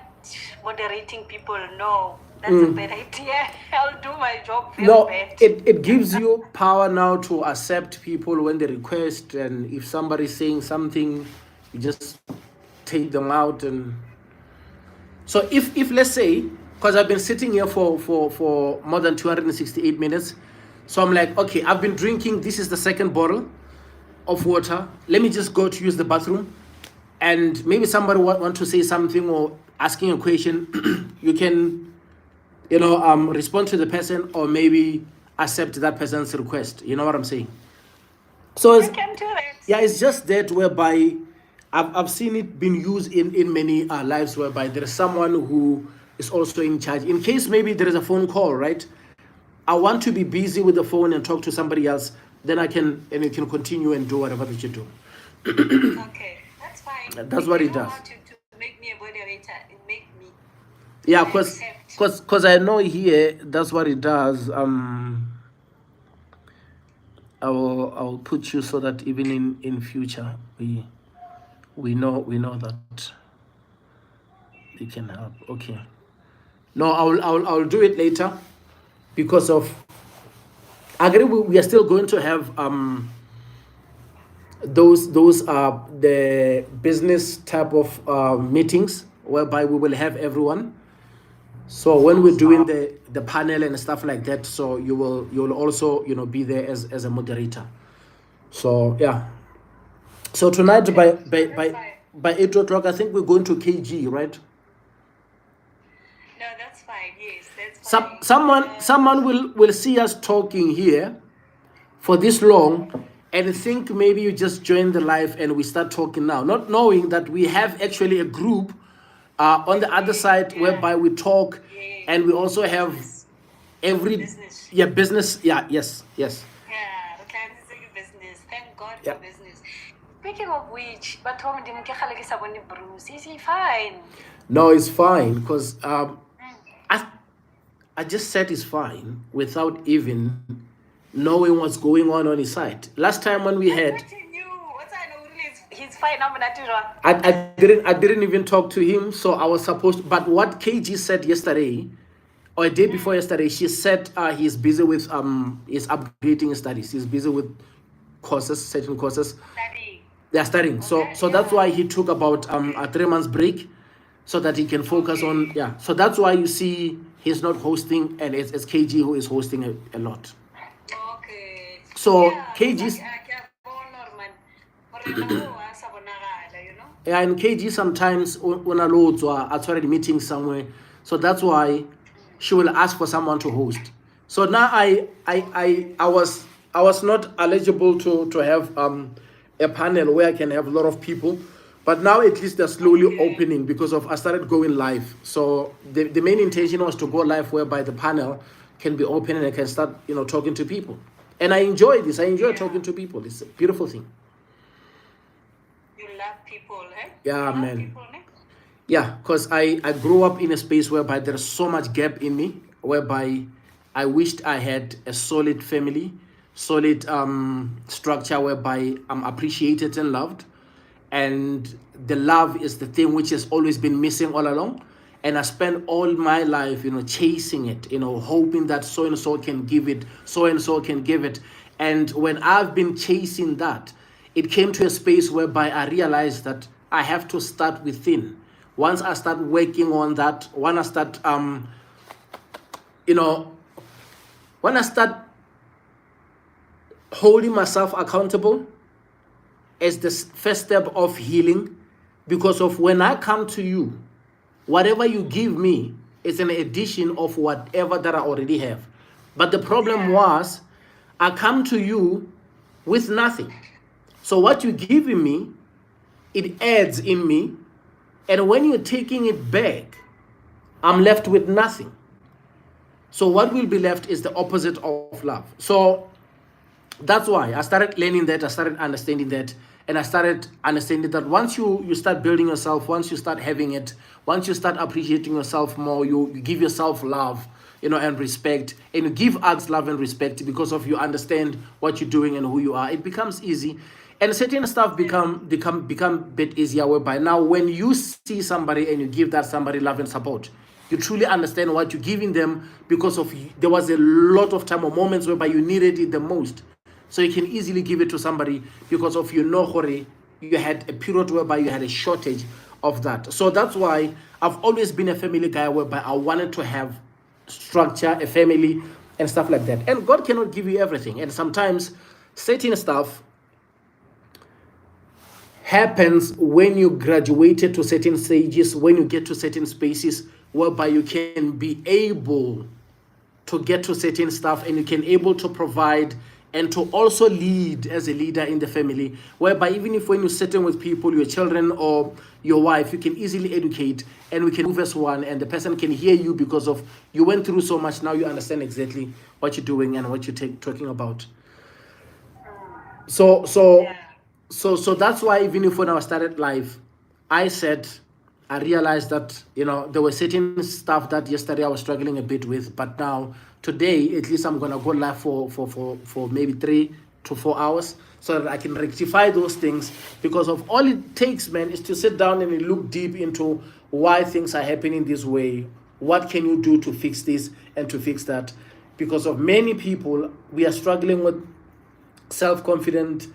moderating people. No, that's a bad idea. I'll do my job very bad. It gives you power now to accept people when they request, and if somebody's saying something, you just take them out. And so if let's say, because I've been sitting here for more than 268 minutes, so I'm like, okay, I've been drinking, this is the second bottle of water, let me just go to use the bathroom, and maybe somebody want to say something or asking a question, you can, respond to the person or maybe accept that person's request. You know what I'm saying? So I can do it. Yeah, it's just that whereby I've seen it being used in many lives whereby there is someone who is also in charge. In case maybe there is a phone call, right? I want to be busy with the phone and talk to somebody else, then I can, and you can continue and do whatever that you do. Okay, that's fine. That's If what you it know does. how to make me a moderator, it make me. Yeah, I accept. because I know here that's what it does. I'll put you so that even in future we know that they can help. Okay. No, I'll do it later because of. I agree. We are still going to have those are the business type of meetings whereby we will have everyone. So when we're doing the panel and stuff like that, so you'll also be there as a moderator. So yeah. So tonight by 8 o'clock, I think we're going to KG, right? No, that's fine. Yes, that's fine. Someone will see us talking here for this long and think maybe you just join the live and we start talking now, not knowing that we have actually a group on the other side whereby we talk, and we also have business. business. Yes. Yeah, the client is a business. Thank God for business. Speaking of which, but Tom didn't get Bruce. Is he fine? No, it's fine because I just said it's fine without even knowing what's going on his side. Last time when we had, he's fine. I didn't even talk to him, so I was supposed. But what KG said yesterday, or a day before yesterday, she said he's busy with he's upgrading his studies. He's busy with certain courses. Studying. They are studying. So that's why he took about a 3 months break, so that he can focus on So that's why you see he's not hosting, and it's KG who is hosting a lot. Okay. So KG's. Yeah, and KG sometimes when I load, so I started meeting somewhere, so that's why she will ask for someone to host. So now I was not eligible to have a panel where I can have a lot of people, but now at least they're slowly opening because of I started going live. So the main intention was to go live whereby the panel can be open and I can start talking to people, and I enjoy this. I enjoy talking to people. It's a beautiful thing. People, eh? Yeah, man. People, eh? Yeah, because I grew up in a space whereby there's so much gap in me, whereby I wished I had a solid family, solid structure whereby I'm appreciated and loved. And the love is the thing which has always been missing all along. And I spent all my life, chasing it, hoping that so-and-so can give it, so-and-so can give it. And when I've been chasing that, it came to a space whereby I realized that I have to start within. Once I start working on that, when I start, when I start holding myself accountable as the first step of healing, because of when I come to you, whatever you give me is an addition of whatever that I already have. But the problem was, I come to you with nothing. So what you're giving me, it adds in me. And when you're taking it back, I'm left with nothing. So what will be left is the opposite of love. So that's why I started learning that. I started understanding that. And I started understanding that once you start building yourself, once you start having it, once you start appreciating yourself more, you give yourself love, and respect, and you give others love and respect because of you understand what you're doing and who you are. It becomes easy. And certain stuff become a bit easier, whereby now when you see somebody and you give that somebody love and support, you truly understand what you're giving them because of there was a lot of time or moments whereby you needed it the most. So you can easily give it to somebody because of you had a period whereby you had a shortage of that. So that's why I've always been a family guy whereby I wanted to have structure, a family and stuff like that. And God cannot give you everything. And sometimes certain stuff happens when you graduated to certain stages, when you get to certain spaces whereby you can be able to get to certain stuff and you can able to provide and to also lead as a leader in the family, whereby even if when you're sitting with people, your children or your wife, you can easily educate and we can move as one, and the person can hear you because of you went through so much. Now you understand exactly what you're doing and what you're talking about. So Yeah. that's why even if when I started live, I said I realized that there were certain stuff that yesterday I was struggling a bit with, but now today at least I'm gonna go live for maybe 3 to 4 hours so that I can rectify those things, because of all it takes, man, is to sit down and look deep into why things are happening this way. What can you do to fix this and to fix that? Because of many people, we are struggling with self-confident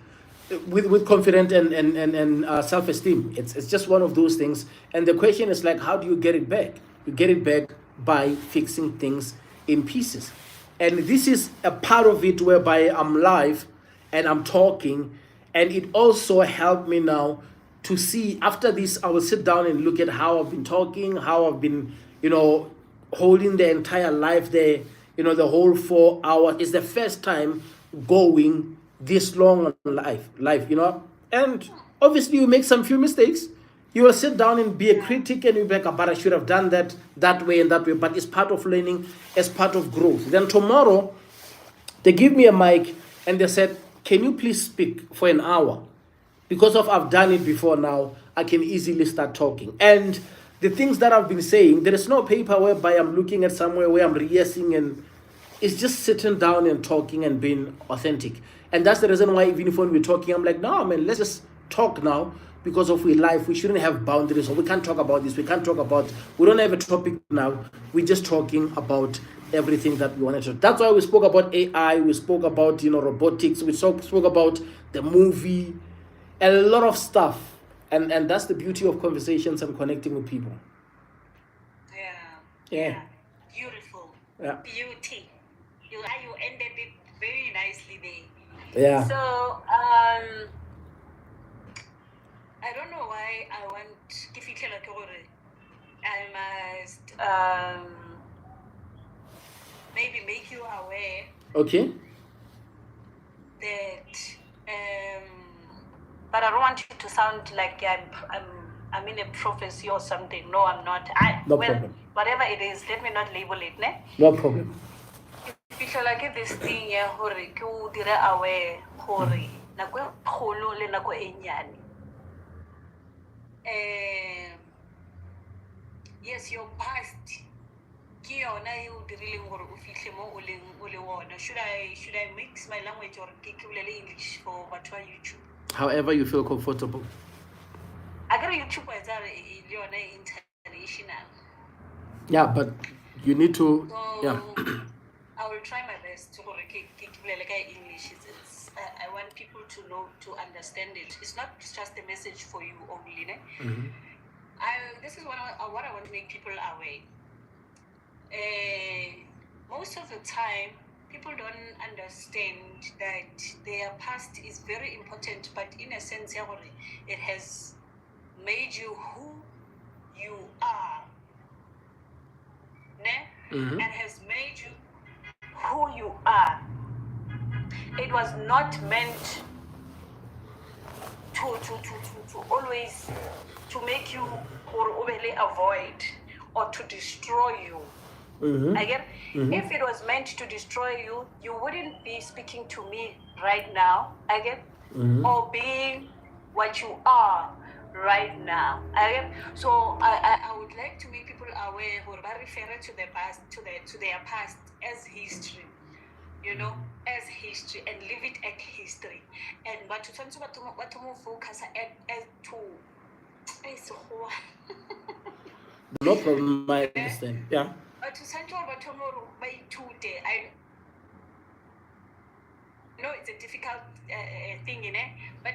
with confident and self-esteem. It's just one of those things, and the question is like, how do you get it back? You get it back by fixing things in pieces, and this is a part of it whereby I'm live and I'm talking, and it also helped me now to see after this I will sit down and look at how I've been talking, how I've been holding the entire life there, the whole 4 hours. It's the first time going this long on life, and obviously you make some few mistakes. You will sit down and be a critic and you'll be like, but I should have done that way and that way. But it's part of learning, as part of growth. Then tomorrow they give me a mic and they said, can you please speak for an hour? Because of I've done it before now, I can easily start talking. And the things that I've been saying, there is no paper whereby I'm looking at somewhere where I'm rehearsing, and it's just sitting down and talking and being authentic. And that's the reason why even if when we're talking, I'm like, no, man, let's just talk now, because of we life, we shouldn't have boundaries, or we can't talk about this, we don't have a topic now. We're just talking about everything that we wanted to. That's why we spoke about AI, we spoke about robotics, we spoke about the movie, a lot of stuff. And that's the beauty of conversations and connecting with people. Yeah. Beautiful. Yeah. Beauty. You ended it very nicely there. Yeah. So I don't know why I want to feel like I must maybe make you aware Okay. that but I don't want you to sound like I'm in a prophecy or something. No, I'm not. No problem. Whatever it is, let me not label it, ne? No problem. If you like this thing, yeah, hore, ke o dire aware, hore, nako e kgolo le nako e nyane. Yes, your past. Ke yona e o dirileng hore o fihle mo o le wona. Should I mix my language or ke bolele English for batho ba YouTube? However you feel comfortable. I got YouTube is international. Yeah, but you need to. So Yeah. I will try my best to like English. I want people to know, to understand it. It's not just a message for you only. Mm-hmm. This is what I want to make people aware. Most of the time, people don't understand that their past is very important, but in a sense, it has made you who you are. Mm-hmm. And has made you who you are. It was not meant to always to make you or avoid or to destroy you. Mm-hmm. Again, Mm-hmm. if it was meant to destroy you, you wouldn't be speaking to me right now, again, Mm-hmm. or being what you are right now. Again, so I would like to make people aware who are referring to the past, to their past as history, as history, and leave it at history. And but to focus as to No problem. I understand. Yeah. but to I know it's a difficult thing, but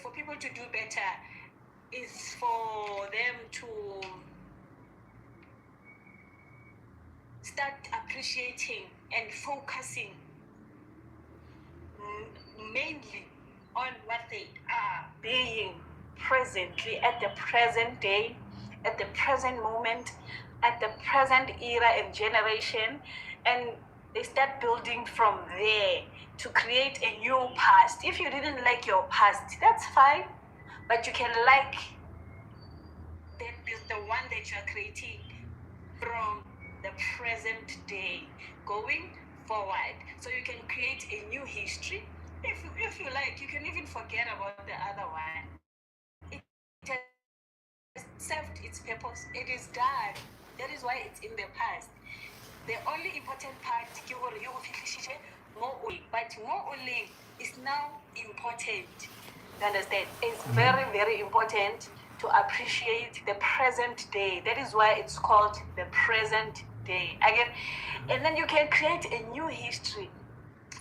for people to do better is for them to start appreciating and focusing mainly on what they are being presently at the present day, at the present moment, at the present era and generation, and they start building from there to create a new past. If you didn't like your past, that's fine, but you can like the one that you are creating from the present day going forward. So you can create a new history. If you like, you can even forget about the other one. It has served its purpose. It is done. That is why it's in the past. The only important part but more only is now important. You understand? It's very, very important to appreciate the present day. That is why it's called the present day. Again, and then you can create a new history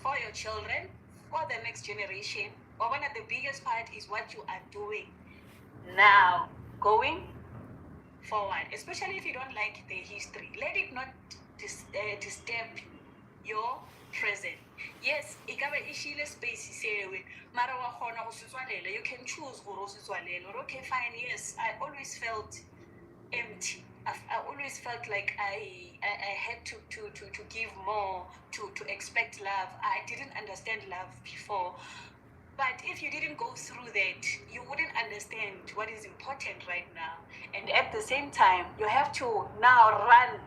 for your children, for the next generation. But one of the biggest part is what you are doing now, going forward. Especially if you don't like the history, let it not disturb your present. Yes, ikabe ishile space sewe mara wa khona go setswalela. You can choose go setswalela. Okay, fine. Yes, I always felt empty. I always felt like I had to give more, to expect love. I didn't understand love before. But if you didn't go through that, you wouldn't understand what is important right now. And at the same time, you have to now run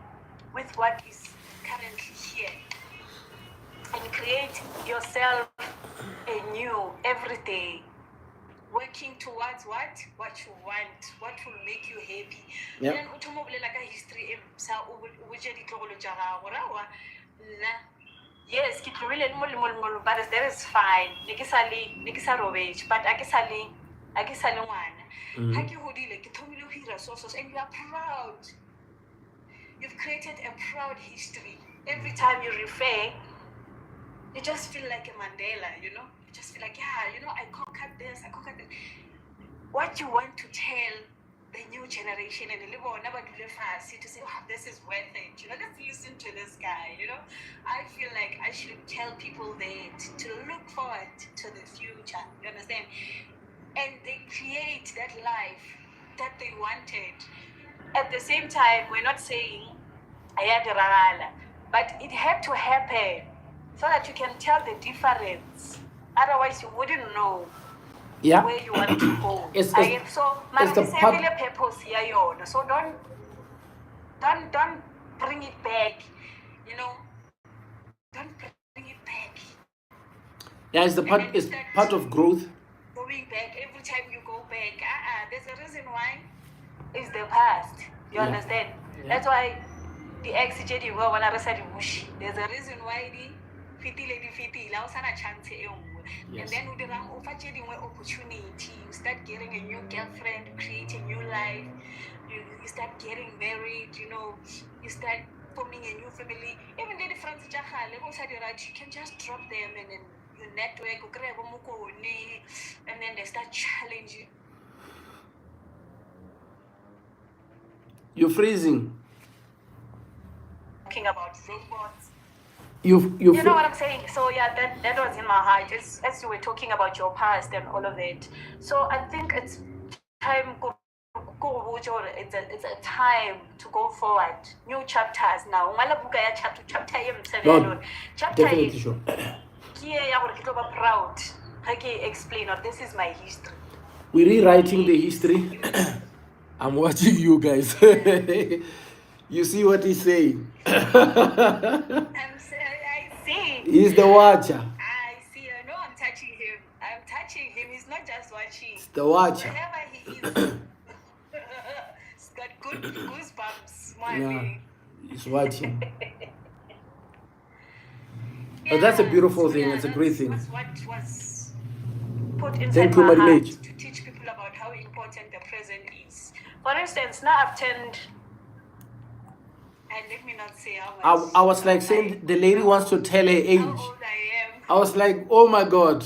with what is currently here and create yourself anew every day, working towards what you want, what will make you happy. Yep. Then like a history yes, but that is fine. But and you are proud. You've created a proud history. Every time you refer, you just feel like a Mandela, you know? You just feel like, yeah, you know, I conquered this, I conquered this. What you want to tell the new generation and the never do the fast to say, oh, this is worth it. You know, let's listen to this guy, you know? I feel like I should tell people that to look forward to the future, you understand? And they create that life that they wanted. At the same time, we're not saying but it had to happen so that you can tell the difference. Otherwise, you wouldn't know where you want to go. So, it's the purpose here, so don't bring it back. You know, don't bring it back. Yeah, it's part of growth. Going back every time you go back. There's a reason why. It's the past. You understand? Yeah. That's why the ex-JD go when I said bush. There's a reason why the fiti lausana chance. And then with the opportunity, you start getting a new girlfriend, create a new life, you start getting married, you know, you start forming a new family. Even the friends you can just drop them and then you network, and then they start challenging. You're freezing. Talking about robots. You know what I'm saying? So yeah, that was in my heart. As you were talking about your past and all of that. So I think it's time it's a time to go forward. New chapters now. Chapter definitely sure. Proud. Explain, or this is my history. We're rewriting the history. I'm watching you guys. You see what he's saying? I see. He's the watcher. I see. I know I'm touching him. I'm touching him. He's not just watching. It's the watcher. Wherever he is. He's got good goosebumps. Yeah, he's watching. But that's a beautiful thing. It's a great thing. That's what was put inside my heart to teach people about how important the present is. For instance, now I've turned, and let me not say how much. I was like saying the lady wants to tell her age. How old I am. I was like, oh my God.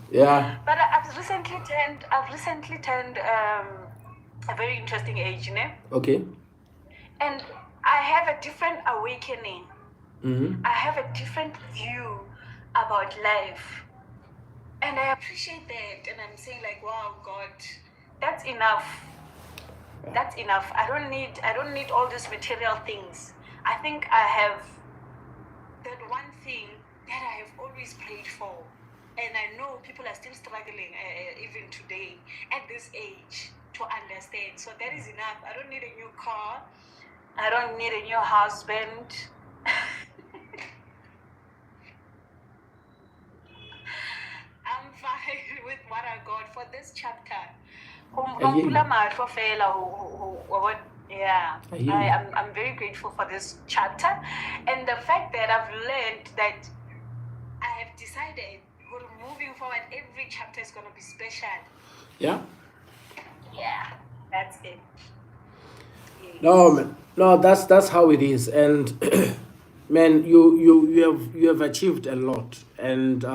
Yeah. But I've recently turned a very interesting age, you know? Okay. And I have a different awakening. Mm-hmm. I have a different view about life. And I appreciate that. And I'm saying like, wow, God, that's enough. That's enough. I don't need all these material things. I think I have that one thing that I have always prayed for, and I know people are still struggling even today at this age to understand. So that is enough. I don't need a new car. I don't need a new husband. I'm fine with what I got for this chapter. Yeah, I'm very grateful for this chapter, and the fact that I've learned that I have decided moving forward, every chapter is going to be special. Yeah. Yeah, that's it. Yes. No, man. No, that's how it is, and man, you have achieved a lot, and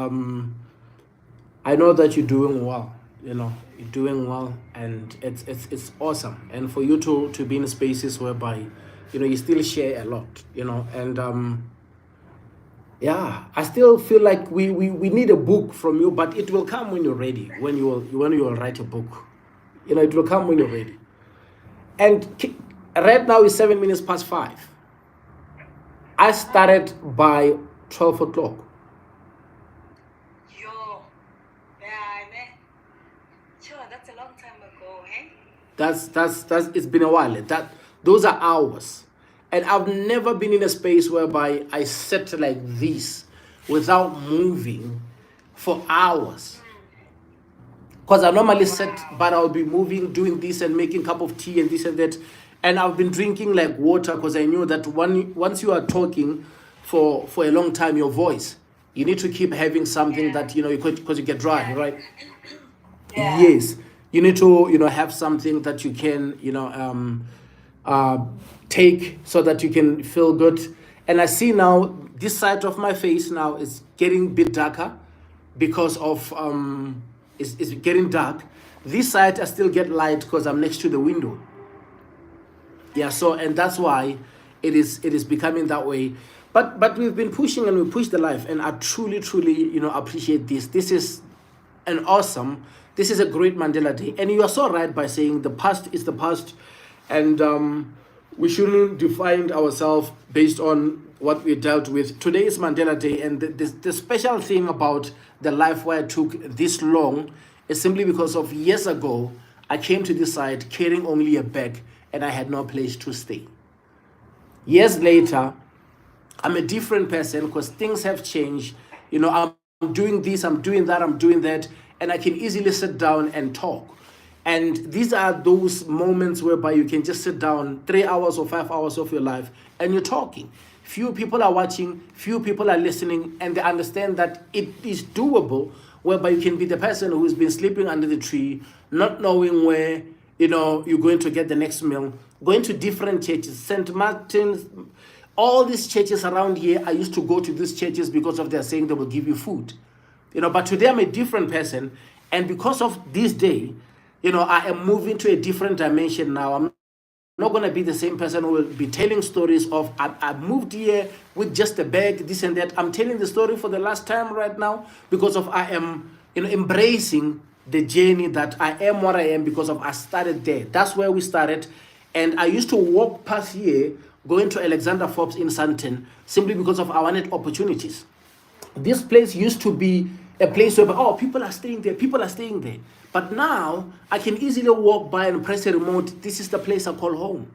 I know that you're doing well. You know, you're doing well, and it's awesome. And for you to be in spaces whereby, you know, you still share a lot. You know, and yeah, I still feel like we need a book from you, but it will come when you're ready. When you will write a book, you know, it will come when you're ready. And right now it's 7 minutes past 5. I started by 12 o'clock. Yo, yeah, sure, that's a long time ago, eh? That's it's been a while. Those are hours. And I've never been in a space whereby I sit like this without moving for hours. Because I normally sit, but I'll be moving, doing this and making a cup of tea and this and that. And I've been drinking like water because I knew that once you are talking for a long time, your voice, you need to keep having something that, you know, because you get dry, right? Yeah. Yes. You need to, you know, have something that you can, you know, take so that you can feel good. And I see now this side of my face now is getting a bit darker because of it's getting dark. This side I still get light because I'm next to the window. Yeah, so and that's why it is becoming that way. But we've been pushing and we push the life, and I truly, you know, appreciate this. This is a great Mandela Day. And you are so right by saying the past is the past, and we shouldn't define ourselves based on what we dealt with. Today is Mandela Day, and the special thing about the life where I took this long is simply because of years ago, I came to this side carrying only a bag, and I had no place to stay. Years later, I'm a different person because things have changed. You know, I'm doing this, I'm doing that, I'm doing that, and I can easily sit down and talk. And these are those moments whereby you can just sit down 3 hours or 5 hours of your life and you're talking. Few people are watching, few people are listening, and they understand that it is doable, whereby you can be the person who's been sleeping under the tree, not knowing where, you know, you're going to get the next meal, going to different churches, St. Martin's, all these churches around here. I used to go to these churches because of their saying they will give you food. You know, but today I'm a different person, and because of this day, you know, I am moving to a different dimension now. I'm not going to be the same person who will be telling stories of, I moved here with just a bag, this and that. I'm telling the story for the last time right now because of I am, you know, embracing the journey that I am what I am because of I started there. That's where we started. And I used to walk past here, going to Alexander Forbes in Sandton, simply because of I wanted opportunities. This place used to be a place where, oh, people are staying there. But now I can easily walk by and press a remote. This is the place I call home.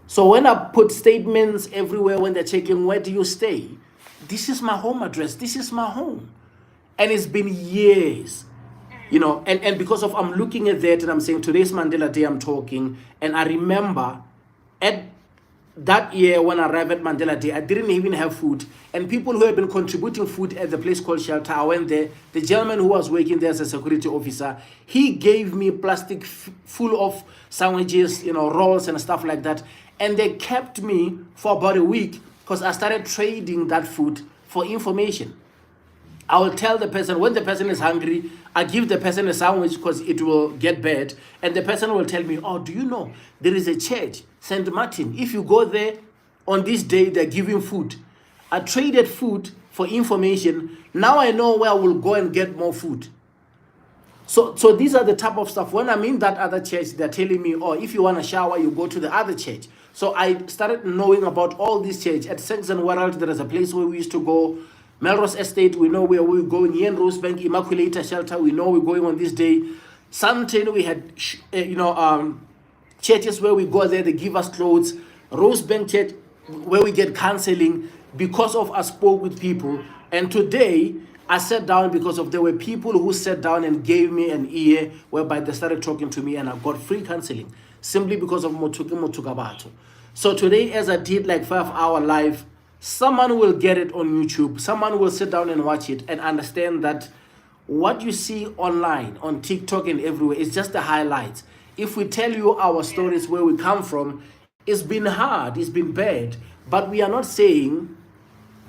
So when I put statements everywhere when they're checking, where do you stay? This is my home address. This is my home. And it's been years, you know, and because of I'm looking at that and I'm saying today's Mandela Day, I'm talking. And I remember at that year when I arrived at Mandela Day, I didn't even have food. And people who had been contributing food at the place called Shelter, I went there. The gentleman who was working there as a security officer, he gave me plastic full of sandwiches, you know, rolls and stuff like that. And they kept me for about a week because I started trading that food for information. I will tell the person when the person is hungry, I give the person a sandwich because it will get bad. And the person will tell me, oh, do you know there is a church, St. Martin. If you go there on this day, they're giving food. I traded food for information. Now I know where I will go and get more food. So these are the type of stuff. When I'm in that other church, they're telling me, oh, if you want to shower, you go to the other church. So I started knowing about all these church. At Saxon World, there is a place where we used to go. Melrose Estate, we know where we're going. Yen Rosebank, Immaculata Shelter, we know we're going on this day. Something we had, churches where we go there, they give us clothes. Rosebank Church, where we get counseling because of I spoke with people. And today, I sat down because of there were people who sat down and gave me an ear whereby they started talking to me and I got free counseling simply because of Motukabato. So today, as I did like 5-hour live, someone will get it on YouTube. Someone will sit down and watch it and understand that what you see online, on TikTok and everywhere is just the highlights. If we tell you our stories where we come from, it's been hard, it's been bad, but we are not saying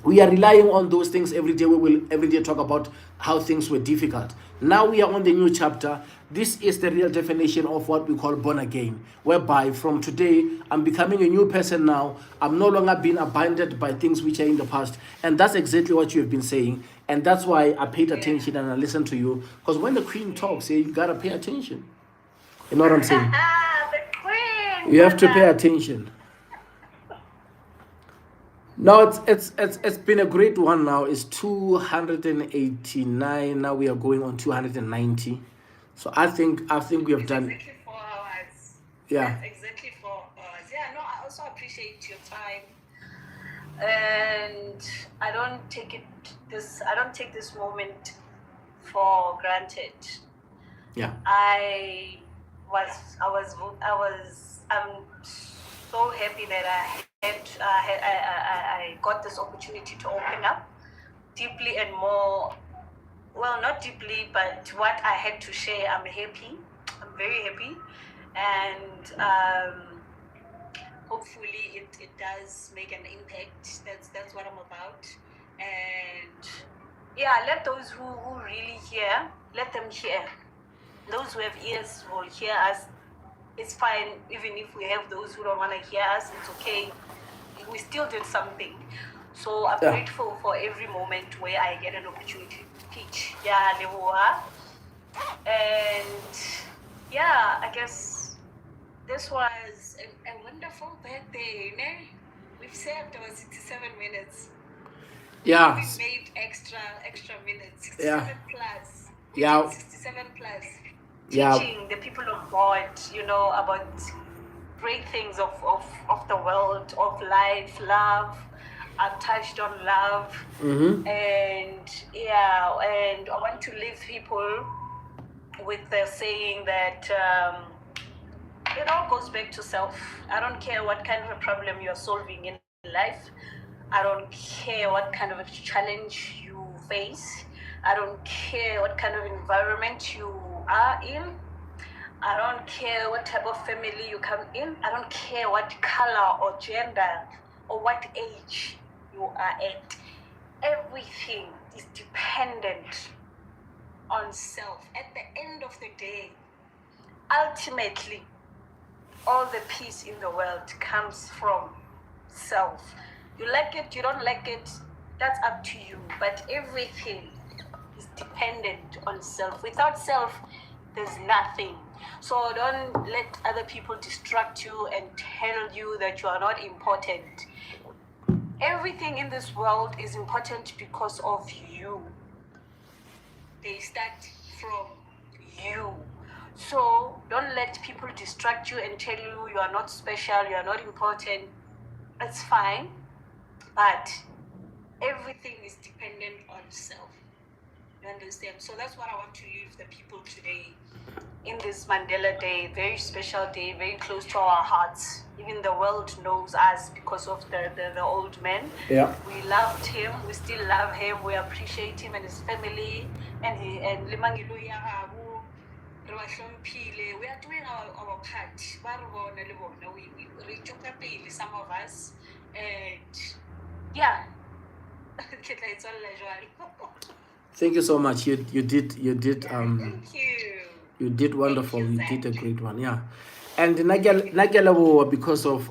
we are relying on those things every day. We will every day talk about how things were difficult. Now we are on the new chapter. This is the real definition of what we call born again, whereby from today I'm becoming a new person now. I'm no longer being abandoned by things which are in the past. And that's exactly what you have been saying. And that's why I paid attention and I listened to you. Because when the Queen talks, you gotta pay attention. You know what I'm saying? The Queen. You have to pay attention. No, it's been a great one now. It's 289. Now we are going on 290. So I think we have done. Exactly 4 hours. Yeah. That's exactly 4 hours. Yeah, no, I also appreciate your time. And I don't take this moment for granted. Yeah. I'm so happy that I got this opportunity to open up deeply and more. Well, not deeply, but what I had to share, I'm happy. I'm very happy. And hopefully it does make an impact. That's what I'm about. And yeah, let those who really hear, let them hear. Those who have ears will hear us. It's fine, even if we have those who don't want to hear us, it's okay. We still did something. So I'm grateful for every moment where I get an opportunity to teach. Yeah, Lewa. And yeah, I guess this was a wonderful birthday. We've served our 67 minutes. Yeah. We made extra minutes. 67 plus. Yeah. 67 plus. Yeah. Teaching the people of God, about great things of the world, of life, love. I've touched on love. Mm-hmm. And I want to leave people with the saying that it all goes back to self. I don't care what kind of a problem you're solving in life. I don't care what kind of a challenge you face. I don't care what kind of environment you are in. I don't care what type of family you come in. I don't care what color or gender or what age you are at. Everything is dependent on self. At the end of the day, ultimately, all the peace in the world comes from self. You like it, you don't like it, that's up to you. But everything is dependent on self. Without self, there's nothing. So don't let other people distract you and tell you that you are not important. Everything in this world is important because of you. They start from you. So don't let people distract you and tell you you are not special, you are not important. It's fine, but everything is dependent on self. You understand? So that's what I want to leave the people today in this Mandela Day, very special day, very close to our hearts. Even the world knows us because of the old man. Yeah. We loved him, we still love him, we appreciate him and his family, and Limangilu Yarabu, we are doing our part. We took up some of us, and yeah. Thank you so much. You did Thank you. You did wonderful. Thank you, You did a Zach. great one. Yeah. And Nagelawo, because of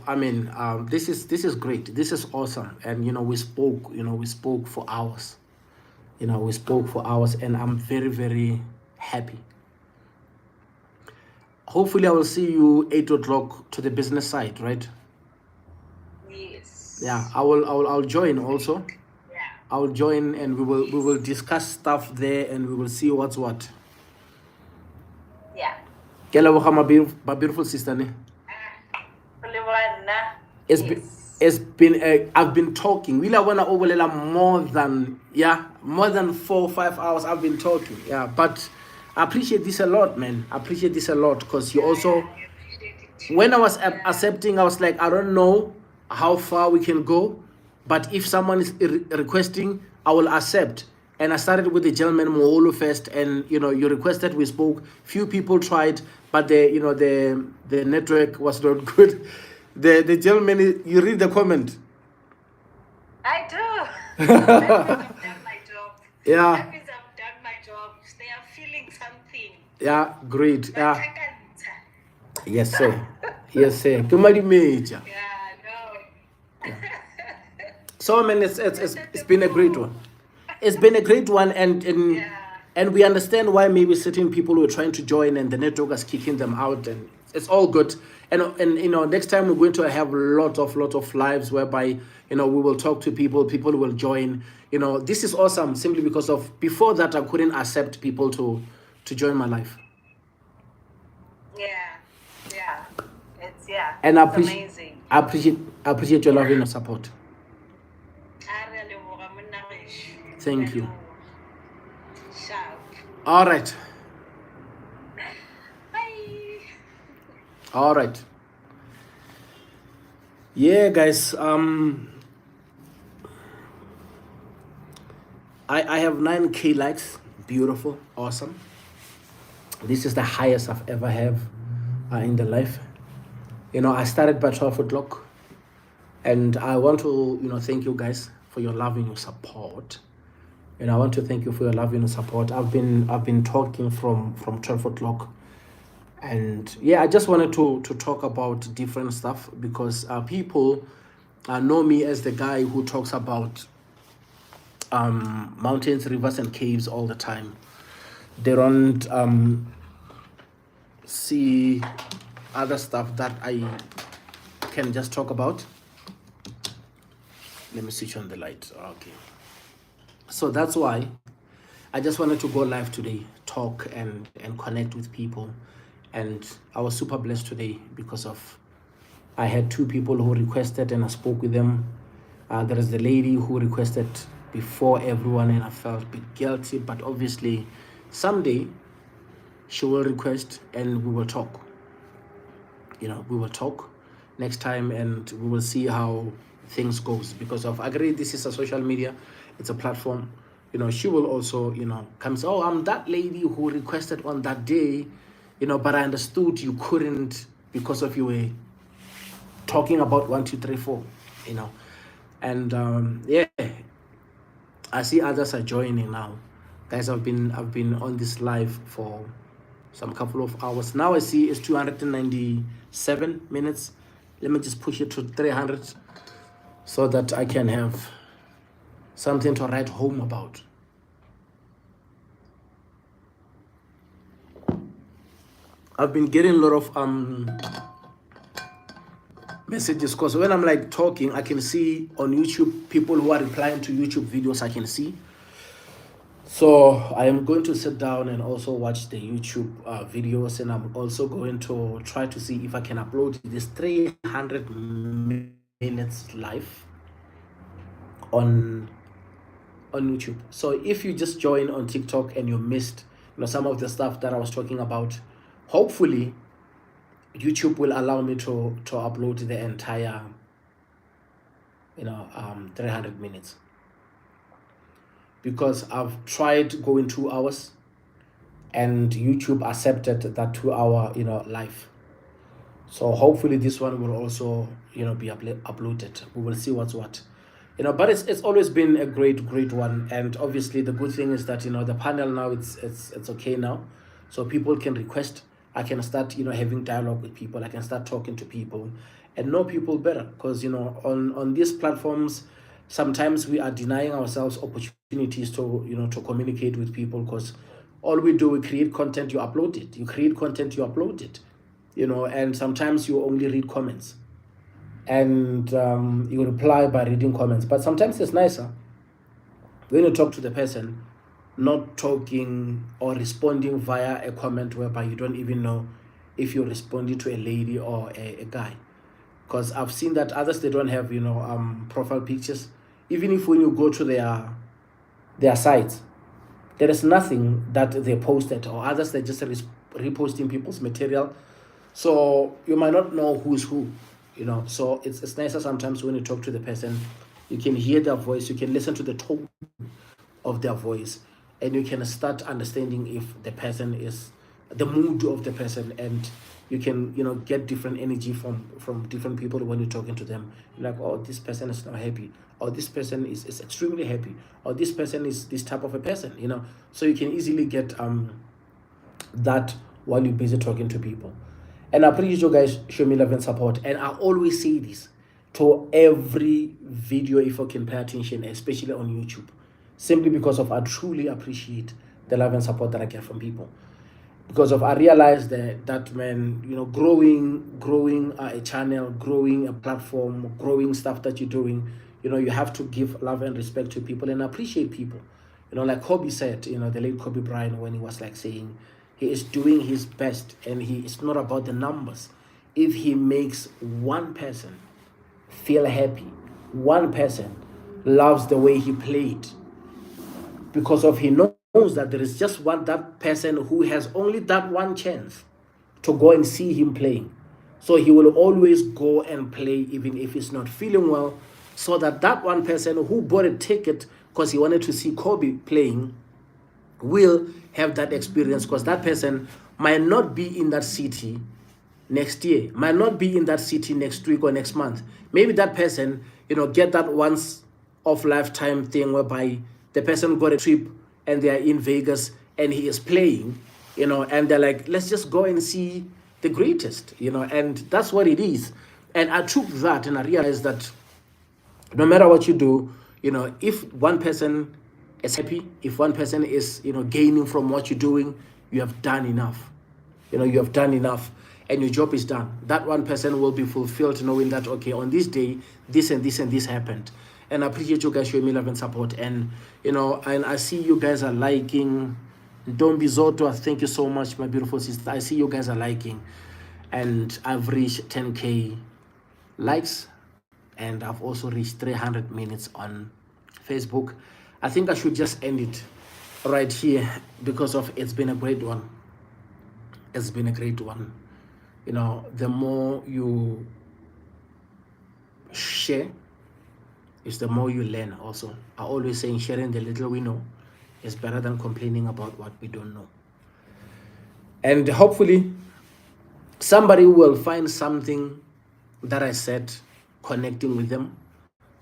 this is great. This is awesome. And we spoke for hours. We spoke for hours, and I'm very, very happy. hopefully I will see you 8 o'clock to the business side, right? Yes. Yeah, I'll join also. Yeah. I'll join and we will discuss stuff there and we will see what's what. Yeah. Ke leboga my beautiful sister ne. It's been I've been talking. We wanna overlela more than 4 or 5 hours. I've been talking. Yeah, but I appreciate this a lot, man. I appreciate this a lot because you also. When I was accepting, I was like, I don't know how far we can go, but if someone is requesting, I will accept. And I started with the gentleman Moholo first, and you requested, we spoke. Few people tried, but the network was not good. The gentleman, you read the comment. I do. That means I've done my job. Yeah. That means I've done my job. They are feeling something. Yeah, great. Yeah. Yes, sir. Yes, sir. Kumali major. Yeah, no. So, man, it's been a great one. It's been a great one, and we understand why maybe certain people were trying to join and the network is kicking them out, and it's all good. And next time we're going to have lot of lives whereby we will talk to people will join. This is awesome simply because of before that I couldn't accept people to join my life. Yeah. It's And it's amazing. I appreciate your love and your support. Thank you. Sharp. All right. Bye. All right. Yeah, guys. I have 9K likes. Beautiful, awesome. This is the highest I've ever have in the life. I started by 12 o'clock, and I want to thank you guys for your love and your support. And I want to thank you for your love and your support. I've been talking from 12 o'clock. And yeah, I just wanted to talk about different stuff because people know me as the guy who talks about mountains, rivers, and caves all the time. They don't see other stuff that I can just talk about. Let me switch on the light. Okay. So that's why I just wanted to go live today, talk and connect with people. And I was super blessed today because of I had 2 people who requested and I spoke with them. There is the lady who requested before everyone and I felt a bit guilty, but obviously someday she will request and we will talk. We will talk next time and we will see how things goes because of I agree this is a social media, it's a platform. She will also come say, oh, I'm that lady who requested on that day, but I understood you couldn't because of you were talking about 1 2 3 4, and yeah, I see others are joining now. Guys, I've been on this live for some couple of hours now. I see it's 297 minutes. Let me just push it to 300 so that I can have something to write home about. I've been getting a lot of messages because when I'm like talking, I can see on YouTube people who are replying to YouTube videos. I can see. So I am going to sit down and also watch the YouTube videos, and I'm also going to try to see if I can upload this 300 minutes live on YouTube. So if you just join on TikTok and you missed some of the stuff that I was talking about, hopefully YouTube will allow me to upload the entire 300 minutes, because I've tried going 2 hours and YouTube accepted that 2 hour live. So hopefully this one will also be uploaded. We will see what's what. But it's always been a great one, and obviously the good thing is that the panel now it's okay now, so people can request. I can start having dialogue with people. I can start talking to people and know people better, because on these platforms sometimes we are denying ourselves opportunities to to communicate with people, because all we do, we create content, you upload it, you create content, you upload it. and sometimes you only read comments, and you reply by reading comments. But sometimes it's nicer when you talk to the person, not talking or responding via a comment whereby you don't even know if you're responding to a lady or a guy. Because I've seen that others, they don't have profile pictures. Even if when you go to their sites, there is nothing that they posted, or others they're just reposting people's material, so you might not know who's who. So it's nicer sometimes when you talk to the person, you can hear their voice, you can listen to the tone of their voice, and you can start understanding if the person is the mood of the person, and you can get different energy from different people when you're talking to them. You're like, oh, this person is not happy, or this person is extremely happy, or this person is this type of a person. So you can easily get that while you're busy talking to people. And I appreciate you guys show me love and support, and I always say this to every video, if you can pay attention, especially on YouTube, simply because of I truly appreciate the love and support that I get from people. Because I realized that man, growing a channel, growing a platform, growing stuff that you're doing, you have to give love and respect to people and appreciate people. Like Kobe said, the late Kobe Bryant, when he was like saying he is doing his best, and it's not about the numbers. If he makes one person feel happy, one person loves the way he played, because of he knows that there is just that person who has only that one chance to go and see him playing. So he will always go and play even if he's not feeling well, so that one person who bought a ticket because he wanted to see Kobe playing will have that experience, because that person might not be in that city next year, might not be in that city next week or next month. Maybe that person, get that once of lifetime thing whereby the person got a trip and they are in Vegas and he is playing, and they're like, let's just go and see the greatest, and that's what it is. And I took that and I realized that no matter what you do, if one person is happy, if one person is, gaining from what you're doing, you have done enough. You have done enough, and your job is done. That one person will be fulfilled knowing that, okay, on this day, this and this and this happened. And I appreciate you guys showing me love and support. And, and I see you guys are liking. Don't be Zoto. Thank you so much, my beautiful sister. I see you guys are liking. And I've reached 10K likes. And I've also reached 300 minutes on Facebook. I think I should just end it right here because it's been a great one. It's been a great one. The more you share, is the more you learn also. I always say sharing the little we know is better than complaining about what we don't know. And hopefully somebody will find something that I said connecting with them,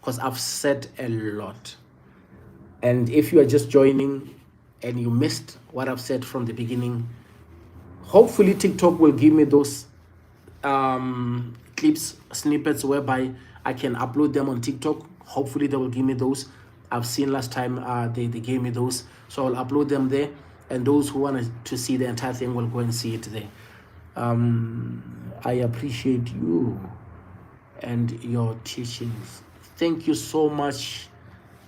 because I've said a lot. And if you are just joining and you missed what I've said from the beginning, hopefully TikTok will give me those clips, snippets whereby I can upload them on TikTok. Hopefully they will give me those. I've seen last time they gave me those, so I'll upload them there, and those who want to see the entire thing will go and see it there. I appreciate you and your teachings. Thank you so much,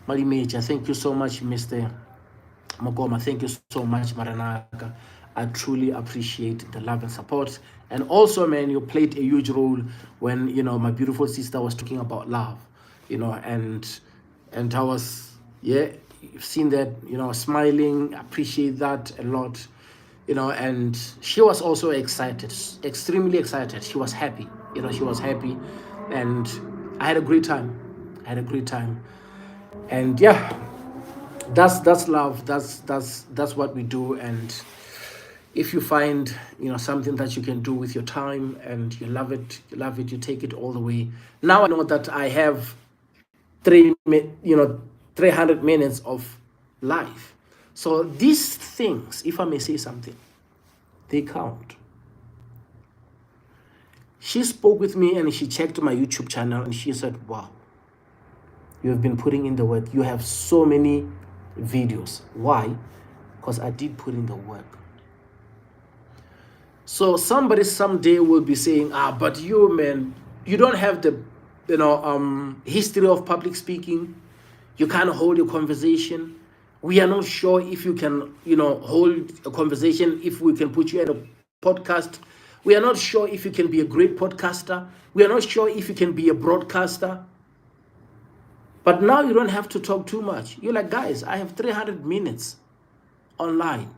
Mali Major. Thank you so much, Mr. Mogoma. Thank you so much, Maranaka. I truly appreciate the love and support. And also, man, you played a huge role when, my beautiful sister was talking about love, and I was, you've seen that, smiling, appreciate that a lot, and she was also excited, extremely excited. She was happy, she was happy, and I had a great time. And yeah, that's love. That's what we do. And if you find something that you can do with your time and you love it, you take it all the way. Now I know that I have 300 minutes of life. So these things, if I may say something, they count. She spoke with me and she checked my YouTube channel and she said, wow, you have been putting in the work. You have so many videos. Why? Because I did put in the work. So somebody someday will be saying, but you, man, you don't have the history of public speaking. You can't hold a conversation. We are not sure if you can, hold a conversation, if we can put you in a podcast. We are not sure if you can be a great podcaster. We are not sure if you can be a broadcaster. But now you don't have to talk too much. You're like, guys, I have 300 minutes online.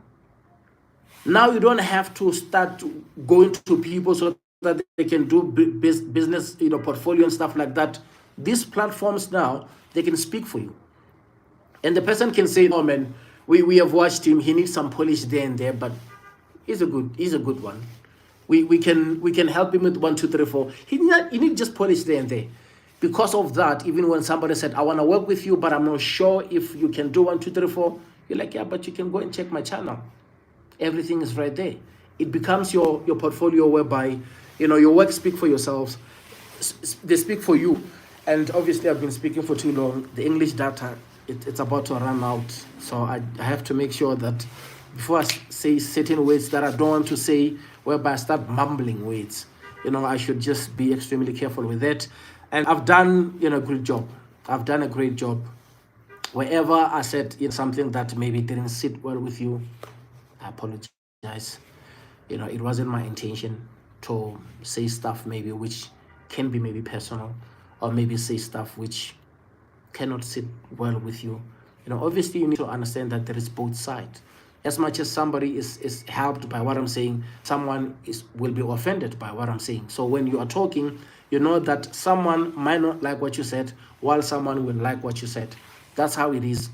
Now you don't have to start going to people so that they can do business, portfolio and stuff like that. These platforms now, they can speak for you. And the person can say, oh man, we have watched him. He needs some polish there and there, but he's a good one. We can help him with 1, 2, 3, 4. He need just polish there and there. Because of that, even when somebody said, I want to work with you, but I'm not sure if you can do 1, 2, 3, 4, you're like, yeah, but you can go and check my channel. Everything is right there. It becomes your portfolio whereby, your work speak for yourselves. They speak for you. And obviously, I've been speaking for too long. The English data, it's about to run out. So I have to make sure that before I say certain words that I don't want to say, whereby I start mumbling words, I should just be extremely careful with that. And I've done, a good job. I've done a great job. Wherever I said something that maybe didn't sit well with you, I apologize. It wasn't my intention to say stuff maybe which can be maybe personal, or maybe say stuff which cannot sit well with you. Obviously you need to understand that there is both sides. As much as somebody is helped by what I'm saying, someone will be offended by what I'm saying. So when you are talking, you know that someone might not like what you said, while someone will like what you said. That's how it is.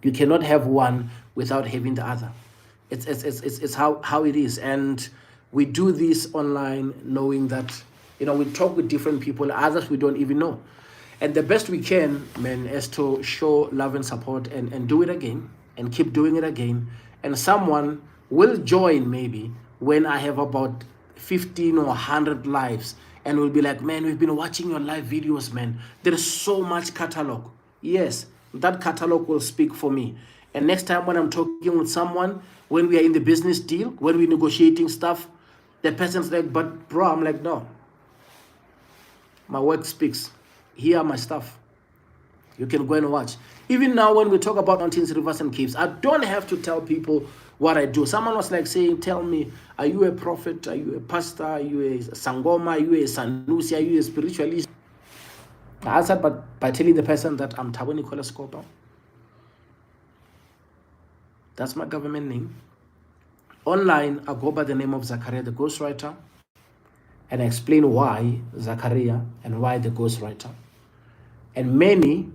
You cannot have one without having the other. It's how it is. And we do this online knowing that, we talk with different people, others we don't even know. And the best we can, man, is to show love and support and do it again and keep doing it again. And someone will join maybe when I have about 15 or 100 lives and will be like, man, we've been watching your live videos, man. There is so much catalog. Yes, that catalog will speak for me. And next time when I'm talking with someone, when we are in the business deal, when we're negotiating stuff, the person's like, but bro, I'm like, no. My work speaks. Here are my stuff. You can go and watch. Even now when we talk about mountains, rivers, and caves, I don't have to tell people what I do. Someone was like saying, tell me, are you a prophet? Are you a pastor? Are you a sangoma? Are you a sanusi? Are you a spiritualist? I answered by telling the person that I'm Thabo Nicholas Kopa. That's my government name. Online, I go by the name of ZECHARIAH the Ghostwriter, and I explain why ZECHARIAH and why the Ghostwriter. And many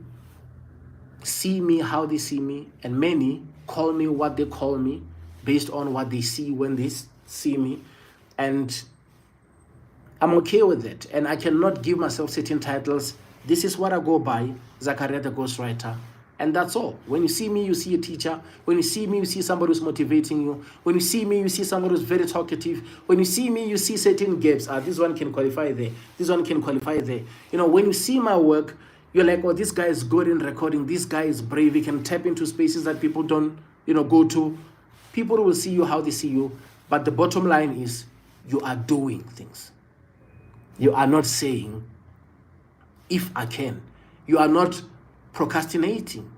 see me how they see me, and many call me what they call me based on what they see when they see me. And I'm okay with it. And I cannot give myself certain titles. This is what I go by, ZECHARIAH the Ghostwriter. And that's all. When you see me, you see a teacher. When you see me, you see somebody who's motivating you. When you see me, you see somebody who's very talkative. When you see me, you see certain gaps. This one can qualify there. This one can qualify there. When you see my work, you're like, oh, this guy is good in recording. This guy is brave. He can tap into spaces that people don't, go to. People will see you how they see you. But the bottom line is you are doing things. You are not saying, if I can. You are not procrastinating.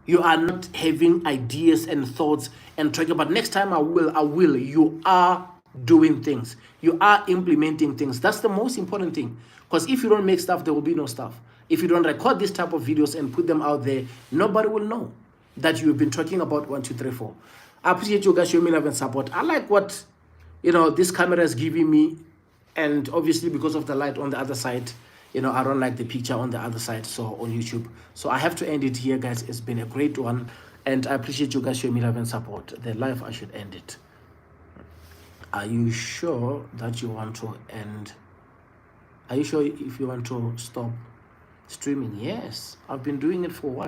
You are not having ideas and thoughts and talking about next time I will. You are doing things. You are implementing things. That's the most important thing. Because if you don't make stuff, there will be no stuff. If you don't record this type of videos and put them out there, nobody will know that you've been talking about 1, 2, 3, 4. I appreciate you guys showing me love and support. I like what this camera is giving me, and obviously because of the light on the other side, I don't like the picture on the other side, so on YouTube. So I have to end it here, guys. It's been a great one, and I appreciate you guys showing me love and support. The live, I should end it. Are you sure that you want to end? Are you sure if you want to stop streaming? Yes, I've been doing it for a while.